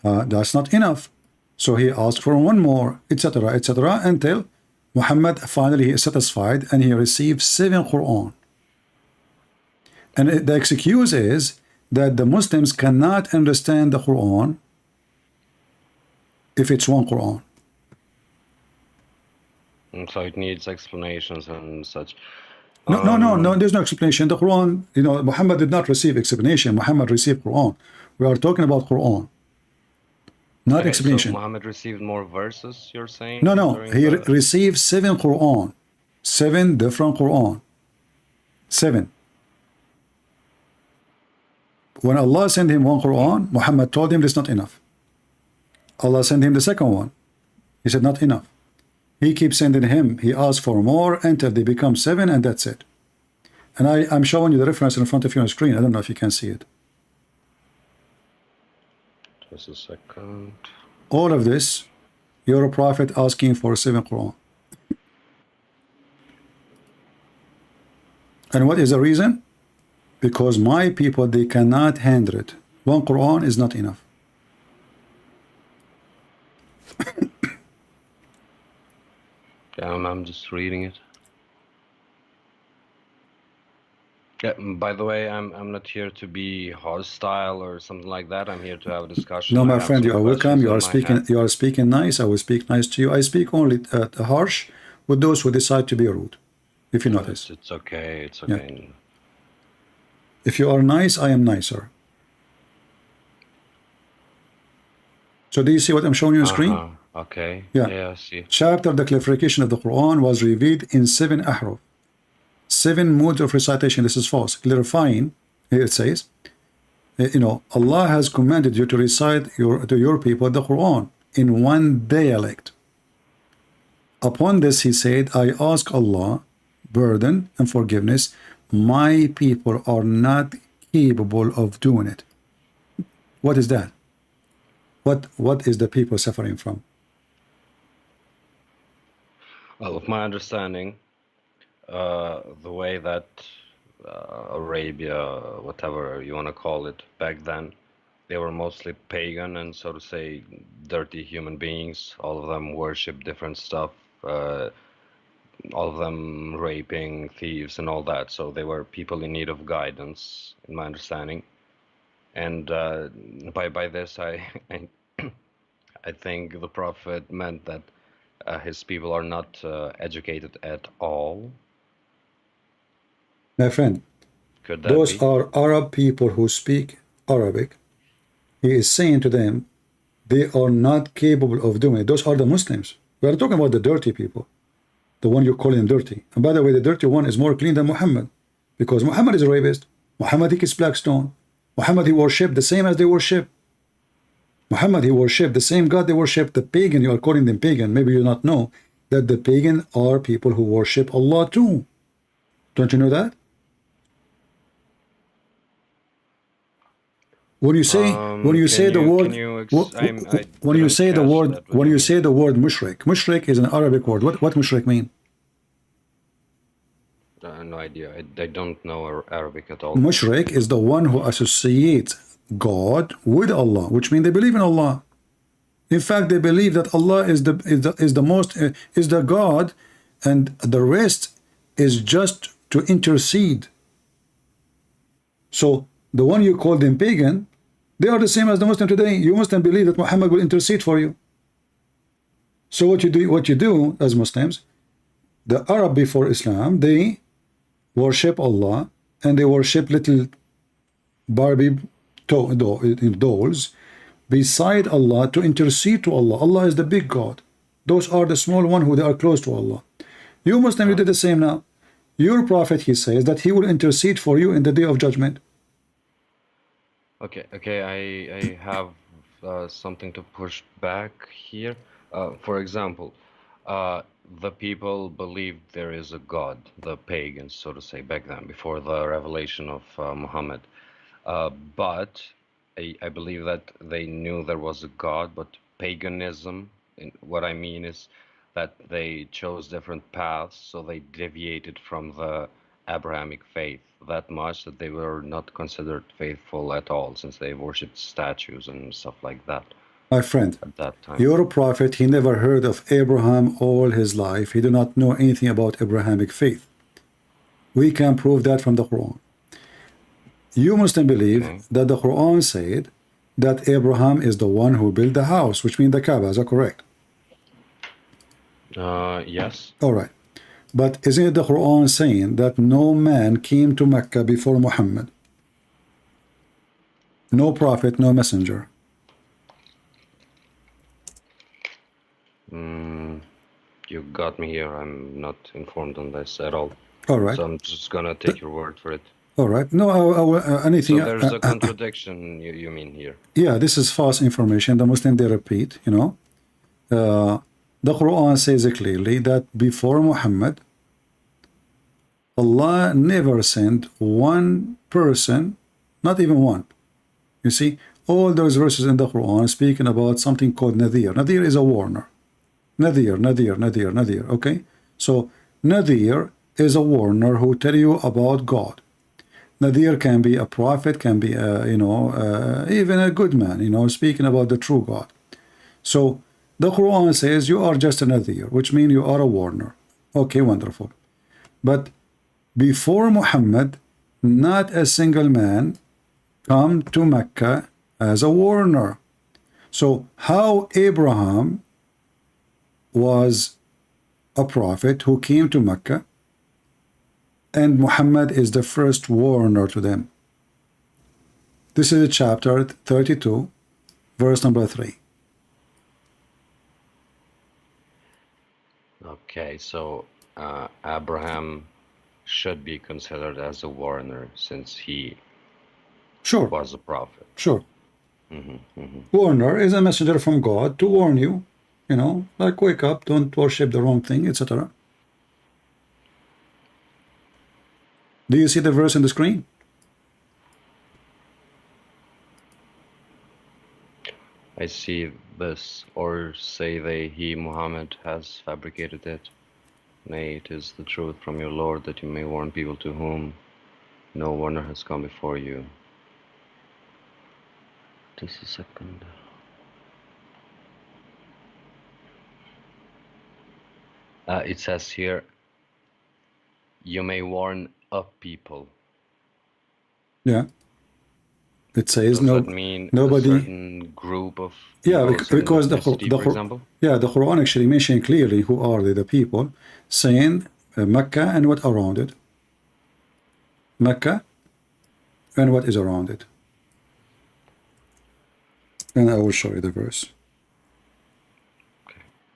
that's not enough. So he asked for one more, etc., etc., until Muhammad finally is satisfied and he received 7 Quran. And the excuse is that the Muslims cannot understand the Quran if it's one Quran. And so it needs explanations and such. No, there's no explanation. The Quran, Muhammad did not receive explanation. Muhammad received Quran. We are talking about Quran, not Okay, explanation. so Muhammad received more verses, you're saying? No, during he the- received 7 Quran, 7 different Quran, 7. When Allah sent him one Quran, Muhammad told him that's not enough. Allah sent him the second one. He said not enough. He keeps sending him. He asked for more until they become 7, and that's it. And I'm showing you the reference in front of you on the screen. I don't know if you can see it. Just a second. All of this, you're a prophet asking for 7 Quran. And what is the reason? Because my people, they cannot handle it. One Quran is not enough. Yeah, I'm just reading it. Yeah, by the way, I'm not here to be hostile or something like that. I'm here to have a discussion. No, I my have friend, some you are welcome. questions You in are my speaking. head. You are speaking nice. I will speak nice to you. I speak only harsh with those who decide to be rude. If you notice, It's okay. It's Yeah. okay. if you are nice, I am nicer. So do you see what I'm showing you on screen? Okay. Yeah. Yeah, I see. Chapter the clarification of the Quran was revealed in 7 ahruf, 7 modes of recitation. This is false. Clarifying, here it says, Allah has commanded you to recite to your people the Quran in one dialect. Upon this, he said, I ask Allah pardon and forgiveness. My people are not capable of doing it. What is that? What is the people suffering from? Well, of my understanding, the way that Arabia, whatever you want to call it, back then, they were mostly pagan and, so to say, dirty human beings. All of them worship different stuff. All of them raping, thieves, and all that. So they were people in need of guidance, in my understanding. And by this, I think the Prophet meant that his people are not educated at all. My friend, Could that those be? are Arab people who speak Arabic. He is saying to them, they are not capable of doing it. Those are the Muslims. We are talking about the dirty people, the one you're calling dirty. And by the way, the dirty one is more clean than Muhammad, because Muhammad is a rapist. Muhammad, he kissed black stone. Muhammad, he worshipped the same as they worship. Muhammad, he worshipped the same God they worship. The pagan, you are calling them pagan. Maybe you not know that the pagan are people who worship Allah too. Don't you know that? When you say the word mushrik is an Arabic word. What mushrik mean? No idea. I don't know Arabic at all. Mushrik is the one who associates God with Allah, which means they believe in Allah. In fact, they believe that Allah is the God, and the rest is just to intercede. So the one you call them pagan, they are the same as the Muslim today. You Muslim believe that Muhammad will intercede for you. So what you do as Muslims, the Arab before Islam, they worship Allah and they worship little Barbie dolls beside Allah to intercede to Allah. Allah is the big God. Those are the small one who they are close to Allah. You Muslim, you did the same now. Your prophet, he says that he will intercede for you in the day of judgment. Okay, I have something to push back here. For example, the people believed there is a God, the pagans, so to say, back then, before the revelation of Muhammad. But I believe that they knew there was a God, but paganism, what I mean is that they chose different paths, so they deviated from the Abrahamic faith that much that they were not considered faithful at all, since they worshipped statues and stuff like that. My friend, at that time. Your prophet, he never heard of Abraham all his life. He did not know anything about Abrahamic faith. We can prove that from the Quran. You Muslim believe that the Quran said that Abraham is the one who built the house, which means the Kaaba. Is that correct? Yes. All right. But isn't it the Quran saying that no man came to Mecca before Muhammad? No prophet, no messenger. You got me here. I'm not informed on this at all. All right. So I'm just gonna take your word for it. All right. No, anything. So there's a contradiction, you mean here? Yeah, this is false information. The Muslim, they repeat, you know. The Quran says clearly that before Muhammad, Allah never sent one person, not even one. You see, all those verses in the Quran speaking about something called Nadir. Nadir is a warner. Nadir, Nadir, Nadir, Nadir. Okay? So, Nadir is a warner who tell you about God. Nadir can be a prophet, can be, even a good man, speaking about the true God. So, the Quran says you are just a Nadir, which means you are a warner. Okay, wonderful. But before Muhammad, not a single man come to Mecca as a warner. So how Abraham was a prophet who came to Mecca, and Muhammad is the first warner to them. This is chapter 32, verse number 3. Okay, so Abraham should be considered as a warner since he was a prophet. Sure. Warner is a messenger from God to warn you, like wake up, don't worship the wrong thing, etc. Do you see the verse on the screen? I see this, or say they, he, Muhammad, has fabricated it. Nay, it is the truth from your Lord that you may warn people to whom no warner has come before you. Just a second. It says here, you may warn a people. Yeah. It says Does that mean nobody. A certain group of because the Quran actually mentioned clearly who are they, the people, saying Mecca and what around it. Mecca and what is around it. And I will show you the verse.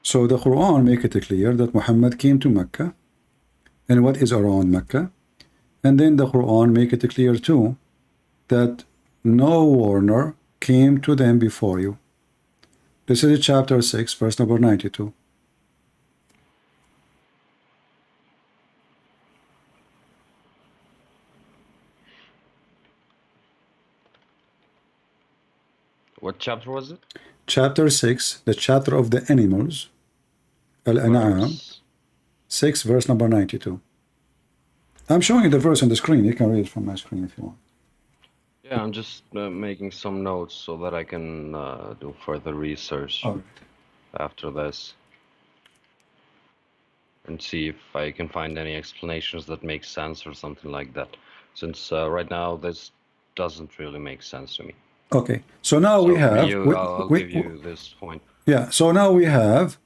So the Quran make it clear that Muhammad came to Mecca and what is around Mecca. And then the Quran make it clear too that no warner came to them before you. This is chapter 6, verse number 92. What chapter was it? Chapter 6, the chapter of the animals, Al-An'am, 6, verse number 92. I'm showing you the verse on the screen. You can read it from my screen if you want. Yeah, I'm just making some notes so that I can do further research after this and see if I can find any explanations that make sense or something like that. Since right now this doesn't really make sense to me. Okay, so now we have. I'll give you this point. Yeah, so now we have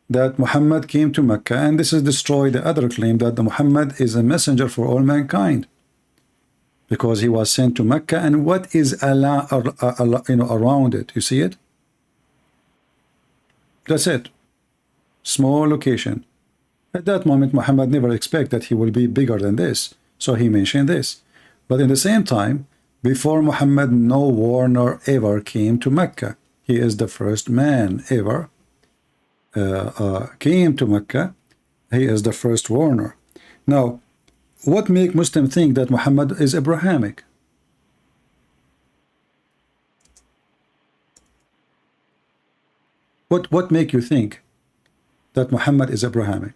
that Muhammad came to Mecca, and this is destroy the other claim that the Muhammad is a messenger for all mankind, because he was sent to Mecca, and what is around it? You see it? That's it. small location. At that moment, Muhammad never expected that he will be bigger than this, so he mentioned this. But in the same time, before Muhammad, no warner ever came to Mecca. He is the first man ever came to Mecca. He is the first warner. Now, what make Muslims think that Muhammad is Abrahamic? What make you think that Muhammad is Abrahamic?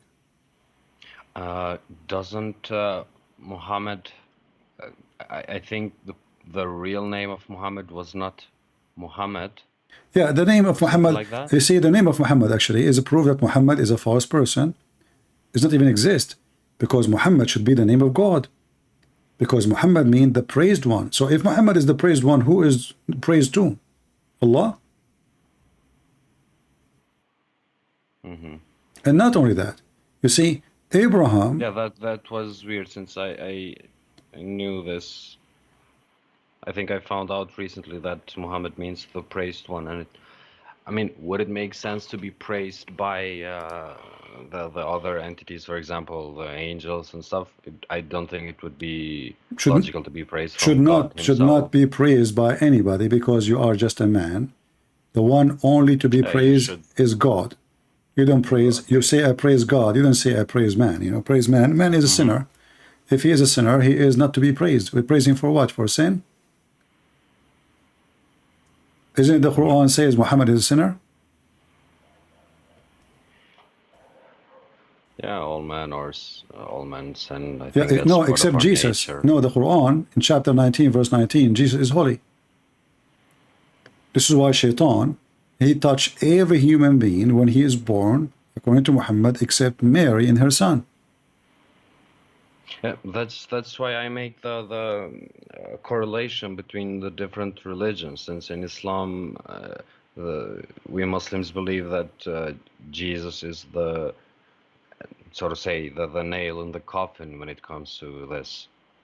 Doesn't Muhammad? I think the real name of Muhammad was not Muhammad. Yeah, the name of Muhammad. Like that? You see, the name of Muhammad actually is a proof that Muhammad is a false person. Does not even exist, because Muhammad should be the name of God. Because Muhammad means the praised one. So if Muhammad is the praised one, who is praised to? Allah. Mm-hmm. And not only that, you see, Abraham. Yeah, that was weird, since I knew this. I think I found out recently that Muhammad means the praised one, and I mean, would it make sense to be praised by the other entities, for example, the angels and stuff? I don't think it would be logical to be praised from God himself. Should not be praised by anybody, because you are just a man. The one only to be praised is God. You don't praise. You say I praise God. You don't say I praise man. You know, praise man. Man is a sinner. If he is a sinner, he is not to be praised. We praise him for what? For sin? Isn't it the Quran says Muhammad is a sinner? Yeah, all men sin. I think Yeah, that's no, part of except our Jesus. nature. No, the Quran in chapter 19, verse 19, Jesus is holy. This is why Shaitan, he touched every human being when he is born, according to Muhammad, except Mary and her son. Yeah, that's why I make the correlation between the different religions. Since in Islam, we Muslims believe that Jesus is the, so to say, the nail in the coffin when it comes to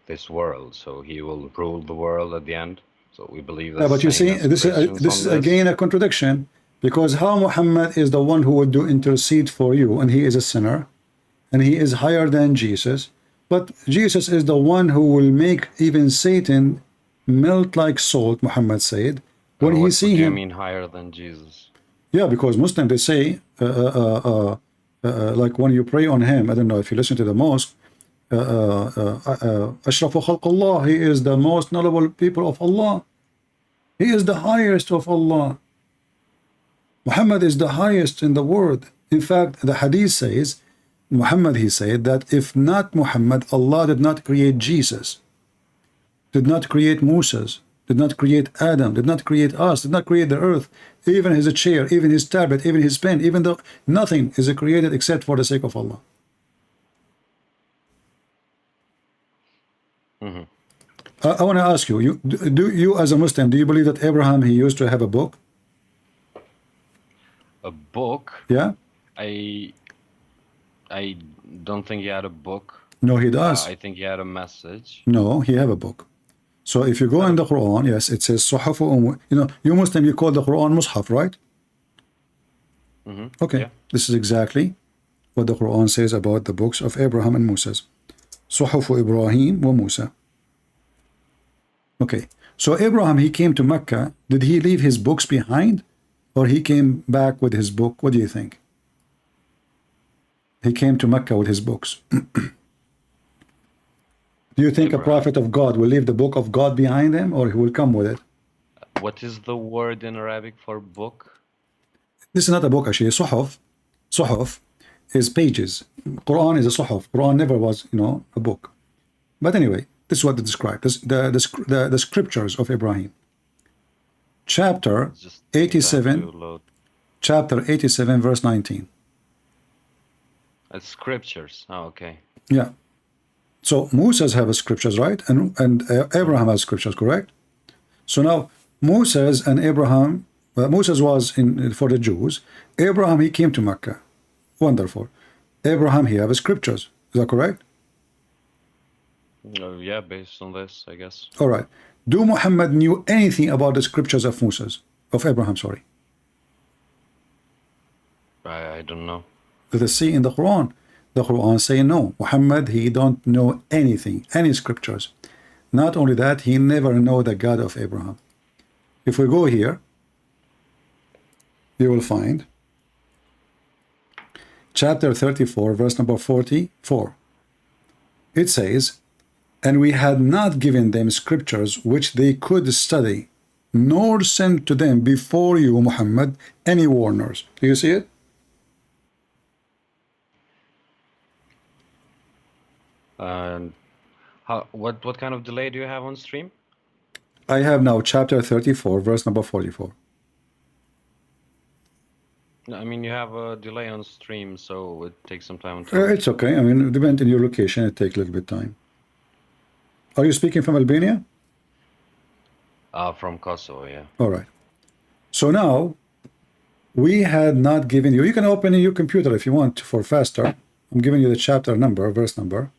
this world. So he will rule the world at the end. So we believe that. Yeah, but you see, this is again a contradiction, because how Muhammad is the one who will do intercede for you, and he is a sinner, and he is higher than Jesus. But Jesus is the one who will make even Satan melt like salt, Muhammad said, when he see him. What do you mean higher than Jesus? Yeah, because Muslims, they say, like when you pray on him, I don't know if you listen to the mosque, Ashrafu Khalqullah, he is the most knowledgeable people of Allah. He is the highest of Allah. Muhammad is the highest in the world. In fact, the hadith says, Muhammad, he said that if not Muhammad, Allah did not create Jesus, did not create Moses, did not create Adam, did not create us, did not create the earth, even his chair, even his tablet, even his pen, even though nothing is created except for the sake of Allah. I want to ask you, do you as a Muslim, do you believe that Abraham, he used to have a book? A book? Yeah. I don't think he had a book. No, he does. I think he had a message. No, he have a book. So if you go in the Quran, yes, it says Suhafu. You know, you Muslim, you call the Quran Mus'haf, right? Okay, yeah. This is exactly what the Quran says about the books of Abraham and Moses. Suhafu Ibrahim wa Musa. Okay, so Abraham, he came to Mecca. Did he leave his books behind, or he came back with his book? What do you think? He came to Mecca with his books. Do you think Abraham, a prophet of God will leave the book of God behind him, or he will come with it? What is the word in Arabic for book? This is not a book, actually. Suhuf. Suhuf is pages. Quran is a suhuf. Quran never was, you know, a book. But anyway, this is what they describe. The scriptures of Ibrahim. Chapter 87. Chapter 87, verse 19. Scriptures. Oh, okay. Yeah. So Moses have scriptures, right? And Abraham has scriptures, correct? So now Moses and Abraham, Moses was for the Jews. Abraham, he came to Mecca. Wonderful. Abraham, he have scriptures. Is that correct? Yeah, based on this, I guess. All right. Do Muhammad knew anything about the scriptures of Moses, of Abraham? Sorry. I don't know. Let us see in the Quran. The Quran say no. Muhammad, he don't know anything, any scriptures. Not only that, he never know the God of Abraham. If we go here, you will find chapter 34, verse number 44. It says, and we had not given them scriptures which they could study, nor sent to them before you, Muhammad, any warners. Do you see it? What kind of delay do you have on stream? I have now chapter 34, verse number 44. No, I mean, you have a delay on stream, so it takes some time. It's okay. I mean, depending on your location, it takes a little bit of time. Are you speaking from Albania? From Kosovo, yeah. All right. So now, we had not given you, you can open in your computer if you want for faster. I'm giving you the chapter number, verse number.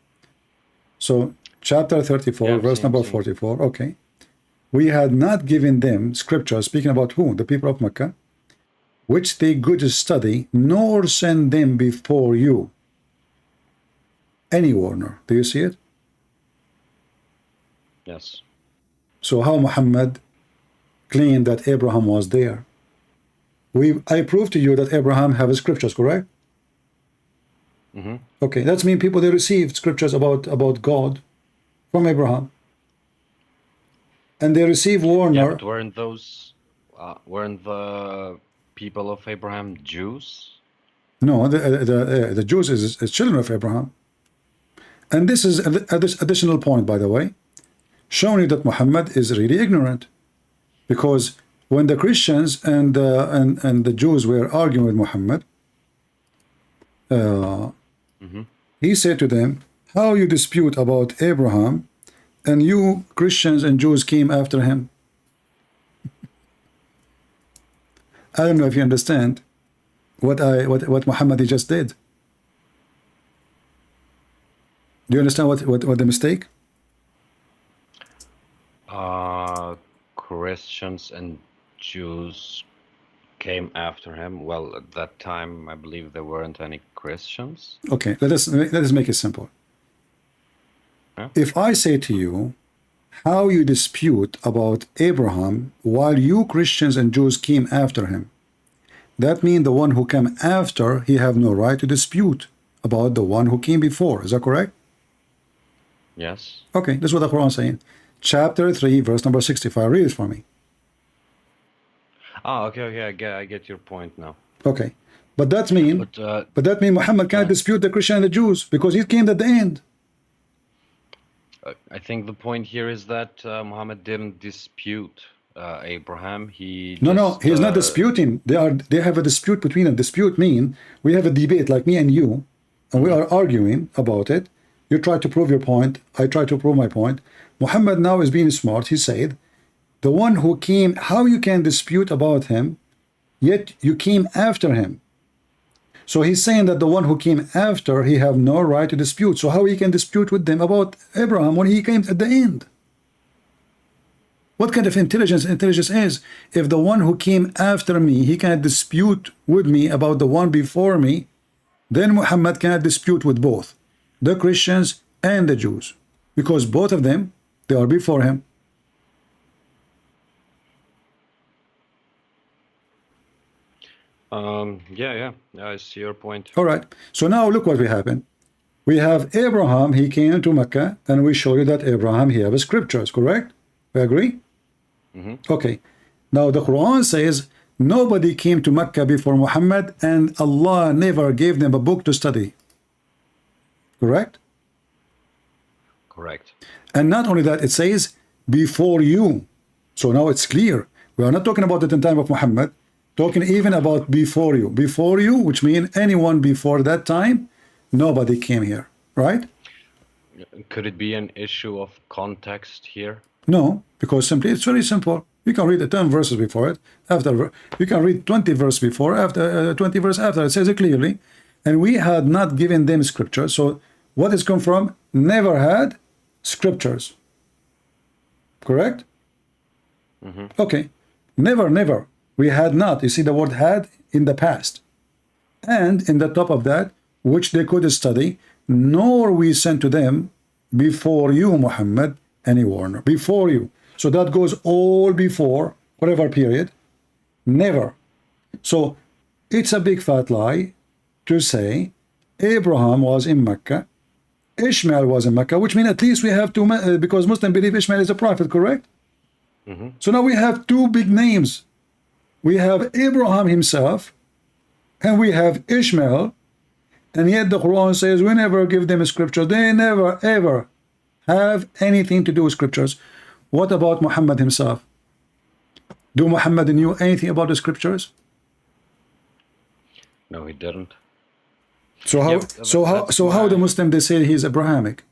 So, chapter 34, Yeah, verse number 44. Okay. We had not given them scripture, speaking about who? The people of Mecca, which they could study, nor send them before you. Any warner. Do you see it? Yes. So how Muhammad claimed that Abraham was there? I proved to you that Abraham have scriptures, correct? Mm-hmm. Okay, that's mean people, they received scriptures about God from Abraham. And they received warner. Yeah, but weren't the people of Abraham Jews? No, the Jews is children of Abraham. And this is this additional point, by the way, showing you that Muhammad is really ignorant. Because when the Christians and the Jews were arguing with Muhammad, he said to them, how you dispute about Abraham, and you Christians and Jews came after him? I don't know if you understand what Muhammad just did. Do you understand what the mistake? Christians and Jews came after him. Well, at that time, I believe there weren't any Christians. Okay, let us make it simple. Yeah. If I say to you, how you dispute about Abraham while you Christians and Jews came after him, that means the one who came after, he have no right to dispute about the one who came before. Is that correct? Yes. Okay, this is what the Quran is saying. Chapter 3, verse number 65. Read it for me. Okay, I get your point now. Okay, but that means Muhammad can't dispute the Christian and the Jews because he came at the end. I think the point here is that Muhammad didn't dispute Abraham. He's not disputing. They have a dispute between them. Dispute mean we have a debate like me and you, and we are arguing about it. You try to prove your point. I try to prove my point. Muhammad now is being smart. He said, the one who came, how you can dispute about him, yet you came after him. So he's saying that the one who came after, he have no right to dispute. So how he can dispute with them about Abraham when he came at the end? What kind of intelligence is? If the one who came after me, he cannot dispute with me about the one before me, then Muhammad cannot dispute with both, the Christians and the Jews, because both of them, they are before him. Yeah, I see your point. All right. So now look what we happen. We have Abraham, he came to Mecca, and we show you that Abraham, he has scriptures, correct? We agree? Okay. Now the Quran says, nobody came to Mecca before Muhammad, and Allah never gave them a book to study. Correct? Correct. And not only that, it says, before you. So now it's clear. We are not talking about it in time of Muhammad, talking even about before you. Before you, which means anyone before that time, nobody came here, right? Could it be an issue of context here? No, because simply it's very simple. You can read the 10 verses before it, after you can read 20 verses before, after 20 verses after. It says it clearly. And we had not given them scripture. So what is come from? Never had scriptures. Correct? Okay. Never. We had not. You see the word had in the past. And in the top of that, which they could study, nor we sent to them before you, Muhammad, any warner. Before you. So that goes all before, whatever period. Never. So it's a big fat lie to say Abraham was in Mecca, Ishmael was in Mecca, which means at least we have two, because Muslims believe Ishmael is a prophet, correct? So now we have two big names. We have Abraham himself, and we have Ishmael, and yet the Quran says we never give them a scripture. They never ever have anything to do with scriptures. What about Muhammad himself? Do Muhammad knew anything about the scriptures? No, he didn't. So how? Yeah, how the Muslim they say he's Abrahamic?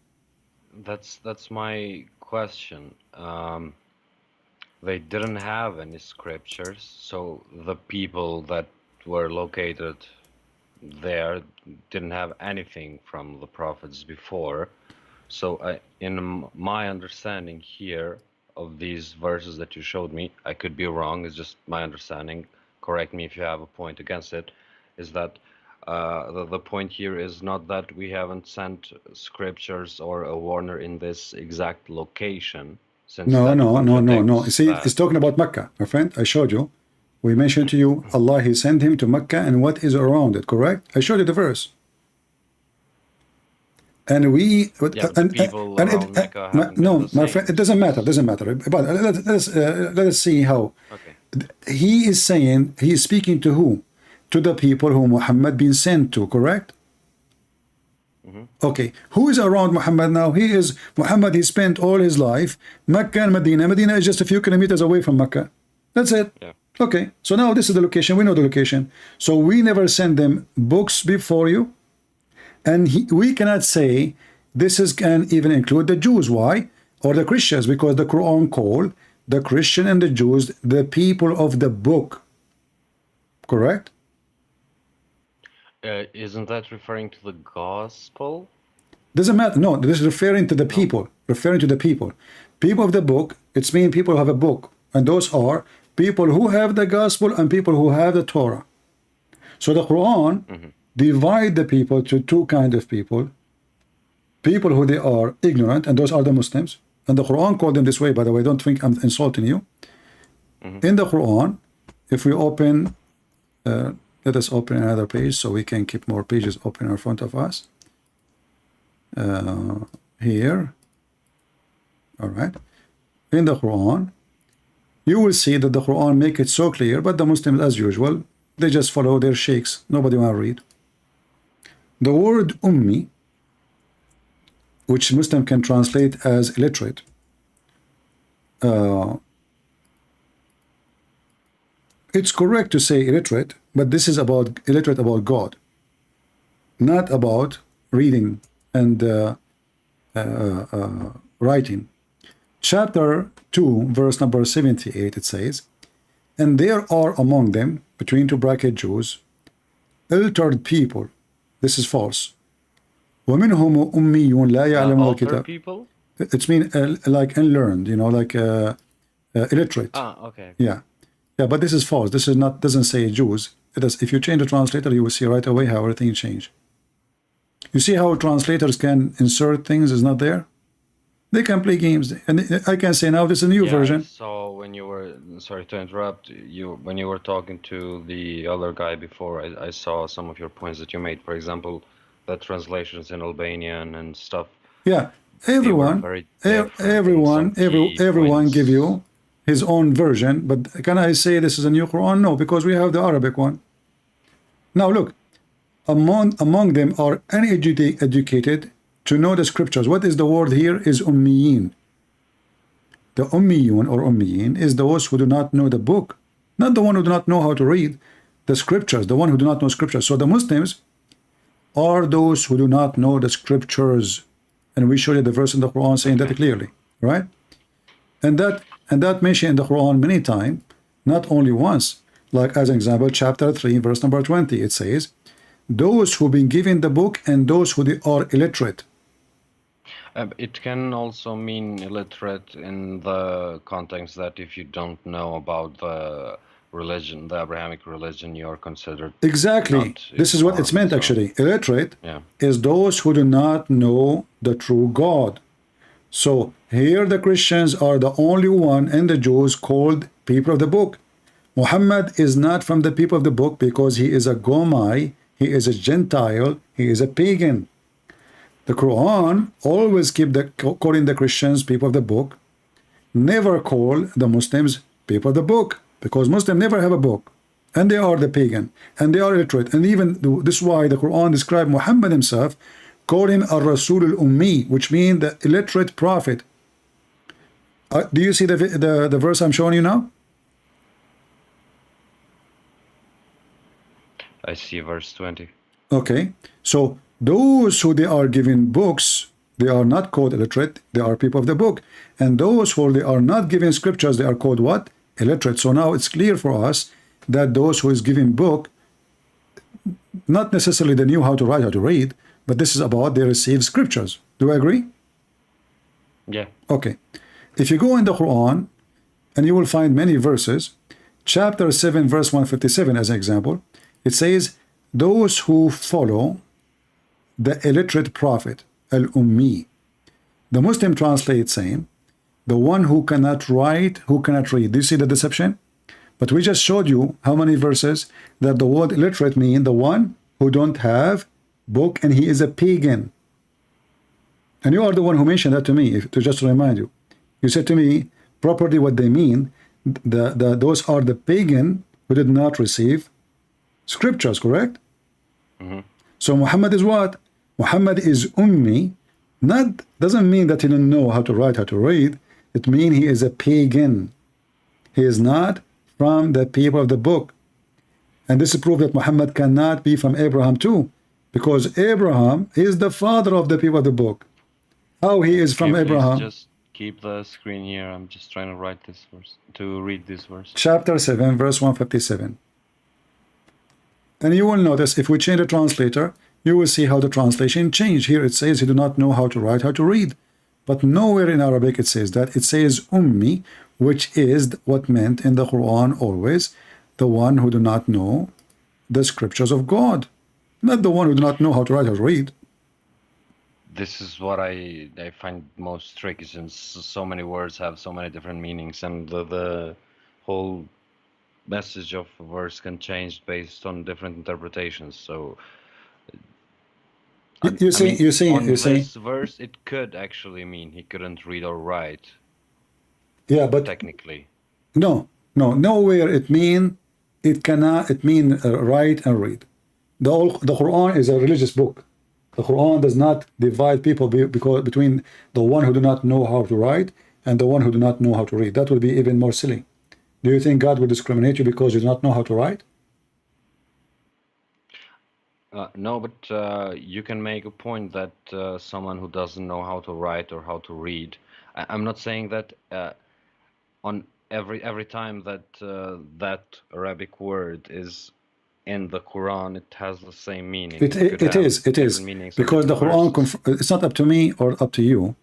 That's my question. They didn't have any scriptures, so the people that were located there didn't have anything from the prophets before. So in my understanding here of these verses that you showed me, I could be wrong, it's just my understanding, correct me if you have a point against it, is that the point here is not that we haven't sent scriptures or a warner in this exact location. Since No. that You see, it's talking about Mecca, my friend. I showed you. We mentioned to you, Allah, He sent him to Mecca and what is around it, correct? I showed you the verse. And we... Yeah, and people around Mecca haven't no, been the my same. friend, it doesn't matter. But let us see how. Okay. He is saying, he is speaking to who? To the people who Muhammad been sent to, correct? Okay, who is around Muhammad now? Muhammad, he spent all his life, Mecca and Medina. Medina is just a few kilometers away from Mecca. That's it. Yeah. Okay, so now this is the location. We know the location. So we never send them books before you. And we cannot say this can even include the Jews. Why? Or the Christians, because the Quran called the Christian and the Jews the people of the book. Correct? Isn't that referring to the gospel? Doesn't matter. No, this is referring to the people. Referring to the people. People of the book, it's mean people who have a book. And those are people who have the gospel and people who have the Torah. So the Quran divide the people to two kinds of people. People who they are ignorant, and those are the Muslims. And the Quran called them this way, by the way. Don't think I'm insulting you. In the Quran, if we open... let us open another page so we can keep more pages open in front of us. Here. All right. In the Quran, you will see that the Quran make it so clear, but the Muslims, as usual, they just follow their sheikhs. Nobody want to read. The word ummi, which Muslim can translate as illiterate, it's correct to say illiterate, but this is about illiterate about God, not about reading and writing. Chapter 2, verse number 78, it says, and there are among them, between two bracket Jews, illiterate people. This is false. وَمِنْهُمْ أُمِّيٌّ لَا يَعْلَمُونَ الْكِتَابَ. People? It's mean like unlearned, like illiterate. Okay. Yeah. Yeah, but this is false. This is not, doesn't say Jews. It does. If you change the translator, you will see right away how everything changed. You see how translators can insert things is not there? They can play games. And I can say now this is a new version. So when you were, sorry to interrupt, when you were talking to the other guy before, I saw some of your points that you made. For example, the translations in Albanian and stuff. Yeah, everyone give you his own version, but can I say this is a new Quran? No, because we have the Arabic one. Now look, among them are uneducated to know the scriptures. What is the word here? Is ummiyin. The ummiyun or ummiyin is those who do not know the book, not the one who do not know how to read the scriptures, the one who do not know scriptures. So the Muslims are those who do not know the scriptures, and we showed you the verse in the Quran saying that clearly, right? And that mentioned in the Quran many times, not only once. Like as an example, chapter 3, verse number 20, it says, those who've been given the book and those who are illiterate. It can also mean illiterate in the context that if you don't know about the religion, the Abrahamic religion, you are considered exactly. This is what it's meant actually. Illiterate is those who do not know the true God. So here the Christians are the only one and the Jews called people of the book. Muhammad is not from the people of the book because he is a Gomai, he is a Gentile, he is a pagan. The Quran always keep calling the Christians people of the book, never call the Muslims people of the book, because Muslims never have a book, and they are the pagan, and they are illiterate, and even this is why the Quran described Muhammad himself, called him a Rasul al-Ummi, which means the illiterate prophet. Do you see the verse I'm showing you now? I see verse 20. Okay, so those who they are given books, they are not called illiterate, they are people of the book. And those who they are not given scriptures, they are called what? Illiterate. So now it's clear for us that those who is given book, not necessarily they knew how to write, how to read, but this is about they received scriptures. Do I agree? Yeah. Okay. If you go in the Quran, and you will find many verses, chapter 7, verse 157 as an example, it says, those who follow the illiterate prophet, al-Ummi. The Muslim translate saying, the one who cannot write, who cannot read. Do you see the deception? But we just showed you how many verses that the word illiterate mean the one who don't have book and he is a pagan. And you are the one who mentioned that to me, to just remind you. You said to me, properly what they mean, those are the pagan who did not receive scriptures, correct? Mm-hmm. So Muhammad is what? Muhammad is Ummi. Not doesn't mean that he didn't know how to write, how to read. It means he is a pagan. He is not from the people of the book. And this is proof that Muhammad cannot be from Abraham too, because Abraham is the father of the people of the book. How he is from Abraham? Just keep the screen here. I'm just trying to write this verse, to read this verse. Chapter 7, verse 157. And you will notice if we change the translator, you will see how the translation changed. Here it says he do not know how to write, how to read. But nowhere in Arabic it says that. It says Ummi, which is what meant in the Quran always, the one who do not know the scriptures of God. Not the one who do not know how to write, how to read. This is what I find most tricky, since so many words have so many different meanings, and the whole message of a verse can change based on different interpretations. So you see, this verse, it could actually mean he couldn't read or write. Yeah, but technically, nowhere it mean write and read. The Quran is a religious book. The Quran does not divide people between the one who do not know how to write and the one who do not know how to read. That would be even more silly. Do you think God will discriminate you because you do not know how to write? no, but you can make a point that someone who doesn't know how to write or how to read. I'm not saying that on every time that that Arabic word is in the Quran, it has the same meaning. It is because the Quran it's not up to me or up to you.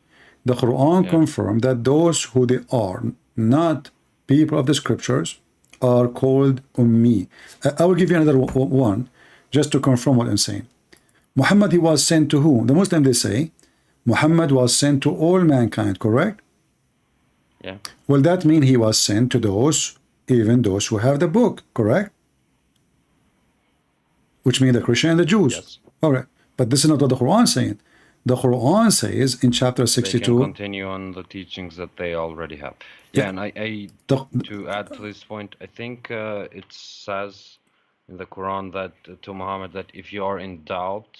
The Quran confirmed that those who they are not people of the scriptures are called Ummi. I will give you another one just to confirm what I'm saying. Muhammad, he was sent to whom? The Muslims, they say Muhammad was sent to all mankind, correct? Yeah. Well, that means he was sent to those, even those who have the book, correct? Which means the Christian and the Jews. Yes. All right. But this is not what the Quran is saying. The Quran says in chapter 62. They can continue on the teachings that they already have. Yeah, and to add to this point, I think it says in the Quran that to Muhammad that if you are in doubt,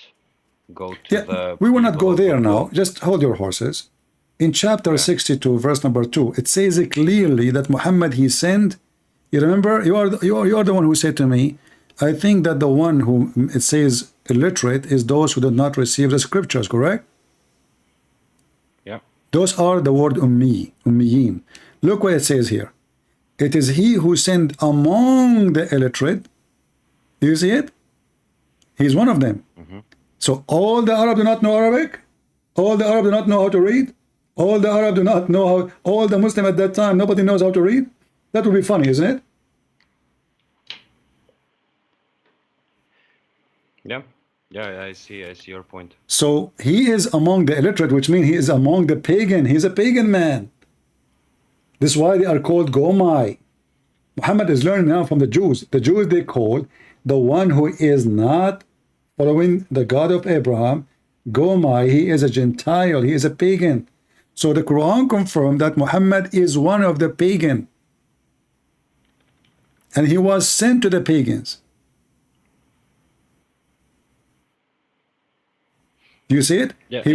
go to the. We will not go there now. Just hold your horses. In chapter 62, verse number 2, it says it clearly that Muhammad he sent. You remember, you are the one who said to me, I think that the one who it says illiterate is those who did not receive the scriptures, correct? Yeah. Those are the word ummiyin. Look what it says here. It is he who sent among the illiterate. Do you see it? He's one of them. Mm-hmm. So all the Arab do not know Arabic? All the Arab do not know how to read? All the Arab do not know how, all the Muslim at that time, nobody knows how to read? That would be funny, isn't it? Yeah, yeah, I see your point. So he is among the illiterate, which means he is among the pagan. He's a pagan man. This is why they are called Gomai. Muhammad is learning now from the Jews. The Jews, they call the one who is not following the God of Abraham Gomai. He is a Gentile. He is a pagan. So the Quran confirmed that Muhammad is one of the pagan. And he was sent to the pagans. Do you see it? Yeah, I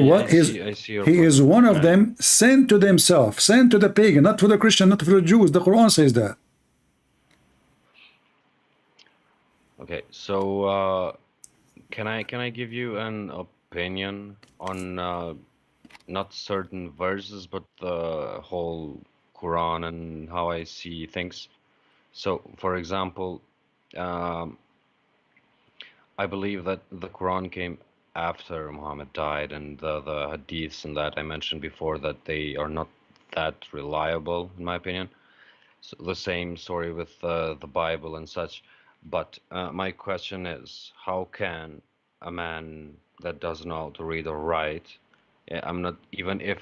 see your point. Is one of them sent to themselves, sent to the pagan, not to the Christian, not to the Jews. The Quran says that. Okay, so can I give you an opinion on not certain verses, but the whole Quran and how I see things? So, for example, I believe that the Quran came after Muhammad died, and the hadiths and that I mentioned before, that they are not that reliable, in my opinion. So the same story with the Bible and such. But my question is, how can a man that doesn't know how to read or write, I'm not, even if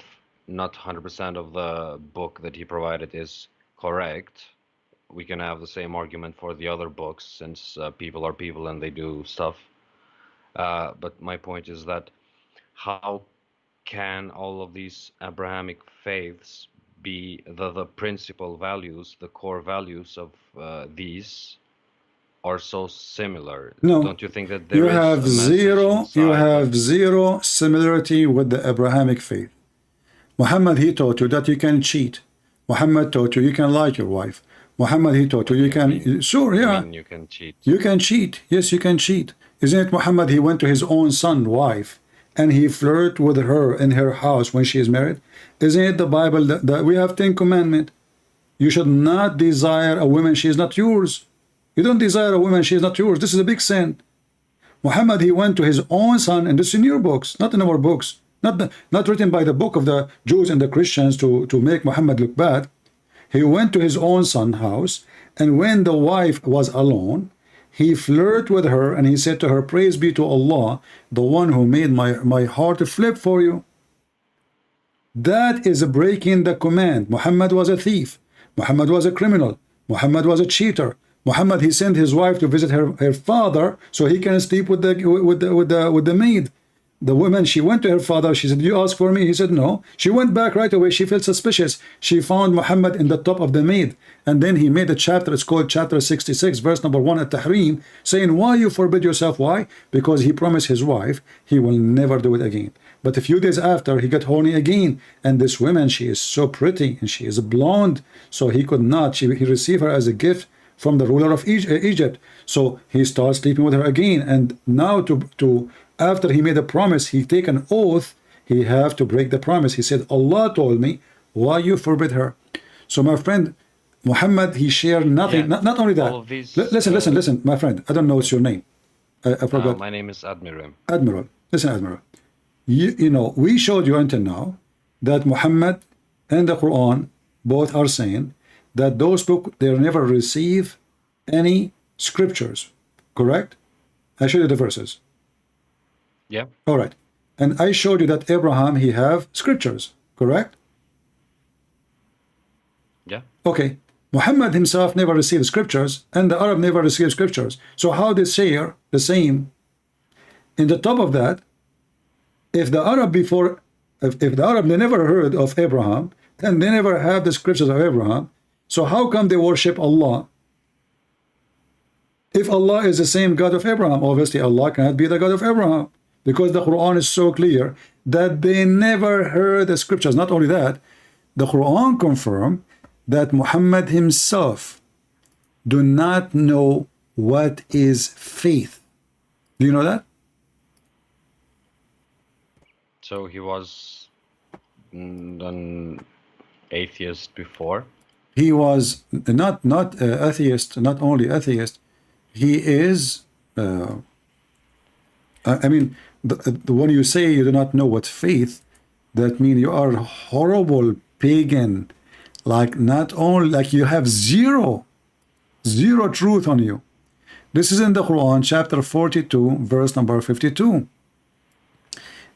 not 100% of the book that he provided is correct, we can have the same argument for the other books, since people are people and they do stuff. But my point is that how can all of these Abrahamic faiths be the principal values, the core values of these are so similar? No. Don't you think that there is you have zero similarity with the Abrahamic faith. Muhammad, he taught you that you can cheat. Muhammad taught you can lie to your wife. Muhammad, he taught you can, sure, yeah. You can cheat. You can cheat. Yes, you can cheat. Isn't it Muhammad, he went to his own son's wife and he flirted with her in her house when she is married? Isn't it the Bible that we have 10 commandments? You should not desire a woman, she is not yours. You don't desire a woman, she is not yours. This is a big sin. Muhammad, he went to his own son, and this is in your books, not in our books, not written by the book of the Jews and the Christians to make Muhammad look bad. He went to his own son's house, and when the wife was alone, he flirted with her, and he said to her, praise be to Allah, the one who made my heart flip for you. That is breaking the command. Muhammad was a thief. Muhammad was a criminal. Muhammad was a cheater. Muhammad, he sent his wife to visit her father so he can sleep with the maid. The woman, she went to her father. She said, you ask for me? He said, no. She went back right away. She felt suspicious. She found Muhammad in the top of the maid. And then he made a chapter. It's called chapter 66, verse number 1 at Tahrim, saying, why you forbid yourself? Why? Because he promised his wife he will never do it again. But a few days after, he got horny again. And this woman, she is so pretty and she is blonde. So he could not. He received her as a gift from the ruler of Egypt. So he starts sleeping with her again. And now after he made a promise, he take an oath, he have to break the promise. He said, Allah told me, why you forbid her? So my friend, Muhammad, he shared nothing. Yeah, not only that. Listen, my friend. I don't know what's your name. I forgot. My name is Admiral. Admiral. Listen, Admiral. You know, we showed you until now that Muhammad and the Quran both are saying that those books, they never receive any scriptures. Correct? I showed you the verses. Yeah. All right. And I showed you that Abraham, he have scriptures, correct? Yeah. Okay. Muhammad himself never received scriptures, and the Arab never received scriptures. So how they share the same? In the top of that, if the Arab they never heard of Abraham, and they never have the scriptures of Abraham, so how come they worship Allah? If Allah is the same God of Abraham, obviously Allah cannot be the God of Abraham, because the Quran is so clear that they never heard the scriptures. Not only that, the Quran confirmed that Muhammad himself do not know what is faith. Do you know that? So he was an atheist before? He was not atheist, not only atheist. He is, I mean, when you say you do not know what faith, that means you are a horrible pagan. Like not only, like you have zero truth on you. This is in the Quran, chapter 42, verse number 52.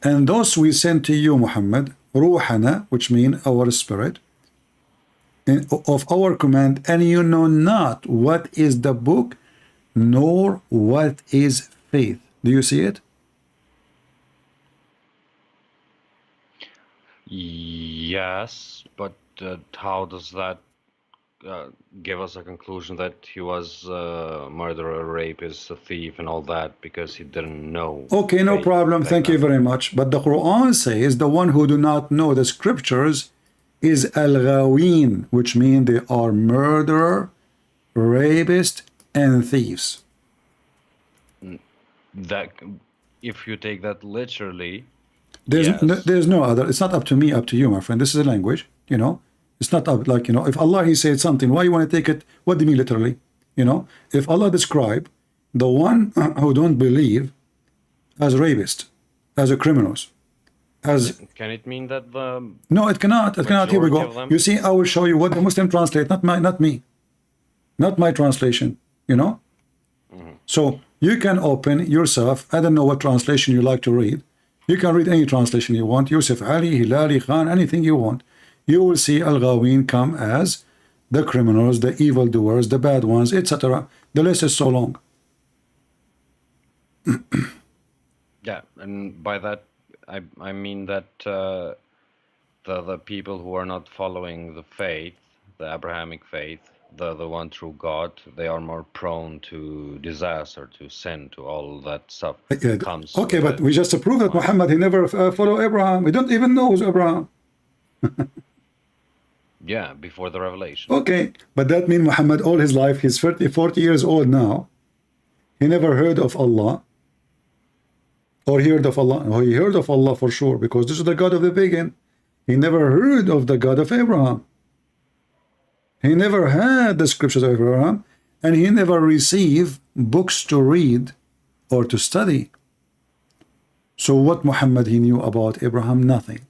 And those we sent to you, Muhammad, ruhana, which means our spirit, of our command, and you know not what is the book, nor what is faith. Do you see it? Yes, but how does that give us a conclusion that he was a murderer, rapist, a thief, and all that because he didn't know? Okay, no problem. Thank you very much. But the Quran says the one who do not know the scriptures is al-ghawin, which means they are murderer, rapist, and thieves. That, if you take that literally, there's yes. There's no other. It's not up to me, up to you, my friend. This is a language, you know. It's not up, like, you know, if Allah, he said something, why you want to take it? What do you mean literally? You know, if Allah describe the one who don't believe as rapist, as a criminals, as... Can it mean that the... No, it cannot. It cannot. Here we go. You see, I will show you what the Muslim translate, not me. Not my translation, you know. So you can open yourself. I don't know what translation you like to read. You can read any translation you want. Yusuf Ali, Hilali, Khan, anything you want. You will see Al-Ghawin come as the criminals, the evildoers, the bad ones, etc. The list is so long. Yeah, and by that I mean that the people who are not following the faith, the Abrahamic faith, the one true God, they are more prone to disaster, to sin, to all that stuff. Comes okay, but we just proved that Muhammad, he never followed Abraham. We don't even know who's Abraham. Yeah, before the revelation. Okay, but that means Muhammad all his life, he's 40 years old now. He never heard of Allah. Or heard of Allah. Oh, he heard of Allah for sure, because this is the God of the pagan. He never heard of the God of Abraham. He never had the scriptures of Abraham, and he never received books to read or to study. So what Muhammad he knew about Abraham? Nothing.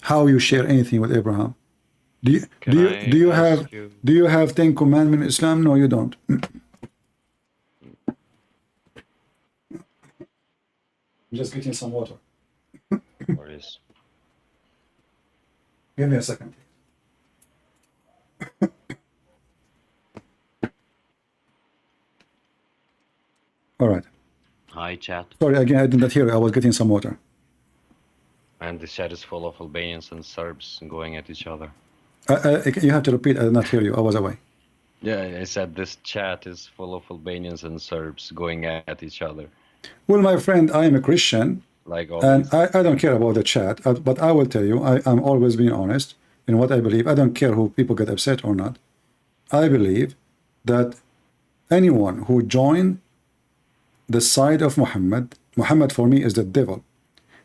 How you share anything with Abraham? Do you have 10 commandments in Islam? No, you don't. I'm just getting some water. Where is? Give me a second. All right. Hi, chat. Sorry, again, I did not hear. I was getting some water. And the chat is full of Albanians and Serbs going at each other. You have to repeat. I did not hear you. I was away. Yeah, I said this chat is full of Albanians and Serbs going at each other. Well, my friend, I am a Christian, like and I don't care about the chat, but I will tell you, I'm always being honest in what I believe. I don't care who people get upset or not. I believe that anyone who joined the side of Muhammad for me is the devil.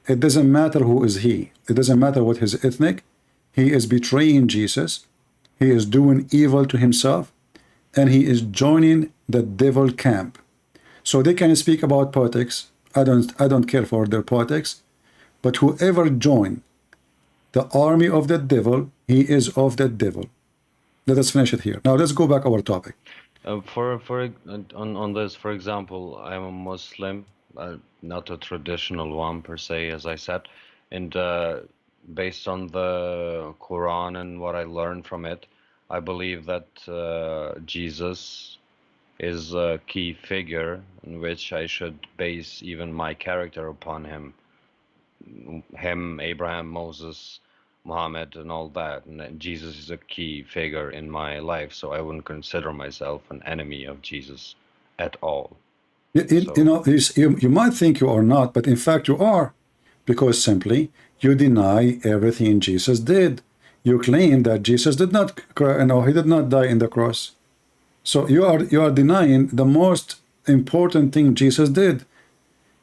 It doesn't matter who is he. It doesn't matter what his ethnic. He is betraying Jesus. He is doing evil to himself, and he is joining the devil camp. So they can speak about politics. I don't care for their politics. But whoever join the army of the devil, he is of the devil. Let us finish it here. Now let's go back our topic. On this, for example, I'm a Muslim, not a traditional one per se, as I said, and based on the Quran and what I learned from it, I believe that Jesus is a key figure in which I should base even my character upon him. Abraham, Moses, Muhammad, and all that. And Jesus is a key figure in my life, so I wouldn't consider myself an enemy of Jesus at all. You know, you might think you are not, but in fact you are, because simply you deny everything Jesus did. You claim that Jesus did not, he did not die in the cross. So you are denying the most important thing Jesus did.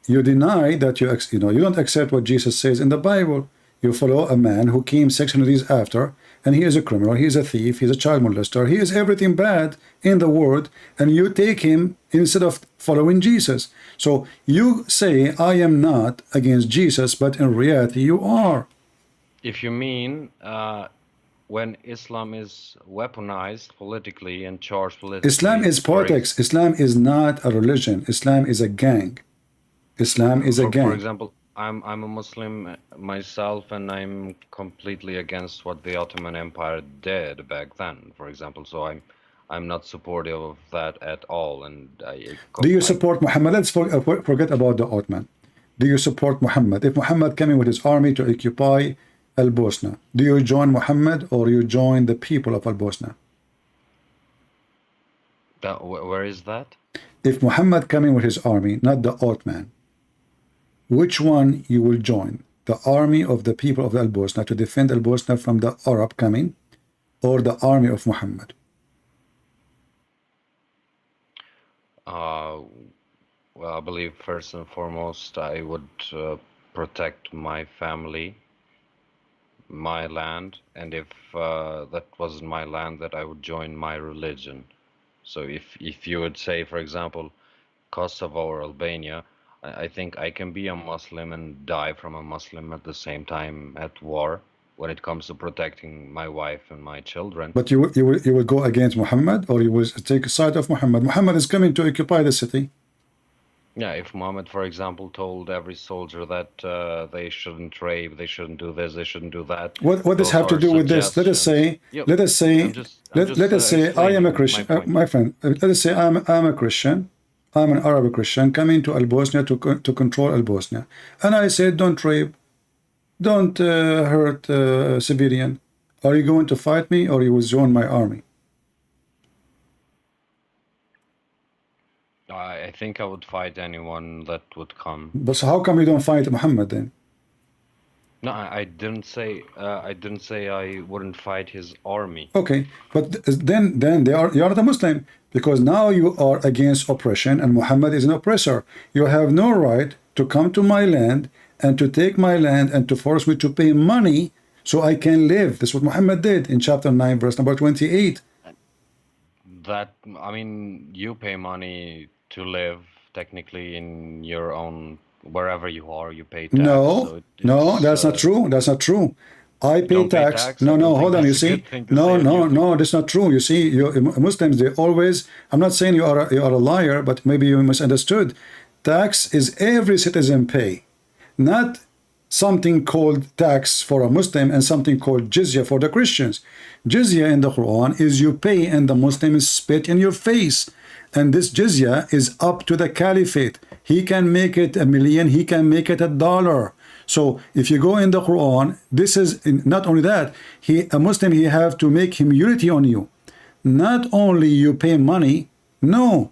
You deny that you don't accept what Jesus says in the Bible. You follow a man who came 600 years after, and he is a criminal, he is a thief, he is a child molester, he is everything bad in the world, and you take him instead of following Jesus. So you say, I am not against Jesus, but in reality you are. If you mean when Islam is weaponized politically and charged politically. Islam is politics. Islam is not a religion. Islam is a gang. Islam is a gang. For example, I'm a Muslim myself, and I'm completely against what the Ottoman Empire did back then, for example. So I'm not supportive of that at all. And do you support Muhammad? Let's forget about the Ottoman. Do you support Muhammad? If Muhammad came in with his army to occupy Al-Bosna, do you join Muhammad or you join the people of Al-Bosna? Where is that? If Muhammad came in with his army, not the Ottoman, which one you will join? The army of the people of Al-Bosna to defend Al-Bosna from the Arab coming, or the army of Muhammad? Well, I believe first and foremost I would protect my family, my land, and if that wasn't my land, that I would join my religion. So if you would say, for example, Kosovo or Albania, I think I can be a Muslim and die from a Muslim at the same time at war when it comes to protecting my wife and my children. But you will go against Muhammad, or you will take a side of Muhammad? Muhammad is coming to occupy the city. Yeah, if Muhammad, for example, told every soldier that they shouldn't rape, they shouldn't do this, they shouldn't do that. What does have to do with this? Let us say, let us say I am a Christian, my friend. Let us say I'm a Christian. I'm an Arab Christian coming to Al-Bosnia to control Al-Bosnia, and I said, don't rape, don't hurt civilian. Are you going to fight me, or you will join my army? I think I would fight anyone that would come. But so how come you don't fight Muhammad then? No, I didn't say I wouldn't fight his army. Okay, but then you are the Muslim, because now you are against oppression, and Muhammad is an oppressor. You have no right to come to my land and to take my land and to force me to pay money so I can live. That's what Muhammad did in chapter 9, verse number 28. That, I mean, you pay money to live technically in your own, wherever you are, you pay tax. No, no, that's not true. That's not true. I pay tax. No, hold on. You see, no, that's not true. You see, Muslims, they always. I'm not saying you are a liar, but maybe you misunderstood. Tax is every citizen pay, not something called tax for a Muslim and something called jizya for the Christians. Jizya in the Quran is you pay and the Muslims spit in your face. And this jizya is up to the caliphate. He can make it $1 million, he can make it $1. So if you go in the Quran, this is not only that, a Muslim, he have to make humility on you. Not only you pay money, no,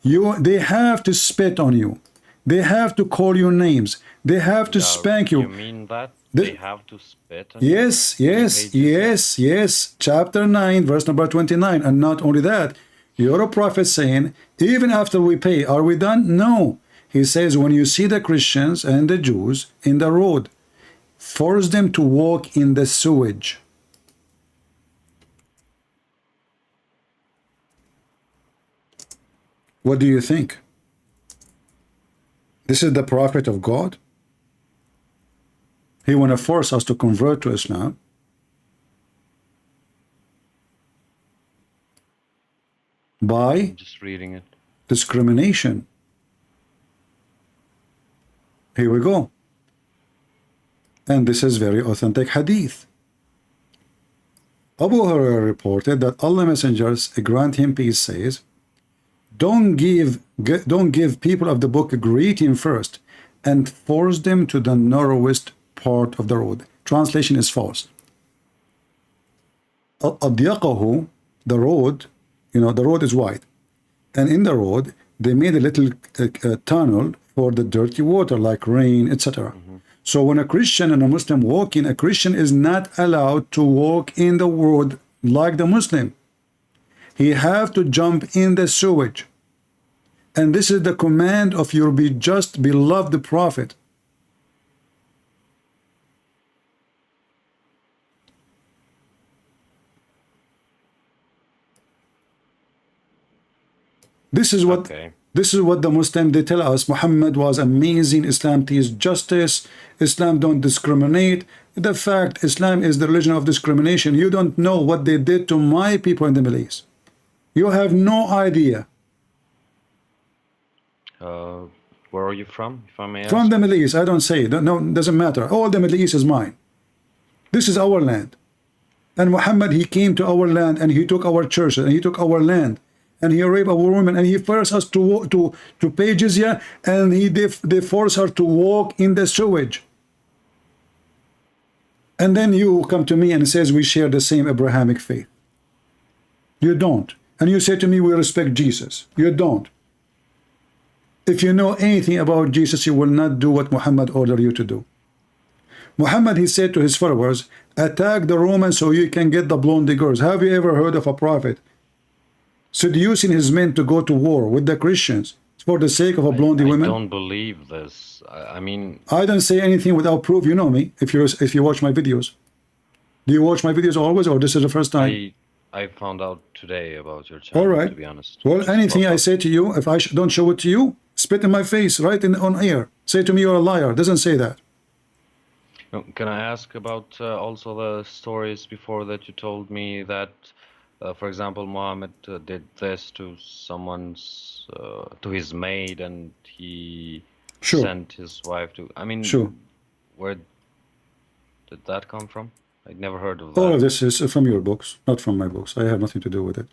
they have to spit on you. They have to call you names. They have to spank you. You mean that? They have to spit on you? Yes. Chapter 9, verse number 29. And not only that, you're a prophet saying, even after we pay, are we done? No. He says, when you see the Christians and the Jews in the road, force them to walk in the sewage. What do you think? This is the prophet of God? He want to force us to convert to Islam. By I'm just reading it. Discrimination. Here we go. And this is very authentic hadith. Abu Hurairah reported that Allah messengers, grant him peace, says, don't give people of the book a greeting first and force them to the narrowest part of the road. Translation is false. أضيقه, the road, the road is wide, and in the road they made a little tunnel for the dirty water like rain, etc. So when a Christian and a Muslim walk in, a Christian is not allowed to walk in the road like the Muslim. He have to jump in the sewage. And this is the command of your just beloved prophet. This is what the Muslims, they tell us. Muhammad was amazing. Islam teaches justice. Islam don't discriminate. The fact Islam is the religion of discrimination. You don't know what they did to my people in the Middle East. You have no idea. Where are you from, if I may ask? From the Middle East. I don't say. No, doesn't matter. All the Middle East is mine. This is our land. And Muhammad, he came to our land and he took our churches and he took our land and he raped our women and he forced us to pay jizya, and they forced her to walk in the sewage. And then you come to me and says we share the same Abrahamic faith. You don't. And you say to me we respect Jesus. You don't. If you know anything about Jesus, you will not do what Muhammad ordered you to do. Muhammad, he said to his followers, attack the Romans so you can get the blonde girls. Have you ever heard of a prophet seducing his men to go to war with the Christians for the sake of a blondie woman? I don't believe this. I mean, I don't say anything without proof. You know me. If you watch my videos, do you watch my videos always, or this is the first time? I found out today about your channel. All right. To be honest. Well, anything I say to you, if I don't show it to you, spit in my face, right on air. Say to me you're a liar. Doesn't say that. Can I ask about also the stories before that you told me that, for example, Muhammad did this to someone's, to his maid, and he sent his wife to. I mean, where did that come from? I'd never heard of that. All of this is from your books, not from my books. I have nothing to do with it.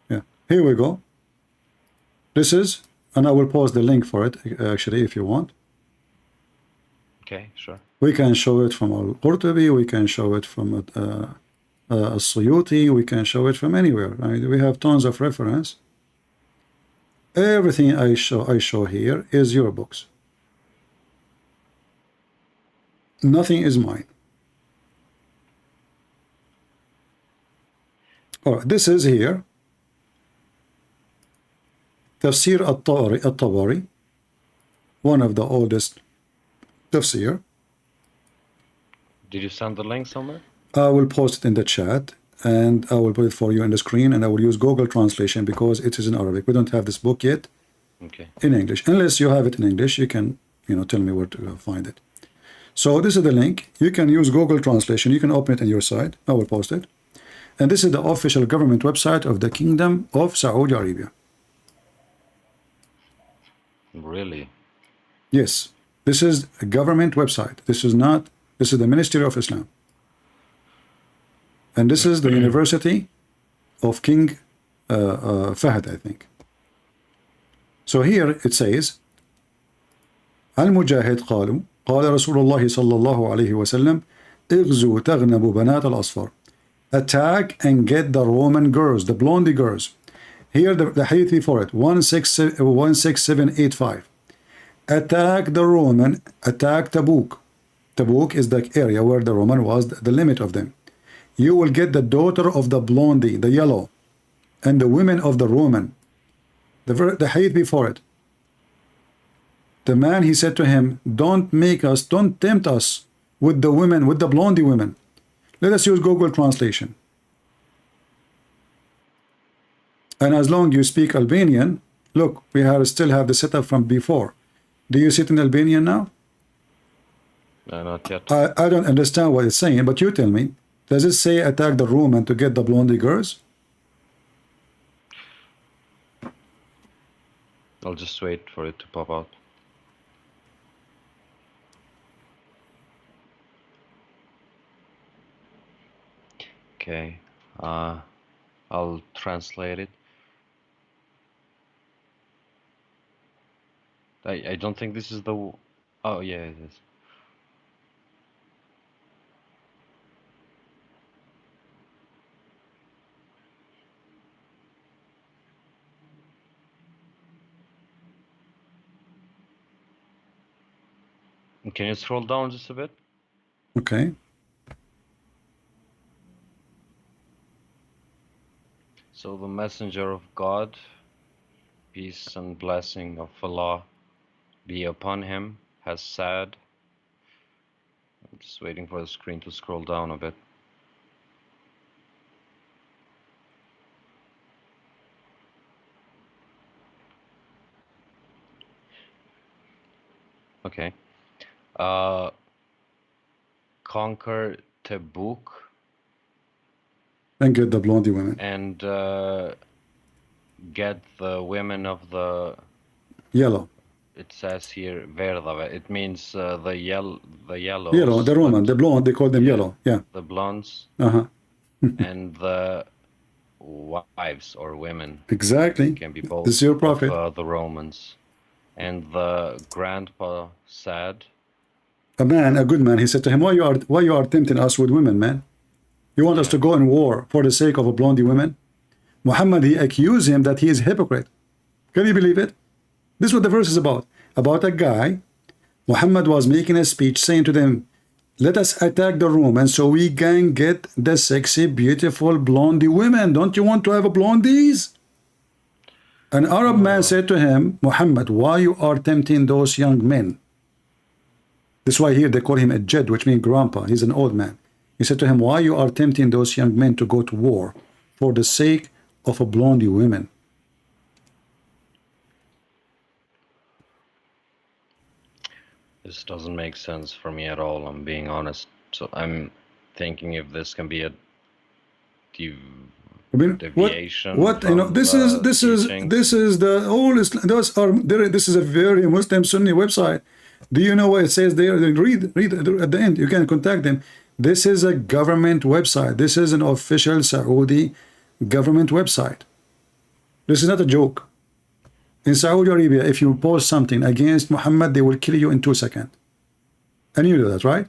Yeah, here we go. This is, and I will post the link for it, actually, if you want. Okay, sure. We can show it from Al-Qurtubi, we can show it from Al-Suyuti, we can show it from anywhere. I mean, we have tons of reference. Everything I show here is your books. Nothing is mine. All right, this is here. Tafsir al-Tabari, one of the oldest tafsir. Did you send the link somewhere? I will post it in the chat, and I will put it for you on the screen, and I will use Google translation because it is in Arabic. We don't have this book yet in English. Unless you have it in English, you can, tell me where to find it. So this is the link. You can use Google translation. You can open it on your side. I will post it. And this is the official government website of the Kingdom of Saudi Arabia. Really? Yes. This is a government website. This is the Ministry of Islam. And this is the University of King Fahd, I think. So here it says, المجاهد قالوا قال رسول الله صلى الله عليه وسلم اغزوا تغنبوا بنات الأصفر. Attack and get the Roman girls, the blondie girls. Here the hadith for it, 16785. Attack the Roman, attack Tabuk. Tabuk is the area where the Roman was the limit of them. You will get the daughter of the blondie, the yellow, and the women of the Roman. The hadith before it. The man, he said to him, don't tempt us with the women, with the blondie women. Let us use Google translation. And as long you speak Albanian, look, we still have the setup from before. Do you sit in Albanian now? No, not yet. I don't understand what it's saying, but you tell me. Does it say attack the Roman to get the blondie girls? I'll just wait for it to pop out. Okay, I'll translate it. I don't think this is the... Oh, yeah, it is. Can you scroll down just a bit? Okay. So the messenger of God, peace and blessing of Allah be upon him, has said... I'm just waiting for the screen to scroll down a bit. Okay. conquer Tabuk And get the blondie women. and get the women of the. Yellow. It says here Verdave. It means the yellows. Yellow, the Roman, the blonde, they call them yellow. Yeah. The blondes Uh-huh. and the wives or women. Exactly. Can be both. This is your prophet. Of, the Romans. And the grandpa said. A man, a good man, he said to him, why you are tempting us with women, man? You want us to go in war for the sake of a blondie women? Muhammad, he accused him that he is a hypocrite. Can you believe it? This is what the verse is about. About a guy, Muhammad was making a speech saying to them, let us attack the Romans so we can get the sexy, beautiful blondie women. Don't you want to have a blondies? An Arab man said to him, Muhammad, why you are tempting those young men? This is why here they call him a Jed, which means grandpa. He's an old man. He said to him, why you are tempting those young men to go to war for the sake of a blondie women? This doesn't make sense for me at all, I'm being honest. So I'm thinking if this can be a deviation. What you know? This is the oldest. This is a very Muslim Sunni website. Do you know what it says there? Read at the end. You can contact them. This is a government website. This is an official Saudi government website. This is not a joke. In Saudi Arabia, if you post something against Muhammad, they will kill you in 2 seconds. And you know that, right?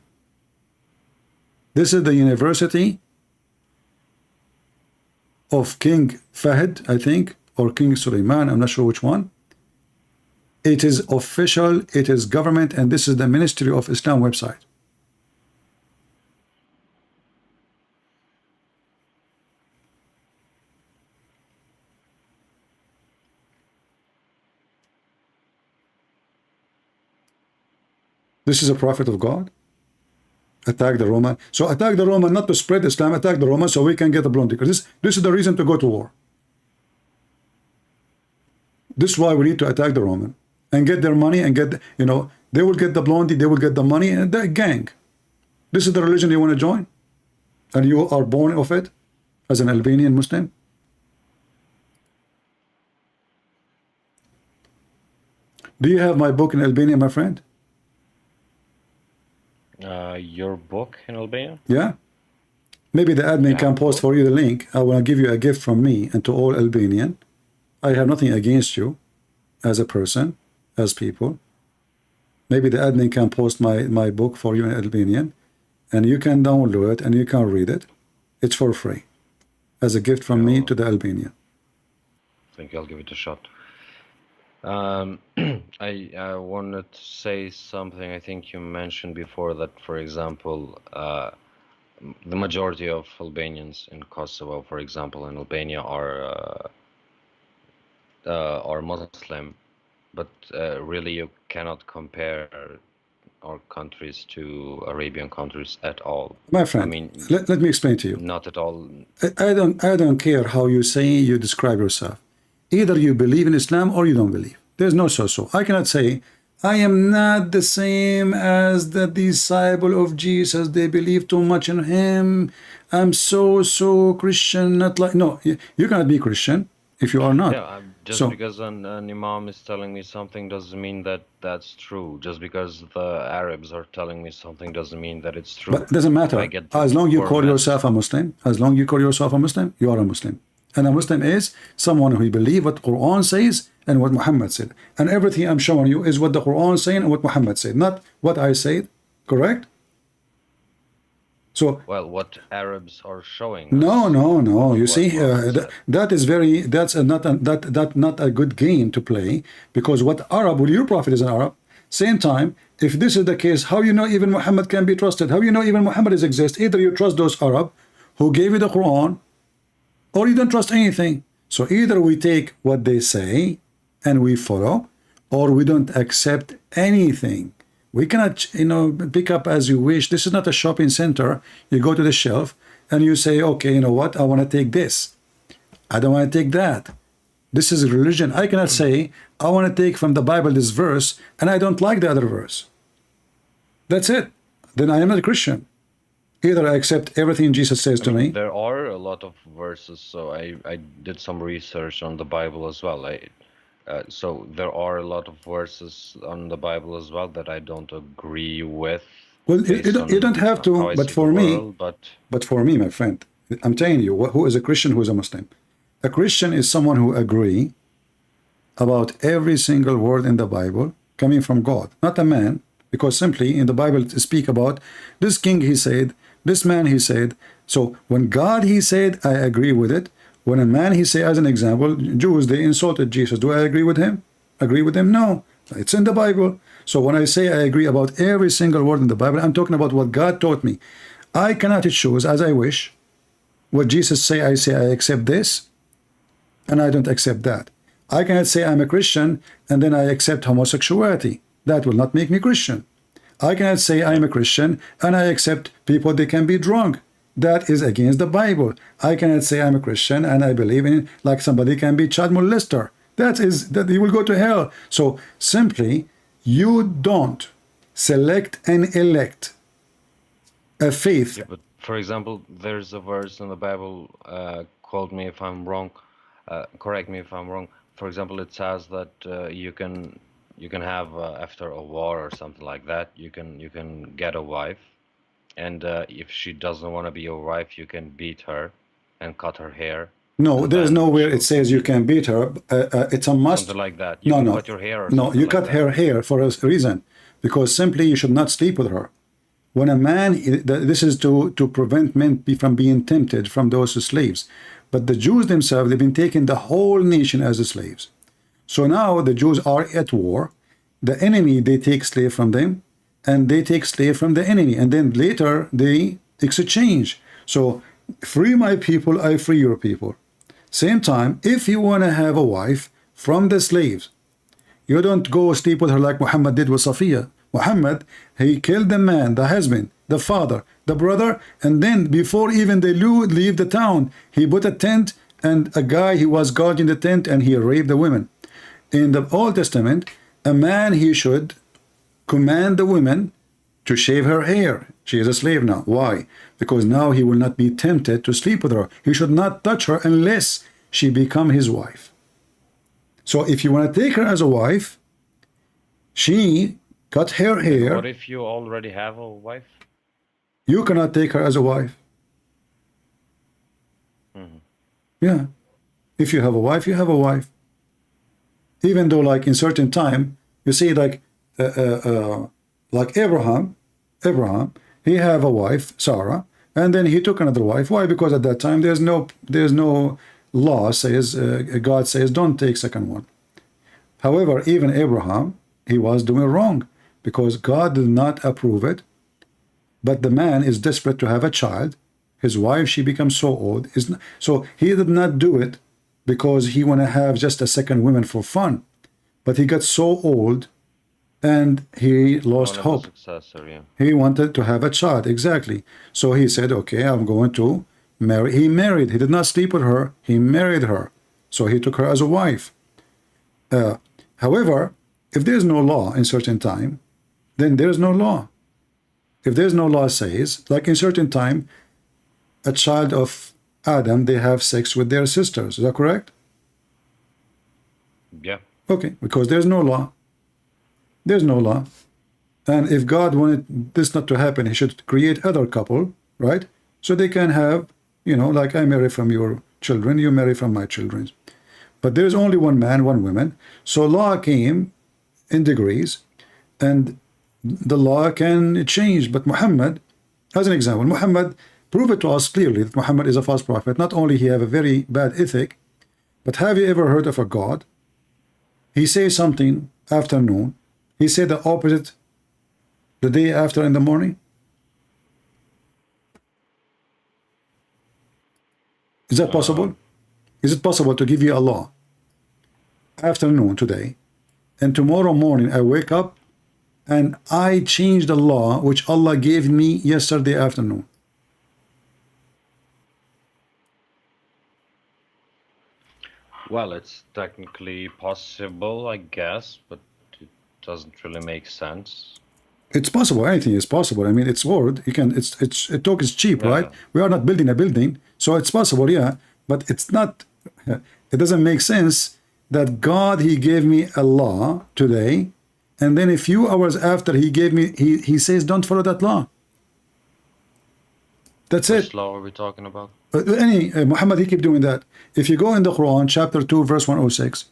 This is the University of King Fahd, I think, or King Suleiman, I'm not sure which one. It is official, it is government, and this is the Ministry of Islam website. This is a prophet of God. Attack the Roman. So attack the Roman not to spread Islam, attack the Roman so we can get a blondie. Because this is the reason to go to war. This is why we need to attack the Roman and get their money and get, you know, they will get the blondie, they will get the money and the gang. This is the religion you want to join? And you are born of it as an Albanian Muslim? Do you have my book in Albania, my friend? Your book in Albania? Yeah. Maybe the admin can post for you the link. I want to give you a gift from me and to all Albanian. I have nothing against you as a person, as people. Maybe the admin can post my book for you in Albanian, and you can download it and you can read it. It's for free, as a gift from me to the Albanian. I think I'll give it a shot. I wanted to say something. I think you mentioned before that, for example, the majority of Albanians in Kosovo, for example, in Albania are Muslim, but really you cannot compare our countries to Arabian countries at all. My friend, I mean, let me explain to you. Not at all. I don't care how you say, you describe yourself. Either you believe in Islam or you don't believe. There's no so. I cannot say, I am not the same as the disciple of Jesus. They believe too much in him. I'm so Christian, not like... No, you cannot be Christian if you are not. Yeah, just because an imam is telling me something doesn't mean that that's true. Just because the Arabs are telling me something doesn't mean that it's true. But it doesn't matter. As long as you call yourself a Muslim, you are a Muslim. And a Muslim is someone who believes what Quran says and what Muhammad said. And everything I'm showing you is what the Quran is saying and what Muhammad said, not what I said. Correct? So, well, what Arabs are showing. No. You see, that is very. That's not a good game to play, because what Arab? Well, your prophet is an Arab. Same time, if this is the case, how you know even Muhammad can be trusted? How you know even Muhammad is exist? Either you trust those Arab who gave you the Quran, or you don't trust anything. So either we take what they say and we follow, or we don't accept anything. We cannot, pick up as you wish. This is not a shopping center. You go to the shelf and you say, okay, you know what? I want to take this. I don't want to take that. This is religion. I cannot say, I want to take from the Bible this verse and I don't like the other verse. That's it. Then I am not a Christian. Either I accept everything Jesus says to me. There are a lot of verses, so I did some research on the Bible as well. So there are a lot of verses on the Bible as well that I don't agree with. Well, you don't have to, but for me, but for me, my friend, I'm telling you, who is a Christian, who is a Muslim? A Christian is someone who agree about every single word in the Bible coming from God, not a man, because simply in the Bible to speak about this king, he said, this man, he said. So when God, he said, I agree with it. When a man, he say, as an example, Jews, they insulted Jesus. Do I agree with him? Agree with him? No. It's in the Bible. So when I say I agree about every single word in the Bible, I'm talking about what God taught me. I cannot choose as I wish. What Jesus say, I accept this, and I don't accept that. I cannot say I'm a Christian, and then I accept homosexuality. That will not make me Christian. I cannot say I'm a Christian, and I accept people, they can be drunk. That is against the Bible. I cannot say I'm a Christian, and I believe in, like somebody can be child molester. That you will go to hell. So simply, you don't select and elect a faith. Yeah, but for example, there's a verse in the Bible, quote me if I'm wrong, correct me if I'm wrong. For example, it says that you can have after a war or something like that, you can get a wife, and if she doesn't want to be your wife, you can beat her and cut her hair. No, there's nowhere it says you can beat her. It's a must. Something like that. You can cut your hair or no, something you like cut that. her hair for a reason, because simply you should not sleep with her. When a man, this is to prevent men from being tempted from those slaves. But the Jews themselves, they've been taking the whole nation as slaves. So now the Jews are at war. The enemy, they take slave from them, and they take slave from the enemy, and then later they exchange. So free my people, I free your people. Same time, if you want to have a wife from the slaves, you don't go sleep with her like Muhammad did with Safiya. Muhammad, he killed the man, the husband, the father, the brother, and then before even they leave the town, he put a tent, and a guy, he was guarding the tent, and he raped the women. In the Old Testament, a man, he should command the woman to shave her hair. She is a slave now. Why? Because now he will not be tempted to sleep with her. He should not touch her unless she become his wife. So if you want to take her as a wife, she cut her hair. What if you already have a wife? You cannot take her as a wife. Yeah. If you have a wife, you have a wife. Even though, like in certain time, you see, like Abraham, he have a wife, Sarah, and then he took another wife. Why? Because at that time there's no law says God says don't take second one. However, even Abraham, he was doing wrong because God did not approve it. But the man is desperate to have a child. His wife, she becomes so old. So he did not do it because he want to have just a second woman for fun. But he got so old and he lost hope. He wanted to have a child, exactly. So he said, okay, I'm going to marry. He married. He did not sleep with her. He married her. So he took her as a wife. However, if there's no law in certain time, then there's no law. If there's no law says, like in certain time, a child of Adam, they have sex with their sisters. Is that correct? Yeah. Okay, because there's no law. There's no law. And if God wanted this not to happen, he should create other couple, right? So they can have, like I marry from your children, you marry from my children. But there's only one man, one woman. So law came in degrees, and the law can change. But Muhammad, as an example, Muhammad proved it to us clearly that Muhammad is a false prophet. Not only he have a very bad ethic, but have you ever heard of a God? He says something afternoon, he said the opposite the day after in the morning. Is that possible? Is it possible to give you a law afternoon today, and tomorrow morning I wake up and I change the law which Allah gave me yesterday afternoon? Well, it's technically possible, I guess, but it doesn't really make sense. It's possible. Anything is possible. I mean, it's word. You can. It talk is cheap, Yeah. right? We are not building a building, so it's possible, yeah. But it's not. It doesn't make sense that God He gave me a law today, and then a few hours after He gave me, He says, don't follow that law. That's Which it. law are we talking about? Muhammad, he keep doing that. If you go in the Quran, chapter 2, verse 106,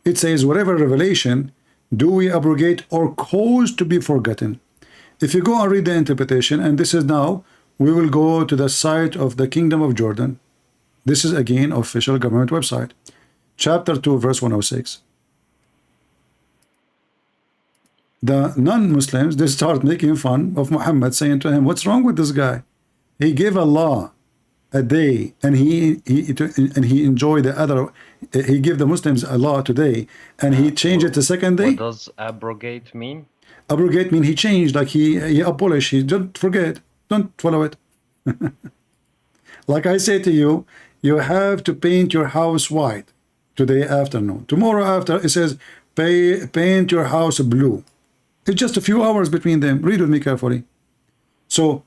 it says, whatever revelation do we abrogate or cause to be forgotten. If you go and read the interpretation, and this is now, we will go to the site of the Kingdom of Jordan. This is again official government website. Chapter 2, verse 106. The non-Muslims, they start making fun of Muhammad, saying to him, what's wrong with this guy? He gave a law a day, and he enjoyed the other. He gave the Muslims a law today, and he changed it the second day. What does abrogate mean? Abrogate mean he changed, like he abolished. He don't forget, don't follow it. Like I say to you, you have to paint your house white today afternoon. Tomorrow after it says paint your house blue. It's just a few hours between them. Read with me carefully. So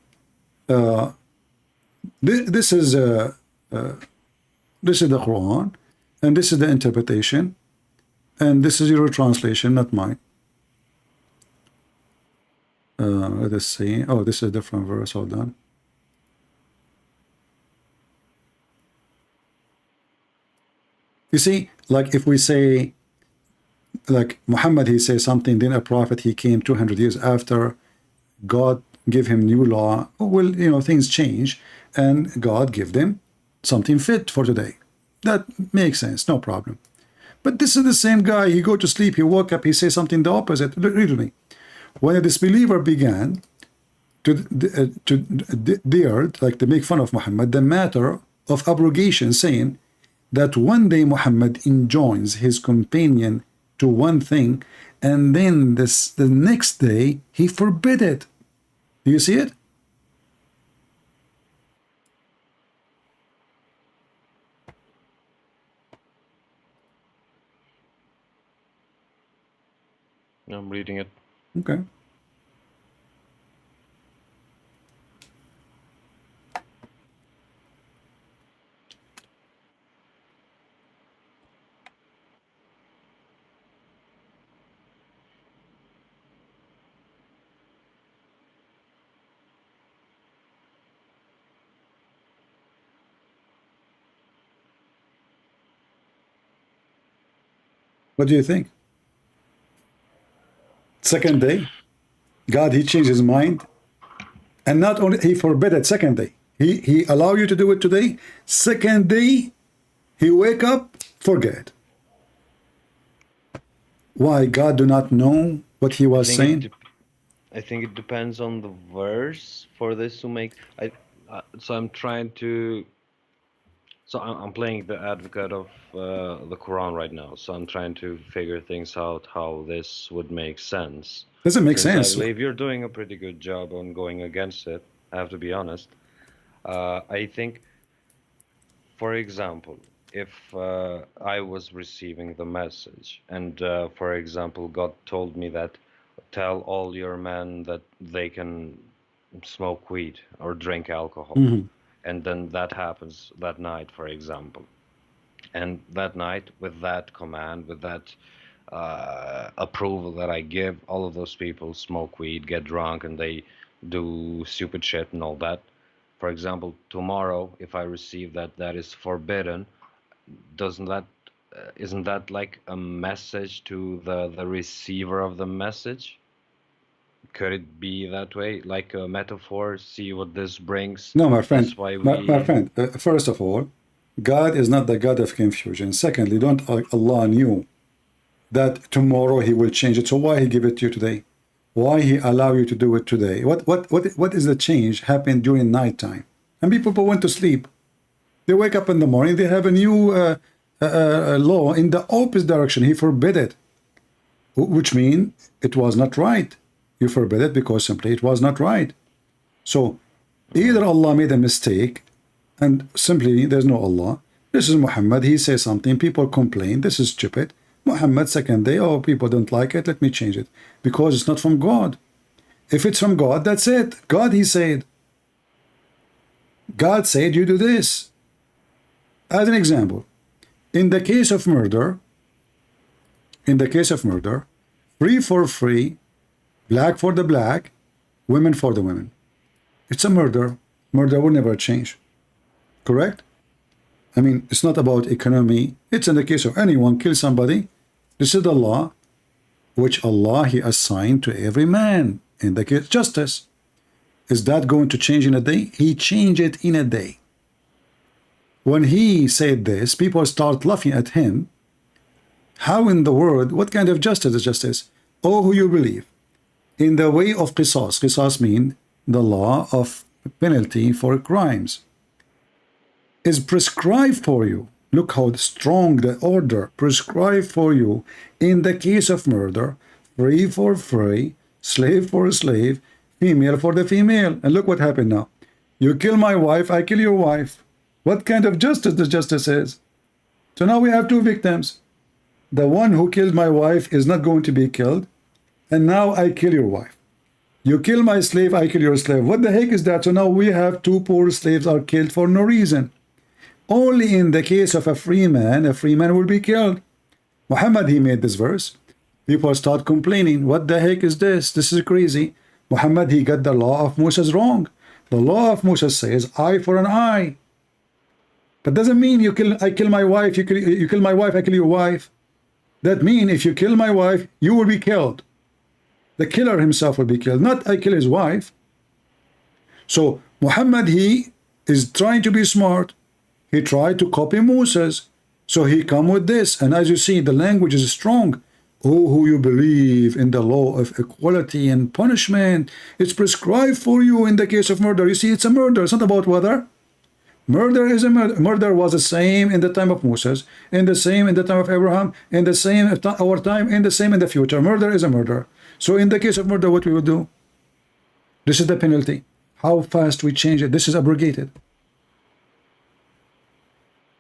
this is the Quran, and this is the interpretation, and this is your translation, not mine. Let us see. Oh, this is a different verse. Hold on. You see, like if we say, like Muhammad, he says something, then a prophet, he came 200 years after, God give him new law. Well, you know, things change, and God give them something fit for today. That makes sense, no problem. But this is the same guy. He go to sleep, he woke up, he says something the opposite. Read me. When a disbeliever began to dare, like to make fun of Muhammad, the matter of abrogation, saying that one day Muhammad enjoins his companion to one thing, and then the next day he forbid it. Do you see it? I'm reading it. Okay. What do you think? Second day, God, he changed his mind, and not only he forbid it second day, he allow you to do it today. Second day, he wake up, forget. Why? God do not know what he was saying? I think it depends on the verse for this to make. So I'm trying to. So I'm playing the advocate of the Quran right now. So I'm trying to figure things out how this would make sense. Doesn't make sense. I believe you're doing a pretty good job on going against it. I have to be honest. I think, for example, if I was receiving the message, and for example, God told me that tell all your men that they can smoke weed or drink alcohol. Mm-hmm. And then that happens that night, for example. And that night, with that command, with that approval that I give, all of those people smoke weed, get drunk, and they do stupid shit and all that. For example, tomorrow, if I receive that is forbidden, isn't that like a message to the receiver of the message? Could it be that way, like a metaphor? See what this brings. No, my friend. That's why My friend. First of all, God is not the God of confusion. Secondly, don't Allah knew that tomorrow He will change it. So why He give it to you today? Why He allow you to do it today? What is the change happened during nighttime? And people went to sleep. They wake up in the morning. They have a new law in the opposite direction. He forbid it, which means it was not right. You forbid it because simply it was not right. So either Allah made a mistake and simply there's no Allah. This is Muhammad. He says something. People complain. This is stupid. Muhammad, second day, oh, people don't like it. Let me change it. Because it's not from God. If it's from God, that's it. God, he said. God said you do this. As an example, in the case of murder, free for free, black for the black, women for the women. It's a murder. Murder will never change. Correct? I mean, it's not about economy. It's in the case of anyone kill somebody. This is the law which Allah he assigned to every man in the case justice. Is that going to change in a day? He changed it in a day. When he said this, people start laughing at him. How in the world, what kind of justice is justice? Oh, who you believe? In the way of qisas. Qisas means the law of penalty for crimes. Is prescribed for you. Look how strong the order prescribed for you in the case of murder, free for free, slave for slave, female for the female. And look what happened now. You kill my wife, I kill your wife. What kind of justice this justice is? So now we have two victims. The one who killed my wife is not going to be killed, and now I kill your wife. You kill my slave, I kill your slave. What the heck is that? So now we have two poor slaves are killed for no reason. Only in the case of a free man will be killed. Muhammad, he made this verse. People start complaining. What the heck is this? This is crazy. Muhammad, he got the law of Moses wrong. The law of Moses says eye for an eye. That doesn't mean I kill my wife, you kill my wife, I kill your wife. That means if you kill my wife, you will be killed. The killer himself will be killed, not I kill his wife. So Muhammad, he is trying to be smart. He tried to copy Moses. So he come with this. And as you see, the language is strong. Oh, who you believe in the law of equality and punishment. It's prescribed for you in the case of murder. You see, it's a murder. It's not about whether. Murder is a murder. Murder was the same in the time of Moses, in the same in the time of Abraham, in the same our time, in the same in the future. Murder is a murder. So in the case of murder, what we would do? This is the penalty. How fast we change it. This is abrogated.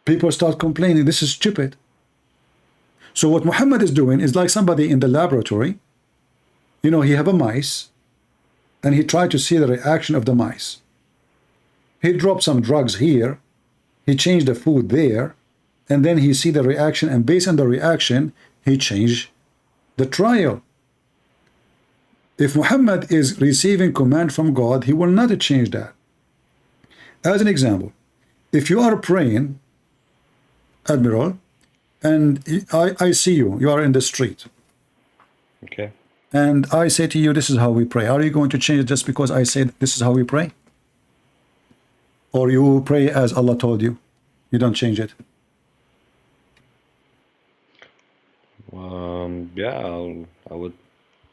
People start complaining. This is stupid. So what Muhammad is doing is like somebody in the laboratory. You know, he have a mice, and he tried to see the reaction of the mice. He dropped some drugs here, he changed the food there, and then he see the reaction, and based on the reaction, he changed the trial. If Muhammad is receiving command from God, he will not change that. As an example, if you are praying, Admiral, and I see you, you are in the street. Okay. And I say to you, this is how we pray. Are you going to change it just because I said this is how we pray? Or you pray as Allah told you? You don't change it. Yeah, I would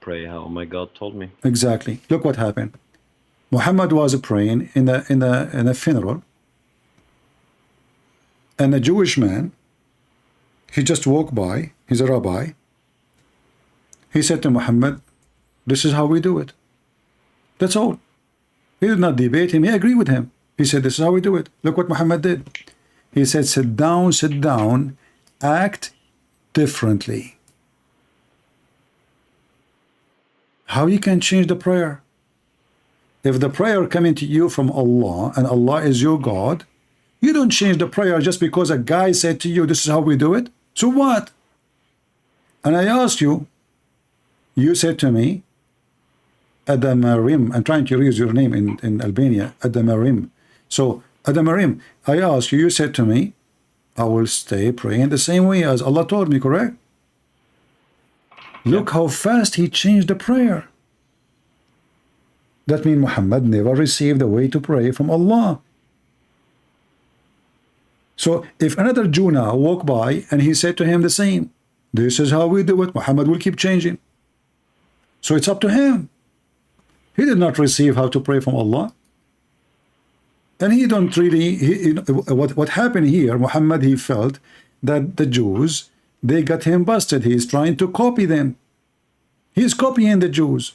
pray how my God told me. Exactly. Look what happened. Muhammad was praying in a funeral, and a Jewish man, he just walked by. He's a rabbi. He said to Muhammad, this is how we do it. That's all. He did not debate him. He agreed with him. He said, this is how we do it. Look what Muhammad did. He said, sit down, act differently. How you can change the prayer? If the prayer coming to you from Allah, and Allah is your God, you don't change the prayer just because a guy said to you, this is how we do it. So what? And I asked you, you said to me, Adamarim, I'm trying to use your name in Albania, Adamarim. So, Adamarim, I asked you, you said to me, I will stay praying the same way as Allah told me, correct? Look how fast he changed the prayer. That means Muhammad never received a way to pray from Allah. So, if another Jew now walked by and he said to him the same, this is how we do it, Muhammad will keep changing. So, it's up to him. He did not receive how to pray from Allah. And he don't really, what happened here, Muhammad, he felt that the Jews, they got him busted. He is trying to copy them. He is copying the Jews.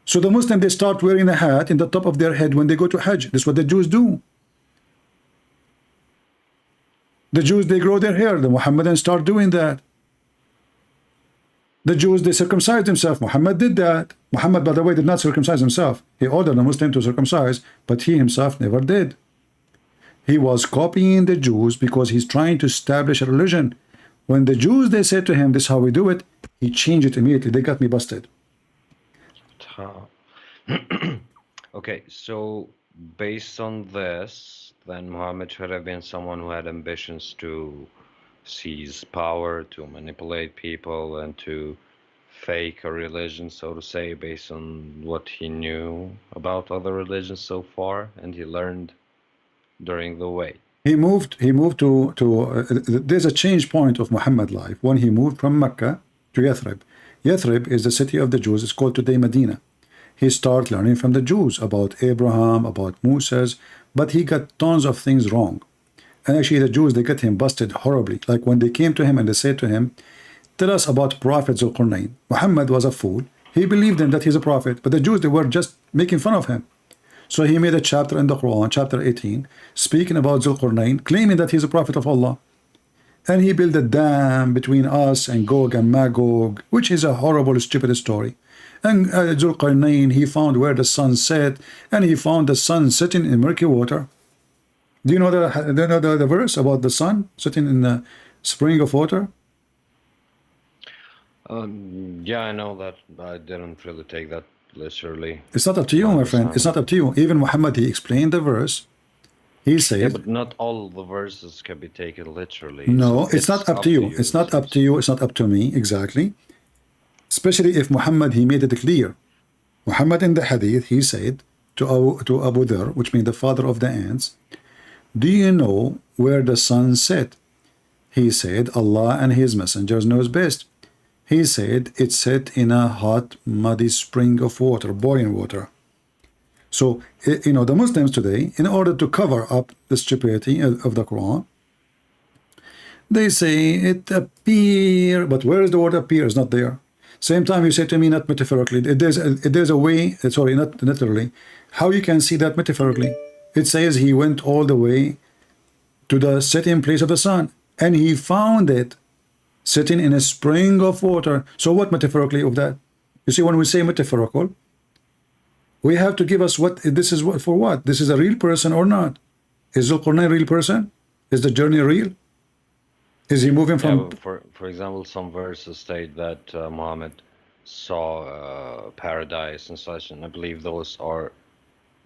So the Muslims, they start wearing a hat in the top of their head when they go to Hajj. That's what the Jews do. The Jews, they grow their hair. The Muhammadans start doing that. The Jews, they circumcised themselves. Muhammad did that. Muhammad, by the way, did not circumcise himself. He ordered the Muslim to circumcise, but he himself never did. He was copying the Jews because he's trying to establish a religion. When the Jews, they said to him, this is how we do it, he changed it immediately. They got me busted. Okay, so based on this, then Muhammad should have been someone who had ambitions to seize power, to manipulate people, and to fake a religion, so to say, based on what he knew about other religions so far, and he learned during the way. He moved to there's a change point of Muhammad life when he moved from Mecca to Yathrib. Yathrib is the city of the Jews. It's called today Medina. He started learning from the Jews about Abraham, about Moses, but he got tons of things wrong. And actually the Jews, they got him busted horribly. Like when they came to him and they said to him, tell us about Prophet Zulqarnain. Muhammad was a fool. He believed in that he's a prophet, but the Jews, they were just making fun of him. So he made a chapter in the Quran, chapter 18, speaking about Zulqarnain, claiming that he's a prophet of Allah. And he built a dam between us and Gog and Magog, which is a horrible, stupid story. And Zulqarnain, he found where the sun set, and he found the sun sitting in murky water. Do you know the verse about the sun sitting in the spring of water? Yeah, I know that. I didn't really take that literally. It's not up to you, my friend. It's not up to you. Even Muhammad, he explained the verse. He said, yeah, but not all the verses can be taken literally. No, so it's not up to you. It's not up to you. It's not up to me. Exactly. Especially if Muhammad, he made it clear. Muhammad in the hadith, he said to Abu Dhar, which means the father of the ants, do you know where the sun set? He said, Allah and his messengers knows best. He said, it set in a hot, muddy spring of water, boiling water. So, you know, the Muslims today, in order to cover up the stupidity of the Quran, they say it appears, but where is the word appear? It's not there. Same time you say to me, not metaphorically. There's a way, sorry, not literally, how you can see that metaphorically. It says he went all the way to the setting place of the sun, and he found it sitting in a spring of water. So what metaphorically of that? You see, when we say metaphorical, we have to give us what this is for what? This is a real person or not? Is Zulqarnain a real person? Is the journey real? Is he moving from... Yeah, for example, some verses state that Muhammad saw paradise and such, and I believe those are,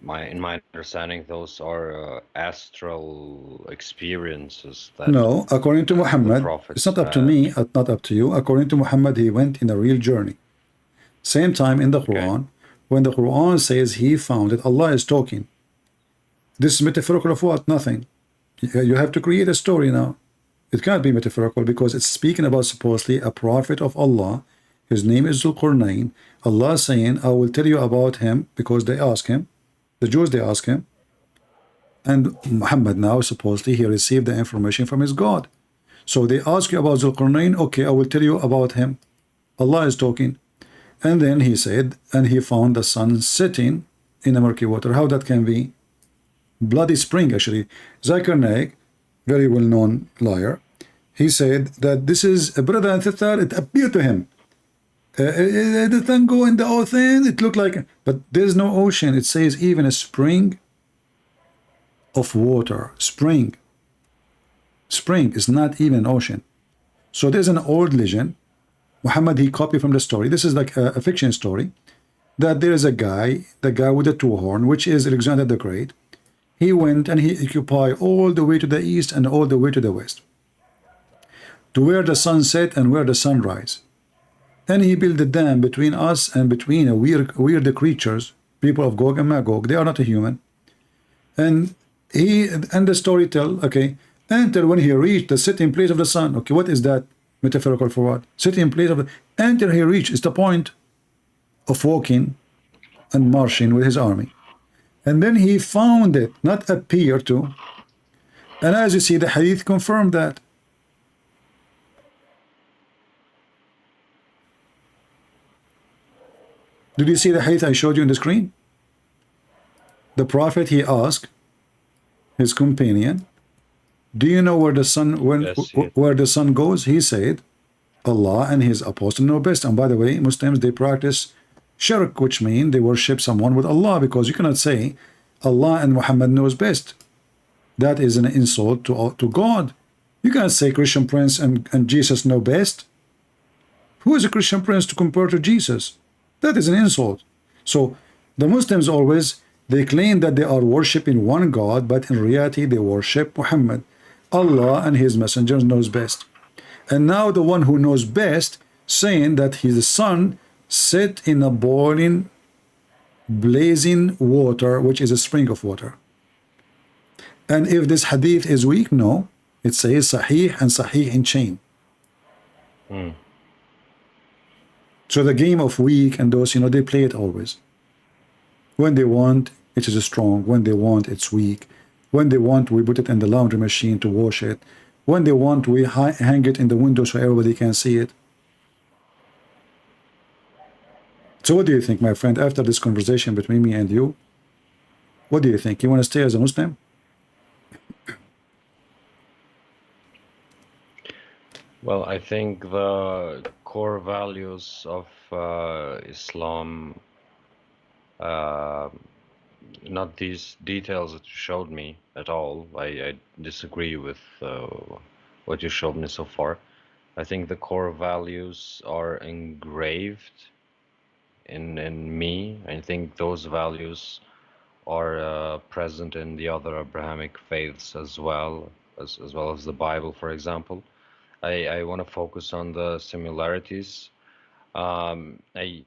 in my understanding, those are astral experiences. That no, according to Muhammad, it's not up to me, not up to you. According to Muhammad, he went in a real journey. Same time in the Quran, when the Quran says he found it, Allah is talking. This is metaphorical of what? Nothing. You have to create a story now. It can't be metaphorical because it's speaking about supposedly a prophet of Allah. His name is Zulqarnain. Allah saying, I will tell you about him, because they ask him. The Jews, they ask him. And Muhammad now, supposedly, he received the information from his God. So they ask you about Zulqarnain. Okay, I will tell you about him. Allah is talking. And then he said, and he found the sun sitting in the murky water. How that can be? Bloody spring, actually. Zakir Naik, very well-known liar, he said that this is a brother and sister. It appeared to him. The thing go in the ocean, it looked like, but there's no ocean. It says even a spring of water. Spring is not even an ocean. So there's an old legend. Muhammad, he copied from the story. This is like a fiction story, that there is a guy, the guy with the two horn, which is Alexander the Great. He went and he occupied all the way to the east and all the way to the west, to where the sun set and where the sun rise. And he built a dam between us and between a weird creatures, people of Gog and Magog. They are not a human. And the story tell, okay, until when he reached the sitting place of the sun. Okay, what is that metaphorical for what? Sitting place of the, until he reached, is the point of walking and marching with his army. And then he found it, not appear to. And as you see, the hadith confirmed that. Did you see the hadith I showed you on the screen? The Prophet, he asked his companion, do you know where the sun where the sun goes? He said, Allah and his apostle know best. And by the way, Muslims, they practice shirk, which means they worship someone with Allah, because you cannot say Allah and Muhammad knows best. That is an insult to God. You cannot say Christian Prince and Jesus know best. Who is a Christian Prince to compare to Jesus? That is an insult. So the Muslims always, they claim that they are worshiping one God, but in reality they worship Muhammad. Allah and his messengers knows best. And now the one who knows best saying that his son sit in a boiling, blazing water, which is a spring of water. And if this hadith is weak, no, it says sahih and sahih in chain. So the game of weak and those, they play it always. When they want, it is strong. When they want, it's weak. When they want, we put it in the laundry machine to wash it. When they want, we hang it in the window so everybody can see it. So what do you think, my friend, after this conversation between me and you? What do you think? You want to stay as a Muslim? Well, I think the core values of Islam, not these details that you showed me at all. I disagree with what you showed me so far. I think the core values are engraved in me. I think those values are present in the other Abrahamic faiths as well as the Bible, for example. I want to focus on the similarities. I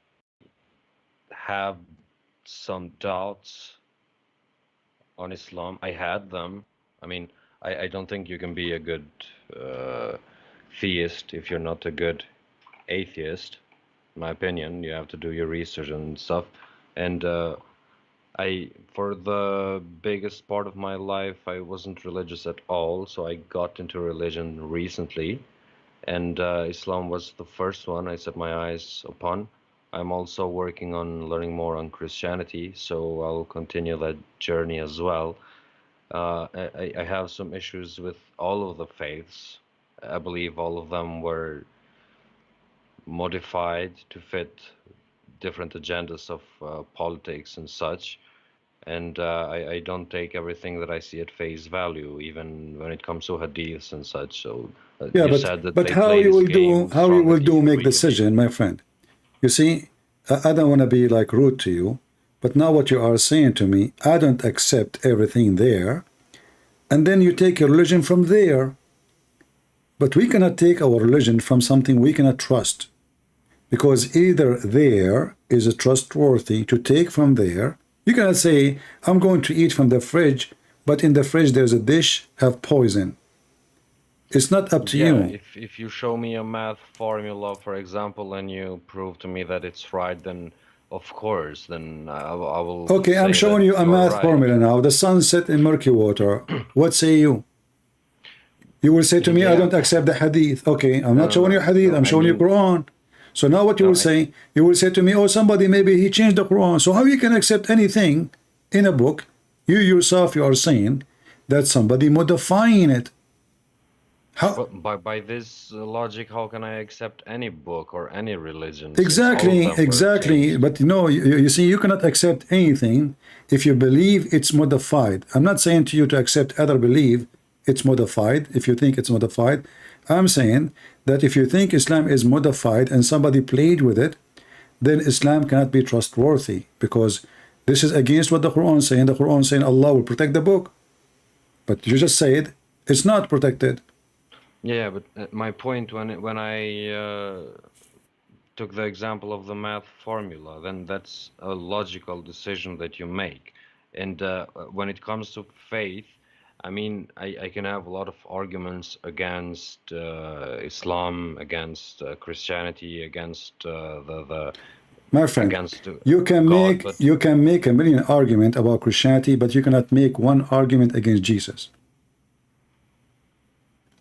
have some doubts on Islam. I had them. I mean, I don't think you can be a good theist if you're not a good atheist. In my opinion, you have to do your research and stuff. And for the biggest part of my life, I wasn't religious at all. So I got into religion recently, and Islam was the first one I set my eyes upon. I'm also working on learning more on Christianity, so I'll continue that journey as well. I have some issues with all of the faiths. I believe all of them were modified to fit different agendas of politics and such. And I don't take everything that I see at face value, even when it comes to hadiths and such. So Yeah, you said that but they how play you this will game do make strongly. decision, my friend? You see, I don't want to be like rude to you, but now what you are saying to me, I don't accept everything there, and then you take your religion from there. But we cannot take our religion from something we cannot trust, because either there is a trustworthy to take from there. You cannot say, I'm going to eat from the fridge, but in the fridge there's a dish have poison. It's not up to you. If you show me a math formula, for example, and you prove to me that it's right, then of course, then I will. Okay, I'm showing you a math formula now. The sun set in murky water. What say you? You will say to me, I don't accept the hadith. Okay, I'm not showing you hadith, I'm showing you Quran. So now what you will say? You will say to me, oh, somebody, maybe he changed the Quran. So how you can accept anything in a book? You yourself, you are saying that somebody modifying it. How? By this logic, how can I accept any book or any religion? Exactly. But you see, you cannot accept anything if you believe it's modified. I'm not saying to you to accept other belief it's modified if you think it's modified. I'm saying that if you think Islam is modified and somebody played with it, then Islam cannot be trustworthy, because this is against what the Quran is saying. The Quran is saying Allah will protect the book, but you just said it's not protected. Yeah, but my point when I took the example of the math formula, then that's a logical decision that you make. And when it comes to faith, I mean, I can have a lot of arguments against Islam, against Christianity, against the my friend, you can make a million arguments about Christianity, but you cannot make one argument against Jesus.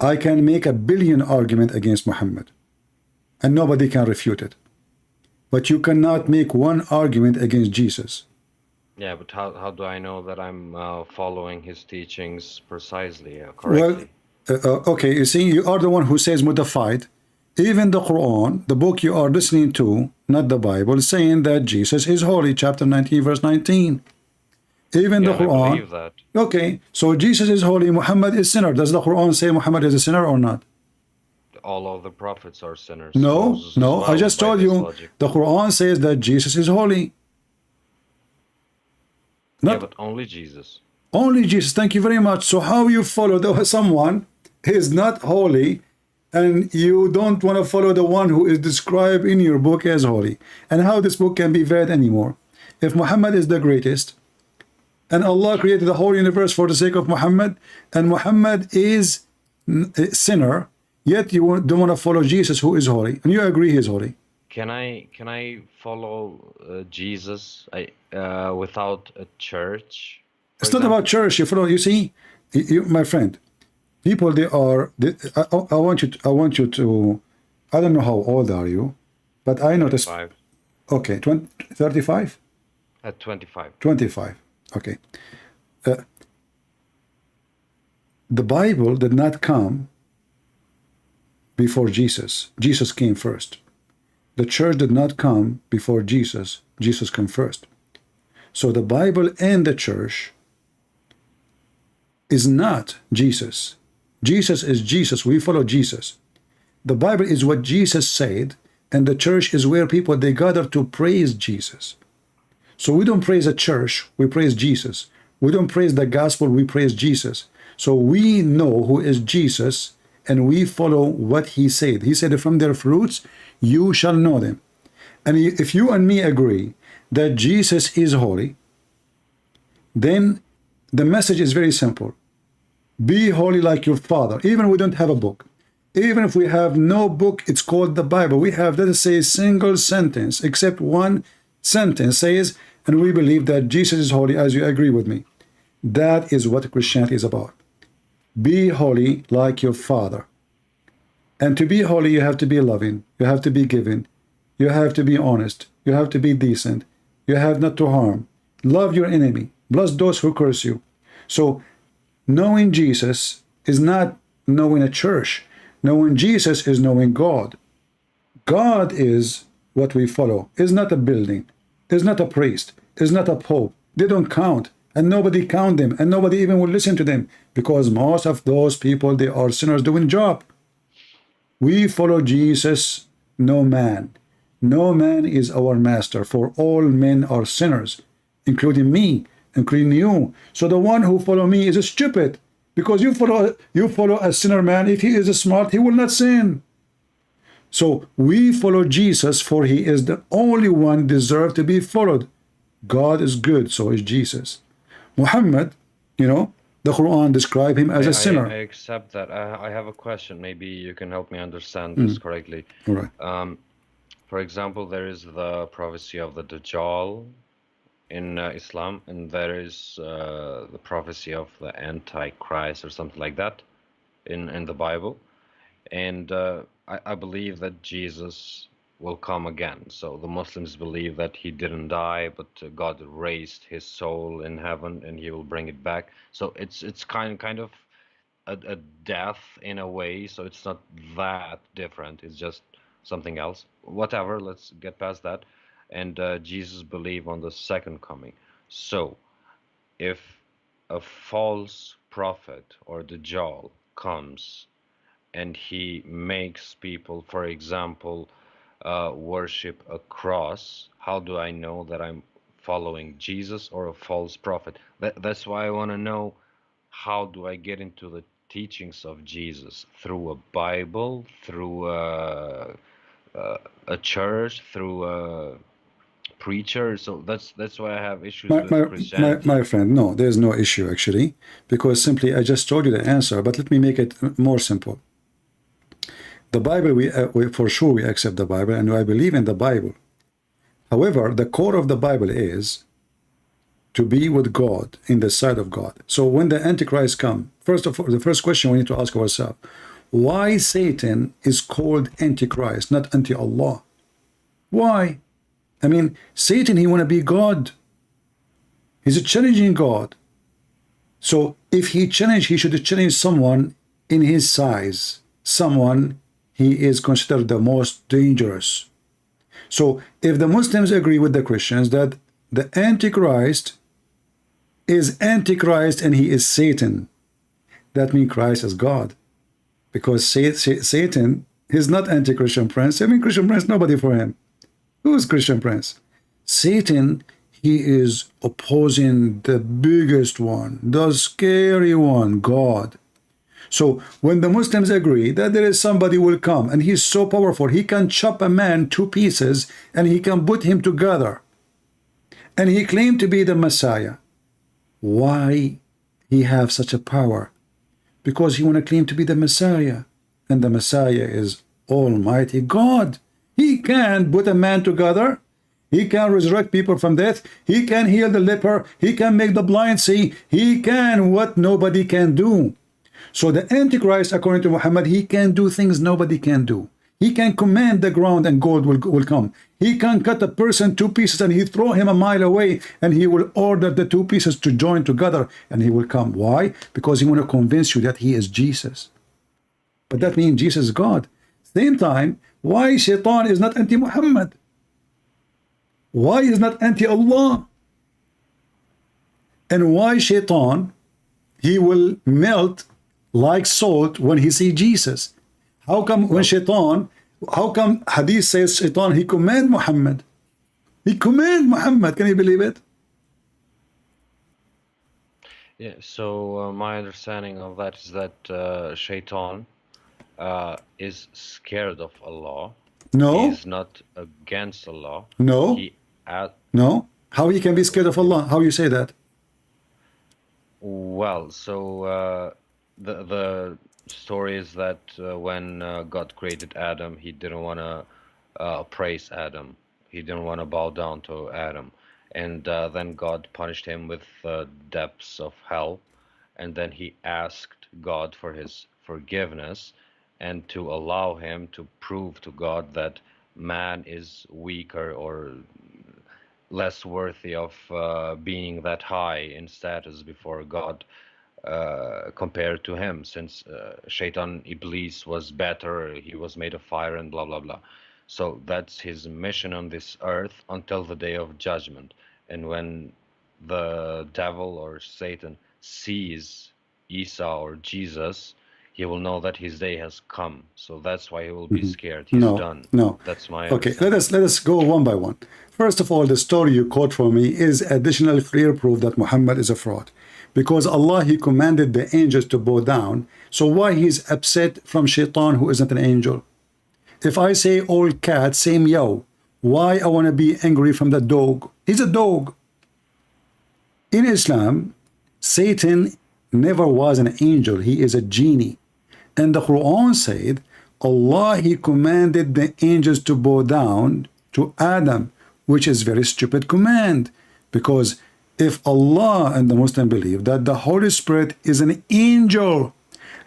I can make a billion arguments against Muhammad, and nobody can refute it. But you cannot make one argument against Jesus. Yeah, but how do I know that I'm following his teachings precisely, correctly? Well, okay, you see, you are the one who says modified. Even the Quran, the book you are listening to, not the Bible, saying that Jesus is holy, chapter 19, verse 19. Even Yeah, the and I Quran. believe that. Okay, so Jesus is holy, Muhammad is sinner. Does the Quran say Muhammad is a sinner or not? All of the prophets are sinners. No, Moses as no. I well, just by told this you logic. the Quran says that Jesus is holy. Yeah, Not but only Jesus. only Jesus. Thank you very much. So how you follow someone is not holy, and you don't want to follow the one who is described in your book as holy, and how this book can be valid anymore? If Muhammad is the greatest, and Allah created the whole universe for the sake of Muhammad, and Muhammad is a sinner, yet you don't want to follow Jesus who is holy, and you agree he is holy. Can I follow Jesus without a church? It's not about church. You follow. You see, my friend, people I want you to. I don't know how old are you, but I noticed. 25. Okay, 35. At 25. 25. Okay. The Bible did not come before Jesus. Jesus came first. The church did not come before Jesus. Jesus came first. So the Bible and the church is not Jesus. Jesus is Jesus. We follow Jesus. The Bible is what Jesus said, and the church is where people, they gather to praise Jesus. So we don't praise a church, we praise Jesus. We don't praise the gospel, we praise Jesus. So we know who is Jesus, and we follow what he said. He said, from their fruits you shall know them. And if you and me agree that Jesus is holy, then the message is very simple. Be holy like your Father. Even we don't have a book. Even if we have no book, it's called the Bible. We have, let us say, a single sentence, except one sentence says, and we believe that Jesus is holy, as you agree with me. That is what Christianity is about. Be holy like your Father. And to be holy, you have to be loving. You have to be giving. You have to be honest. You have to be decent. You have not to harm. Love your enemy. Bless those who curse you. So knowing Jesus is not knowing a church. Knowing Jesus is knowing God. God is what we follow. Is not a building. Is not a priest. Is not a pope. They don't count. And nobody count them. And nobody even will listen to them. Because most of those people, they are sinners doing job. We follow Jesus, no man. No man is our master. For all men are sinners. Including me. Including you. So the one who follow me is stupid. Because you follow a sinner man. If he is smart, he will not sin. So we follow Jesus, for he is the only one deserved to be followed. God is good, so is Jesus. Muhammad, the Quran describes him as a sinner. I accept that. I have a question. Maybe you can help me understand this correctly. All right. For example, there is the prophecy of the Dajjal in Islam, and there is the prophecy of the Antichrist or something like that in the Bible. And I believe that Jesus will come again. So the Muslims believe that he didn't die, but God raised his soul in heaven and he will bring it back. So it's kind of a death in a way. So it's not that different. It's just something else. Whatever, let's get past that. And Jesus believed on the second coming. So if a false prophet or Dajjal comes and he makes people, for example, worship a cross, how do I know that I'm following Jesus or a false prophet? That's why I want to know, how do I get into the teachings of Jesus? Through a Bible, through a church, through a preacher? So that's why I have issues with Christianity. My friend, no, there's no issue actually, because simply I just told you the answer, but let me make it more simple. The Bible, we for sure we accept the Bible, and I believe in the Bible. However, the core of the Bible is to be with God, in the sight of God. So when the Antichrist come, first of all, the first question we need to ask ourselves, why Satan is called Antichrist, not anti-Allah? Why? I mean, Satan, he want to be God. He's challenging God. So if he challenge, he should challenge someone in his size, someone he is considered the most dangerous. So if the Muslims agree with the Christians that the Antichrist is Antichrist and he is Satan, that means Christ is God. Because Satan is not anti-Christian prince. I mean, Christian prince, nobody for him. Who is Christian prince? Satan, he is opposing the biggest one, the scary one, God. So when the Muslims agree that there is somebody will come and he's so powerful, he can chop a man 2 pieces and he can put him together, and he claimed to be the Messiah. Why he have such a power? Because he want to claim to be the Messiah, and the Messiah is Almighty God. He can put a man together. He can resurrect people from death. He can heal the leper. He can make the blind see. He can what nobody can do. So the Antichrist, according to Muhammad, he can do things nobody can do. He can command the ground and gold will come. He can cut a person 2 pieces and he throw him a mile away and he will order the 2 pieces to join together and he will come. Why? Because he want to convince you that he is Jesus. But that means Jesus is God. Same time, why Shaitan is not anti-Muhammad? Why is not anti-Allah? And why Shaitan, he will melt like salt when he see Jesus? How come when Shaitan, how come Hadith says Shaitan, he command Muhammad? He command Muhammad. Can you believe it? Yeah, so my understanding of that is that Shaitan is scared of Allah. No. He's not against Allah. No. No. How he can be scared of Allah? How you say that? Well, so the story is that when God created Adam, he didn't want to praise Adam. He didn't want to bow down to Adam. And then God punished him with depths of hell. And then he asked God for his forgiveness and to allow him to prove to God that man is weaker or less worthy of being that high in status before God compared to him, since Shaitan Iblis was better, he was made of fire and blah blah blah. So that's his mission on this earth until the day of judgment. And when the devil or Satan sees Isa or Jesus, he will know that his day has come. So that's why he will be scared. He's done. No. That's my okay. Let us go one by one. First of all, the story you quote from me is additional clear proof that Muhammad is a fraud. Because Allah, he commanded the angels to bow down. So why he's upset from Shaitan, who isn't an angel? If I say all cats say meow, why I want to be angry from the dog? He's a dog. In Islam, Satan never was an angel. He is a genie. And the Quran said, Allah, he commanded the angels to bow down to Adam, which is very stupid command. Because if Allah and the Muslim believe that the Holy Spirit is an angel,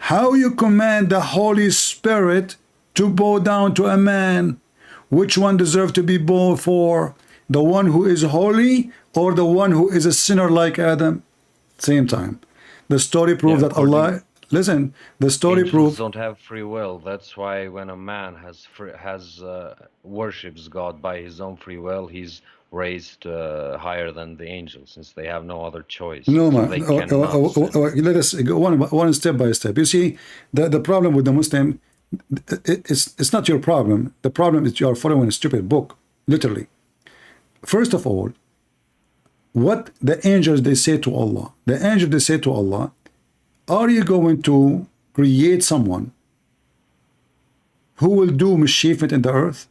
how you command the Holy Spirit to bow down to a man? Which one deserves to be bowed for? The one who is holy or the one who is a sinner like Adam? Same time. The story proves that Allah... Listen, the story proves... don't have free will. That's why when a man worships God by his own free will, he's raised higher than the angels, since they have no other choice. No, so man. Let us go one step by step. You see, the problem with the Muslim, it's not your problem. The problem is you are following a stupid book, literally. First of all, what the angels, they say to Allah. The angels, they say to Allah, are you going to create someone who will do mischief in the earth?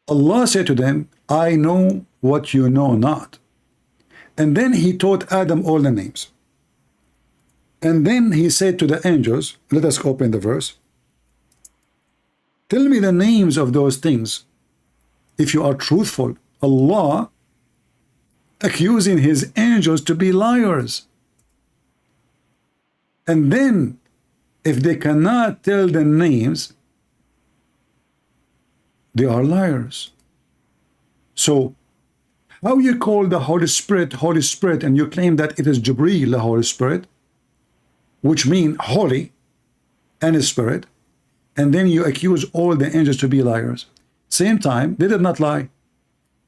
Allah said to them, I know what you know not. And then he taught Adam all the names. And then he said to the angels, let us open the verse. Tell me the names of those things if you are truthful. Allah accusing his angels to be liars. And then, if they cannot tell the names, they are liars. So, how you call the Holy Spirit, and you claim that it is Jibreel, the Holy Spirit, which means holy, and a spirit, and then you accuse all the angels to be liars. Same time, they did not lie.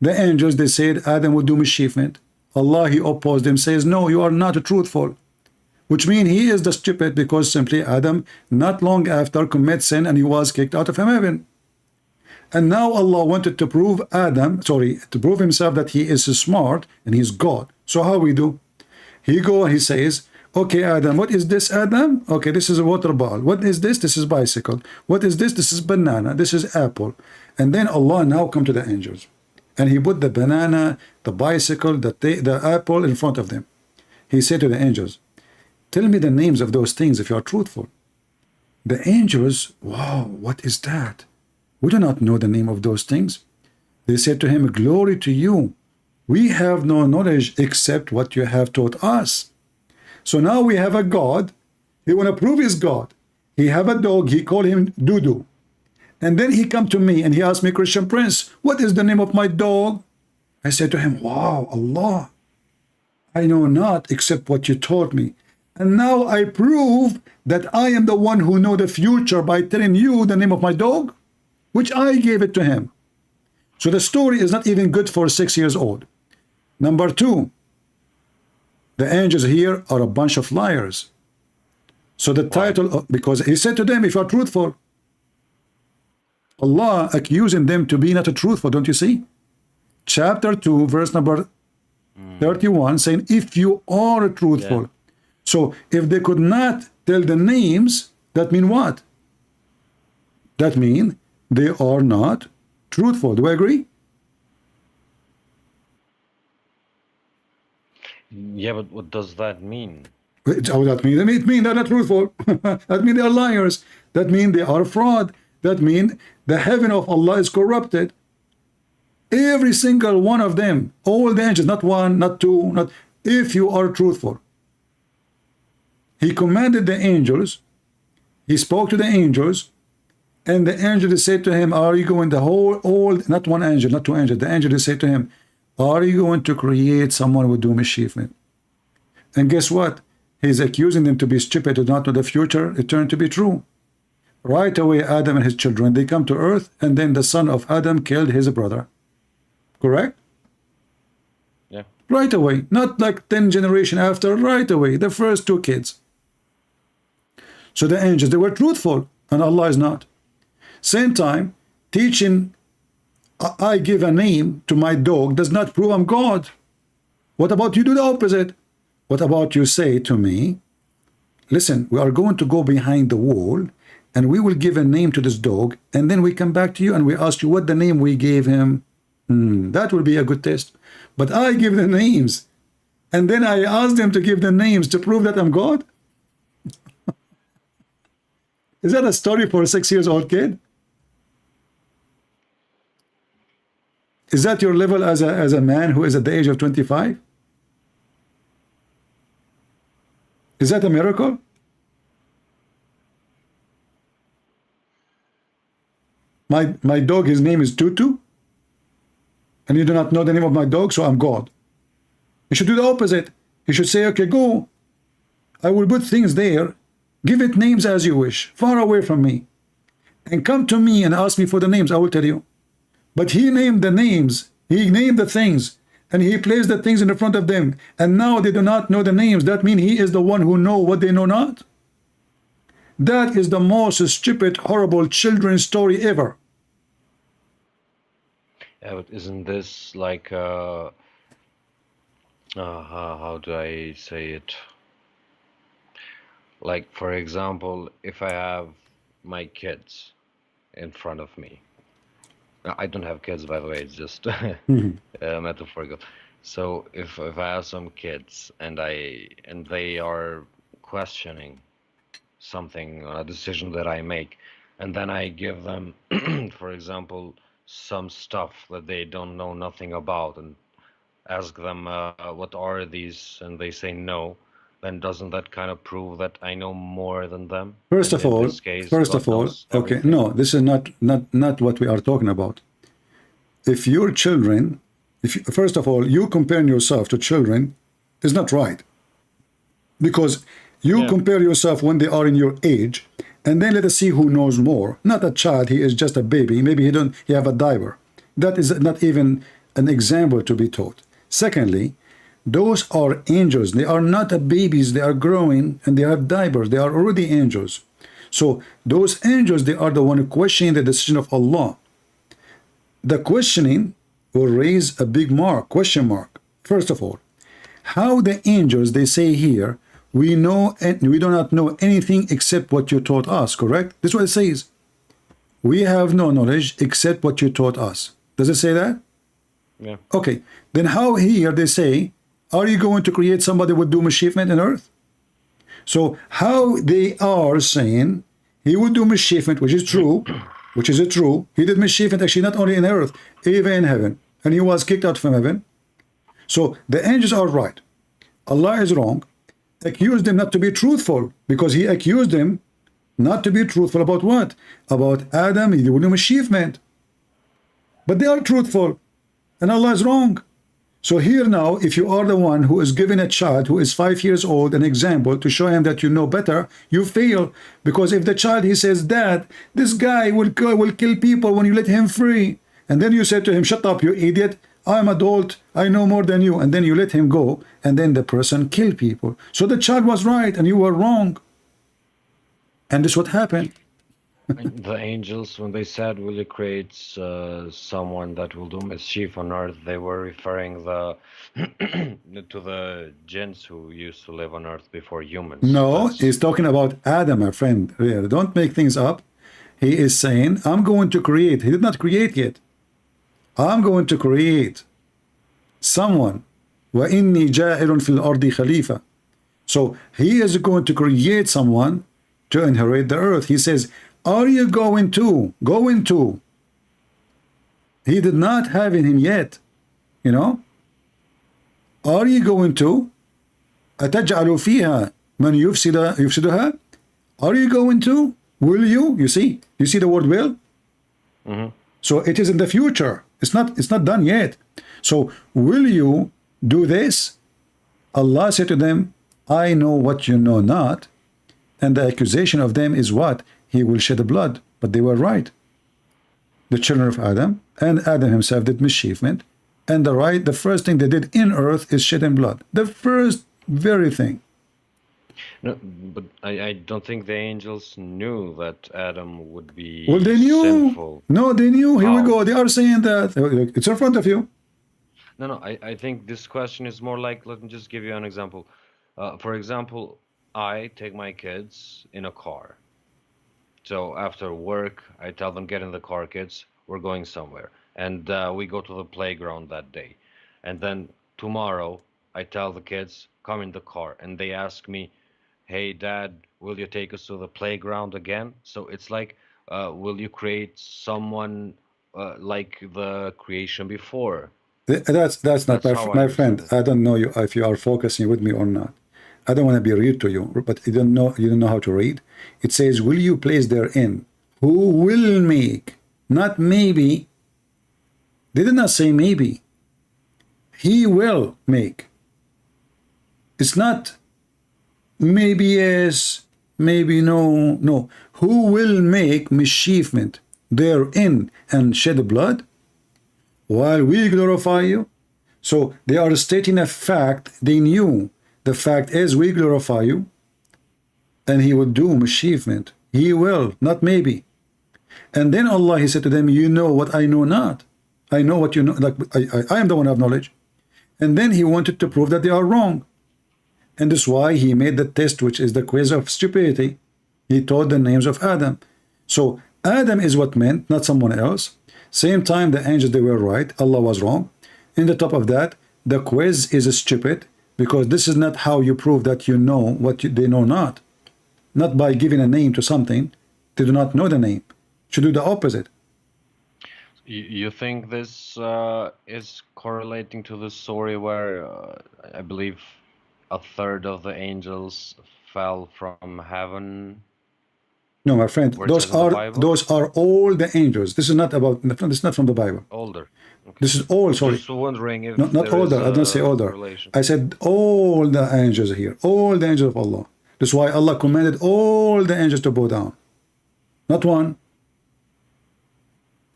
The angels, they said Adam would do mischievement. Allah, he opposed them, says, no, you are not truthful. Which means he is the stupid, because simply Adam, not long after, commit sin and he was kicked out of heaven. And now Allah wanted to prove to prove himself that he is smart and he's God. So how we do? He go and he says, okay, Adam, what is this, Adam? Okay, this is a water ball. What is this? This is bicycle. What is this? This is banana. This is apple. And then Allah now come to the angels. And he put the banana, the bicycle, the apple in front of them. He said to the angels, tell me the names of those things if you are truthful. The angels, wow, what is that? We do not know the name of those things. They said to him, glory to you. We have no knowledge except what you have taught us. So now we have a God. He want to prove he's God. He have a dog. He call him Dudu. And then he come to me and he asked me, Christian Prince, what is the name of my dog? I said to him, wow, Allah, I know not except what you taught me. And now I prove that I am the one who know the future by telling you the name of my dog, which I gave it to him. So the story is not even good for 6 years old. Number two, the angels here are a bunch of liars. So the title, because he said to them, if you are truthful, Allah accusing them to be not truthful, don't you see? Chapter 2, verse number 31, saying, if you are truthful. Yeah. So if they could not tell the names, that mean what? That mean they are not truthful. Do I agree? Yeah, but what does that mean? Oh, that mean? It means they're not truthful. That means they are liars. That means they are fraud. That means the heaven of Allah is corrupted. Every single one of them, all the angels, not one, not two, not if you are truthful. He commanded the angels, he spoke to the angels, and the angels said to him, are you going not one angel, not two angels, the angels said to him, are you going to create someone who will do mischievement? And guess what? He's accusing them to be stupid, to not know the future. It turned to be true. Right away, Adam and his children, they come to earth, and then the son of Adam killed his brother. Correct? Yeah. Right away. Not like 10 generations after, right away. The first two kids. So the angels, they were truthful, and Allah is not. Same time, teaching I give a name to my dog does not prove I'm God. What about you do the opposite? What about you say to me, listen, we are going to go behind the wall and we will give a name to this dog, and then we come back to you and we ask you what the name we gave him. That will be a good test. But I give the names, and then I ask them to give the names to prove that I'm God? Is that a story for a 6-year-old kid? Is that your level as a man who is at the age of 25? Is that a miracle? My dog, his name is Tutu, and you do not know the name of my dog, so I'm God. You should do the opposite. You should say, okay, go. I will put things there. Give it names as you wish, far away from me. And come to me and ask me for the names, I will tell you. But he named the names, he named the things, and he placed the things in the front of them. And now they do not know the names. That means he is the one who know what they know not. That is the most stupid, horrible children's story ever. Yeah, but isn't this like, how do I say it? Like, for example, if I have my kids in front of me. I don't have kids, by the way, it's just metaphorical. So if I have some kids and they are questioning something, a decision that I make, and then I give them, for example, some stuff that they don't know nothing about, and ask them what are these, and they say no, then doesn't that kind of prove that I know more than them? First of all, okay, no, this is not what we are talking about. If your children, first of all, you comparing yourself to children is not right, because you compare yourself when they are in your age, and then let us see who knows more. Not a child, he is just a baby. Maybe he have a diaper. That is not even an example to be taught. Secondly, those are angels. They are not babies. They are growing and they have diapers. They are already angels. So those angels, they are the one questioning the decision of Allah. The questioning will raise a big question mark. First of all, how the angels, they say here, we know and we do not know anything except what you taught us, correct? This is what it says. We have no knowledge except what you taught us. Does it say that? Yeah. Okay. Then how here they say, are you going to create somebody with do mischievement on earth? So how they are saying he would do mischievement, which is true, which is true. He did mischievement actually not only in earth, even in heaven. And he was kicked out from heaven. So the angels are right. Allah is wrong. Accused them not to be truthful, because he accused them not to be truthful about what? About Adam, he would do mischievement. But they are truthful, and Allah is wrong. So here now, if you are the one who is giving a child who is 5 years old an example to show him that you know better, you fail. Because if the child, he says, Dad, this guy will kill people when you let him free. And then you say to him, shut up, you idiot. I'm adult. I know more than you. And then you let him go. And then the person kill people. So the child was right and you were wrong. And this is what happened. The angels, when they said, will you create someone that will do mischief on earth, they were referring to the jinns who used to live on earth before humans. No, he's talking about Adam, my friend. Don't make things up. He is saying, I'm going to create. He did not create yet. I'm going to create someone. وَإِنِّي جَاعِلٌ فِي الْأَرْضِ خَلِيفَةً. So he is going to create someone to inherit the earth. He says, are you going to? Going to. He did not have him yet. You know? Are you going to? أَتَجْعَلُ فِيهَا مَنْ يُفْسِدُهَا. Are you going to? Will you? You see? You see the word will? Mm-hmm. So it is in the future. It's not done yet. So will you do this? Allah said to them, I know what you know not. And the accusation of them is what? He will shed blood. But they were right. The children of Adam and Adam himself did mischievement. And the first thing they did in earth is shedding blood. The first very thing. No, but I don't think the angels knew that Adam would be well, they knew. Sinful. No, they knew. Here we go. They are saying that. It's in front of you. No, I think this question is more like, let me just give you an example. For example, I take my kids in a car. So after work, I tell them, get in the car, kids, we're going somewhere. And we go to the playground that day. And then tomorrow, I tell the kids, come in the car. And they ask me, hey, Dad, will you take us to the playground again? So it's like, will you create someone like the creation before? That's not my friend. I don't know you if you are focusing with me or not. I don't want to be rude to you, but you don't know how to read. It says, will you place therein? Who will make? Not maybe. They did not say maybe. He will make. It's not maybe yes, maybe no. No. Who will make mischievement therein and shed blood while we glorify you? So they are stating a fact. They knew. The fact is, we glorify you, and he will do mischievement. He will, not maybe. And then Allah, he said to them, you know what I know not. I know what you know. Like, I am the one who have knowledge. And then he wanted to prove that they are wrong. And that's why he made the test, which is the quiz of stupidity. He taught the names of Adam. So Adam is what meant, not someone else. Same time, the angels, they were right. Allah was wrong. In the top of that, the quiz is stupid. Because this is not how you prove that you know what they know not. Not by giving a name to something. They do not know the name. Should do the opposite. You think this is correlating to the story where I believe a third of the angels fell from heaven? No, my friend. Those are all the angels. This is not about. This is not from the Bible. Older. Okay. This is all. Sorry. Just wondering if not older. I don't say older. I said all the angels here. All the angels of Allah. That's why Allah commanded all the angels to bow down. Not one.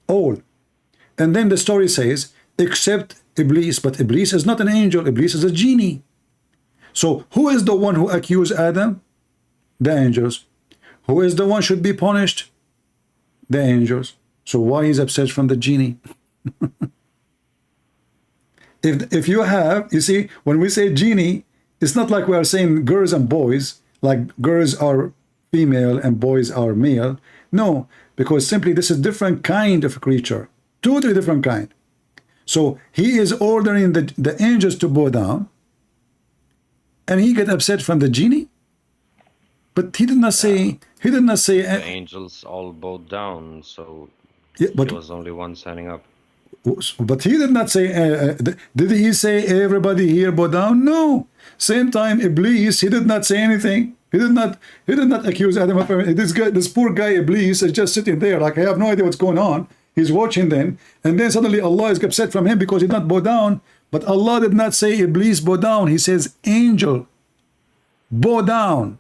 All. And then the story says, except Iblis, but Iblis is not an angel, Iblis is a genie. So who is the one who accused Adam? The angels. Who is the one should be punished? The angels. So why is upset from the genie? if you have, you see, when we say genie, it's not like we are saying girls and boys, like girls are female and boys are male. No, because simply this is different kind of creature, totally different kind. So he is ordering the angels to bow down, and he get upset from the genie. But he did not say. He did not say. The angels all bowed down, so yeah, but he was only one standing up. But he did not say. Did he say everybody here bow down? No. Same time, Iblis. He did not say anything. He did not. He did not accuse Adam of this guy. This poor guy Iblis is just sitting there, like I have no idea what's going on. He's watching them, and then suddenly Allah is upset from him because he did not bow down. But Allah did not say Iblis bow down. He says angel bow down.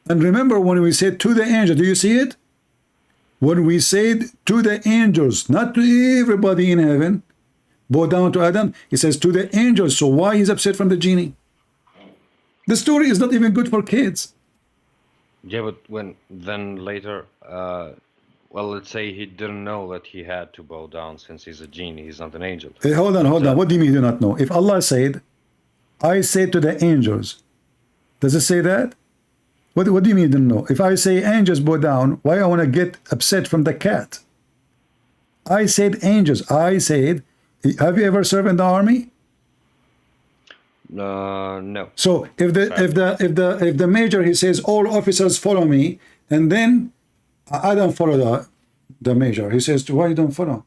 And remember when we said to the angel, do you see it? When we said to the angels, not to everybody in heaven, bow down to Adam, he says to the angels. So why he's upset from the genie? The story is not even good for kids. Yeah, but then later, well, let's say he didn't know that he had to bow down since he's a genie, he's not an angel. Hey, hold on. What do you mean you do not know? If Allah said, I say to the angels, does it say that? What do you mean you didn't know? If I say angels bow down, why I want to get upset from the cat? I said angels. I said, have you ever served in the army? No. So if the major, he says all officers follow me, and then I don't follow the major. He says, why you don't follow?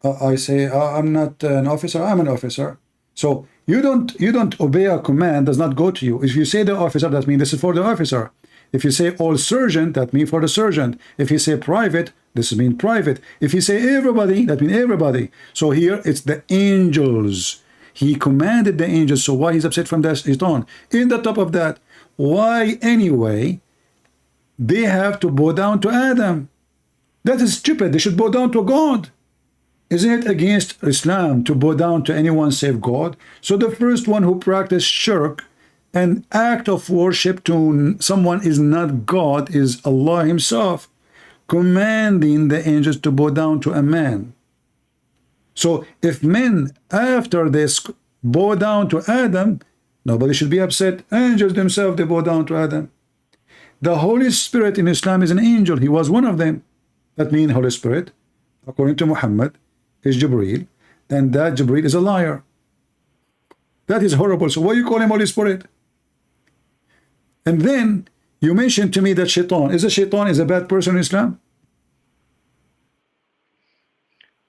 I say I'm not an officer. I'm an officer. So you don't obey a command, does not go to you. If you say the officer, that means this is for the officer. If you say all sergeant, that means for the sergeant. If you say private, this means private. If you say everybody, that means everybody. So here it's the angels. He commanded the angels. So why he's upset from that? Shaitan. In the top of that, why anyway they have to bow down to Adam? That is stupid. They should bow down to God. Isn't it against Islam to bow down to anyone save God? So the first one who practiced shirk, an act of worship to someone is not God, is Allah himself, commanding the angels to bow down to a man. So if men after this bow down to Adam, nobody should be upset. Angels themselves, they bow down to Adam. The Holy Spirit in Islam is an angel. He was one of them. That means Holy Spirit, according to Muhammad, is Jibreel, and that Jibreel is a liar. That is horrible. So why you call him Holy Spirit? And then you mentioned to me that Shaitan is a bad person in Islam?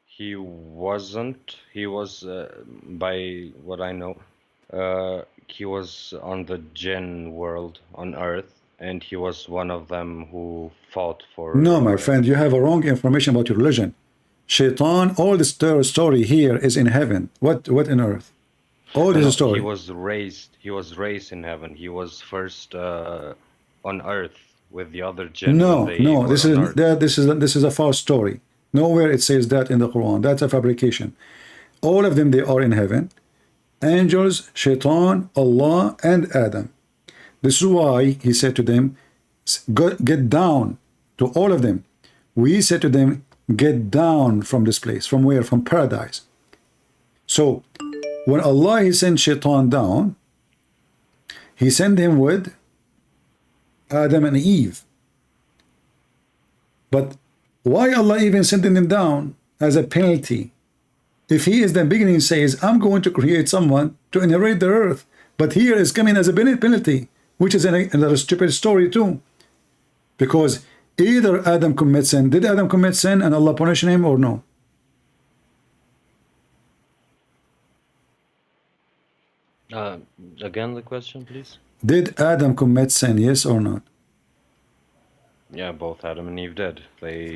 He wasn't. He was, by what I know, he was on the jinn world on Earth, and he was one of them who fought for... No, my friend, you have a wrong information about your religion. Shaitan, all this story here is in heaven. What in earth? All this story. He was raised in heaven. He was first on earth with the other jinn. No, this is a false story. Nowhere it says that in the Quran. That's a fabrication. All of them, they are in heaven. Angels, Shaitan, Allah, and Adam. This is why he said to them, get down, to all of them. We said to them, get down from this place. From where? From paradise. So when Allah he sent Shaitan down, he sent him with Adam and Eve. But why Allah even sending them down as a penalty? If he is the beginning says, I'm going to create someone to inherit the earth, but here is coming as a penalty, which is another stupid story too. Because either Adam commits sin. Did Adam commit sin and Allah punish him or no? Again, the question, please. Did Adam commit sin, yes or not? Yeah, both Adam and Eve did.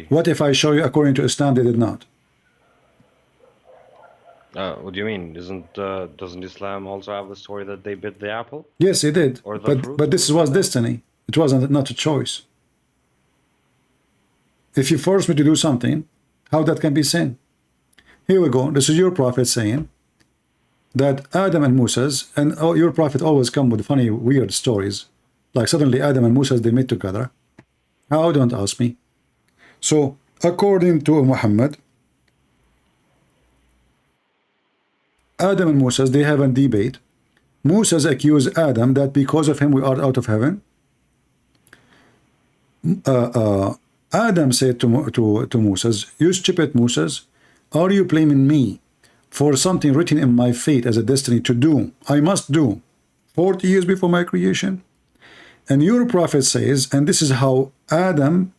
What if I show you according to Islam they did not? What do you mean? Doesn't Islam also have the story that they bit the apple? Yes, it did. Or the fruit? But this was destiny. It wasn't not a choice. If you force me to do something, how that can be sin? Here we go. This is your prophet saying that Adam and Moses, and your prophet always come with funny, weird stories. Like suddenly Adam and Moses, they meet together. How? Don't ask me. So, according to Muhammad, Adam and Moses, they have a debate. Moses accused Adam that because of him we are out of heaven. Adam said to Moses, you stupid Moses, are you blaming me for something written in my fate as a destiny to do? I must do 40 years before my creation. And your prophet says, and this is how Adam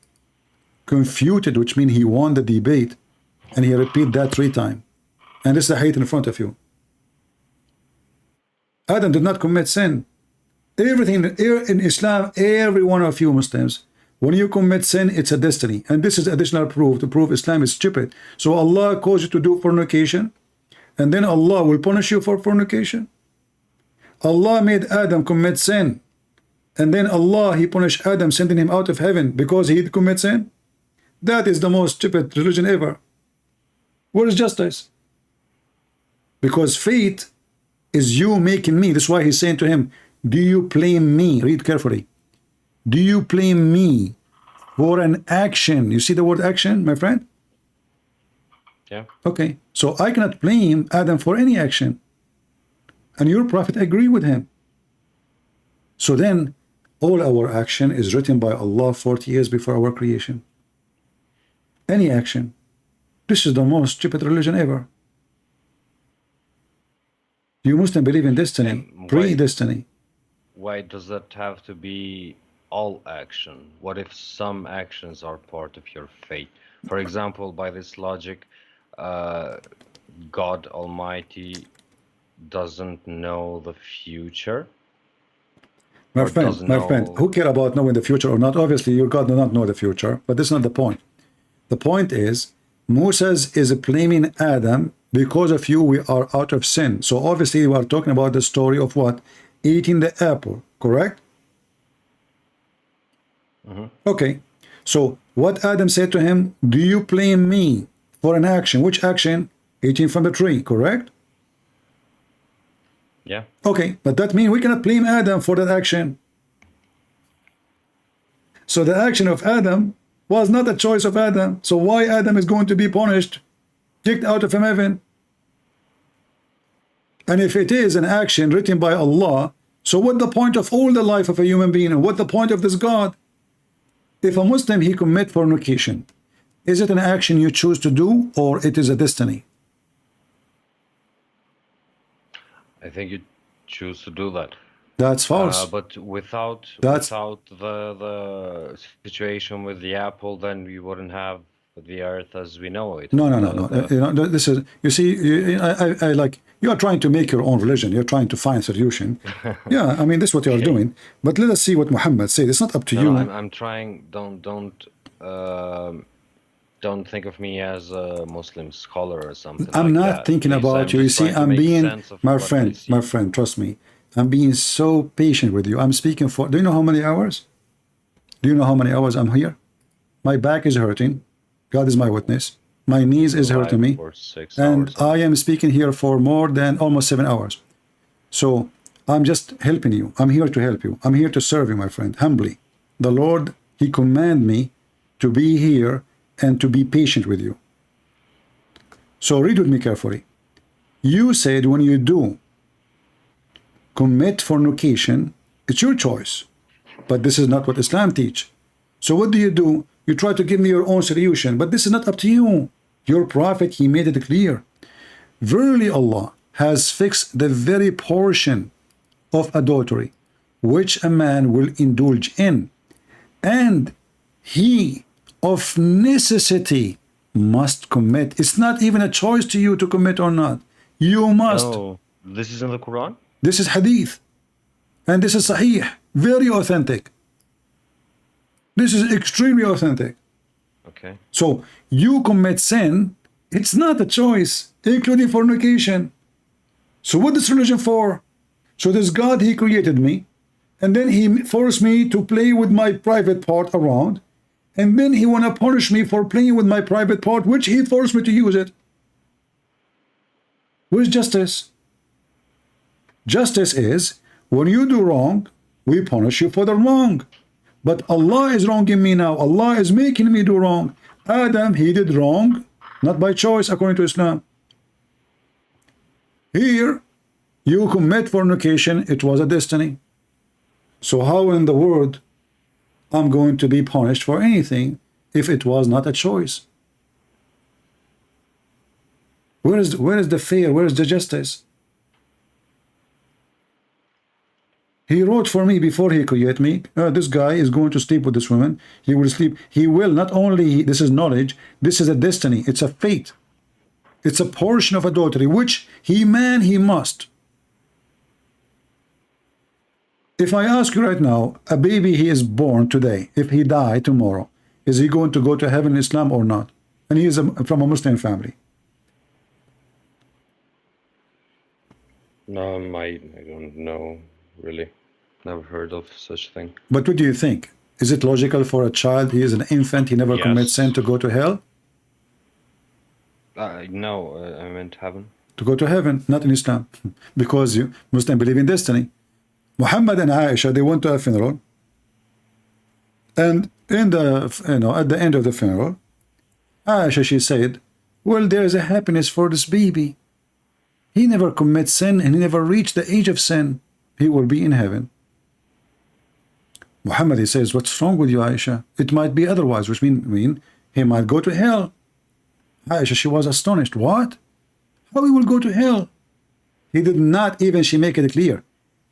confuted, which means he won the debate, and he repeated that 3 times. And this is the hate in front of you. Adam did not commit sin. Everything in Islam, every one of you Muslims, when you commit sin, it's a destiny. And this is additional proof to prove Islam is stupid. So Allah calls you to do fornication, and then Allah will punish you for fornication. Allah made Adam commit sin, and then Allah, he punished Adam, sending him out of heaven because he did commit sin. That is the most stupid religion ever. Where is justice? Because fate is you making me. That's why he's saying to him, do you blame me? Read carefully. Do you blame me for an action? You see the word action, my friend? Yeah. Okay. So I cannot blame Adam for any action. And your prophet agree with him. So then all our action is written by Allah 40 years before our creation. Any action. This is the most stupid religion ever. You Muslims believe in destiny, predestiny. Why does that have to be all action? What if some actions are part of your fate? For example, by this logic, God Almighty doesn't know the future. My friend, who care about knowing the future or not? Obviously, your God does not know the future, but this is not the point. The point is, Moses is blaming Adam, because of you we are out of sin. So obviously we are talking about the story of what? Eating the apple, correct? Okay, so what Adam said to him, do you blame me for an action? Which action? Eating from the tree, correct? Yeah. Okay, but that means we cannot blame Adam for that action. So the action of Adam was not a choice of Adam. So why Adam is going to be punished, kicked out of heaven? And if it is an action written by Allah, so what the point of all the life of a human being, and what the point of this God? If a Muslim, he commit fornication, is it an action you choose to do, or it is a destiny? I think you choose to do that. That's false. But without the situation with the apple, then we wouldn't have the earth as we know it. No. You know, this is, you see, I like, you are trying to make your own religion. You're trying to find solution. Yeah, I mean, this is what you are doing. But let us see what Muhammad said. It's not up to you. I'm trying. Don't think of me as a Muslim scholar or something. I'm not thinking about you. You see, I'm being, my friend, trust me. I'm being so patient with you. I'm speaking for, do you know how many hours? Do you know how many hours I'm here? My back is hurting. God is my witness. My knees is hurting me. And I am speaking here for more than almost 7 hours. So I'm just helping you. I'm here to help you. I'm here to serve you, my friend, humbly. The Lord, he commanded me to be here and to be patient with you. So read with me carefully. You said when you do commit fornication, it's your choice. But this is not what Islam teach. So what do? You try to give me your own solution, but this is not up to you. Your prophet, he made it clear. Verily Allah has fixed the very portion of adultery which a man will indulge in, and he of necessity must commit. It's not even a choice to you to commit or not. You must. Oh, this is in the Quran? This is hadith. And this is sahih. Very authentic. This is extremely authentic. Okay. So you commit sin, it's not a choice, including fornication. So what is religion for? So this God, he created me, and then he forced me to play with my private part around, And then he want to punish me for playing with my private part, which he forced me to use it. Where's justice? Justice is, when you do wrong, we punish you for the wrong. But Allah is wronging me now. Allah is making me do wrong. Adam, he did wrong, not by choice, according to Islam. Here, you commit fornication, it was a destiny. So how in the world I'm going to be punished for anything if it was not a choice? Where is the fair? Where is the justice? He wrote for me before he created me. This guy is going to sleep with this woman. He will sleep. He will not only, this is knowledge, this is a destiny. It's a fate. It's a portion of adultery, which he must. If I ask you right now, a baby he is born today, if he die tomorrow, is he going to go to heaven in Islam or not? And he is from a Muslim family. No, I don't know, really. Never heard of such a thing. But what do you think? Is it logical for a child, he is an infant, he never commits sin, to go to hell? No, I meant heaven. To go to heaven, not in Islam. Because you Muslims believe in destiny. Muhammad and Aisha, they went to a funeral. And in the, at the end of the funeral, Aisha, she said, well, there is a happiness for this baby. He never commits sin and he never reached the age of sin. He will be in heaven. Muhammad, he says, what's wrong with you, Aisha? It might be otherwise, which mean he might go to hell. Aisha, she was astonished. What? How he will go to hell? He did not even, she make it clear.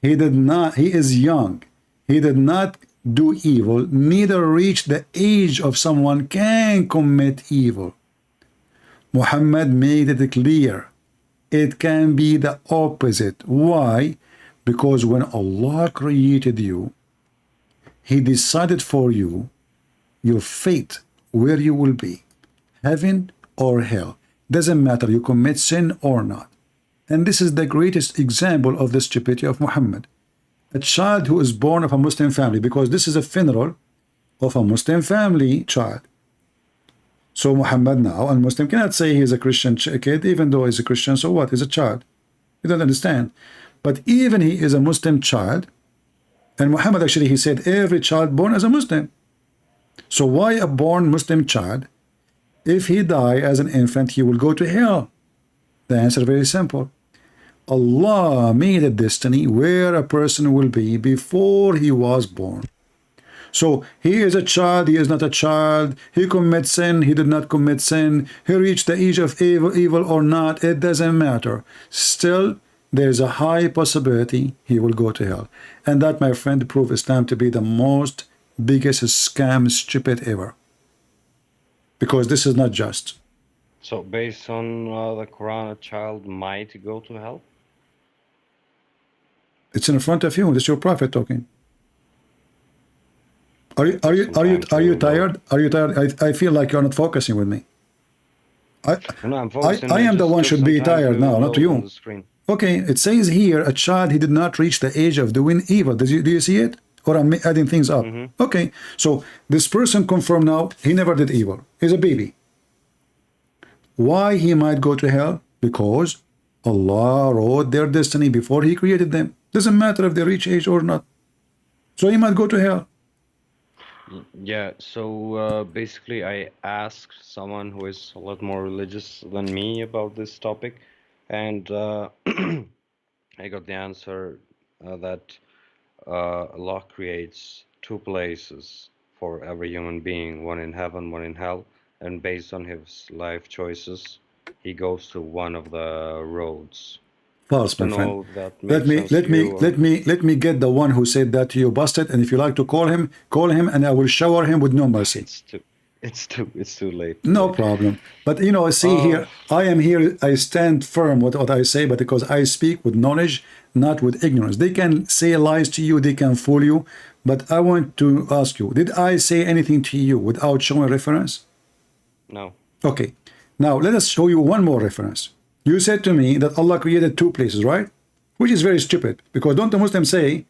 He did not, he is young. He did not do evil, neither reach the age of someone can commit evil. Muhammad made it clear. It can be the opposite. Why? Because when Allah created you, He decided for you your fate, where you will be, heaven or hell. Doesn't matter you commit sin or not. And this is the greatest example of the stupidity of Muhammad. A child who is born of a Muslim family, because this is a funeral of a Muslim family child. So Muhammad now, a Muslim, cannot say he is a Christian kid, even though he's a Christian, so what? He's a child. You don't understand. But even he is a Muslim child, and Muhammad actually, he said, every child born as a Muslim. So why a born Muslim child, if he die as an infant, he will go to hell? The answer is very simple. Allah made a destiny where a person will be before he was born. So he is a child, he is not a child, he commits sin, he did not commit sin, he reached the age of evil or not, it doesn't matter. Still, there is a high possibility he will go to hell. And that, my friend, proves Islam to be the most biggest scam, stupid ever. Because this is not just. So based on the Quran, a child might go to hell? It's in front of you. This is your prophet talking. Are you tired? Are you tired? I feel like you're not focusing with me. I am the one should be tired now, not you. Okay, it says here a child, he did not reach the age of doing evil. Do you see it? Or I'm adding things up? Okay, so this person confirmed now he never did evil. He's a baby. Why he might go to hell? Because Allah wrote their destiny before he created them. Doesn't matter if they reach age or not. So he might go to hell. Yeah, so basically I asked someone who is a lot more religious than me about this topic, and I got the answer that Allah creates two places for every human being, one in heaven, one in hell, and based on his life choices, he goes to one of the roads. False, my friend. Let me get the one who said that to you, busted. And if you like to call him, and I will shower him with no mercy. It's too late. No problem. But you know, see here, I am here. I stand firm with what I say, but because I speak with knowledge, not with ignorance. They can say lies to you, they can fool you, but I want to ask you: did I say anything to you without showing reference? No. Okay. Now let us show you one more reference. You said to me that Allah created two places, right? Which is very stupid, because don't the Muslims say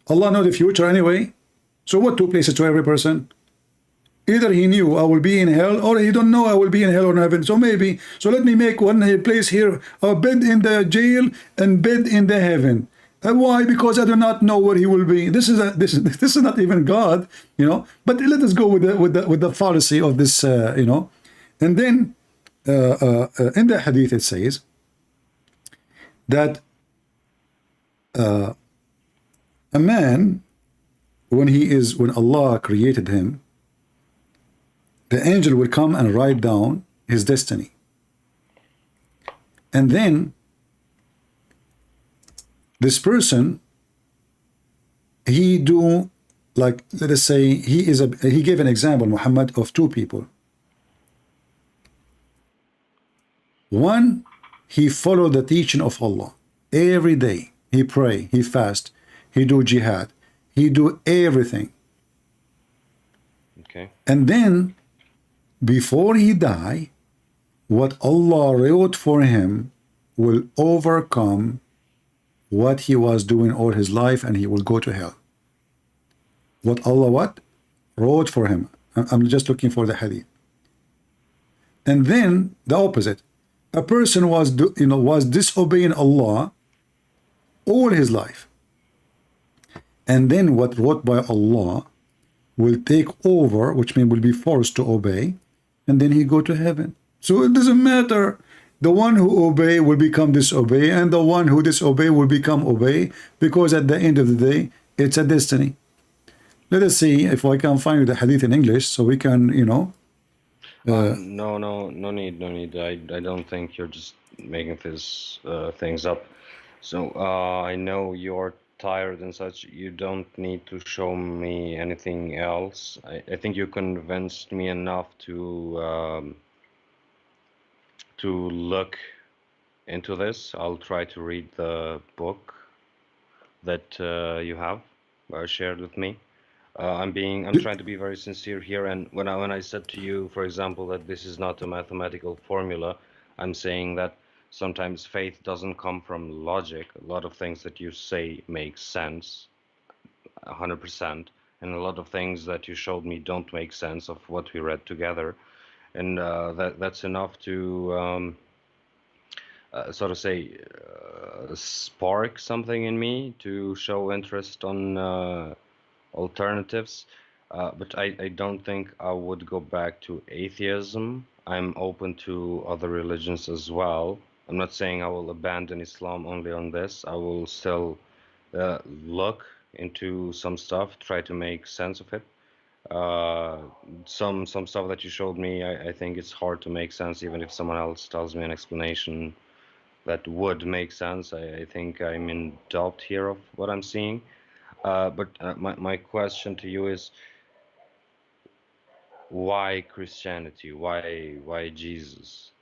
Allah knows the future anyway? So what two places to every person? Either he knew I will be in hell, or he don't know I will be in hell or in heaven. So maybe, so let me make one place here, a bed in the jail and bed in the heaven. Why? Because I do not know where he will be. This is not even God, you know. But let us go with the fallacy of this, you know. And then in the hadith it says that a man, when Allah created him, the angel will come and write down his destiny. And then this person, he do, like, let us say, he gave an example, Muhammad, of two people. One, he followed the teaching of Allah every day. He pray, he fast, he do jihad, he do everything. Okay. And then before he die, what Allah wrote for him will overcome what he was doing all his life, and he will go to hell. What Allah wrote for him. I'm just looking for the hadith. And then the opposite. A person was disobeying Allah all his life, and then what wrote by Allah will take over, which means will be forced to obey, and then he go to heaven. So it doesn't matter. The one who obey will become disobey, and the one who disobey will become obey, because at the end of the day, it's a destiny. Let us see if I can find the hadith in English, so we can, you know. No need. I don't think you're just making this things up. So I know you're tired and such. You don't need to show me anything else. I think you convinced me enough to look into this. I'll try to read the book that you have shared with me. I'm trying to be very sincere here, and when I said to you, for example, that this is not a mathematical formula, I'm saying that sometimes faith doesn't come from logic. A lot of things that you say make sense, 100%, and a lot of things that you showed me don't make sense of what we read together, and that's enough to sort of say spark something in me to show interest on alternatives, but I don't think I would go back to atheism. I'm open to other religions as well. I'm not saying I will abandon Islam only on this. I will still look into some stuff, try to make sense of it. Some stuff that you showed me, I think it's hard to make sense, even if someone else tells me an explanation that would make sense. I think I'm in doubt here of what I'm seeing. But my question to you is, why Christianity? Why Jesus?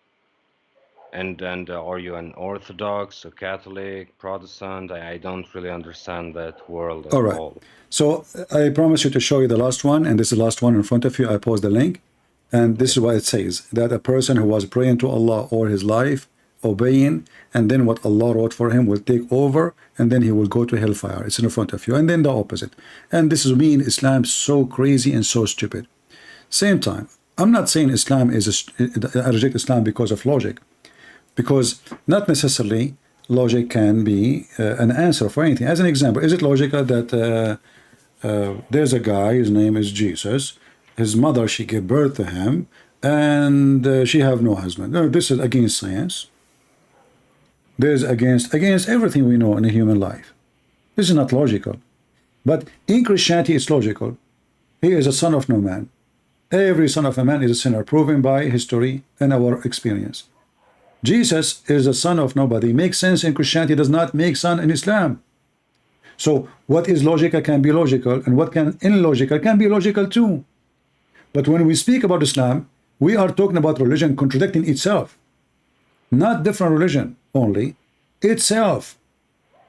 And are you an Orthodox, a Catholic, Protestant? I don't really understand that world at all right. all. So I promise you to show you the last one, and this is the last one in front of you. I post the link, and this is what it says, that a person who was praying to Allah all his life, obeying, and then what Allah wrote for him will take over, and then he will go to hellfire. It's in front of you. And then the opposite. And this is me in Islam, so crazy and so stupid. Same time, I'm not saying Islam is I reject Islam because of logic, because not necessarily logic can be an answer for anything. As an example, is it logical that there's a guy, his name is Jesus, his mother, she gave birth to him, and she have no husband? No, this is against science. This is against everything we know in a human life. This is not logical. But in Christianity, it's logical. He is a son of no man. Every son of a man is a sinner, proven by history and our experience. Jesus is a son of nobody. Makes sense in Christianity, does not make sense in Islam. So what is logical can be logical, and what can illogical can be logical too. But when we speak about Islam, we are talking about religion contradicting itself. Not different religion only, itself.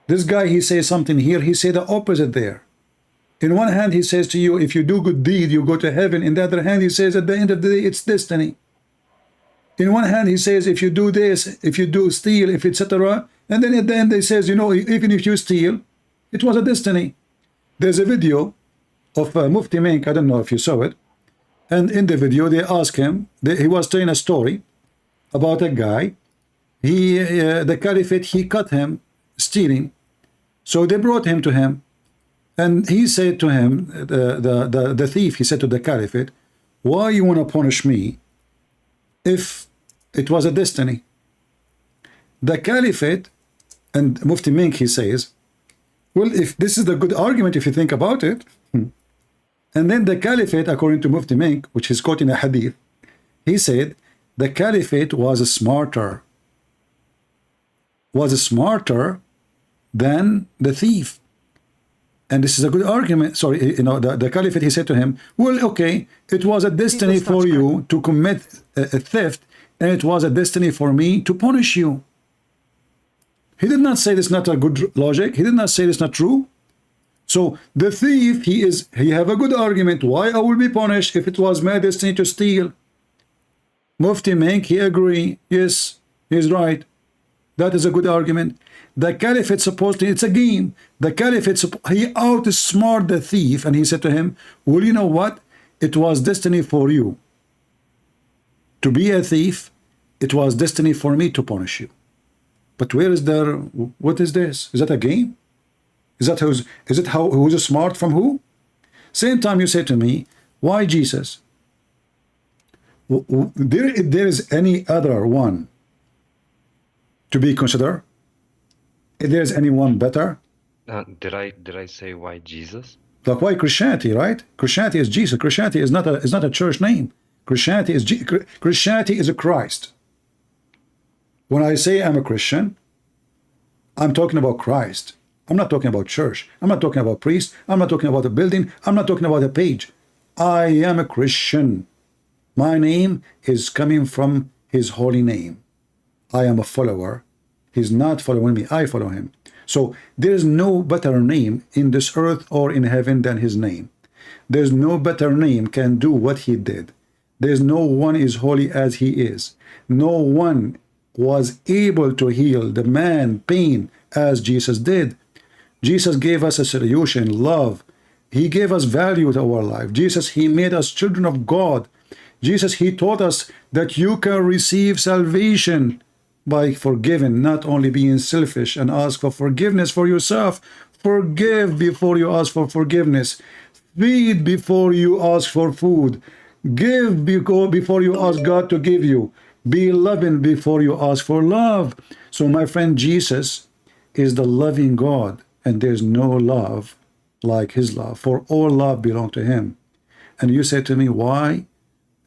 This guy, he says something here, he say the opposite there. In one hand, he says to you, if you do good deed, you go to heaven. In the other hand, he says at the end of the day, it's destiny. In one hand, he says, if you do this, if you do steal, if etc. And then at the end, he says, you know, even if you steal, it was a destiny. There's a video of Mufti Menk, I don't know if you saw it. And in the video, they asked him, he was telling a story about a guy. The caliphate, he caught him stealing. So they brought him to him. And he said to him, the thief, he said to the caliphate, why you want to punish me if it was a destiny? The caliphate, and Mufti Mink, he says, well, if this is the good argument, if you think about it. And then the caliphate, according to Mufti Mink, which is quoting a hadith, he said the caliphate was smarter than the thief. And this is a good argument. Sorry, you know, the caliphate, he said to him, well, okay, it was a destiny for you to commit a theft, and it was a destiny for me to punish you. He did not say this is not a good logic. He did not say this is not true. So the thief, he have a good argument. Why I will be punished if it was my destiny to steal? Mufti Mink, he agree. Yes, he's right. That is a good argument. The caliphate supposedly, it's a game. The caliphate, he outsmart the thief, and he said to him, well, you know what? It was destiny for you to be a thief. It was destiny for me to punish you. But where is there? What is this? Is that a game? Is it who's smart from who? Same time you say to me, why Jesus? There is any other one to be considered? If there's anyone better? Did I say why Jesus? Like why Christianity, right? Christianity is Jesus. Christianity is not a church name. Christianity is a Christ. When I say I'm a Christian, I'm talking about Christ. I'm not talking about church. I'm not talking about priest. I'm not talking about a building. I'm not talking about a page. I am a Christian. My name is coming from his holy name. I am a follower. He's not following me. I follow him. So there is no better name in this earth or in heaven than his name. There's no better name can do what he did. There's no one is holy as he is. No one was able to heal the man pain as Jesus did. Jesus gave us a solution, love. He gave us value to our life. Jesus, he made us children of God. Jesus, he taught us that you can receive salvation by forgiving, not only being selfish and ask for forgiveness for yourself. Forgive before you ask for forgiveness. Feed before you ask for food. Give before you ask God to give you. Be loving before you ask for love. So my friend, Jesus is the loving God, and there's no love like his love, for all love belongs to him. And you say to me, why?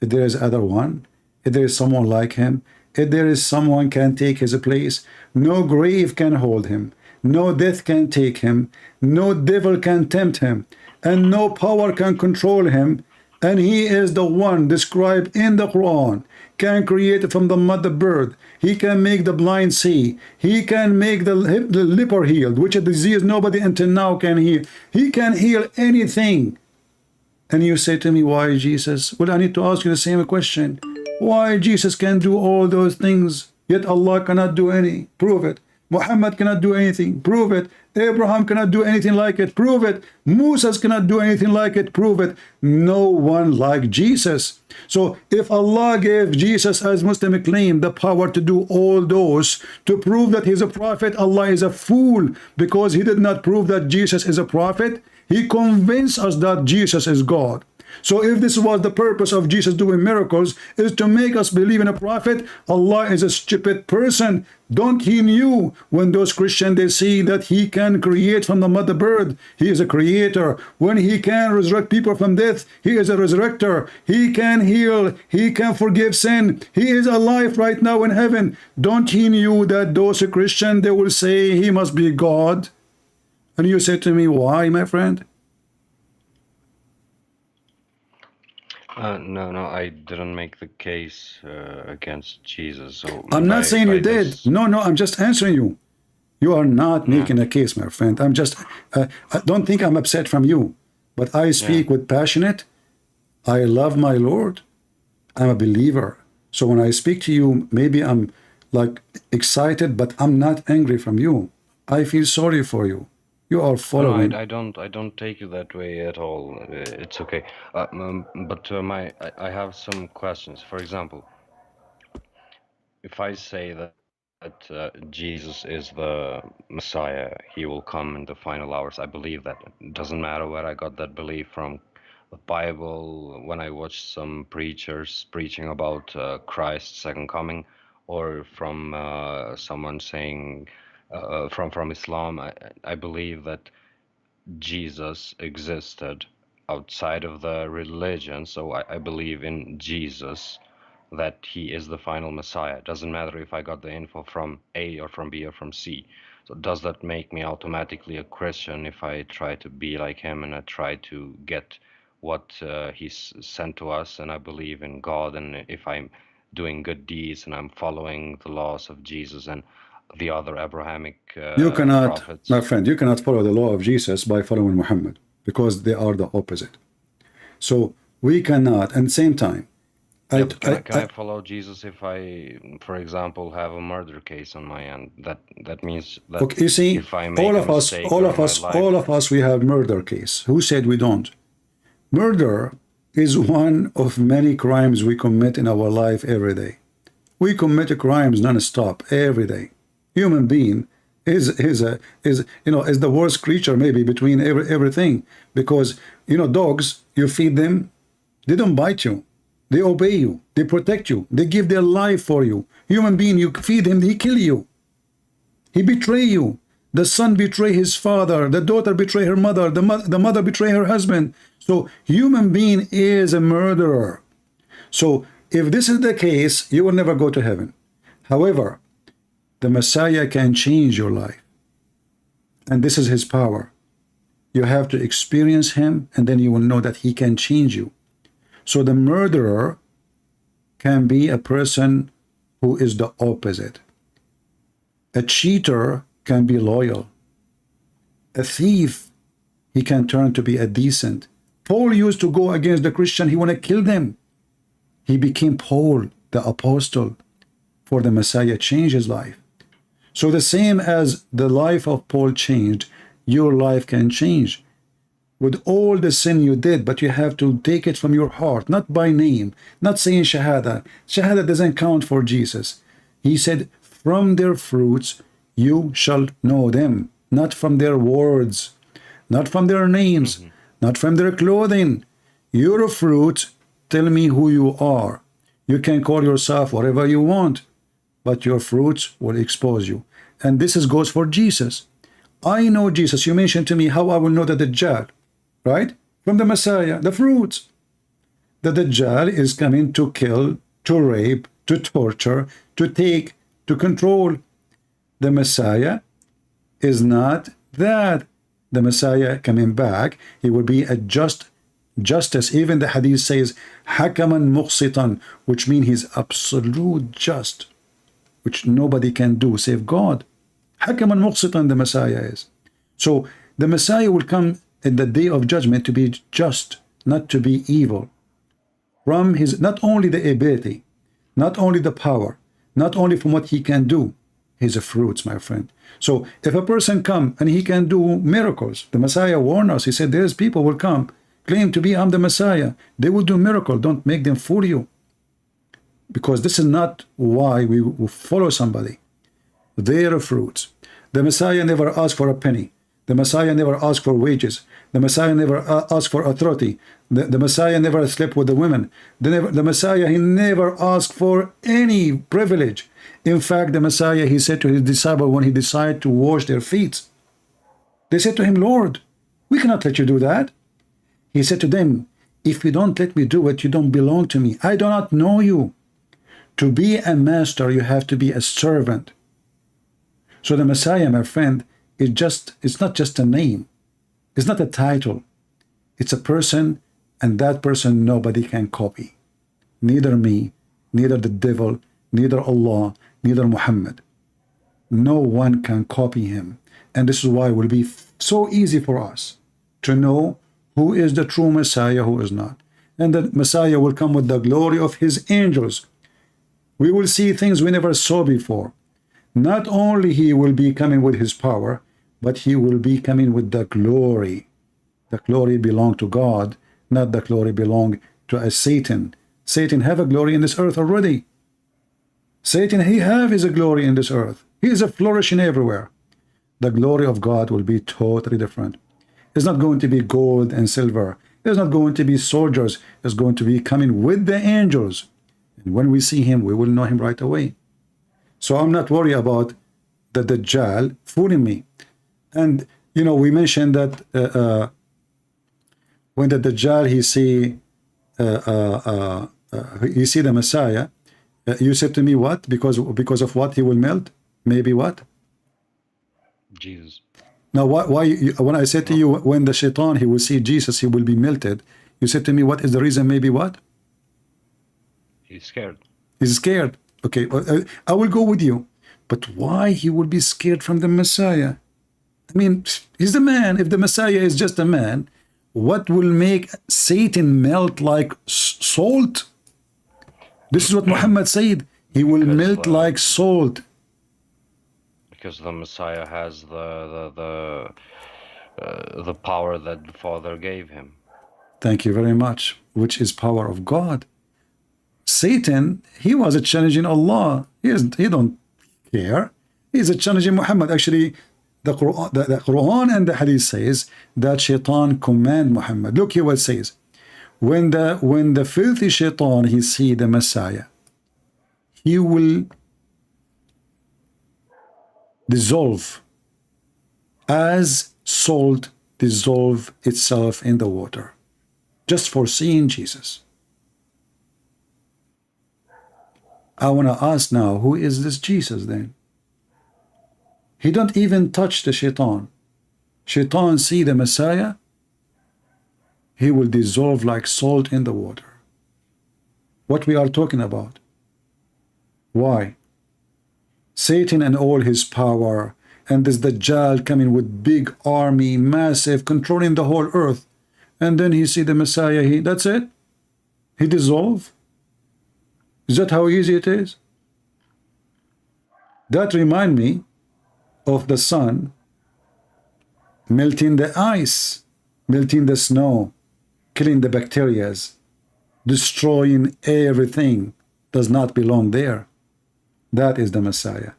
If there is other one, if there is someone like him, if there is someone can take his place, no grave can hold him, no death can take him, no devil can tempt him, and no power can control him. And he is the one described in the Quran, can create from the mother bird. He can make the blind see. He can make the leper healed, which a disease nobody until now can heal. He can heal anything. And you say to me, why Jesus? Well, I need to ask you the same question. Why Jesus can do all those things, yet Allah cannot do any? Prove it. Muhammad cannot do anything. Prove it. Abraham cannot do anything like it. Prove it. Moses cannot do anything like it. Prove it. No one like Jesus. So if Allah gave Jesus, as Muslim claim, the power to do all those, to prove that he's a prophet, Allah is a fool, because he did not prove that Jesus is a prophet. He convinced us that Jesus is God. So if this was the purpose of Jesus doing miracles, is to make us believe in a prophet, Allah is a stupid person. Don't he knew when those Christians, they see that he can create from the mother bird, he is a creator. When he can resurrect people from death, he is a resurrector. He can heal, he can forgive sin. He is alive right now in heaven. Don't he knew that those Christians, they will say he must be God? And you say to me, why, my friend? No, I didn't make the case against Jesus. So I'm not saying you did. No, I'm just answering you. You are not making a case, my friend. I'm just, I don't think I'm upset from you, but I speak with passionate. I love my Lord. I'm a believer. So when I speak to you, maybe I'm like excited, but I'm not angry from you. I feel sorry for you. You are No, following. I don't take it that way at all. It's okay. But I have some questions. For example, if I say that Jesus is the Messiah, he will come in the final hours. I believe that. It doesn't matter where I got that belief from. The Bible, when I watched some preachers preaching about Christ's second coming, or from someone saying from Islam, I believe that Jesus existed outside of the religion, so I believe in Jesus, that he is the final Messiah. It doesn't matter if I got the info from A or from B or from C. So does that make me automatically a Christian if I try to be like him and I try to get what he's sent to us, and I believe in God, and if I'm doing good deeds and I'm following the laws of Jesus and the other Abrahamic You cannot, prophets? my friend, you cannot follow the law of Jesus by following Muhammad, because they are the opposite. So we cannot, at the same time, Yeah, but can I follow Jesus if I, for example, have a murder case on my end? That means that okay, you see, if I make a mistake in my life, all of us, we have murder case. Who said we don't? Murder is one of many crimes we commit in our life every day. We commit crimes non-stop every day. Human being is the worst creature maybe between everything, because dogs, you feed them, they don't bite you, they obey you, they protect you, they give their life for you. Human being, you feed him, he kill you, he betray you. The son betray his father, the daughter betray her mother, the mother betray her husband. So human being is a murderer. So if this is the case, you will never go to heaven. However, the Messiah can change your life, and this is his power. You have to experience him, and then you will know that he can change you. So the murderer can be a person who is the opposite. A cheater can be loyal. A thief, he can turn to be a decent. Paul used to go against the Christian, he want to kill them. He became Paul, the apostle, for the Messiah changed his life. So the same as the life of Paul changed, your life can change. With all the sin you did, but you have to take it from your heart, not by name, not saying Shahada. Shahada doesn't count for Jesus. He said, from their fruits you shall know them, not from their words, not from their names, not from their clothing. Your fruit tell me who you are. You can call yourself whatever you want, but your fruits will expose you. And this goes for Jesus. I know Jesus. You mentioned to me how I will know the Dajjal, right? From the Messiah, the fruits. The Dajjal is coming to kill, to rape, to torture, to take, to control. The Messiah is not that. The Messiah coming back, he will be a justice. Even the hadith says hakaman muqsitan, which means he's absolute just, which nobody can do save God. Hakaman muqsitan, the Messiah is. So the Messiah will come in the day of judgment to be just, not to be evil. From his, not only the ability, not only the power, not only from what he can do, his fruits, my friend. So if a person come and he can do miracles, the Messiah warned us. He said, there's people will come, claim to be, I'm the Messiah. They will do miracle. Don't make them fool you. Because this is not why we will follow somebody. Their fruits. The Messiah never asked for a penny. The Messiah never asked for wages. The Messiah never asked for authority. The Messiah never slept with the women. The Messiah, he never asked for any privilege. In fact, the Messiah, he said to his disciples when he decided to wash their feet, they said to him, Lord, we cannot let you do that. He said to them, if you don't let me do it, you don't belong to me. I do not know you. To be a master, you have to be a servant. So the Messiah, my friend, it's not just a name. It's not a title. It's a person, and that person nobody can copy. Neither me, neither the devil, neither Allah, neither Muhammad. No one can copy him. And this is why it will be so easy for us to know who is the true Messiah, who is not. And the Messiah will come with the glory of his angels. We will see things we never saw before. Not only he will be coming with his power, but he will be coming with the glory. The glory belong to God, not the glory belong to a Satan. Satan have a glory in this earth already. Satan, he have his glory in this earth. He is a flourishing everywhere. The glory of God will be totally different. It's not going to be gold and silver. It's not going to be soldiers. It's going to be coming with the angels. And when we see him, we will know him right away. So I'm not worried about the Dajjal fooling me. And, you know, we mentioned that when the Dajjal, he see the Messiah, you said to me what? Because of what he will melt? Maybe what? Jesus. Now, why when I said to you, when the shaitan, he will see Jesus, he will be melted, you said to me, what is the reason? Maybe what? He's scared. He's scared. Okay, I will go with you. But why he will be scared from the Messiah? I mean, he's the man. If the Messiah is just a man, what will make Satan melt like salt? This is what Muhammad said. He will melt like salt. Because the Messiah has the power that the Father gave him. Thank you very much. Which is power of God. Satan, he was challenging Allah. He don't care. He's challenging Muhammad. Actually, the Quran and the Hadith says that Shaitan command Muhammad. Look here what it says. When the filthy Shaitan, he see the Messiah, he will dissolve as salt dissolve itself in the water, just for seeing Jesus. I want to ask now, who is this Jesus then? He don't even touch the Shaitan. Shaitan see the Messiah, he will dissolve like salt in the water. What we are talking about? Why? Satan and all his power, and this Dajjal coming with big army, massive, controlling the whole earth. And then he see the Messiah, that's it? He dissolve? Is that how easy it is? That remind me of the sun melting the ice, melting the snow, killing the bacteria, destroying everything does not belong there. That is the Messiah.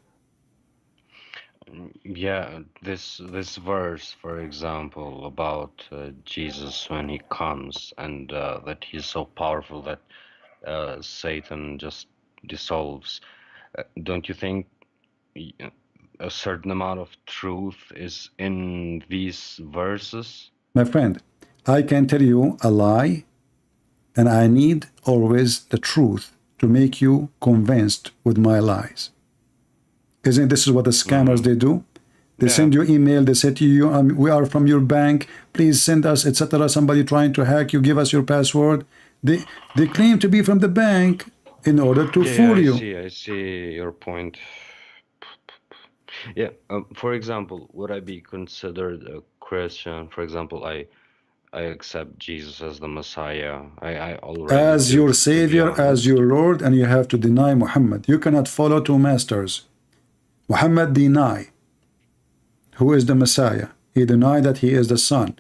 Yeah, this verse, for example, about Jesus when he comes, and that he's so powerful that Satan just dissolves. Don't you think a certain amount of truth is in these verses? My friend, I can tell you a lie, and I need always the truth to make you convinced with my lies. Isn't this what the scammers they do? They send you email, they say to you, we are from your bank, please send us, etc. Somebody trying to hack you, give us your password. They claim to be from the bank in order to fool you. I see your point. Yeah, for example, would I be considered a Christian? For example, I accept Jesus as the Messiah. I already as do, your Savior, as your Lord, and you have to deny Muhammad. You cannot follow two masters. Muhammad deny who is the Messiah. He denied that he is the Son.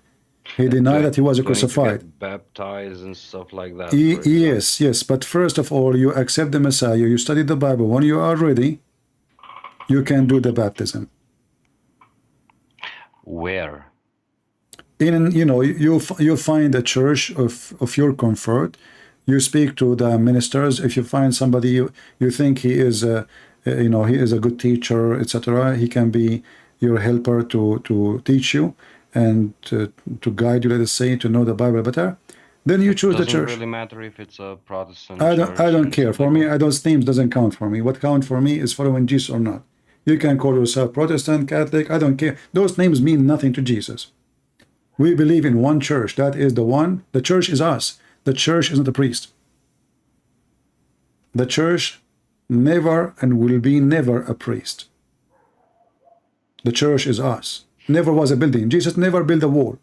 He denied that he was crucified. Get baptized and stuff like that. Yes. But first of all, you accept the Messiah. You study the Bible. When you are ready, you can do the baptism. Where? You find a church of your comfort. You speak to the ministers. If you find somebody you think he is he is a good teacher, etc., he can be your helper to teach you and to guide you, let us say, to know the Bible better. Then you choose the church. Doesn't really matter if it's a Protestant I church. don't care. For me, those names doesn't count for me. What counts for me is following Jesus or not. You can call yourself Protestant, Catholic, I don't care. Those names mean nothing to Jesus. We believe in one church. That is the one. The church is us. The church is not the priest. The church never and will be never a priest. The church is us. Never was a building. Jesus never built a wall.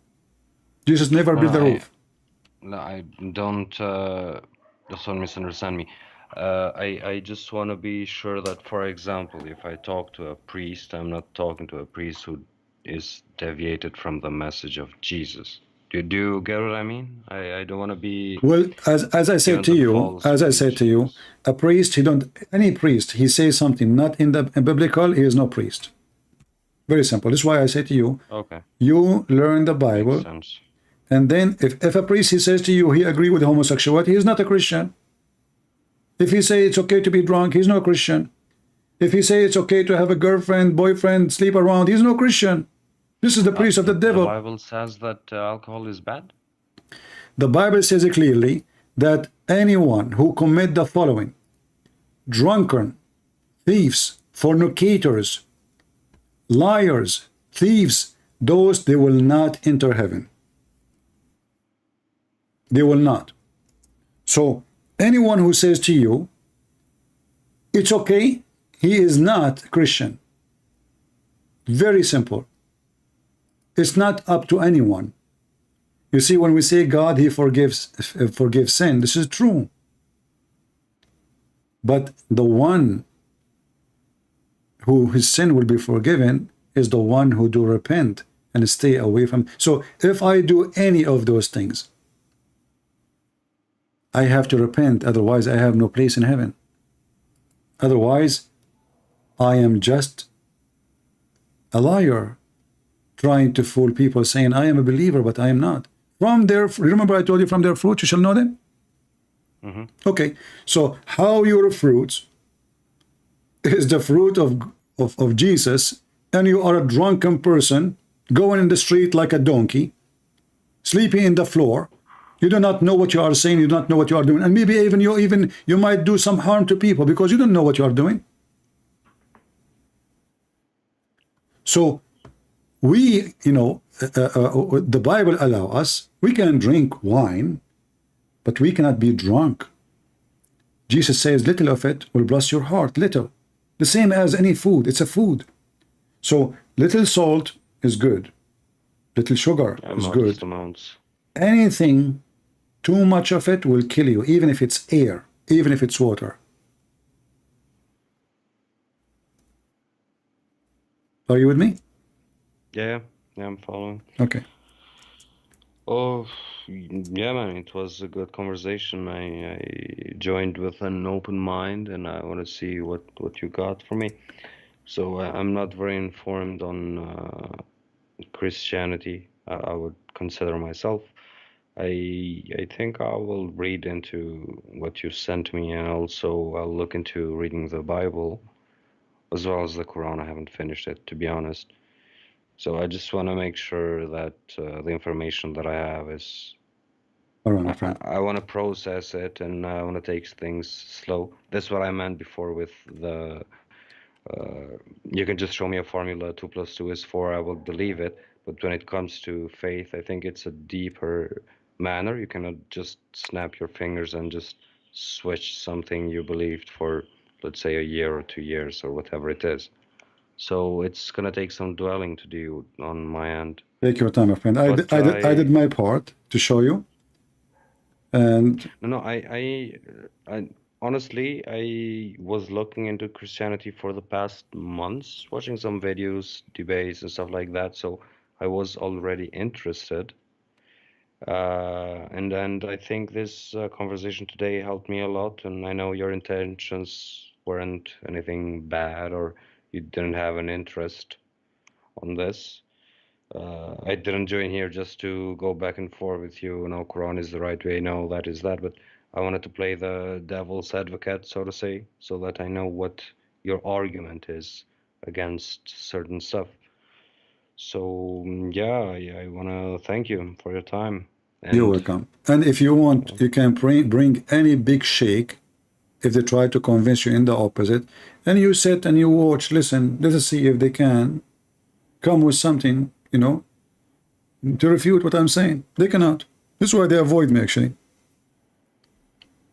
Jesus never built a roof. No, I don't. Just don't misunderstand me. I just want to be sure that, for example, if I talk to a priest, I'm not talking to a priest who is deviated from the message of Jesus. Do you get what I mean? I don't want to be Well, as I said to you, a priest, any priest, he says something not in the biblical, he is no priest. Very simple. This is why I say to you, okay, you learn the Bible, makes sense. And then if a priest, he says to you, he agree with homosexuality, he's not a Christian. If he say it's okay to be drunk, he's no Christian. If he say it's okay to have a girlfriend, boyfriend, sleep around, he's no Christian. This is the priest of the devil. The Bible says that alcohol is bad? The Bible says it clearly that anyone who commit the following: drunkard, thieves, fornicators, liars, thieves, those, they will not enter heaven. They will not. So anyone who says to you, it's okay, he is not Christian. Very simple. It's not up to anyone. You see, when we say God, he forgives sin, this is true. But the one who his sin will be forgiven is the one who do repent and stay away from. So if I do any of those things, I have to repent, otherwise I have no place in heaven. Otherwise, I am just a liar, trying to fool people, saying I am a believer, but I am not. From their, remember I told you, from their fruits you shall know them? Mm-hmm. Okay, so how your fruits is the fruit of Jesus, and you are a drunken person, going in the street like a donkey, sleeping in the floor, you do not know what you are saying, you do not know what you are doing, and maybe even you might do some harm to people because you don't know what you are doing. So we, the Bible allow us, we can drink wine, but we cannot be drunk. Jesus says little of it will bless your heart, little. The same as any food, it's a food. So little salt is good, little sugar is good. Amounts. Anything, too much of it will kill you, even if it's air, even if it's water. Are you with me? Yeah, I'm following. Okay. Oh, yeah, man, it was a good conversation. I joined with an open mind, and I want to see what you got for me. So I'm not very informed on Christianity. I would consider myself. I think I will read into what you sent me, and also I'll look into reading the Bible as well as the Quran. I haven't finished it, to be honest. So I just want to make sure that the information that I have is... All right, my friend. I want to process it, and I want to take things slow. That's what I meant before with the... you can just show me a formula, 2 + 2 is 4, I will believe it. But when it comes to faith, I think it's a deeper manner. You cannot just snap your fingers and just switch something you believed for, let's say, a year or 2 years or whatever it is. So it's gonna take some dwelling to do on my end. Take your time, my friend. I did my part to show you. And no, I honestly, I was looking into Christianity for the past months, watching some videos, debates, and stuff like that. So I was already interested. And I think this conversation today helped me a lot. And I know your intentions weren't anything bad, or you didn't have an interest on this. I didn't join here just to go back and forth with you. No, Quran is the right way. No, that is that. But I wanted to play the devil's advocate, so to say, so that I know what your argument is against certain stuff. So yeah, I want to thank you for your time. And you're welcome. And if you want, you can bring any big sheikh if they try to convince you in the opposite, and you sit and you watch, listen, let us see if they can come with something, to refute what I'm saying. They cannot. This is why they avoid me, actually.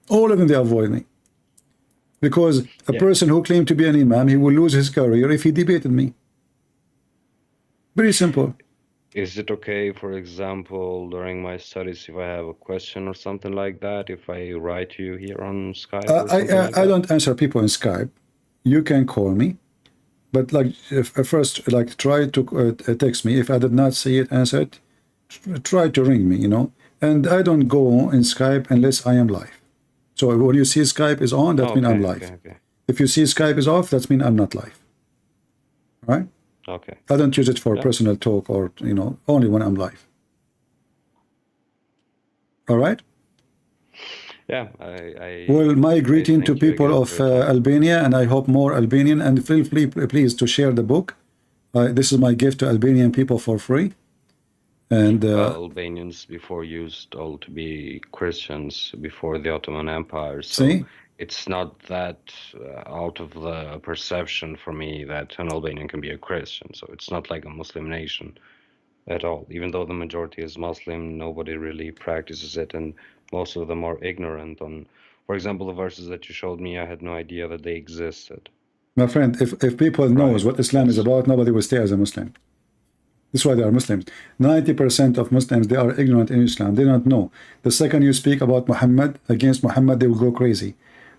All of them, they avoid me. Because a person who claimed to be an imam, he will lose his career if he debated me. Very simple. Is it okay, for example, during my studies, if I have a question or something like that, if I write to you here on Skype or something like that? I don't answer people in Skype. You can call me. But like, if, first, like, try to text me. If I did not see it, answer it. Try to ring me, you know. And I don't go in Skype unless I am live. So when you see Skype is on, that means I'm live. Okay. If you see Skype is off, that means I'm not live. Right? Okay. I don't use it for personal talk or, you know, only when I'm live. All right? Yeah, I well, my greeting to thank you people again of for your time. Albania, and I hope more Albanian, and feel free, please, to share the book. This is my gift to Albanian people for free. And Well, Albanians before used all to be Christians before the Ottoman Empire, so see? it's not that out of the perception for me that an Albanian can be a Christian. So it's not like a Muslim nation at all. Even though the majority is Muslim, nobody really practices it, and most of them are ignorant on, for example, the verses that you showed me. I had no idea that they existed. My friend, if people knows what Islam is about, nobody will stay as a Muslim. That's why they are Muslims. 90% of Muslims, they are ignorant in Islam. They don't know. The second you speak about Muhammad, against Muhammad, they will go crazy.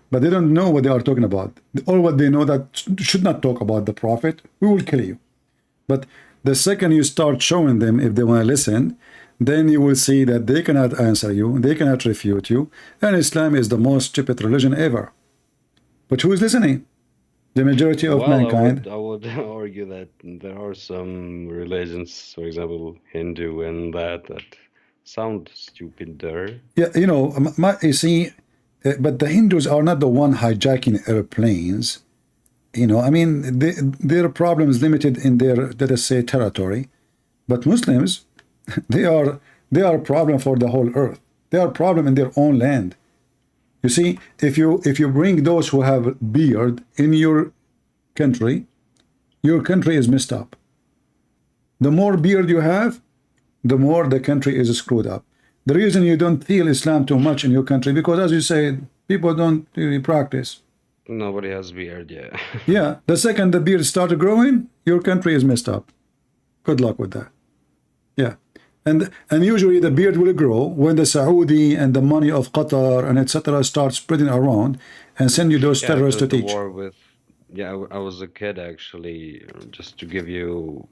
But they don't know what they are talking about. All what they know that should not talk about the Prophet, we will kill you. But the second you start showing them, if they want to listen, then you will see that they cannot answer you, they cannot refute you, and Islam is the most stupid religion ever. But who is listening? The majority of mankind. I would argue that there are some religions, for example, Hindu and that sound stupider. Yeah, you know, you see, but the Hindus are not the one hijacking airplanes. You know, I mean, their problem is limited in their, let us say, territory. But Muslims, they are a problem for the whole earth. They are a problem in their own land. You see, if you bring those who have beard in your country is messed up. The more beard you have, the more the country is screwed up. The reason you don't feel Islam too much in your country, because as you say, people don't really practice. Nobody has beard, yeah. Yeah, the second the beard started growing, your country is messed up. Good luck with that. Yeah. And usually the beard will grow when the Saudi and the money of Qatar and etc. start spreading around and send you those terrorists to teach. War with, I was a kid actually, just to give you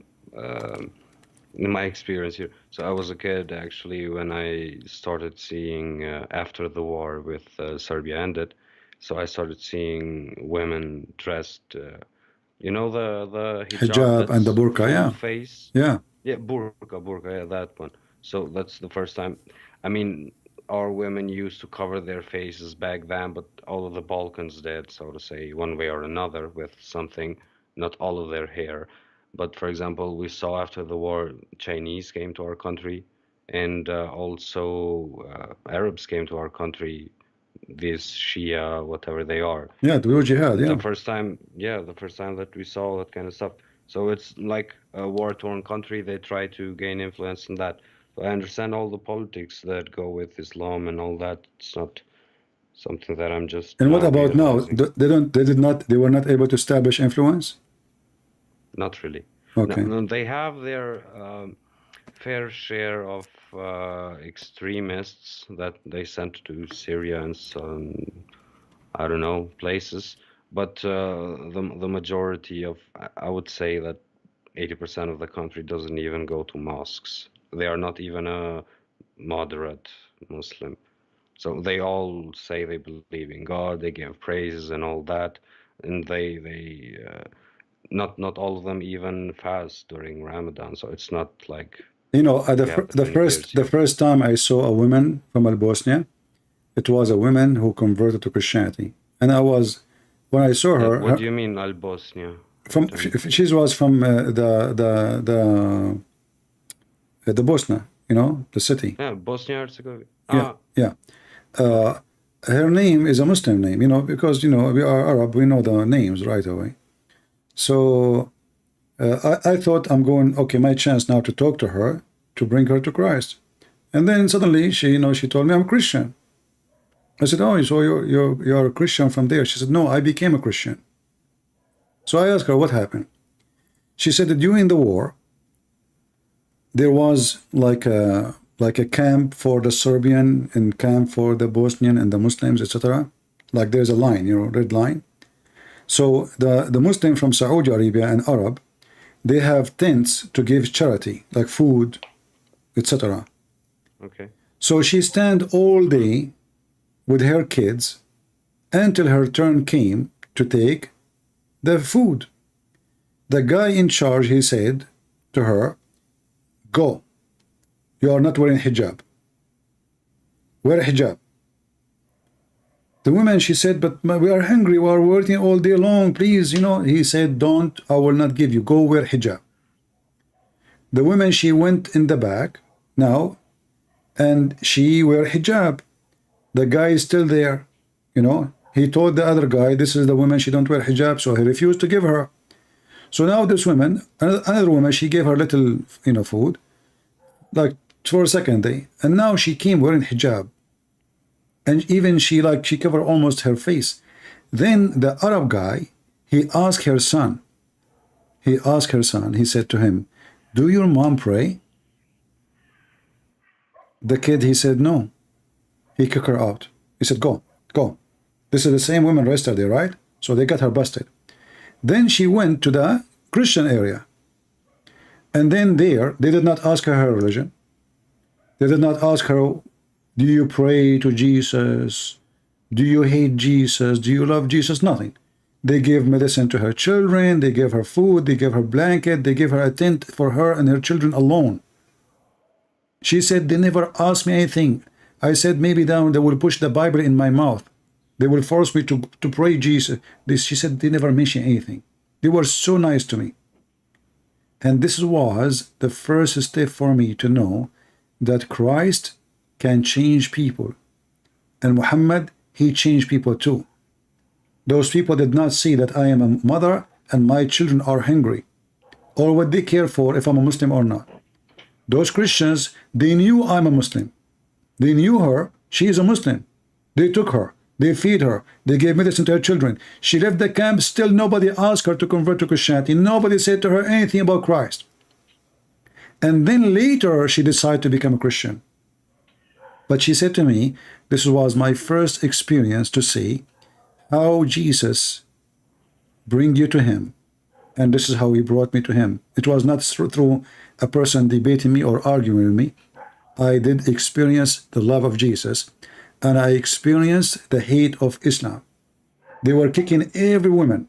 my experience here. So I was a kid actually when I started seeing after the war with Serbia ended. So I started seeing women dressed, you know, the hijab and the burqa, yeah. Face. Yeah. Yeah, burqa, yeah, that one. So that's the first time. I mean, our women used to cover their faces back then, but all of the Balkans did, so to say, one way or another with something, not all of their hair. But for example, we saw after the war, Chinese came to our country, and also Arabs came to our country, these Shia, whatever they are. Yeah, the jihad, yeah. The first time that we saw that kind of stuff. So it's like a war-torn country. They try to gain influence in that. So I understand all the politics that go with Islam and all that. It's not something that I'm just. And what about now? They were not able to establish influence? Not really. Okay. No, they have their fair share of extremists that they sent to Syria and some, I don't know, places. But the majority of, I would say that 80% of the country doesn't even go to mosques. They are not even a moderate Muslim. So they all say they believe in God, they give praises and all that, and they not all of them even fast during Ramadan. So it's not like, you know, the first time I saw a woman from Bosnia, it was a woman who converted to Christianity, and when I saw her. What do you mean, Bosnia? She was from the Bosnia, you know, the city. Yeah, Bosnia-Herzegovina. Yeah. Her name is a Muslim name, you know, because, you know, we are Arab, we know the names right away. So I thought I'm going, okay, my chance now to talk to her, to bring her to Christ. And then suddenly she told me I'm Christian. I said, oh, so you're a Christian from there? She said, no, I became a Christian. So I asked her what happened. She said that during the war, there was like a camp for the Serbian and camp for the Bosnian and the Muslims, etc. Like there's a line, you know, red line. So the Muslim from Saudi Arabia and Arab, they have tents to give charity, like food, etc. Okay. So she stand all day with her kids until her turn came to take the food. The guy in charge, he said to her, go, you are not wearing hijab. Wear a hijab. The woman, she said, but we are hungry, we are working all day long, please, you know. He said, don't, I will not give you, go wear hijab. The woman, she went in the back now, and she wear hijab. The guy is still there, you know. He told the other guy, this is the woman, she don't wear hijab, so he refused to give her. So now this woman, another woman, she gave her little, you know, food, like for a second day, and now she came wearing hijab. And even she covered almost her face. Then the Arab guy, he asked her son, he said to him, do your mom pray? The kid, he said no. He kicked her out. He said, go. This is the same woman yesterday, right? So they got her busted. Then she went to the Christian area. And then there, they did not ask her religion. They did not ask her, do you pray to Jesus? Do you hate Jesus? Do you love Jesus? Nothing. They gave medicine to her children. They gave her food. They gave her blanket. They gave her a tent for her and her children alone. She said, they never asked me anything. I said, maybe down they will push the Bible in my mouth. They will force me to pray Jesus. She said, they never mentioned anything. They were so nice to me. And this was the first step for me to know that Christ can change people. And Muhammad, he changed people too. Those people did not see that I am a mother and my children are hungry, or what they care for if I'm a Muslim or not. Those Christians, they knew I'm a Muslim. They knew her, she is a Muslim. They took her, they feed her, they gave medicine to her children. She left the camp, still nobody asked her to convert to Christianity. Nobody said to her anything about Christ. And then later she decided to become a Christian. But she said to me, this was my first experience to see how Jesus bring you to him. And this is how he brought me to him. It was not through a person debating me or arguing with me. I did experience the love of Jesus, and I experienced the hate of Islam. They were kicking every woman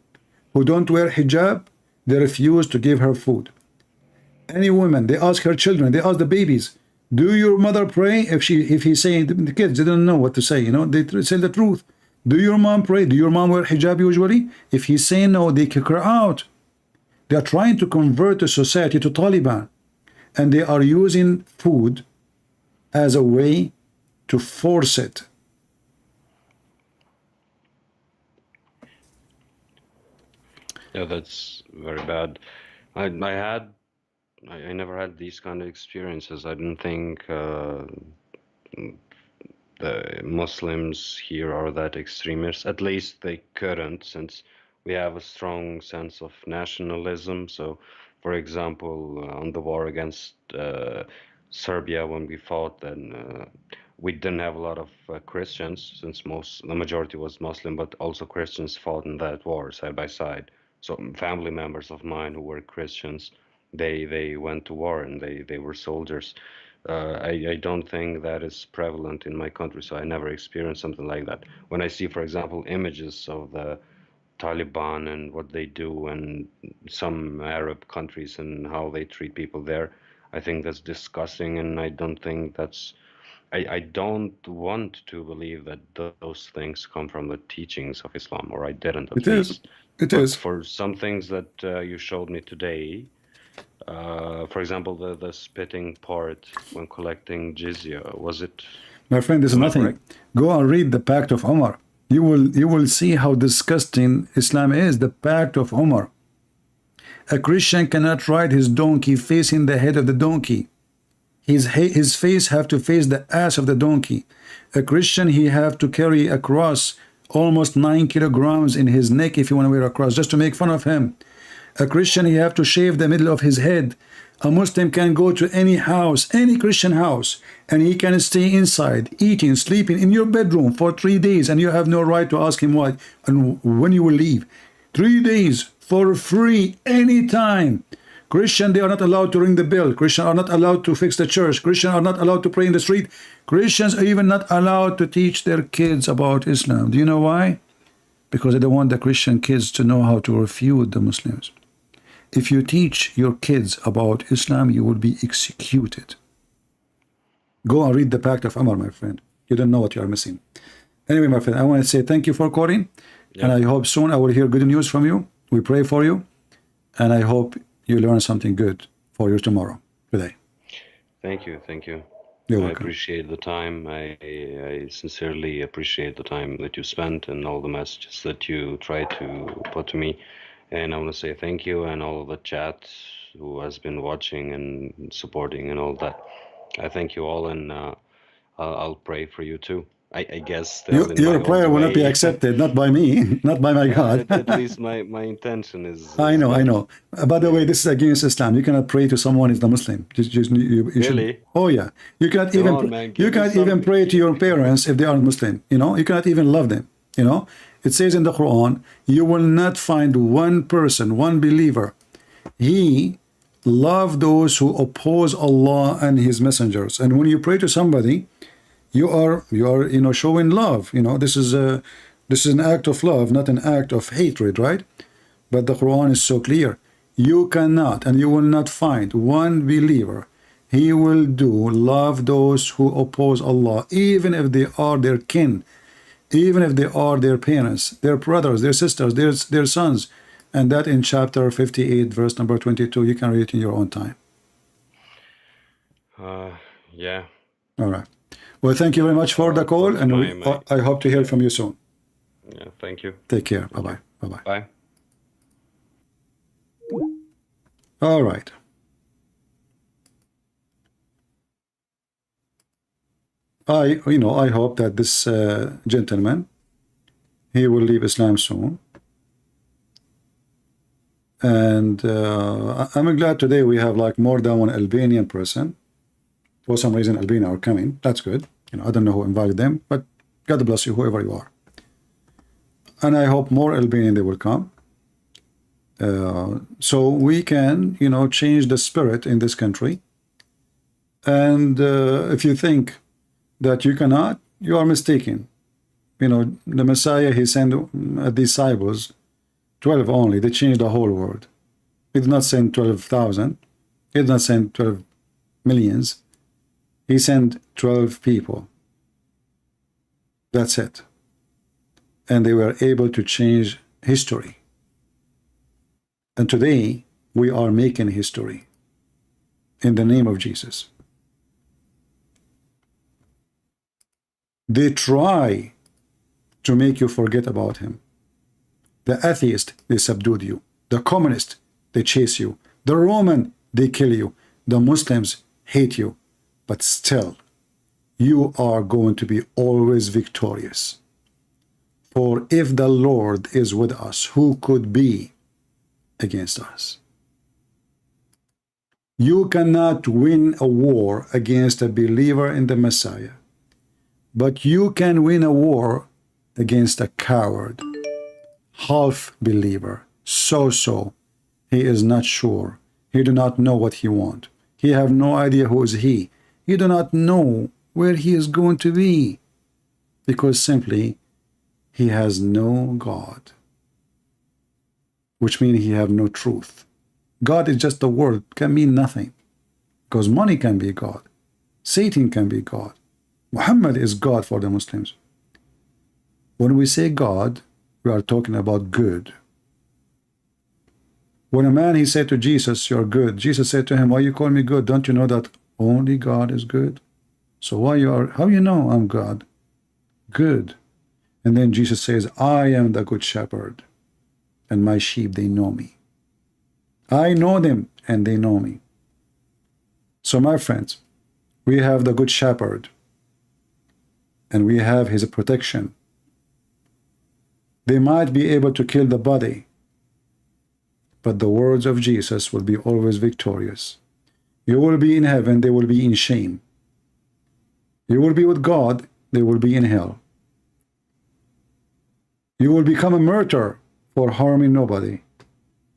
who don't wear hijab. They refuse to give her food. Any woman, they ask her children, they ask the babies, do your mother pray? If he's saying, the kids, they don't know what to say, you know, they say the truth. Do your mom pray? Do your mom wear hijab usually? If he's saying no, they kick her out. They are trying to convert the society to Taliban, and they are using food as a way to force it. Yeah, that's very bad. I never had these kind of experiences. I don't think the Muslims here are that extremist. At least they couldn't, since we have a strong sense of nationalism. So, for example, on the war against Serbia, when we fought, then we didn't have a lot of Christians, since the majority was Muslim, but also Christians fought in that war side by side. So family members of mine who were Christians, they went to war and they were soldiers. I don't think that is prevalent in my country, so I never experienced something like that. When I see, for example, images of the Taliban and what they do and some Arab countries and how they treat people there, I think that's disgusting, and I don't think that's... I don't want to believe that those things come from the teachings of Islam, or I didn't at least. It is. For some things that you showed me today, for example, the spitting part when collecting jizya, was it? My friend, this is nothing. Correct? Go and read the Pact of Umar. You will see how disgusting Islam is. The Pact of Umar. A Christian cannot ride his donkey facing the head of the donkey. His face have to face the ass of the donkey. A Christian, he have to carry a cross almost 9 kilograms in his neck if you want to wear a cross, just to make fun of him. A Christian, he have to shave the middle of his head. A Muslim can go to any house, any Christian house, and he can stay inside, eating, sleeping in your bedroom for 3 days, and you have no right to ask him why and when you will leave. 3 days for free, anytime. Christian, they are not allowed to ring the bell. Christians are not allowed to fix the church. Christians are not allowed to pray in the street. Christians are even not allowed to teach their kids about Islam. Do you know why? Because they don't want the Christian kids to know how to refute the Muslims. If you teach your kids about Islam, you will be executed. Go and read the Pact of Umar, my friend. You don't know what you are missing. Anyway, my friend, I want to say thank you for calling. And I hope soon I will hear good news from you. We pray for you. And I hope you learn something good for your tomorrow, today. Thank you. You're I welcome. appreciate the time. I sincerely appreciate the time that you spent and all the messages that you tried to put to me. And I want to say thank you and all of the chat who has been watching and supporting and all that. I thank you all, and I'll pray for you too. I guess still in my Your prayer old will not be way. accepted, not by me, not by my God. At least my intention is I know, good. I know. By the way, this is against Islam. You cannot pray to someone who's the Muslim. You Really? should. Oh yeah. You cannot Come even on, man, you give me cannot even something. pray to your parents if they aren't Muslim. You know, you cannot even love them. You know, it says in the Quran, you will not find one person, one believer. He loved those who oppose Allah and His messengers. And when you pray to somebody, you are showing love. This is an act of love, not an act of hatred, right? But the Quran is so clear. You cannot and you will not find one believer. He will love those who oppose Allah, even if they are their kin, even if they are their parents, their brothers, their sisters, their sons. And that in chapter 58, verse number 22. You can read it in your own time. Yeah. All right. Well, thank you very much for the call, and I hope to hear from you soon. Yeah, thank you. Take care. Bye-bye. Bye-bye. Bye. All right. I hope that this gentleman, he will leave Islam soon. And I'm glad today we have like more than one Albanian person. For some reason, Albania are coming. That's good. I don't know who invited them, but God bless you, whoever you are. And I hope more Albanian they will come. So we can, change the spirit in this country. And if you think that you cannot, you are mistaken. The Messiah, he sent disciples, 12 only. They changed the whole world. He did not send 12,000. He did not send 12 millions. He sent 12 people. That's it. And they were able to change history. And today, we are making history in the name of Jesus. They try to make you forget about him. The atheist, they subdued you. The communist, they chase you. The Roman, they kill you. The Muslims hate you. But still, you are going to be always victorious. For if the Lord is with us, who could be against us? You cannot win a war against a believer in the Messiah, but you can win a war against a coward, half believer. So he is not sure. He do not know what he want. He have no idea who is he. He do not know where he is going to be, because simply he has no God, which means he have no truth. God is just a word, can mean nothing, because money can be God, Satan can be God, Muhammad is God for the Muslims. When we say God, we are talking about good. When a man, he said to Jesus, you're good, Jesus said to him, why you call me good? Don't you know that only God is good? So how you know I'm God? Good. And then Jesus says, I am the good shepherd, and my sheep, they know me. I know them, and they know me. So my friends, we have the good shepherd, and we have his protection. They might be able to kill the body, but the words of Jesus will be always victorious. You will be in heaven, they will be in shame. You will be with God, they will be in hell. You will become a martyr for harming nobody.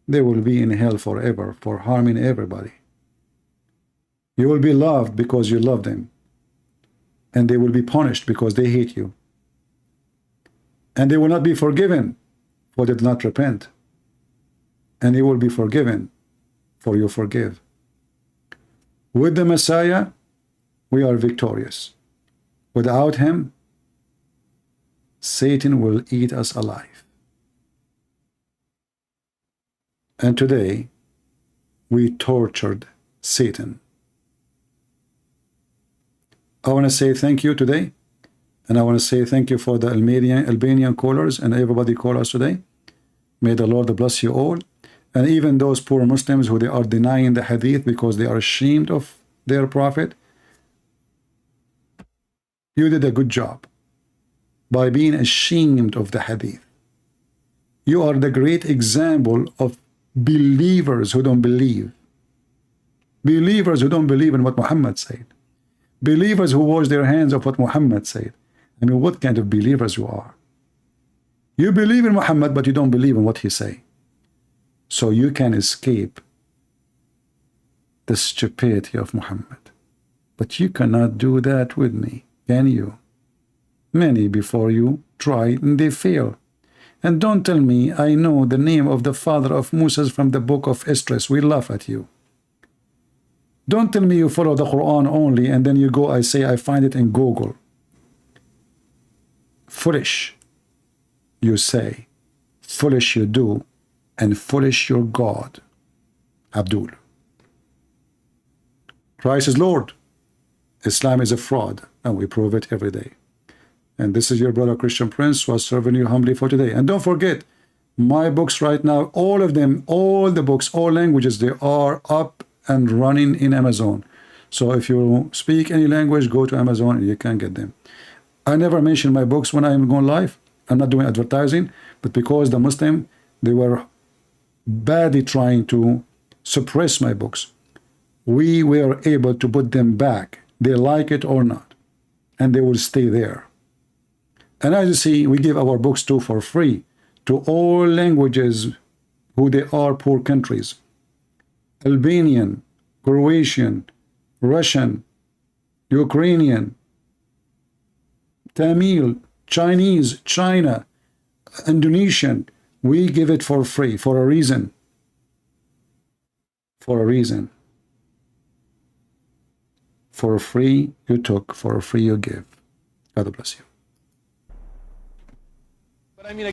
They will be in hell forever for harming everybody. You will be loved because you love them, and they will be punished because they hate you. And they will not be forgiven for they did not repent, and you will be forgiven for you forgive. With the Messiah, we are victorious. Without him, Satan will eat us alive. And today, we tortured Satan. I want to say thank you today, and I want to say thank you for the Albanian callers and everybody call us today. May the Lord bless you all. And even those poor Muslims who they are denying the hadith because they are ashamed of their prophet, you did a good job by being ashamed of the hadith. You are the great example of believers who don't believe. Believers who don't believe in what Muhammad said. Believers who wash their hands of what Muhammad said. I mean, what kind of believers you are? You believe in Muhammad, but you don't believe in what he say. So you can escape the stupidity of Muhammad. But you cannot do that with me, can you? Many before you tried and they failed. And don't tell me I know the name of the father of Moses from the book of Esdras. We laugh at you. Don't tell me you follow the Quran only and then you go, I say, I find it in Google. Foolish, you say. Foolish you do. And foolish your God. Abdul. Christ is Lord. Islam is a fraud. And we prove it every day. And this is your brother Christian Prince who is serving you humbly for today. And don't forget, my books right now, all of them, all the books, all languages, they are up and running in Amazon. So if you speak any language, go to Amazon and you can get them. I never mention my books when I'm going live. I'm not doing advertising, but because the Muslim, they were badly trying to suppress my books, we were able to put them back. They like it or not, and they will stay there. And as you see, we give our books too for free to all languages who they are poor countries. Albanian, Croatian, Russian, Ukrainian, Tamil, Chinese, China, Indonesian. We give it for free, for a reason. For a reason. For free you took, for free you give. God bless you. But I mean,